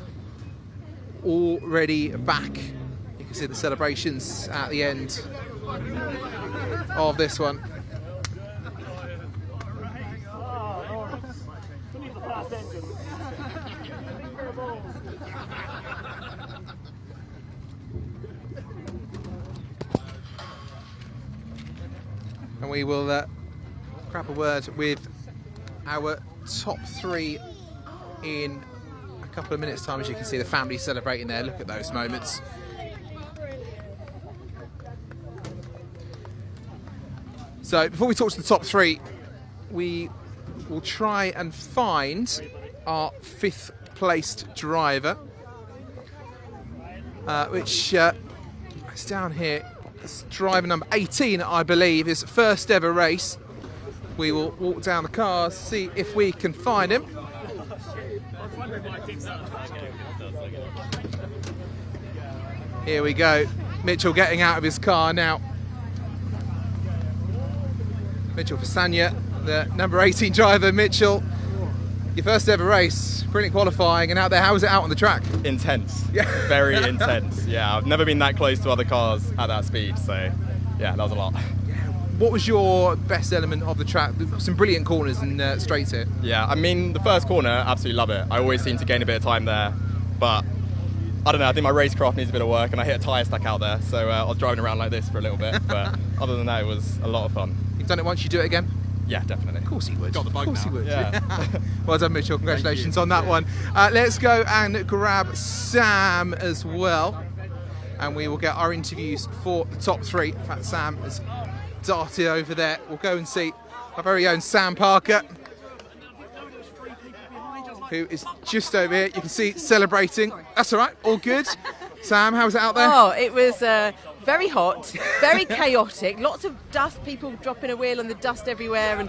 already back. You can see the celebrations at the end of this one. And we will grab a word with our top 3 in a couple of minutes' time. As you can see, the family celebrating there. Look at those moments. So before we talk to the top 3, we will try and find our 5th placed driver, which is down here. It's driver number 18, I believe, his first ever race. We will walk down the cars, see if we can find him. Here we go. Mitchell getting out of his car now. Mitchell Fasanya, the number 18 driver. Mitchell, your first ever race. Brilliant qualifying, and out there, how was it out on the track? Intense. Yeah. Very intense. Yeah, I've never been that close to other cars at that speed, so yeah, that was a lot. What was your best element of the track? Some brilliant corners and straights here. Yeah, I mean, the first corner, absolutely love it. I always seem to gain a bit of time there, but I don't know, I think my racecraft needs a bit of work, and I hit a tyre stack out there, so I was driving around like this for a little bit, but other than that, it was a lot of fun. You've done it once, you do it again? Yeah, definitely. Of course he would. Got the bug Of course now. he would. Yeah. Well done, Mitchell. Congratulations on that one. Let's go and grab Sam as well, and we will get our interviews for the top three. In fact, Sam has darted over there. We'll go and see our very own Sam Parker, who is just over here. You can see celebrating. That's all right. All good. Sam, how was it out there? Oh, it was very hot, very chaotic. Lots of dust, people dropping a wheel and the dust everywhere, and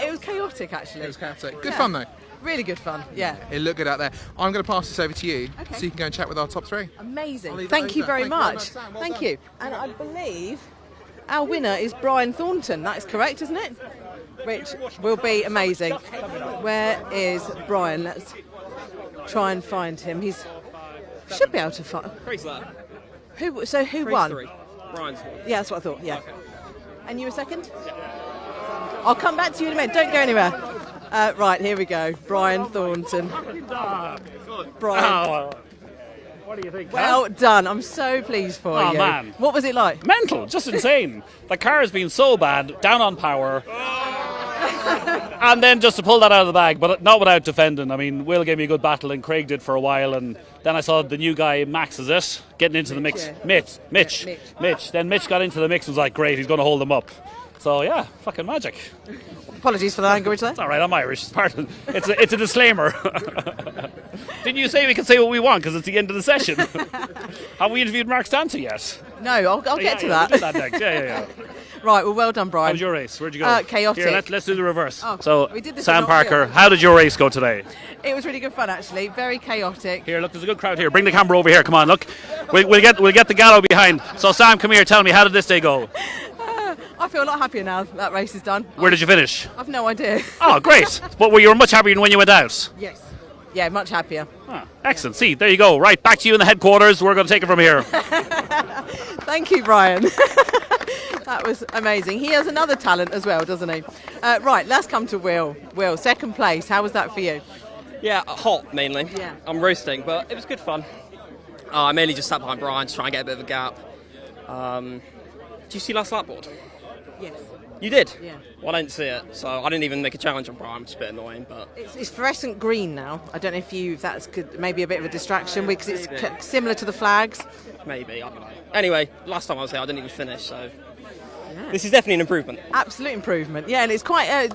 it was chaotic actually. It was chaotic. Good fun though. Really good fun. Yeah. It looked good out there. I'm going to pass this over to you, so you can go and chat with our top three. Amazing. Thank you very much. Sam. Well Thank done. you. And I believe our winner is Brian Thornton. That is correct, isn't it? Which will be amazing. Where is Brian? Let's try and find him. He's should be able to find. Who won? Brian's won. Yeah, that's what I thought. Yeah. Okay. And you were second? I'll come back to you in a minute. Don't go anywhere. Right, here we go. Brian Thornton. Brian. What do you think? Well done. I'm so pleased for you. Oh, man. What was it like? Mental, just insane. The car has been so bad, down on power. And then just to pull that out of the bag, but not without defending. I mean, Will gave me a good battle and Craig did for a while, and then I saw the new guy, Max, is it? Getting into the mix. Yeah. Mitch. Then Mitch got into the mix and was like, great, he's going to hold them up. So, yeah, fucking magic. Apologies for the language there. It's all right, I'm Irish. It's a disclaimer. Didn't you say we can say what we want because it's the end of the session? Have we interviewed Mark Stanton yet? No, I'll get to that. We'll do that next. Yeah. Right, well done, Brian. How was your race? Where'd you go? Chaotic. Here, let's do the reverse. Oh, so, we did this Sam on Parker, video. how did your race go today? It was really good fun, actually. Very chaotic. Here, look, there's a good crowd here. Bring the camera over here. Come on, look. We'll get the gallo behind. So, Sam, come here. Tell me, how did this day go? I feel a lot happier now that race is done. Where did you finish? I've no idea. Oh, great. But you were much happier than when you went out. Yes. Yeah, much happier. Excellent. See, there you go. Right, back to you in the headquarters. We're going to take it from here. Thank you, Brian. That was amazing. He has another talent as well, doesn't he? Right, let's come to Will. Will, second place. How was that for you? Yeah, hot mainly. Yeah. I'm roasting, but it was good fun. I mainly just sat behind Brian to try and get a bit of a gap. Did you see last lap board? Yes. You did? Yeah. Well, I didn't see it, so I didn't even make a challenge on Brian, which is a bit annoying, but... It's fluorescent green now. I don't know if that's maybe a bit of a distraction because it's similar to the flags. Maybe, I don't know. Anyway, last time I was here, I didn't even finish, so... Yeah. This is definitely an improvement. Absolute improvement. Yeah, and it's quite, a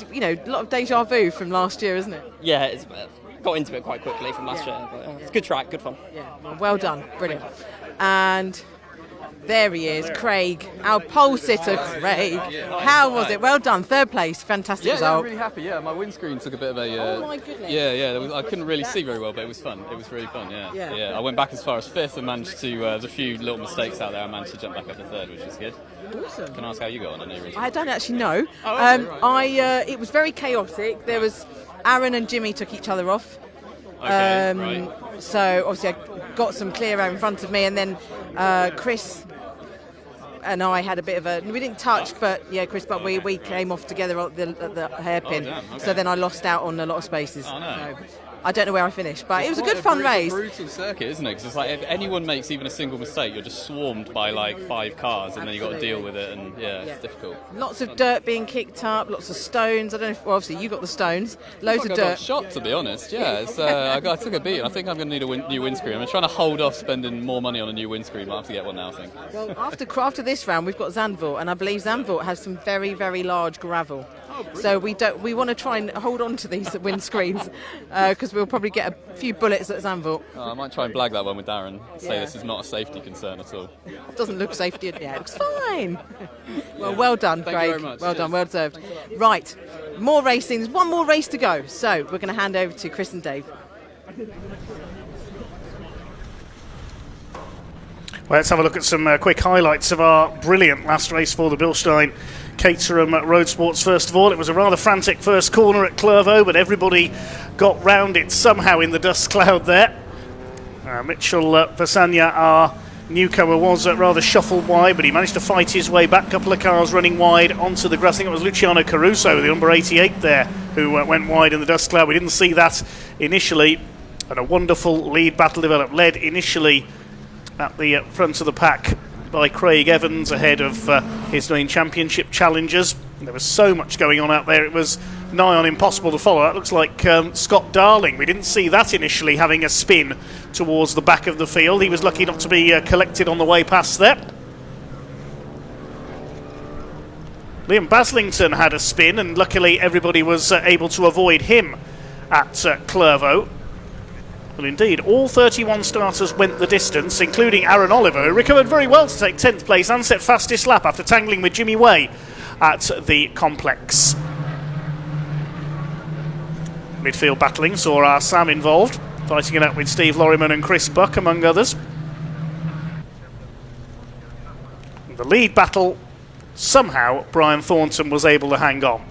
lot of deja vu from last year, isn't it? Yeah, it's a bit. Got into it quite quickly from last year, but it's a good track, good fun. Yeah, well done. Brilliant. And... there he is, Craig, our pole sitter, Craig. How was it? Well done, third place, fantastic result. Yeah, I'm really happy. Yeah, my windscreen took a bit of a. Oh my goodness. Yeah. I couldn't really see very well, but it was fun. It was really fun. Yeah. I went back as far as fifth and managed to. There's a few little mistakes out there. I managed to jump back up to third, which was good. Awesome. Can I ask how you got on? I know I don't actually know. Oh, okay, right. It was very chaotic. There was Aaron and Jimmy took each other off. Okay, right. So obviously I got some clear out in front of me, and then Chris and I had a bit of we didn't touch, but Chris, but we came off together at the hairpin. Oh, damn, okay. So then I lost out on a lot of spaces. Oh, no. So I don't know where I finished, but it was a good fun race. It's a brutal circuit, isn't it? Because it's like if anyone makes even a single mistake, you're just swarmed by like 5 cars, and then you've got to deal with it, and it's difficult. Lots of dirt being kicked up, lots of stones. I don't know if, well, obviously you got the stones, loads of I dirt. got shot, to be honest. Yeah, it's, I took a beat. I think I'm going to need a new windscreen. I'm trying to hold off spending more money on a new windscreen. I'll have to get one now, I think. Well, after this round, we've got Zandvoort, and I believe Zandvoort has some very, very large gravel. So we want to try and hold on to these windscreens because we'll probably get a few bullets at Zandvoort. I might try and blag that one with Darren. Say this is not a safety concern at all. It doesn't look safety. Yeah, it looks fine. Well done, Thank Craig. you very much. Well done, well deserved. Right, more racing. There's one more race to go. So we're going to hand over to Chris and Dave. Well, let's have a look at some quick highlights of our brilliant last race for the Bilstein Caterham Roadsports first of all. It was a rather frantic first corner at Clervaux, but everybody got round it somehow in the dust cloud there. Mitchell Versanya, our newcomer, was rather shuffled wide, but he managed to fight his way back. A couple of cars running wide onto the grass. I think it was Luciano Caruso, the number 88 there, who went wide in the dust cloud. We didn't see that initially, and a wonderful lead battle developed. Led initially at the front of the pack by Craig Evans ahead of his main championship challengers. There was so much going on out there, it was nigh on impossible to follow. That looks like Scott Darling. We didn't see that initially, having a spin towards the back of the field. He was lucky not to be collected on the way past there. Liam Baslington had a spin, and luckily everybody was able to avoid him at Clervaux. Well, indeed, all 31 starters went the distance, including Aaron Oliver, who recovered very well to take 10th place and set fastest lap after tangling with Jimmy Way at the complex. Midfield battling saw our Sam involved, fighting it out with Steve Lorriman and Chris Buck, among others. The lead battle, somehow Brian Thornton was able to hang on.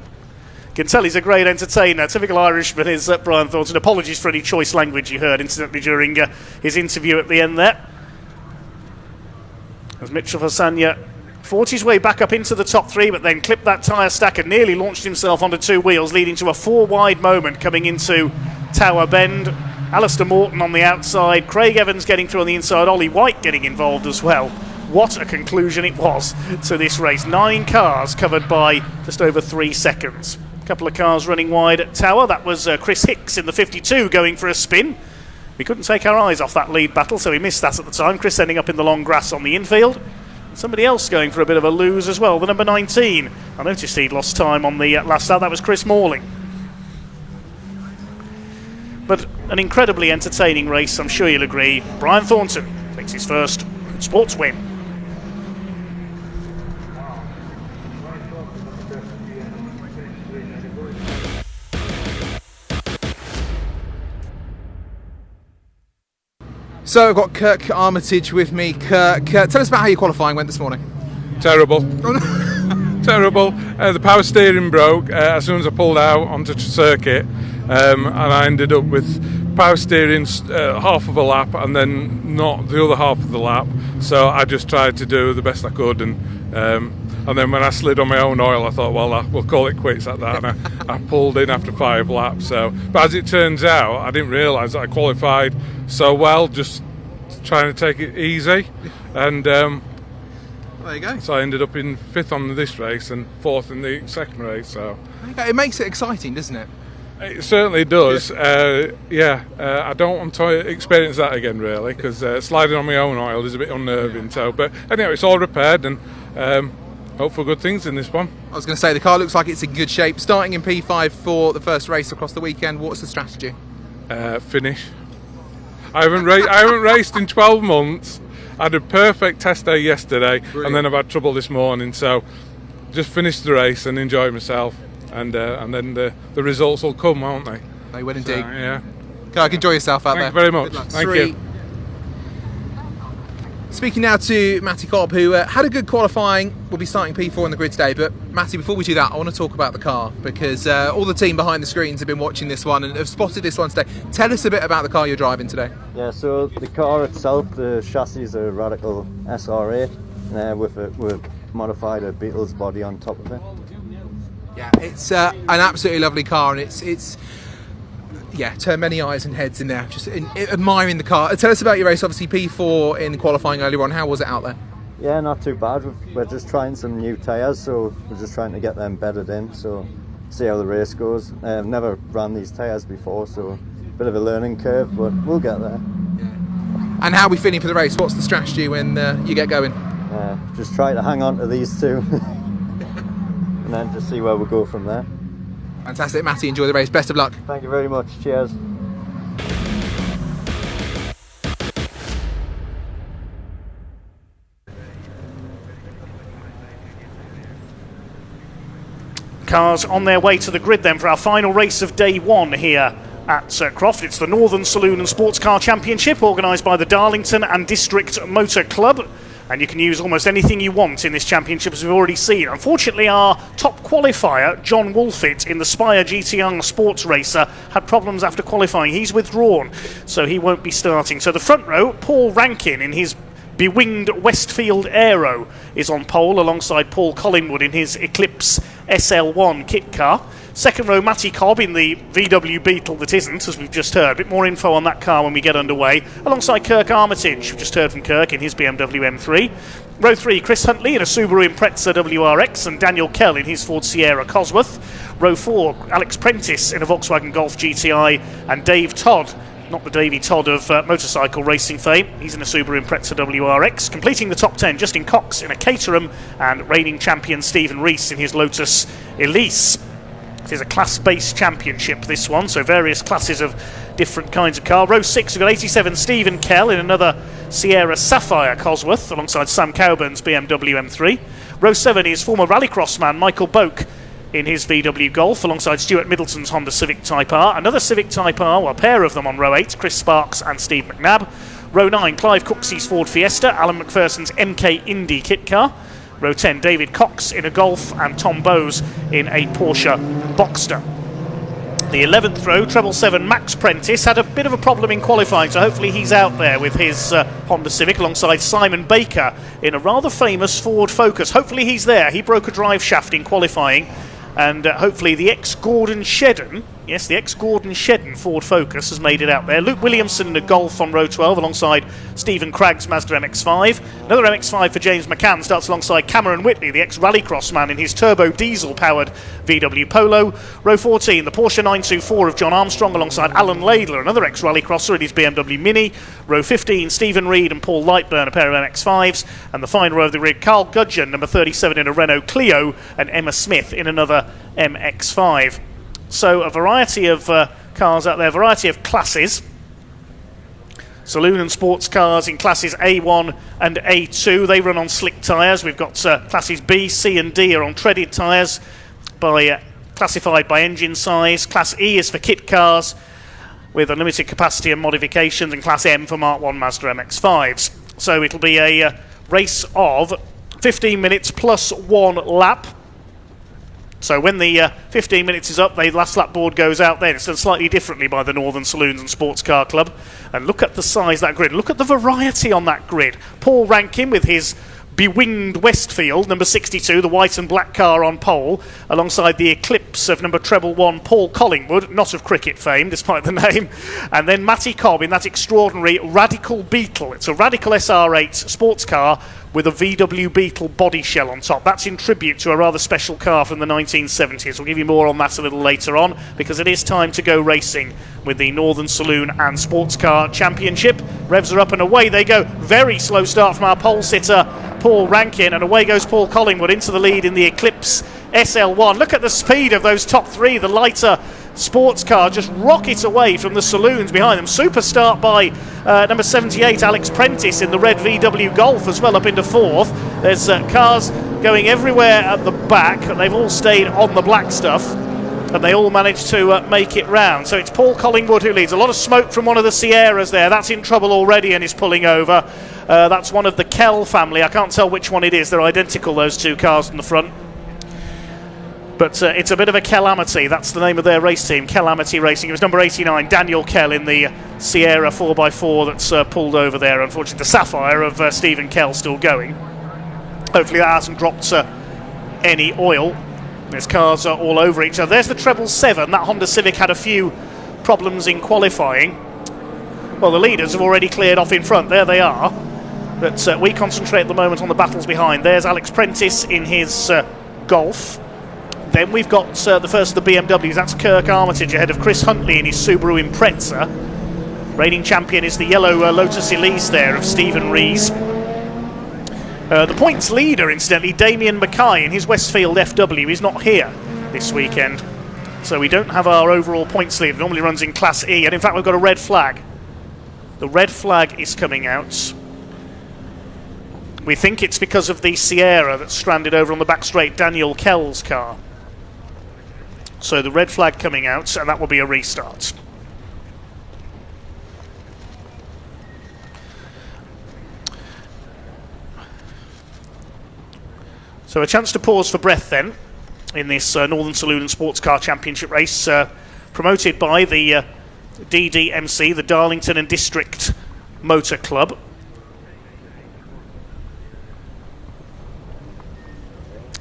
Can tell he's a great entertainer. Typical Irishman is Brian Thornton. Apologies for any choice language you heard, incidentally, during his interview at the end there. As Mitchell Versanya fought his way back up into the top three, but then clipped that tyre stack and nearly launched himself onto two wheels, leading to a four-wide moment coming into Tower Bend. Alistair Morton on the outside, Craig Evans getting through on the inside, Ollie White getting involved as well. What a conclusion it was to this race. 9 cars covered by just over 3 seconds. A couple of cars running wide at Tower. That was Chris Hicks in the 52 going for a spin. We couldn't take our eyes off that lead battle, so we missed that at the time. Chris ending up in the long grass on the infield. Somebody else going for a bit of a lose as well, the number 19. I noticed he'd lost time on the last lap. That was Chris Morley. But an incredibly entertaining race, I'm sure you'll agree. Brian Thornton takes his first sports win. So I've got Kirk Armitage with me. Kirk, tell us about how your qualifying went this morning. Terrible. Terrible. The power steering broke as soon as I pulled out onto the circuit, and I ended up with power steering half of a lap and then not the other half of the lap. So I just tried to do the best I could, and then when I slid on my own oil, I thought, well, we'll call it quits at that, and I pulled in after 5 laps. So, but as it turns out, I didn't realise that I qualified so well, just trying to take it easy, and there you go. So I ended up in 5th on this race and 4th in the second race. So it makes it exciting, doesn't it? It certainly does. I don't want to experience that again, really, because sliding on my own oil is a bit unnerving. So, but anyway, it's all repaired, and hope for good things in this one. I was going to say, the car looks like it's in good shape. Starting in P5 for the first race across the weekend, what's the strategy? Finish. I haven't raced in 12 months. I had a perfect test day yesterday. Brilliant. And then I've had trouble this morning. So just finish the race and enjoy myself, and then the results will come, won't they? They will indeed. So, yeah. Kirk, enjoy yourself out there. Thank you very much. Thank you. Speaking now to Matty Cobb, who had a good qualifying, will be starting P4 on the grid today. But Matty, before we do that, I want to talk about the car, because all the team behind the screens have been watching this one and have spotted this one today. Tell us a bit about the car you're driving today. Yeah, so the car itself, the chassis is a Radical SR8 with modified a Beetle's body on top of it. Yeah, it's an absolutely lovely car, and it's turn many eyes and heads in there, just admiring the car. Tell us about your race. Obviously P4 in qualifying earlier on. How was it out there? Yeah, not too bad. We're just trying some new tyres, so we're just trying to get them bedded in, so see how the race goes. I've never ran these tyres before, so a bit of a learning curve, but we'll get there. And how are we feeling for the race? What's the strategy when you get going? Just try to hang on to these two and then just see where we go from there. Fantastic, Matty. Enjoy the race. Best of luck. Thank you very much. Cheers. Cars on their way to the grid then for our final race of day 1 here at Croft. It's the Northern Saloon and Sports Car Championship, organised by the Darlington and District Motor Club. And you can use almost anything you want in this championship, as we've already seen. Unfortunately, our top qualifier, John Wolfett, in the Spire GTR Sports Racer, had problems after qualifying. He's withdrawn, so he won't be starting. So the front row, Paul Rankin in his Bewinged Westfield Aero is on pole, alongside Paul Collingwood in his Eclipse SL1 kit car. Second row, Matty Cobb in the VW Beetle that isn't, as we've just heard. A bit more info on that car when we get underway. Alongside Kirk Armitage, we've just heard from Kirk in his BMW M3. Row 3, Chris Huntley in a Subaru Impreza WRX and Daniel Kell in his Ford Sierra Cosworth. Row 4, Alex Prentice in a Volkswagen Golf GTI and Dave Todd, not the Davey Todd of motorcycle racing fame, he's in a Subaru Impreza WRX. Completing the top 10, Justin Cox in a Caterham and reigning champion Stephen Rees in his Lotus Elise. It is a class-based championship, this one, so various classes of different kinds of car. Row 6, we've got 87 Stephen Kell in another Sierra Sapphire Cosworth alongside Sam Cowburn's BMW M3. Row 7 is former rallycross man Michael Boak in his VW Golf alongside Stuart Middleton's Honda Civic Type R. Another Civic Type R, well, a pair of them on row 8, Chris Sparks and Steve McNabb. Row 9, Clive Cooksy's Ford Fiesta, Alan McPherson's MK Indy kit car. Row 10, David Cox in a Golf and Tom Bowes in a Porsche Boxster. The 11th row, treble 7, Max Prentice, had a bit of a problem in qualifying, so hopefully he's out there with his Honda Civic alongside Simon Baker in a rather famous Ford Focus. Hopefully he's there. He broke a drive shaft in qualifying, and hopefully the ex-Gordon Shedden, yes, the ex-Gordon Shedden Ford Focus has made it out there. Luke Williamson in a Golf on row 12 alongside Stephen Cragg's Mazda MX-5. Another MX-5 for James McCann starts alongside Cameron Whitley, the ex-Rallycross man in his turbo diesel-powered VW Polo. Row 14, the Porsche 924 of John Armstrong alongside Alan Laidler, another ex-Rallycrosser in his BMW Mini. Row 15, Stephen Reed and Paul Lightburn, a pair of MX-5s. And the final row of the rig, Carl Gudgeon, number 37 in a Renault Clio, and Emma Smith in another MX-5. So a variety of cars out there, variety of classes. Saloon and sports cars in classes A1 and A2. They run on slick tyres. We've got classes B, C and D are on treaded tyres, classified by engine size. Class E is for kit cars with unlimited capacity and modifications, and Class M for Mark 1 Mazda MX-5s. So it'll be a race of 15 minutes plus 1 lap. So when the 15 minutes is up, the last lap board goes out then. It's done slightly differently by the Northern Saloons and Sports Car Club. And look at the size of that grid. Look at the variety on that grid. Paul Rankin with his Bewinged Westfield, number 62, the white and black car on pole, alongside the Eclipse of number treble 1, Paul Collingwood, not of cricket fame, despite the name. And then Matty Cobb in that extraordinary Radical Beetle. It's a Radical SR8 sports car with a VW Beetle body shell on top. That's in tribute to a rather special car from the 1970s. We'll give you more on that a little later on, because it is time to go racing with the Northern Saloon and Sports Car Championship. Revs are up and away they go. Very slow start from our pole sitter, Paul Rankin, and away goes Paul Collingwood into the lead in the Eclipse SL1. Look at the speed of those top three. The lighter sports car just rockets away from the Saloons behind them. Super start by number 78, Alex Prentice, in the red VW Golf as well, up into fourth. There's cars going everywhere at the back. They've all stayed on the black stuff, and they all managed to make it round. So it's Paul Collingwood who leads. A lot of smoke from one of the Sierras there. That's in trouble already and is pulling over. That's one of the Kell family. I can't tell which one it is. They're identical, those two cars in the front. But it's a bit of a calamity. That's the name of their race team, Calamity Racing. It was number 89, Daniel Kell, in the Sierra 4x4 that's pulled over there. Unfortunately, the Sapphire of Stephen Kell still going. Hopefully that hasn't dropped any oil. There's cars all over each other. There's the treble 7. That Honda Civic had a few problems in qualifying. Well, the leaders have already cleared off in front. There they are. But we concentrate at the moment on the battles behind. There's Alex Prentice in his Golf. Then we've got the first of the BMWs. That's Kirk Armitage ahead of Chris Huntley in his Subaru Impreza. Reigning champion is the yellow Lotus Elise there of Stephen Rees. The points leader, incidentally, Damien Mackay in his Westfield FW, is not here this weekend. So we don't have our overall points leader. It normally runs in Class E. And in fact, we've got a red flag. The red flag is coming out. We think it's because of the Sierra that's stranded over on the back straight, Daniel Kell's car. So the red flag coming out, and that will be a restart. So a chance to pause for breath then in this Northern Saloon and Sports Car Championship race, promoted by the DDMC, the Darlington and District Motor Club.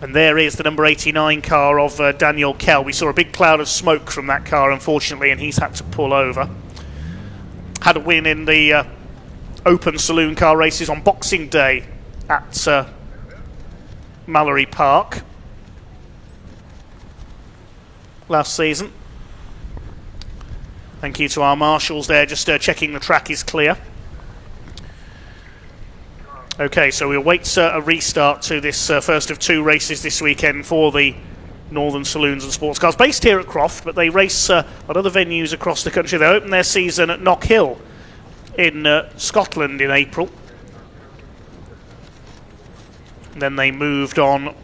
And there is the number 89 car of Daniel Kell. We saw a big cloud of smoke from that car, unfortunately, and he's had to pull over. Had a win in the open saloon car races on Boxing Day at Mallory Park last season. Thank you to our marshals there, just checking the track is clear. Okay, so we'll wait a restart to this first of 2 races this weekend for the Northern Saloons and Sports Cars, based here at Croft, but they race at other venues across the country. They opened their season at Knockhill in Scotland in April. And then they moved on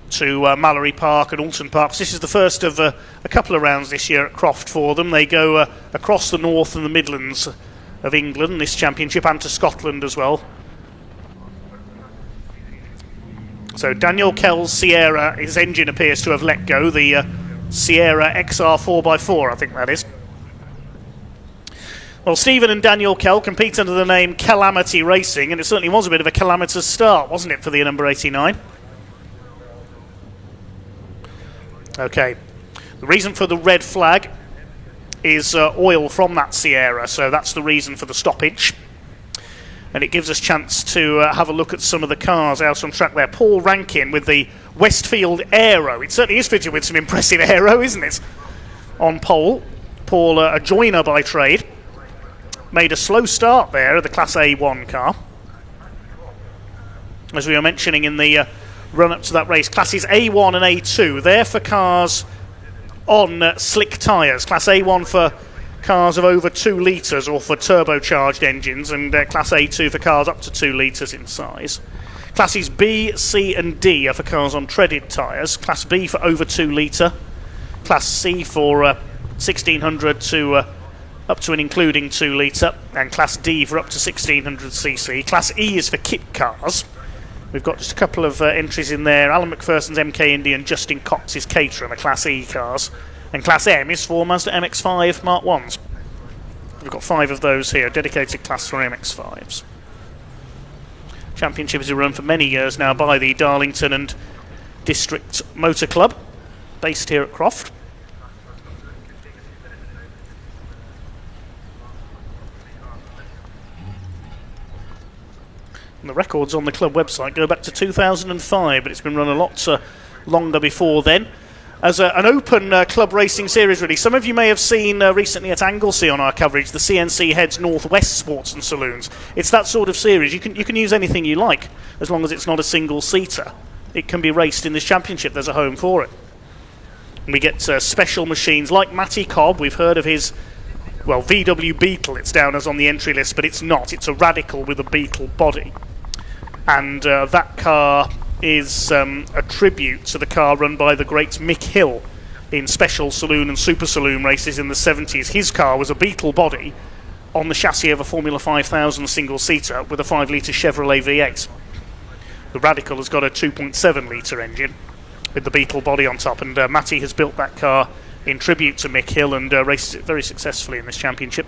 to Mallory Park and Alton Park. So this is the first of a couple of rounds this year at Croft for them. They go across the north and the Midlands of England, this championship, and to Scotland as well. So Daniel Kell's Sierra, his engine appears to have let go, the Sierra XR 4x4, I think that is. Well, Stephen and Daniel Kell compete under the name Calamity Racing, and it certainly was a bit of a calamitous start, wasn't it, for the number 89? Okay, the reason for the red flag is oil from that Sierra, so that's the reason for the stoppage. And it gives us a chance to have a look at some of the cars out on track there. Paul Rankin with the Westfield Aero. It certainly is fitted with some impressive aero, isn't it? On pole. Paul, a joiner by trade. Made a slow start there of the Class A1 car. As we were mentioning in the run-up to that race, Classes A1 and A2, they're for cars on slick tyres. Class A1 for cars of over 2 litres or for turbocharged engines, and Class A2 for cars up to 2 litres in size. Classes B, C and D are for cars on treaded tyres. Class B for over 2 litre. Class C for 1600 to up to and including 2 litre. And Class D for up to 1600cc. Class E is for kit cars. We've got just a couple of entries in there. Alan McPherson's MK Indy and Justin Cox's Caterham are Class E cars. And Class M is for Mazda MX-5 Mark 1s. We've got 5 of those here, dedicated class for MX-5s. Championship is run for many years now by the Darlington and District Motor Club, based here at Croft. And the records on the club website go back to 2005, but it's been run a lot longer before then. As an open club racing series, really. Some of you may have seen recently at Anglesey on our coverage the CNC Heads Northwest Sports and Saloons. It's that sort of series. You can use anything you like, as long as it's not a single-seater. It can be raced in this championship. There's a home for it. And we get special machines like Matty Cobb. We've heard of his, well, VW Beetle. It's down as on the entry list, but it's not. It's a Radical with a Beetle body. And that car is a tribute to the car run by the great Mick Hill in special saloon and super saloon races in the 70s. His car was a Beetle body on the chassis of a Formula 5000 single-seater with a 5-litre Chevrolet V8. The Radical has got a 2.7-litre engine with the Beetle body on top, and Matty has built that car in tribute to Mick Hill and races it very successfully in this championship.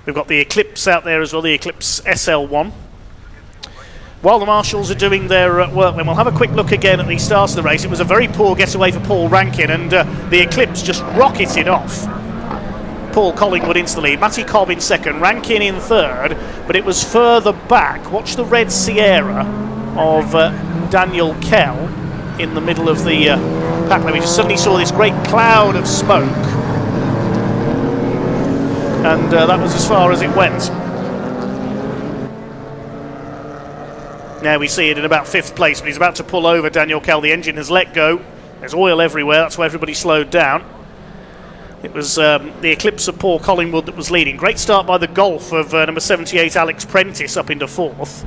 We've got the Eclipse out there as well, the Eclipse SL1. While the marshals are doing their work, then we'll have a quick look again at the start of the race. It was a very poor getaway for Paul Rankin, and the Eclipse just rocketed off. Paul Collingwood into the lead, Matty Cobb in second, Rankin in third, but it was further back. Watch the red Sierra of Daniel Kell in the middle of the pack. We just suddenly saw this great cloud of smoke, and that was as far as it went. Now we see it in about 5th place, but he's about to pull over Daniel Kell. The engine has let go. There's oil everywhere. That's why everybody slowed down. It was the Eclipse of Paul Collingwood that was leading. Great start by the Golf of number 78 Alex Prentice up into 4th.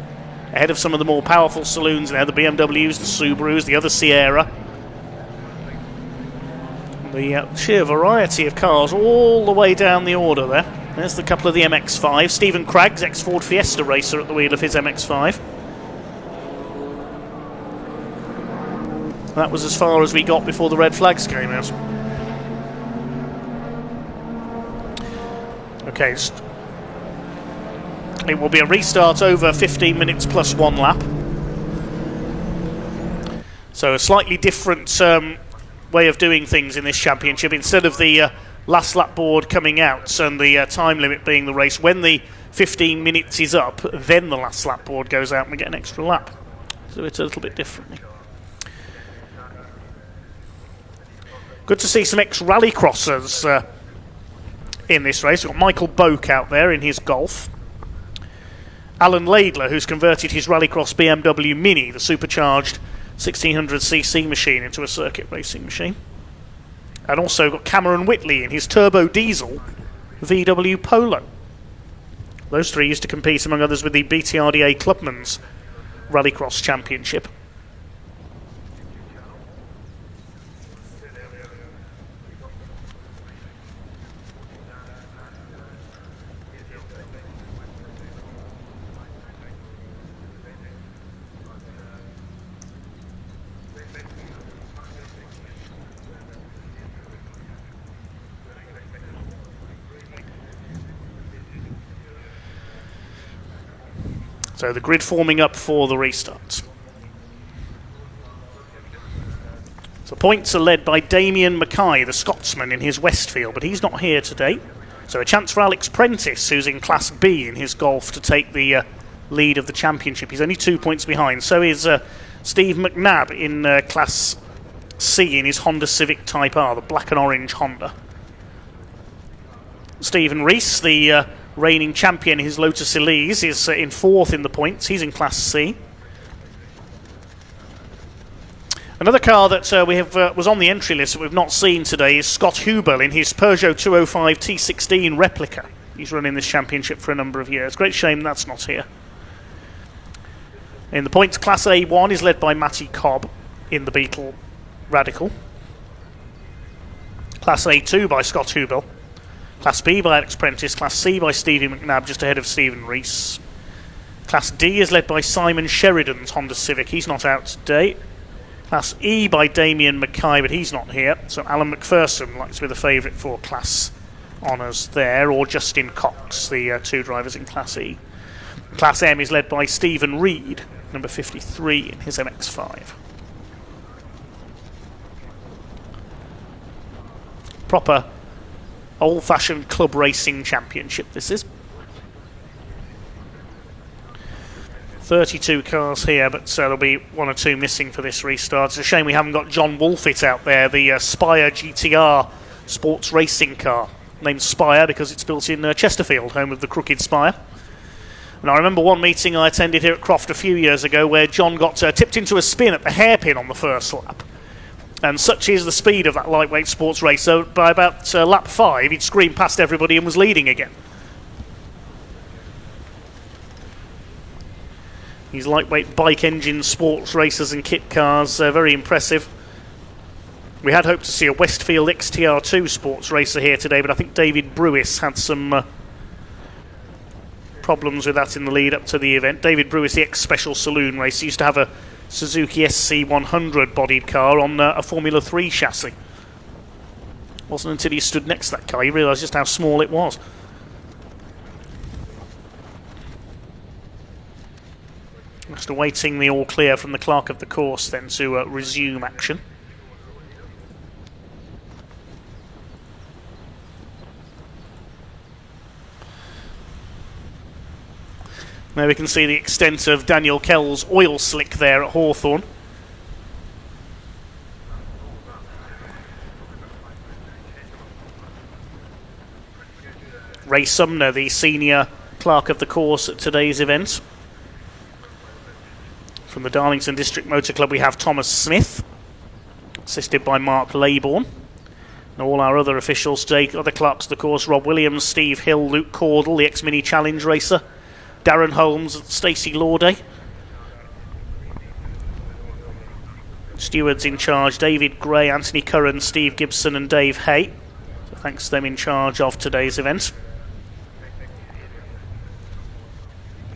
Ahead of some of the more powerful saloons now, the BMWs, the Subarus, the other Sierra. The sheer variety of cars all the way down the order there. There's the couple of the MX-5. Stephen Craggs, ex-Ford Fiesta racer, at the wheel of his MX-5. That was as far as we got before the red flags came out. Okay, it will be a restart over 15 minutes plus 1 lap. So a slightly different way of doing things in this championship. Instead of the last lap board coming out and the time limit being the race, when the 15 minutes is up, then the last lap board goes out and we get an extra lap. So it's a little bit differently. Good to see some ex-rallycrossers in this race. We've got Michael Boak out there in his Golf. Alan Laidler, who's converted his rallycross BMW Mini, the supercharged 1600cc machine, into a circuit racing machine. And also got Cameron Whitley in his turbo diesel VW Polo. Those three used to compete, among others, with the BTRDA Clubman's Rallycross Championship. So the grid forming up for the restarts. So points are led by Damien Mackay, the Scotsman, in his Westfield, but he's not here today. So a chance for Alex Prentice, who's in Class B in his Golf, to take the lead of the championship. He's only 2 points behind. So is Steve McNabb in Class C in his Honda Civic Type R, the black and orange Honda. Stephen Rees, the reigning champion, his Lotus Elise, is in 4th in the points. He's in Class C. Another car that we have was on the entry list that we've not seen today is Scott Hubel in his Peugeot 205 T16 replica. He's running this championship for a number of years. Great shame that's not here. In the points, Class A1 is led by Matty Cobb in the Beetle Radical. Class A2 by Scott Hubel. Class B by Alex Prentice. Class C by Stevie McNabb, just ahead of Stephen Rees. Class D is led by Simon Sheridan's Honda Civic. He's not out today. Class E by Damien Mackay, but he's not here. So Alan McPherson likes to be the favourite for Class Honours there, or Justin Cox, the two drivers in Class E. Class M is led by Stephen Reed, number 53 in his MX-5. Proper old-fashioned club racing championship this is. 32 cars here, but there'll be 1 or 2 missing for this restart. It's a shame we haven't got John Wolfett out there, the Spire GTR sports racing car, named Spire because it's built in Chesterfield, home of the Crooked Spire. And I remember one meeting I attended here at Croft a few years ago where John got tipped into a spin at the hairpin on the first lap. And such is the speed of that lightweight sports race, so by about lap 5 he'd screamed past everybody and was leading again. These lightweight bike engine sports racers and kit cars, very impressive. We had hoped to see a Westfield XTR2 sports racer here today, but I think David Brewis had some problems with that in the lead up to the event. David Brewis, the ex-Special Saloon racer, used to have a Suzuki SC100 bodied car on a Formula 3 chassis. Wasn't until he stood next to that car he realised just how small it was. Just awaiting the all clear from the clerk of the course then to resume action. Now we can see the extent of Daniel Kell's oil slick there at Hawthorne. Ray Sumner, the senior clerk of the course at today's event. From the Darlington District Motor Club we have Thomas Smith, assisted by Mark Laybourne. And all our other officials today, other clerks of the course, Rob Williams, Steve Hill, Luke Cordell, the ex-Mini Challenge racer, Darren Holmes, Stacey Lauday. Stewards in charge, David Gray, Anthony Curran, Steve Gibson and Dave Hay. So thanks to them in charge of today's event.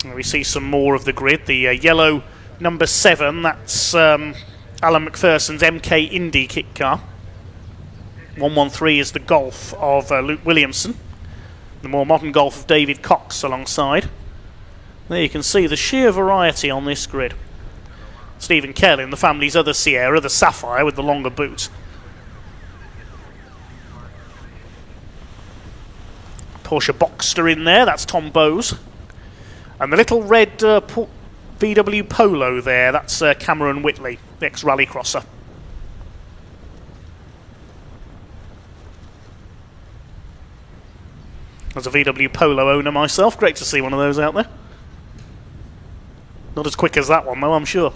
And we see some more of the grid. The yellow number 7, that's Alan McPherson's MK Indy kit car. 113 is the Golf of Luke Williamson. The more modern Golf of David Cox alongside. There you can see the sheer variety on this grid. Stephen Kell in the family's other Sierra, the Sapphire with the longer boot. Porsche Boxster in there, that's Tom Bowes. And the little red VW Polo there, that's Cameron Whitley, the ex-rallycrosser. As a VW Polo owner myself, great to see one of those out there. Not as quick as that one though, I'm sure.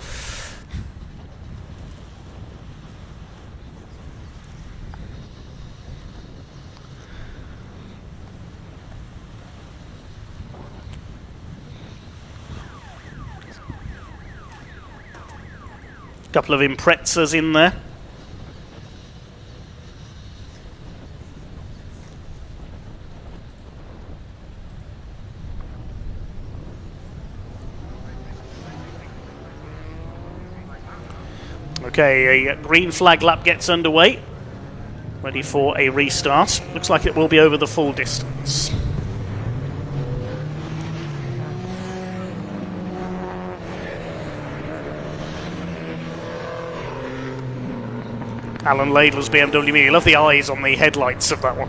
Couple of Imprezas in there. Okay, a green flag lap gets underway. Ready for a restart. Looks like it will be over the full distance. Alan Laidlow's BMW Mini. Love the eyes on the headlights of that one.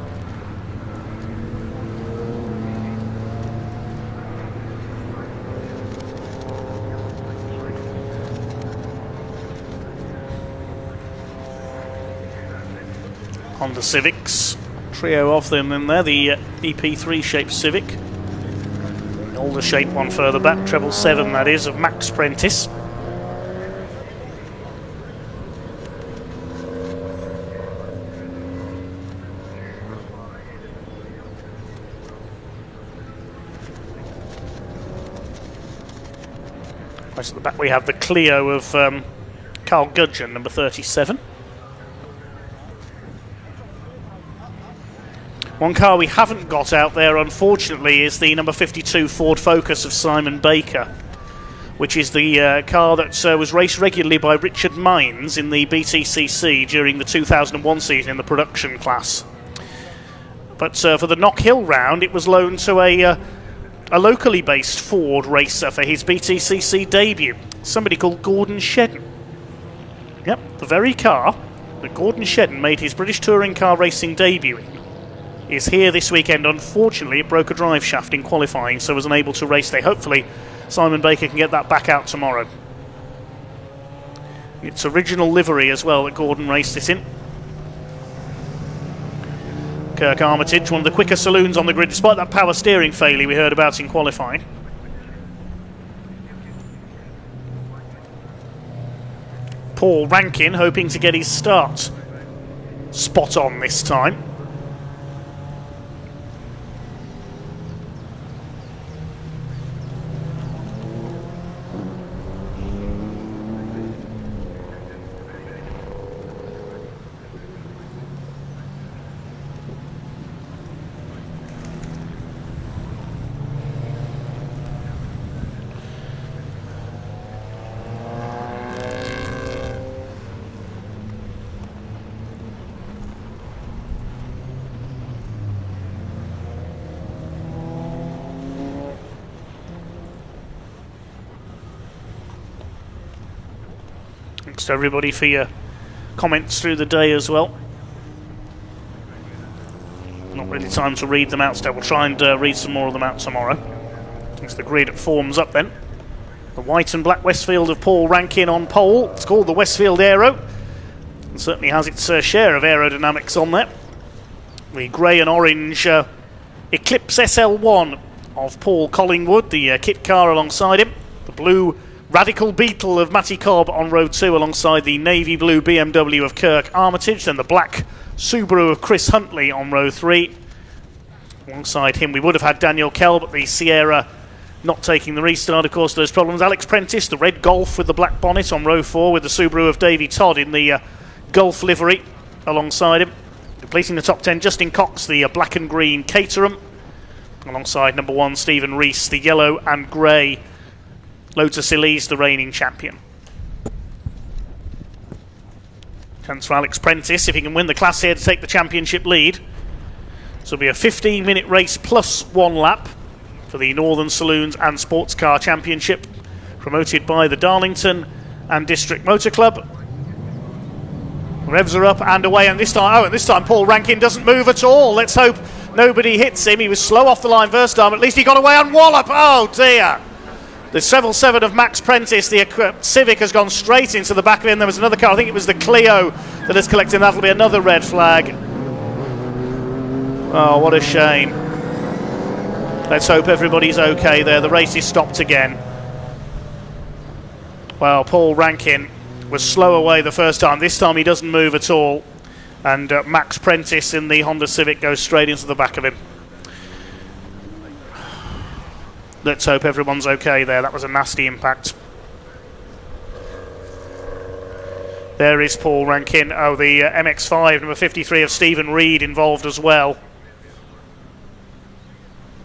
Honda Civics, trio of them in there. The EP3 shaped Civic. The older shaped one further back, 777 that is, of Max Prentice. Right at the back we have the Clio of Carl Gudgeon, number 37. One car we haven't got out there, unfortunately, is the number 52 Ford Focus of Simon Baker, which is the car that was raced regularly by Richard Mines in the BTCC during the 2001 season in the production class. But for the Knock Hill round, it was loaned to a locally based Ford racer for his BTCC debut, somebody called Gordon Shedden. Yep, the very car that Gordon Shedden made his British touring car racing debut in is here this weekend. Unfortunately, it broke a drive shaft in qualifying, so was unable to race today. Hopefully, Simon Baker can get that back out tomorrow. It's original livery as well that Gordon raced it in. Kirk Armitage, one of the quicker saloons on the grid, despite that power steering failure we heard about in qualifying. Paul Rankin hoping to get his start spot on this time. Thanks to everybody for your comments through the day as well. Not really time to read them out today. We'll try and read some more of them out tomorrow. As the grid forms up then. The white and black Westfield of Paul Rankin on pole. It's called the Westfield Aero. It certainly has its share of aerodynamics on there. The grey and orange Eclipse SL1 of Paul Collingwood, the kit car alongside him. The blue Radical Beetle of Matty Cobb on row 2 alongside the navy blue BMW of Kirk Armitage. Then the black Subaru of Chris Huntley on row 3. Alongside him we would have had Daniel Kell, but the Sierra not taking the restart, of course, those problems. Alex Prentice, the red Golf with the black bonnet on row 4 with the Subaru of Davey Todd in the Golf livery alongside him. Completing the top 10, Justin Cox, the black and green Caterham. alongside number 1 Stephen Rees, the yellow and grey Lotus Elise, the reigning champion. Chance for Alex Prentice, if he can win the class here, to take the championship lead. So it'll be a 15-minute race plus 1 lap for the Northern Saloons and Sports Car Championship, promoted by the Darlington and District Motor Club. Revs are up and away, and this time Paul Rankin doesn't move at all. Let's hope nobody hits him. He was slow off the line first time, at least he got away on wallop. Oh dear! The 707 of Max Prentice, the Civic, has gone straight into the back of him. There was another car, I think it was the Clio, that has collected. That'll be another red flag. Oh, what a shame. Let's hope everybody's okay there. The race is stopped again. Well, Paul Rankin was slow away the first time. This time he doesn't move at all. And Max Prentice in the Honda Civic goes straight into the back of him. Let's hope everyone's okay there. That was a nasty impact. There is Paul Rankin. Oh, the MX-5, number 53 of Stephen Reed, involved as well.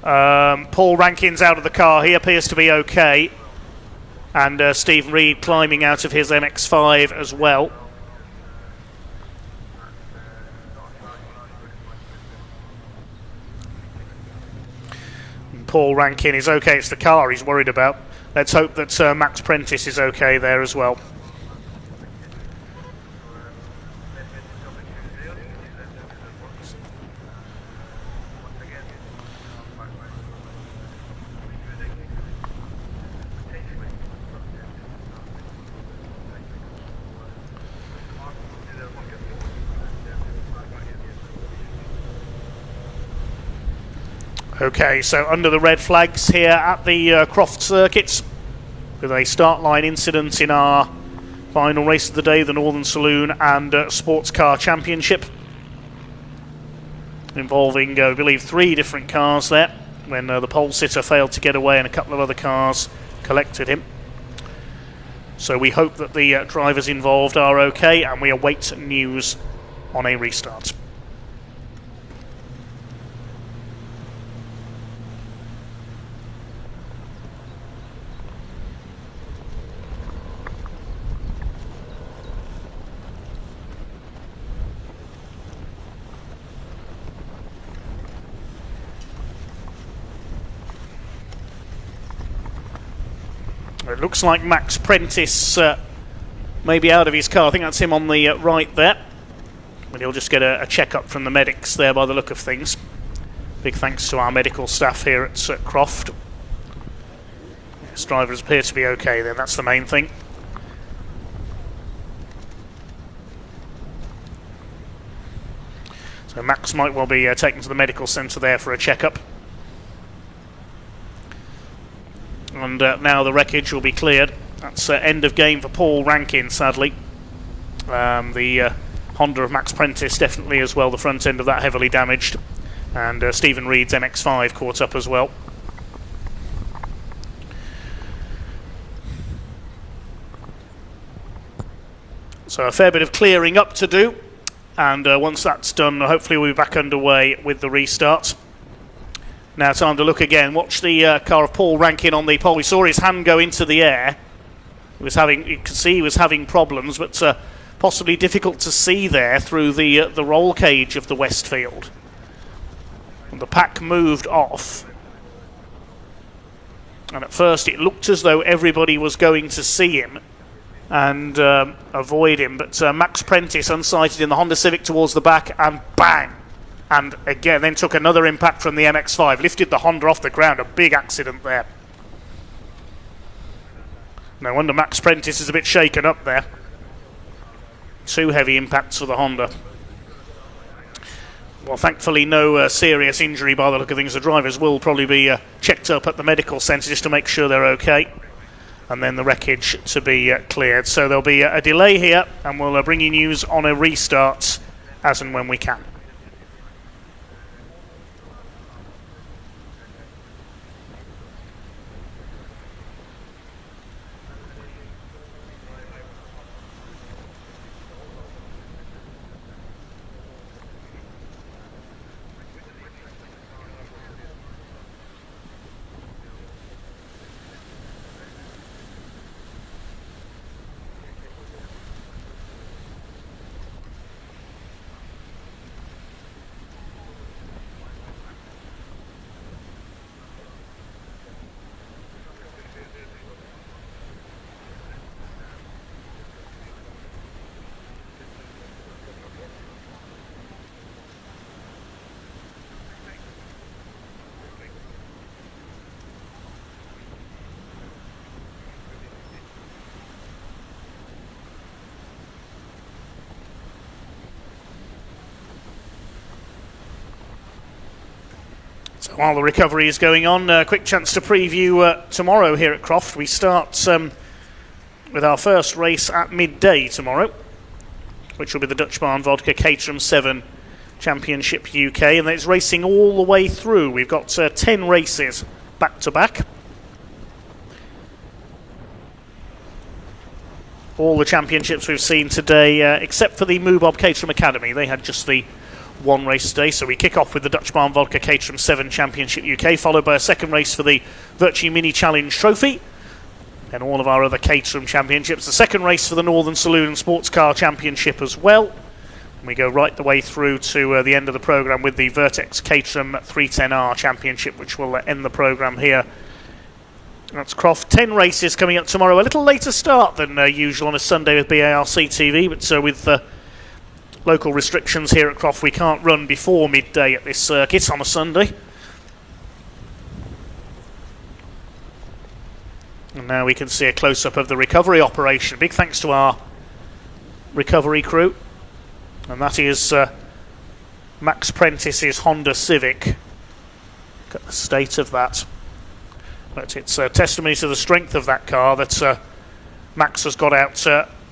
Paul Rankin's out of the car. He appears to be okay. And Stephen Reed climbing out of his MX-5 as well. Paul Rankin is okay. It's the car he's worried about. Let's hope that Max Prentice is okay there as well. Okay, so under the red flags here at the Croft Circuit, with a start line incident in our final race of the day, the Northern Saloon and Sports Car Championship, involving, I believe, 3 different cars there, when the pole sitter failed to get away and a couple of other cars collected him. So we hope that the drivers involved are okay, and we await news on a restart. It looks like Max Prentice may be out of his car. I think that's him on the right there. But he'll just get a check-up from the medics there by the look of things. Big thanks to our medical staff here at Croft. Yes, drivers appear to be okay then, that's the main thing. So Max might well be taken to the medical centre there for a check-up. And now the wreckage will be cleared. That's end of game for Paul Rankin, sadly. The Honda of Max Prentice definitely as well, the front end of that heavily damaged. And Stephen Reed's MX-5 caught up as well. So a fair bit of clearing up to do. And once that's done, hopefully we'll be back underway with the restart. Now time to look again. Watch the car of Paul Rankin on the pole. We saw his hand go into the air. You could see he was having problems, but possibly difficult to see there through the roll cage of the Westfield. And the pack moved off. And at first it looked as though everybody was going to see him and avoid him. But Max Prentice unsighted in the Honda Civic towards the back, and bang! And again, then took another impact from the MX-5. Lifted the Honda off the ground. A big accident there. No wonder Max Prentice is a bit shaken up there. 2 heavy impacts for the Honda. Well, thankfully no serious injury by the look of things. The drivers will probably be checked up at the medical centre just to make sure they're okay. And then the wreckage to be cleared. So there'll be a delay here, and we'll bring you news on a restart as and when we can. So while the recovery is going on, a quick chance to preview tomorrow here at Croft. We start with our first race at midday tomorrow, which will be the Dutch Barn Vodka Caterham 7 Championship UK, and it's racing all the way through. We've got 10 races back to back. All the championships we've seen today, except for the moobob Caterham Academy. They had just the one race today. So we kick off with the Dutch Barn Vodka Caterham 7 Championship UK, followed by a second race for the Vertu Mini Challenge Trophy, and all of our other Caterham championships. The second race for the Northern Saloon Sports Car Championship as well. And we go right the way through to the end of the programme with the Vertex Caterham 310R Championship, which will end the programme here. That's Croft. 10 races coming up tomorrow. A little later start than usual on a Sunday with BARC TV, but with local restrictions here at Croft, we can't run before midday at this circuit on a Sunday. And now we can see a close-up of the recovery operation. Big thanks to our recovery crew. And that is Max Prentice's Honda Civic. Look at the state of that. But it's a testimony to the strength of that car that Max has got out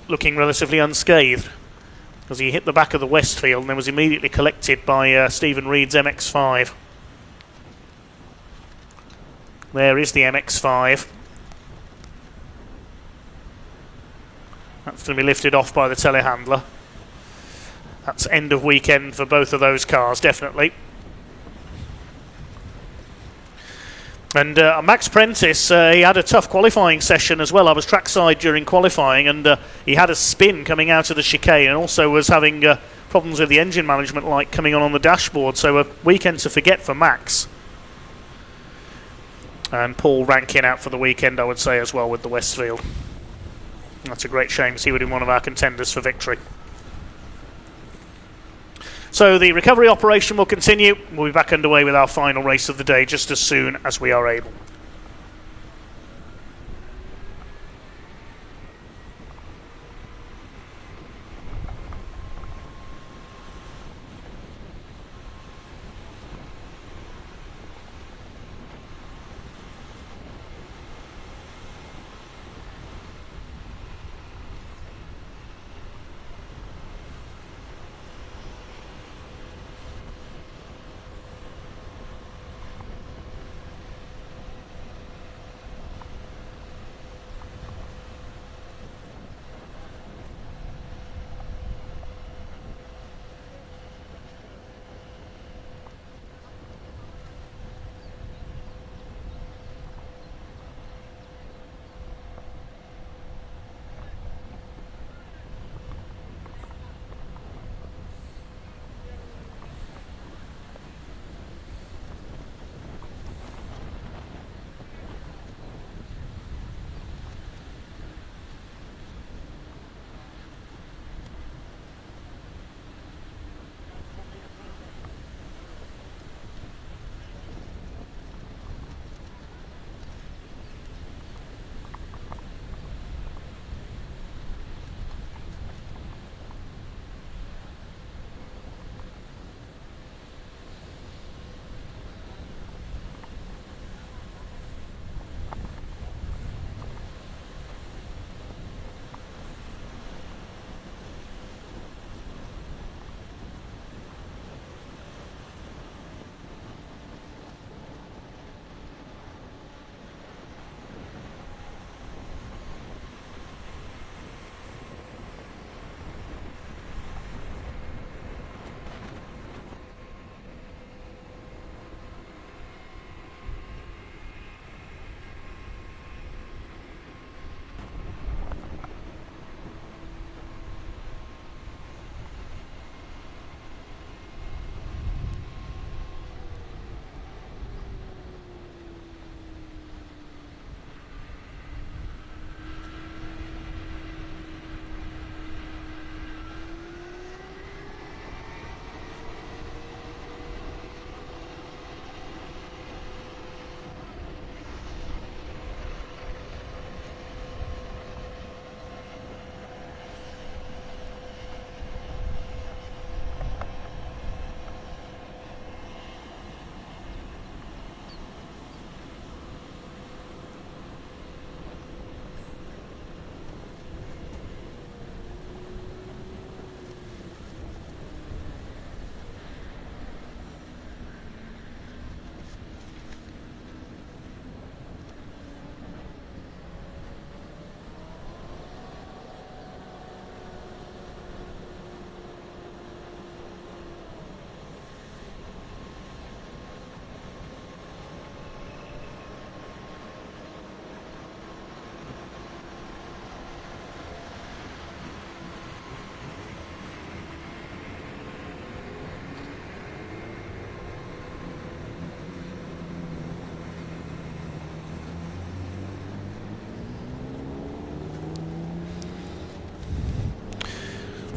looking relatively unscathed, because he hit the back of the Westfield and then was immediately collected by Stephen Reed's MX-5. There is the MX-5. That's going to be lifted off by the telehandler. That's end of weekend for both of those cars, definitely. And Max Prentice, he had a tough qualifying session as well. I was trackside during qualifying, and he had a spin coming out of the chicane, and also was having problems with the engine management light coming on the dashboard. So a weekend to forget for Max. And Paul Rankin out for the weekend, I would say, as well, with the Westfield. That's a great shame, because he would have been one of our contenders for victory. So the recovery operation will continue. We'll be back underway with our final race of the day just as soon as we are able.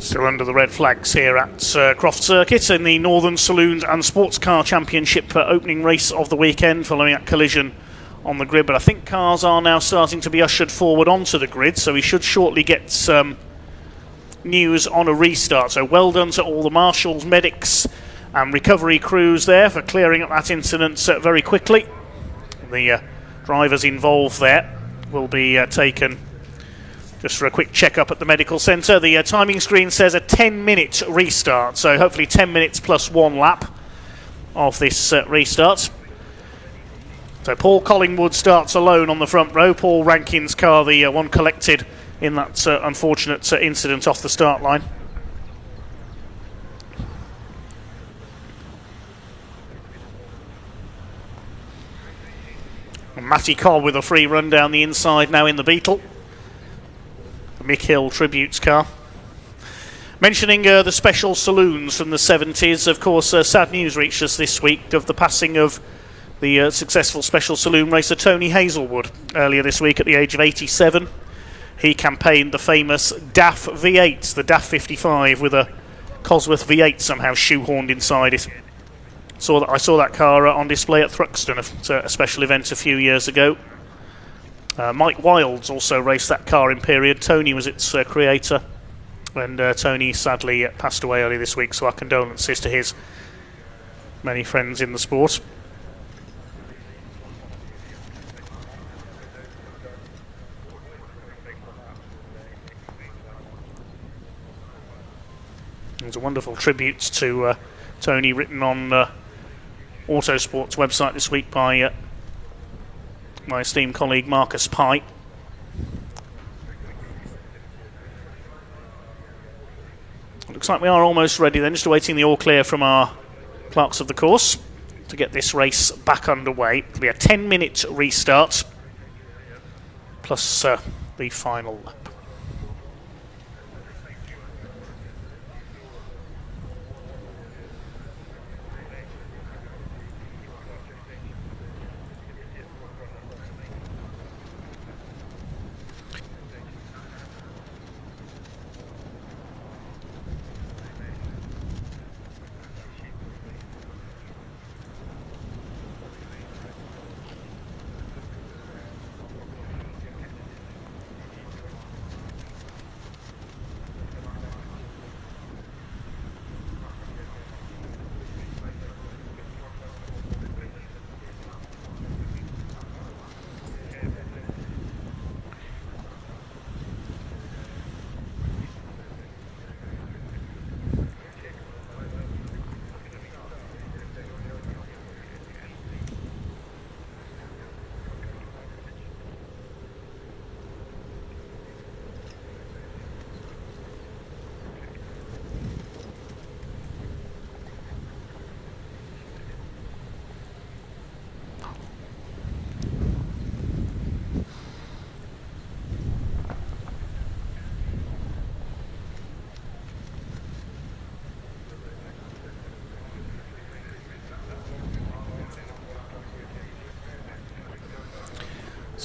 Still under the red flags here at Croft Circuit in the Northern Saloons and Sports Car Championship opening race of the weekend following that collision on the grid. But I think cars are now starting to be ushered forward onto the grid, so we should shortly get some news on a restart. So well done to all the marshals, medics and recovery crews there for clearing up that incident very quickly. The drivers involved there will be taken just for a quick check-up at the medical centre. The timing screen says a 10-minute restart, so hopefully 10 minutes plus 1 lap of this restart. So Paul Collingwood starts alone on the front row. Paul Rankin's car, the one collected in that unfortunate incident off the start line. And Matty Cobb with a free run down the inside now in the Beetle. The Mick Hill Tributes car. Mentioning the special saloons from the 70s, of course, sad news reached us this week of the passing of the successful special saloon racer Tony Hazelwood earlier this week at the age of 87. He campaigned the famous DAF V8, the DAF 55, with a Cosworth V8 somehow shoehorned inside it. I saw that car on display at Thruxton, a special event a few years ago. Mike Wilds also raced that car in period. Tony was its creator, and Tony sadly passed away early this week, so our condolences to his many friends in the sport. There's a wonderful tribute to Tony written on Autosport's website this week by my esteemed colleague Marcus Pye. Looks like we are almost ready then, just awaiting the all clear from our clerks of the course to get this race back underway. It'll be a 10-minute restart plus the final lap.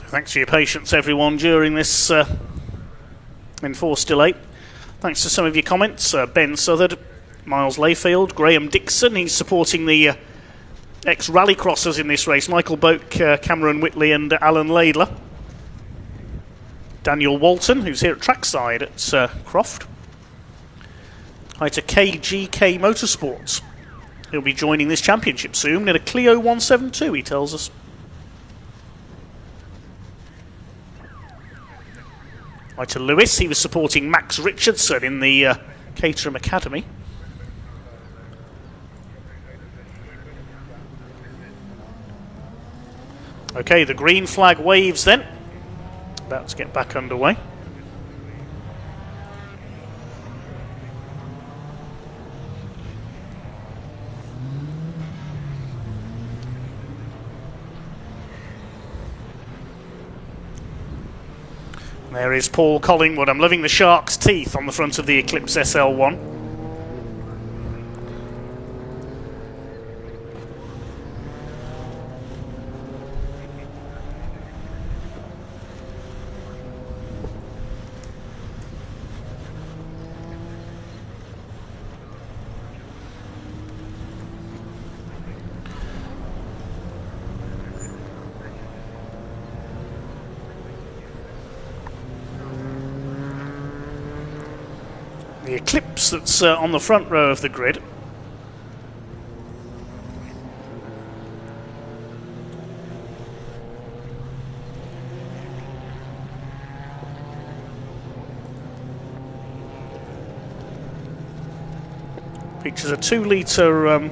Thanks for your patience, everyone, during this enforced delay. Thanks to some of your comments. Ben Southard, Miles Layfield, Graham Dixon. He's supporting the ex-rallycrossers in this race. Michael Boak, Cameron Whitley and Alan Laidler. Daniel Walton, who's here at trackside at Croft. Hi to KGK Motorsports. He'll be joining this championship soon in a Clio 172, he tells us. Hi to Lewis, he was supporting Max Richardson in the Caterham Academy. Okay, the green flag waves then. About to get back underway. There is Paul Collingwood. I'm loving the shark's teeth on the front of the Eclipse SL1. The Eclipse that's on the front row of the grid. Features a 2-litre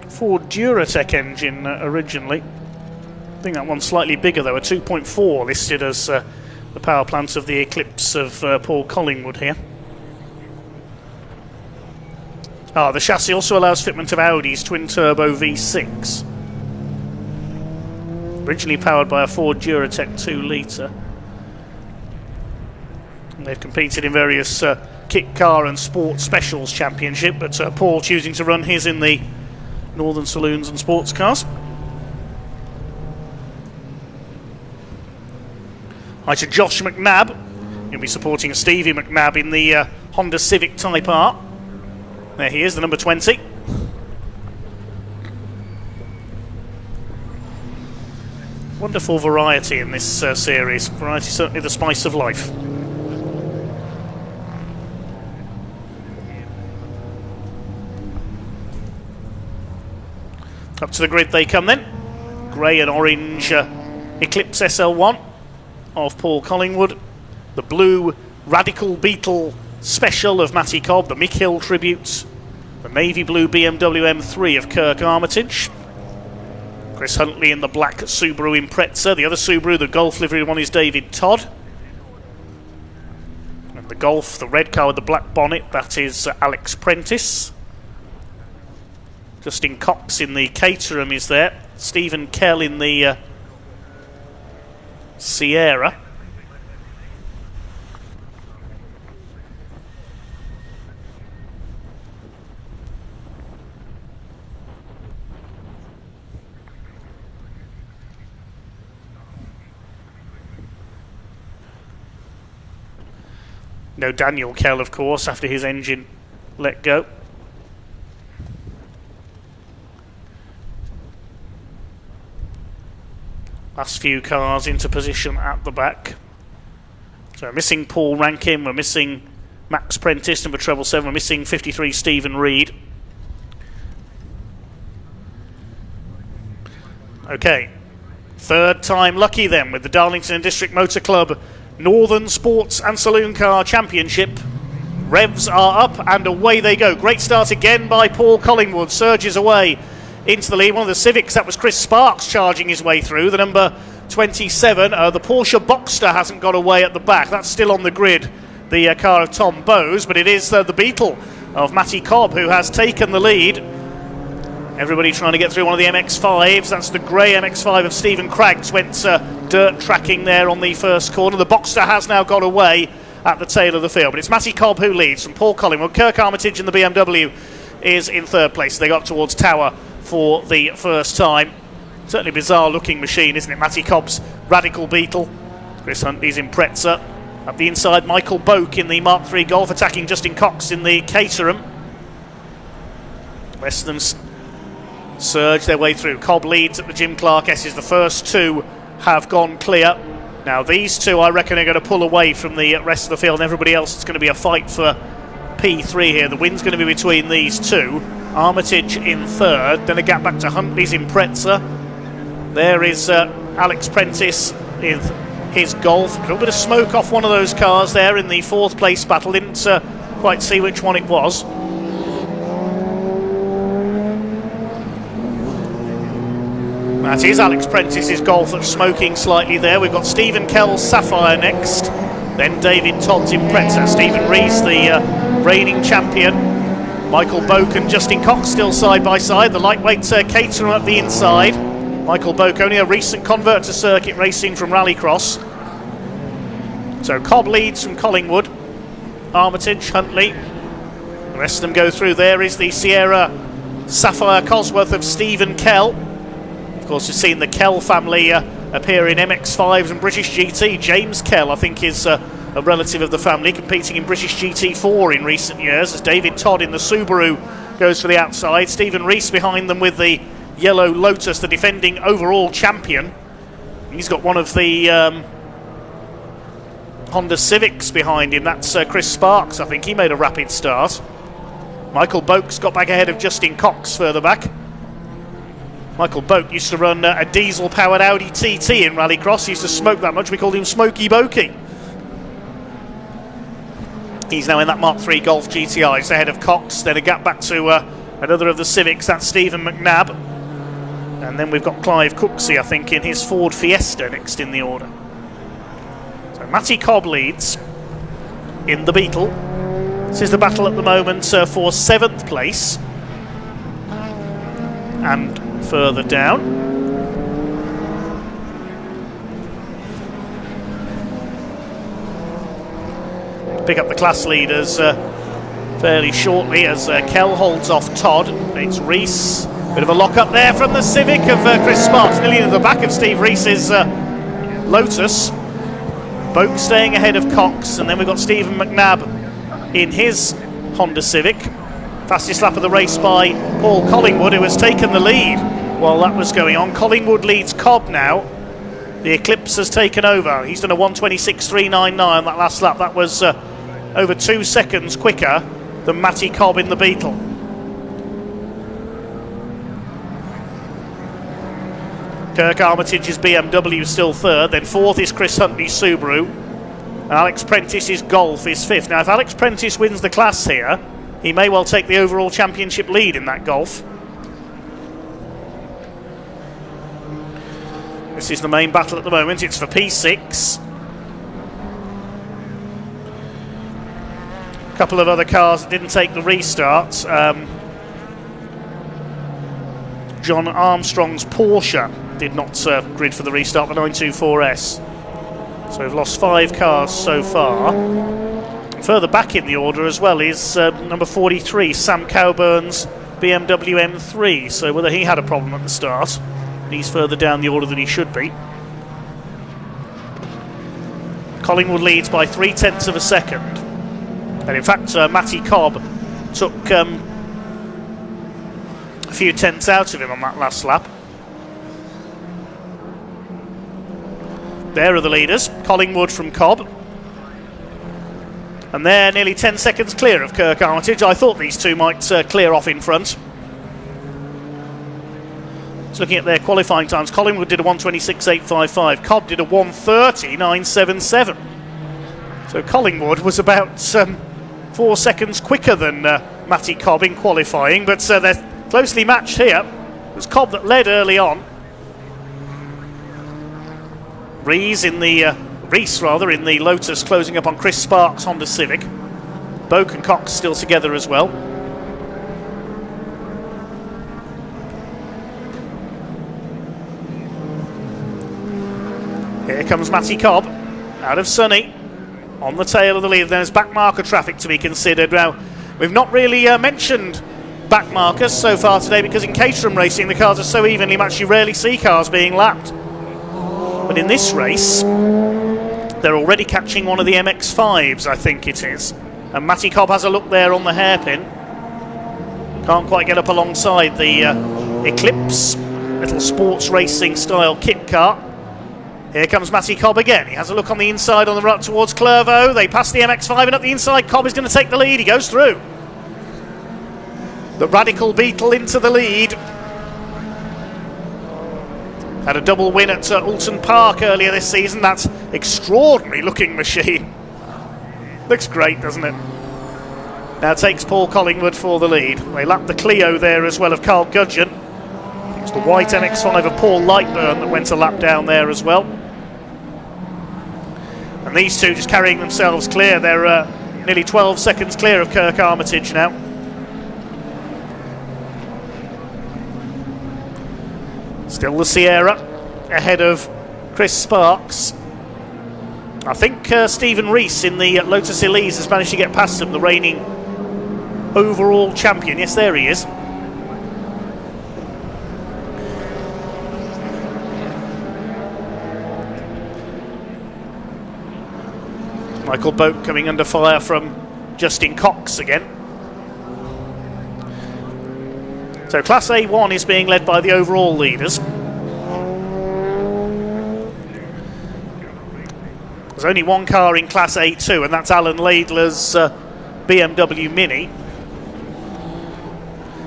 Ford Duratec engine originally. I think that one's slightly bigger though, a 2.4 listed as the power plant of the Eclipse of Paul Collingwood here. The chassis also allows fitment of Audi's twin-turbo V6. Originally powered by a Ford Duratec 2-litre. They've competed in various kit car and sport specials championship, but Paul choosing to run his in the Northern Saloons and Sports Cars. Hi to Josh McNabb. He'll be supporting Stevie McNabb in the Honda Civic Type R. There he is, the number 20. Wonderful variety in this series. Variety certainly the spice of life. Up to the grid they come then. Grey and orange Eclipse SL1 of Paul Collingwood. The blue Radical Beetle Special of Matty Cobb. The Mick Hill tribute. The navy blue BMW M3 of Kirk Armitage. Chris Huntley in the black Subaru Impreza. The other Subaru, the Golf livery one, is David Todd. And the Golf, the red car with the black bonnet, that is Alex Prentice. Justin Cox in the Caterham is there. Stephen Kell in the Sierra. No Daniel Kell, of course, after his engine let go. Last few cars into position at the back. So we're missing Paul Rankin, we're missing Max Prentice, number 777, we're missing 53 Stephen Reed. Okay, third time lucky then with the Darlington and District Motor Club Northern Sports and Saloon Car Championship. Revs are up and away they go. Great start again by Paul Collingwood. Surges away into the lead. One of the Civics, that was Chris Sparks charging his way through. The number 27, the Porsche Boxster hasn't got away at the back. That's still on the grid, the car of Tom Bowes, but it is the Beetle of Matty Cobb who has taken the lead. Everybody trying to get through one of the MX-5s. That's the grey MX-5 of Stephen Craggs. Went dirt tracking there on the first corner. The Boxster has now got away at the tail of the field. But it's Matty Cobb who leads from Paul Collingwood. Kirk Armitage in the BMW is in third place. They go up towards Tower for the first time. Certainly bizarre looking machine, isn't it? Matty Cobb's Radical Beetle. Chris Huntley's Impreza. Up the inside, Michael Boak in the Mark III Golf, attacking Justin Cox in the Caterham. The rest of them surge their way through. Cobb leads at the Jim Clark S's. The first two have gone clear. Now these two, I reckon, are going to pull away from the rest of the field, and everybody else. It's going to be a fight for P3 here. The win's going to be between these two. Armitage in third, then a gap back to Huntley's Impreza. There is Alex Prentice in his Golf. A little bit of smoke off one of those cars there in the fourth place battle. Didn't quite see which one it was. That is Alex Prentice's Golf that's smoking slightly there. We've got Stephen Kell's Sapphire next, then David Todd's Impreza. Stephen Rees, the reigning champion. Michael Boak and Justin Cox still side by side. The lightweight Caterham up the inside. Michael Boak, only a recent convert to circuit racing from Rallycross. So Cobb leads from Collingwood. Armitage, Huntley. The rest of them go through. There is the Sierra Sapphire Cosworth of Stephen Kell. Of course, we've seen the Kell family appear in MX-5s and British GT. James Kell, I think, is a relative of the family, competing in British GT4 in recent years, as David Todd in the Subaru goes for the outside. Stephen Rees behind them with the yellow Lotus, the defending overall champion. He's got one of the Honda Civics behind him. That's Chris Sparks. I think he made a rapid start. Michael Boak's got back ahead of Justin Cox further back. Michael Boak used to run a diesel-powered Audi TT in Rallycross. He used to smoke that much. We called him Smokey Boakey. He's now in that Mark III Golf GTI. He's ahead of Cox. Then a gap back to another of the Civics. That's Stephen McNabb. And then we've got Clive Cooksey, I think, in his Ford Fiesta next in the order. So Matty Cobb leads in the Beetle. This is the battle at the moment for 7th place. And further down. Pick up the class leaders fairly shortly as Kell holds off Todd. It's Reese. Bit of a lock up there from the Civic of Chris Sparks, nearly into the back of Steve Reese's Lotus. Boak staying ahead of Cox, and then we've got Stephen McNabb in his Honda Civic. Fastest lap of the race by Paul Collingwood, who has taken the lead while that was going on. Collingwood leads Cobb now. The Eclipse has taken over. He's done a 1:26.399 on that last lap. That was over 2 seconds quicker than Matty Cobb in the Beetle. Kirk Armitage's BMW is still third, then fourth is Chris Huntley's Subaru, and Alex Prentice's Golf is fifth. Now if Alex Prentice wins the class here, he may well take the overall championship lead in that Golf. This is the main battle at the moment. It's for P6. A couple of other cars that didn't take the restart. John Armstrong's Porsche did not grid for the restart, the 924S. So we've lost 5 cars so far. Further back in the order as well is number 43, Sam Cowburn's BMW M3. So whether he had a problem at the start, he's further down the order than he should be. Collingwood leads by 0.3 of a second. And in fact, Matty Cobb took a few tenths out of him on that last lap. There are the leaders, Collingwood from Cobb. And they're nearly 10 seconds clear of Kirk Armitage. I thought these two might clear off in front. Just looking at their qualifying times, Collingwood did a 1:26.855. Cobb did a 1:30.977. So Collingwood was about 4 seconds quicker than Matty Cobb in qualifying, but they're closely matched here. It was Cobb that led early on. Reese in the Lotus, closing up on Chris Sparks' Honda Civic. Boak and Cox still together as well. Here comes Matty Cobb out of Sunny on the tail of the lead. There's back marker traffic to be considered. Now, we've not really mentioned back markers so far today because in Caterham racing the cars are so evenly matched you rarely see cars being lapped. But in this race, they're already catching one of the MX-5s, I think it is. And Matty Cobb has a look there on the hairpin. Can't quite get up alongside the Eclipse, little sports racing style kit car. Here comes Matty Cobb again. He has a look on the inside on the right towards Clervaux. They pass the MX-5 and up the inside. Cobb is going to take the lead. He goes through. The Radical Beetle into the lead. Had a double win at Alton Park earlier this season. That's extraordinary looking machine. Looks great, doesn't it? Now takes Paul Collingwood for the lead. They lap the Clio there as well of Carl Gudgeon. It's the white MX-5 of Paul Lightburn that went a lap down there as well. And these two just carrying themselves clear. They're nearly 12 seconds clear of Kirk Armitage now. Still the Sierra ahead of Chris Sparks. I think Stephen Reese in the Lotus Elise has managed to get past him, the reigning overall champion. Yes, there he is. Michael Boak coming under fire from Justin Cox again. So Class A1 is being led by the overall leaders. There's only one car in Class A2, and that's Alan Laidler's BMW Mini.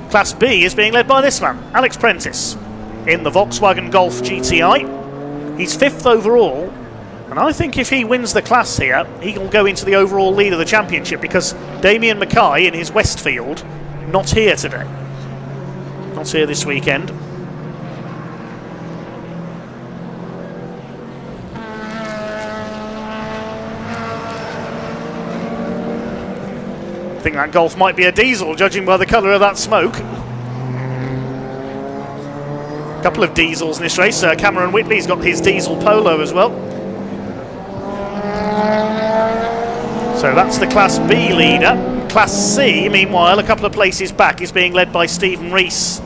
Class B is being led by this man, Alex Prentice, in the Volkswagen Golf GTI. He's 5th overall, and I think if he wins the class here, he will go into the overall lead of the championship, because Damien Mackay in his Westfield, not here today. Not here this weekend. I think that Golf might be a diesel, judging by the colour of that smoke. A couple of diesels in this race. Cameron Whitley's got his diesel Polo as well. So that's the Class B leader. Class C, meanwhile, a couple of places back, is being led by Stephen Rees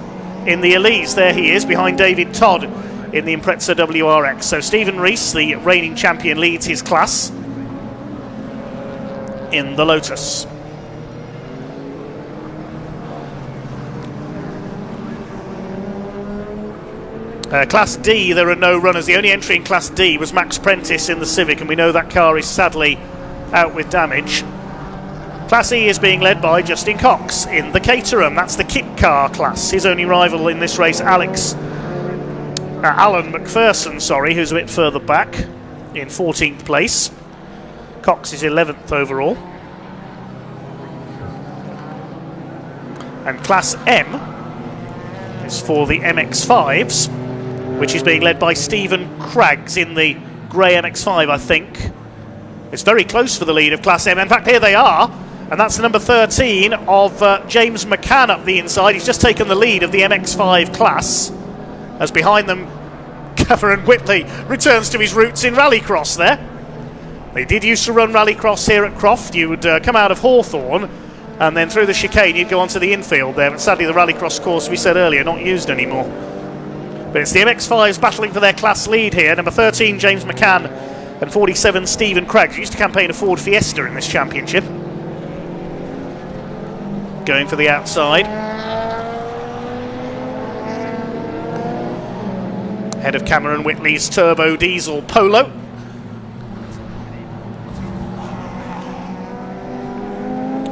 in the Elise. There he is, behind David Todd in the Impreza WRX. So Stephen Rees, the reigning champion, leads his class in the Lotus. Class D, there are no runners. The only entry in Class D was Max Prentice in the Civic, and we know that car is sadly out with damage. Class E is being led by Justin Cox in the Caterham. That's the kit car class. His only rival in this race, Alan McPherson, who's a bit further back in 14th place. Cox is 11th overall. And Class M is for the MX-5s, which is being led by Stephen Craggs in the grey MX-5, I think. It's very close for the lead of Class M. In fact, here they are, and that's the number 13 of James McCann up the inside. He's just taken the lead of the MX-5 class, as behind them, Cameron Whitley returns to his roots in rallycross there. They did used to run rallycross here at Croft. You would come out of Hawthorne, and then through the chicane you'd go onto the infield there, but sadly the rallycross course, we said earlier, not used anymore. But it's the MX-5s battling for their class lead here. Number 13 James McCann and 47 Stephen Craggs, who used to campaign a Ford Fiesta in this championship. Going for the outside. Head of Cameron Whitley's turbo diesel Polo.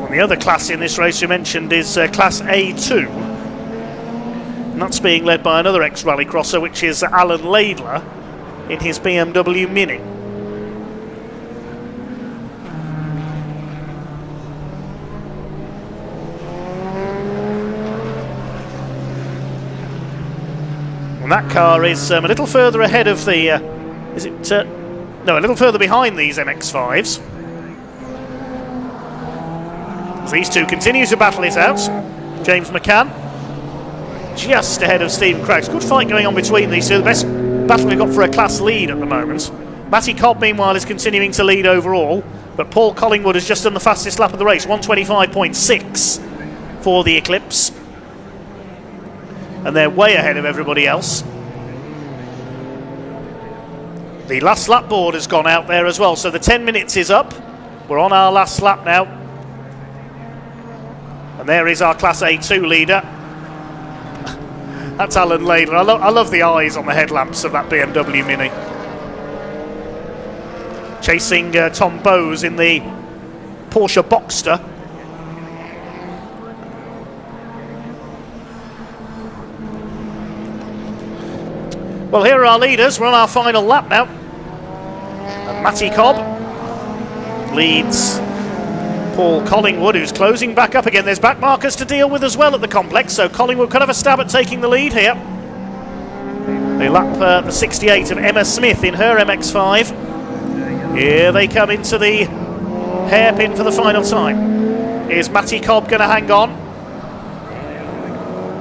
And the other class in this race you mentioned is Class A2. And that's being led by another ex-rallycrosser, which is Alan Laidler in his BMW Mini. And that car is a little further ahead of the... no, a little further behind these MX-5s. As these two continue to battle it out. James McCann just ahead of Stephen Craggs. Good fight going on between these two. The best battle we've got for a class lead at the moment. Matty Cobb, meanwhile, is continuing to lead overall, but Paul Collingwood has just done the fastest lap of the race, 1:25.6 for the Eclipse. And they're way ahead of everybody else. The last lap board has gone out there as well, so the 10 minutes is up. We're on our last lap now. And there is our Class A2 leader. That's Alan Laidler. I love the eyes on the headlamps of that BMW Mini. Chasing Tom Bowes in the Porsche Boxster. Well, here are our leaders. We're on our final lap now. And Matty Cobb leads Paul Collingwood, who's closing back up again. There's back markers to deal with as well at the complex, so Collingwood could have a stab at taking the lead here. They lap the 68 of Emma Smith in her MX-5. Here they come into the hairpin for the final time. Is Matty Cobb going to hang on?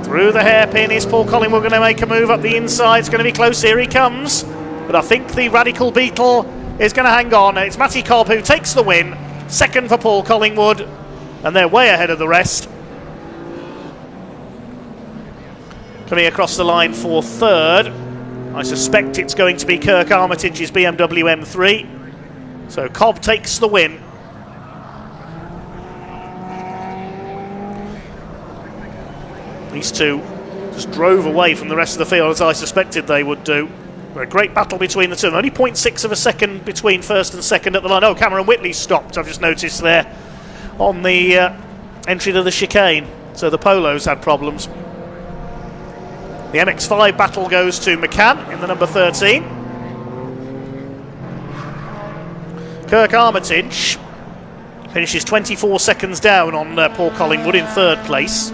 Through the hairpin, is Paul Collingwood going to make a move up the inside? It's going to be close, here he comes. But I think the Radical Beetle is going to hang on. It's Matty Cobb who takes the win. Second for Paul Collingwood, and they're way ahead of the rest. Coming across the line for third, I suspect it's going to be Kirk Armitage's BMW M3. So Cobb takes the win. These two just drove away from the rest of the field, as I suspected they would do. A great battle between the two. Only 0.6 of a second between first and second at the line. Oh, Cameron Whitley stopped, I've just noticed there, on the entry to the chicane. So the Polos had problems. The MX-5 battle goes to McCann in the number 13. Kirk Armitage finishes 24 seconds down on Paul Collingwood in third place.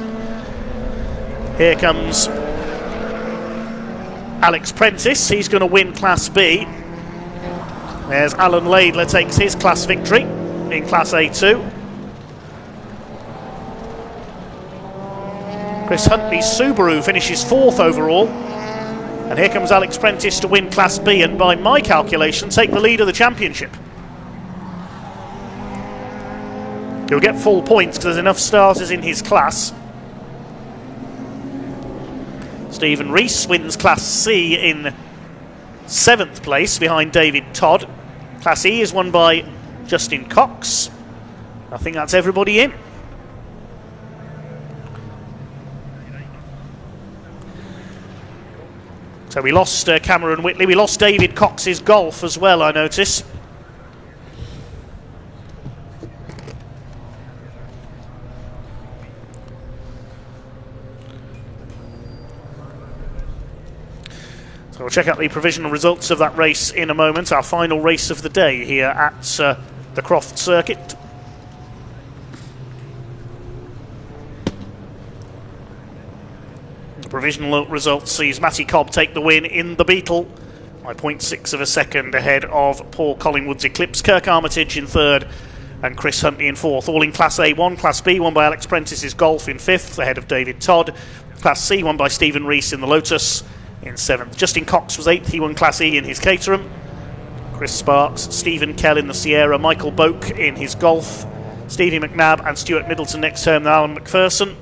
Here comes Alex Prentice, he's going to win Class B. There's Alan Laidler takes his class victory in Class A2. Chris Huntley's Subaru finishes 4th overall. And here comes Alex Prentice to win Class B and by my calculation take the lead of the championship. He'll get full points because there's enough starters in his class. Stephen Rees wins Class C in 7th place behind David Todd. Class E is won by Justin Cox. I think that's everybody in. So we lost Cameron Whitley. We lost David Cox's Golf as well, I notice. We'll check out the provisional results of that race in a moment. Our final race of the day here at the Croft Circuit. The provisional result sees Matty Cobb take the win in the Beetle by 0.6 of a second ahead of Paul Collingwood's Eclipse. Kirk Armitage in third and Chris Huntley in fourth. All in Class A1. Class B won by Alex Prentice's Golf in fifth ahead of David Todd. Class C won by Stephen Rees in the Lotus in 7th. Justin Cox was 8th, he won Class E in his Caterham. Chris Sparks, Stephen Kell in the Sierra, Michael Boak in his Golf, Stevie McNabb and Stuart Middleton next term, then Alan McPherson.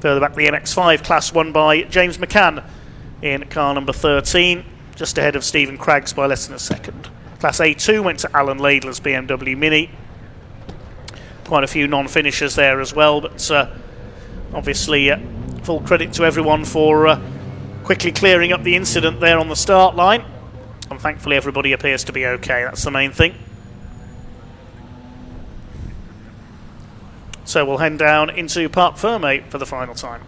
Further back the MX-5 class won by James McCann in car number 13, just ahead of Stephen Craggs by less than a second. Class A2 went to Alan Laidler's BMW Mini. Quite a few non-finishers there as well, but obviously full credit to everyone for quickly clearing up the incident there on the start line, and thankfully everybody appears to be okay. That's the main thing. So we'll head down into Parc Fermé for the final time.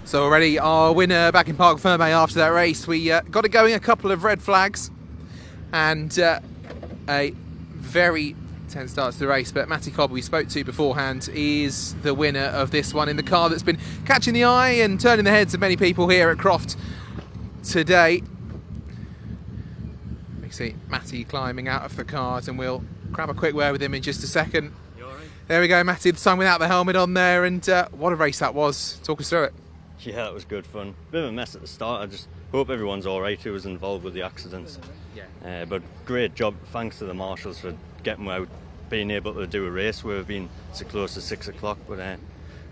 So already our winner back in Parc Fermé after that race. We got it going, a couple of red flags and a very tense start to the race, but Matty Cobb, we spoke to beforehand, is the winner of this one in the car that's been catching the eye and turning the heads of many people here at Croft today. We see Matty climbing out of the cars and we'll grab a quick word with him in just a second. There we go, Matty, the time without the helmet on there, and what a race that was. Talk us through it. Yeah, it was good fun. Bit of a mess at the start. I just hope everyone's all right who was involved with the accidents. Yeah. But great job. Thanks to the marshals for getting out, being able to do a race where we've been so close to 6 o'clock. But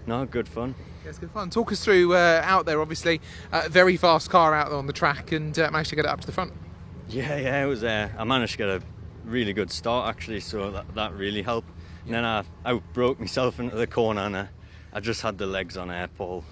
no, good fun. Yeah, it's good fun. Talk us through out there. Obviously, very fast car out on the track, and managed to get it up to the front. Yeah, it was. I managed to get a really good start actually, so that really helped. And then I outbroke myself into the corner, and I just had the legs on air, Paul.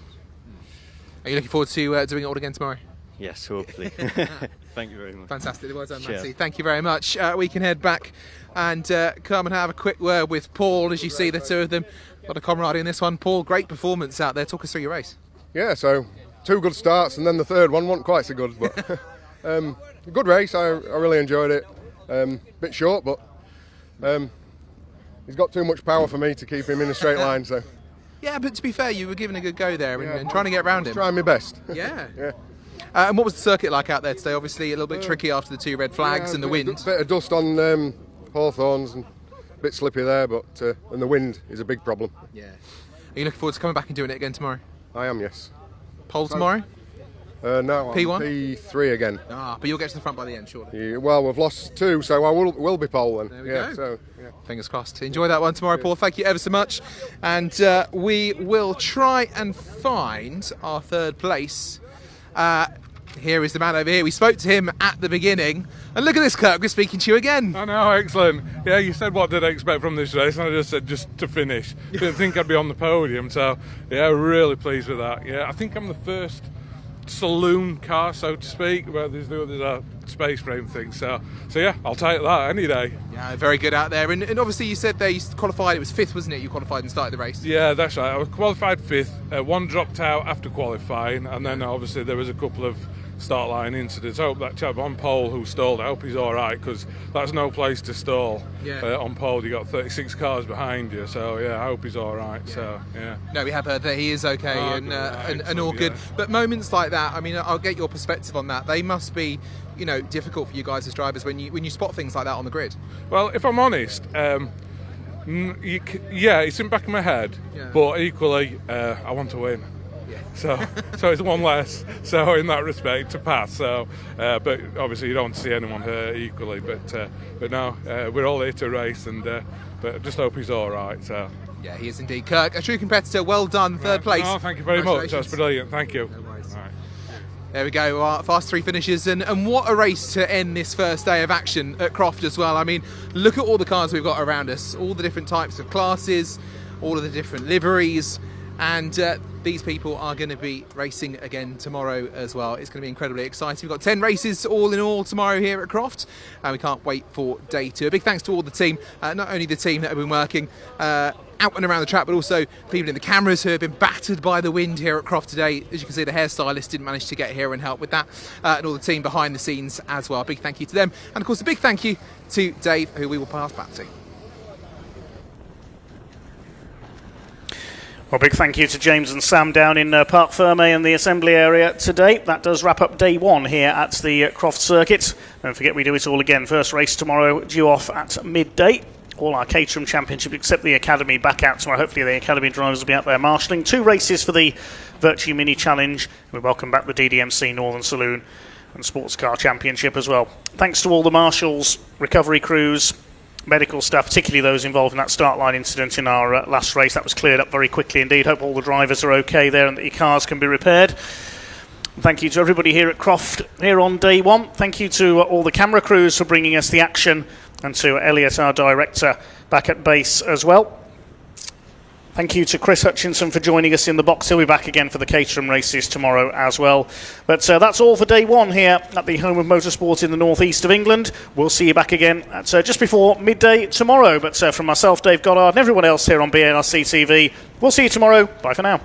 Are you looking forward to doing it all again tomorrow? Yes, hopefully. Thank you very much. Fantastic. Well done, Cheers. Matty. Thank you very much. We can head back and come and have a quick word with Paul. As you see, the two of them got a camaraderie in this one. Paul, great performance out there. Talk us through your race. Yeah, so 2 good starts, and then the third one wasn't quite so good, but a good race. I really enjoyed it. Bit short, but he's got too much power for me to keep him in a straight line. So. Yeah, but to be fair, you were giving a good go there and trying to get around him. Trying my best. Yeah. Yeah. And what was the circuit like out there today? Obviously a little bit tricky after the 2 red flags and the wind. A bit of dust on hawthorns and a bit slippy there, but and the wind is a big problem. Yeah. Are you looking forward to coming back and doing it again tomorrow? I am, yes. Pole tomorrow? No, P1? I'm P3 again. But you'll get to the front by the end, surely. Yeah, well, we've lost 2, so I will be pole then. There we go. So, yeah. Fingers crossed. Enjoy that one tomorrow, Paul. Thank you ever so much. And we will try and find our third place. Here is the man over here. We spoke to him at the beginning And look at this, Kirk, we're speaking to you again. I know, excellent. Yeah, you said what did I expect from this race, and I just said just to finish. Didn't think I'd be on the podium, so yeah, really pleased with that. Yeah, I think I'm the first saloon car, so to speak, where there's a space frame thing. So yeah, I'll take that any day. Yeah, very good out there. And obviously you said they qualified, it was 5th, wasn't it? You qualified and started the race. Yeah, that's right. I was qualified 5th. One dropped out after qualifying, and then obviously there was a couple of start line incidents. I hope that chap on pole who stalled, I hope he's all right, because that's no place to stall. On pole you got 36 cars behind you, so yeah, I hope he's all right. So yeah, no, we have heard that he is okay and all good. But moments like that, I mean, I'll get your perspective on that. They must be, you know, difficult for you guys as drivers when you spot things like that on the grid. Well, if I'm honest, yeah, it's in the back of my head, but equally I want to win. So it's one less. So in that respect, to pass. So, but obviously you don't see anyone hurt equally. But no, we're all here to race, and but just hope he's all right. So yeah, he is indeed. Kirk, a true competitor. Well done, 3rd place. Oh, thank you very much. That's brilliant. Thank you. Right. There we go, our fast 3 finishes, and what a race to end this first day of action at Croft as well. I mean, look at all the cars we've got around us, all the different types of classes, all of the different liveries. And these people are going to be racing again tomorrow as well. It's going to be incredibly exciting. We've got 10 races all in all tomorrow here at Croft, and we can't wait for day 2. A big thanks to all the team, not only the team that have been working out and around the track, but also people in the cameras who have been battered by the wind here at Croft today. As you can see, the hairstylist didn't manage to get here and help with that, and all the team behind the scenes as well. A big thank you to them, and of course a big thank you to Dave, who we will pass back to. Well, big thank you to James and Sam down in Parc Ferme and the assembly area today. That does wrap up day 1 here at the Croft Circuit. Don't forget, we do it all again. First race tomorrow, due off at midday. All our Caterham Championship except the Academy back out tomorrow. Hopefully the Academy drivers will be out there marshalling. 2 races for the Vertu Mini Challenge. We welcome back the DDMC Northern Saloon and Sports Car Championship as well. Thanks to all the marshals, recovery crews, medical staff, particularly those involved in that start line incident in our last race. That was cleared up very quickly indeed. Hope all the drivers are okay there and that your cars can be repaired. Thank you to everybody here at Croft here on day 1. Thank you to all the camera crews for bringing us the action, and to Elliot, our director, back at base as well. Thank you to Chris Hutchinson for joining us in the box. He'll be back again for the Caterham races tomorrow as well. But that's all for day 1 here at the home of motorsport in the northeast of England. We'll see you back again at just before midday tomorrow. But from myself, Dave Goddard, and everyone else here on BARC TV, we'll see you tomorrow. Bye for now.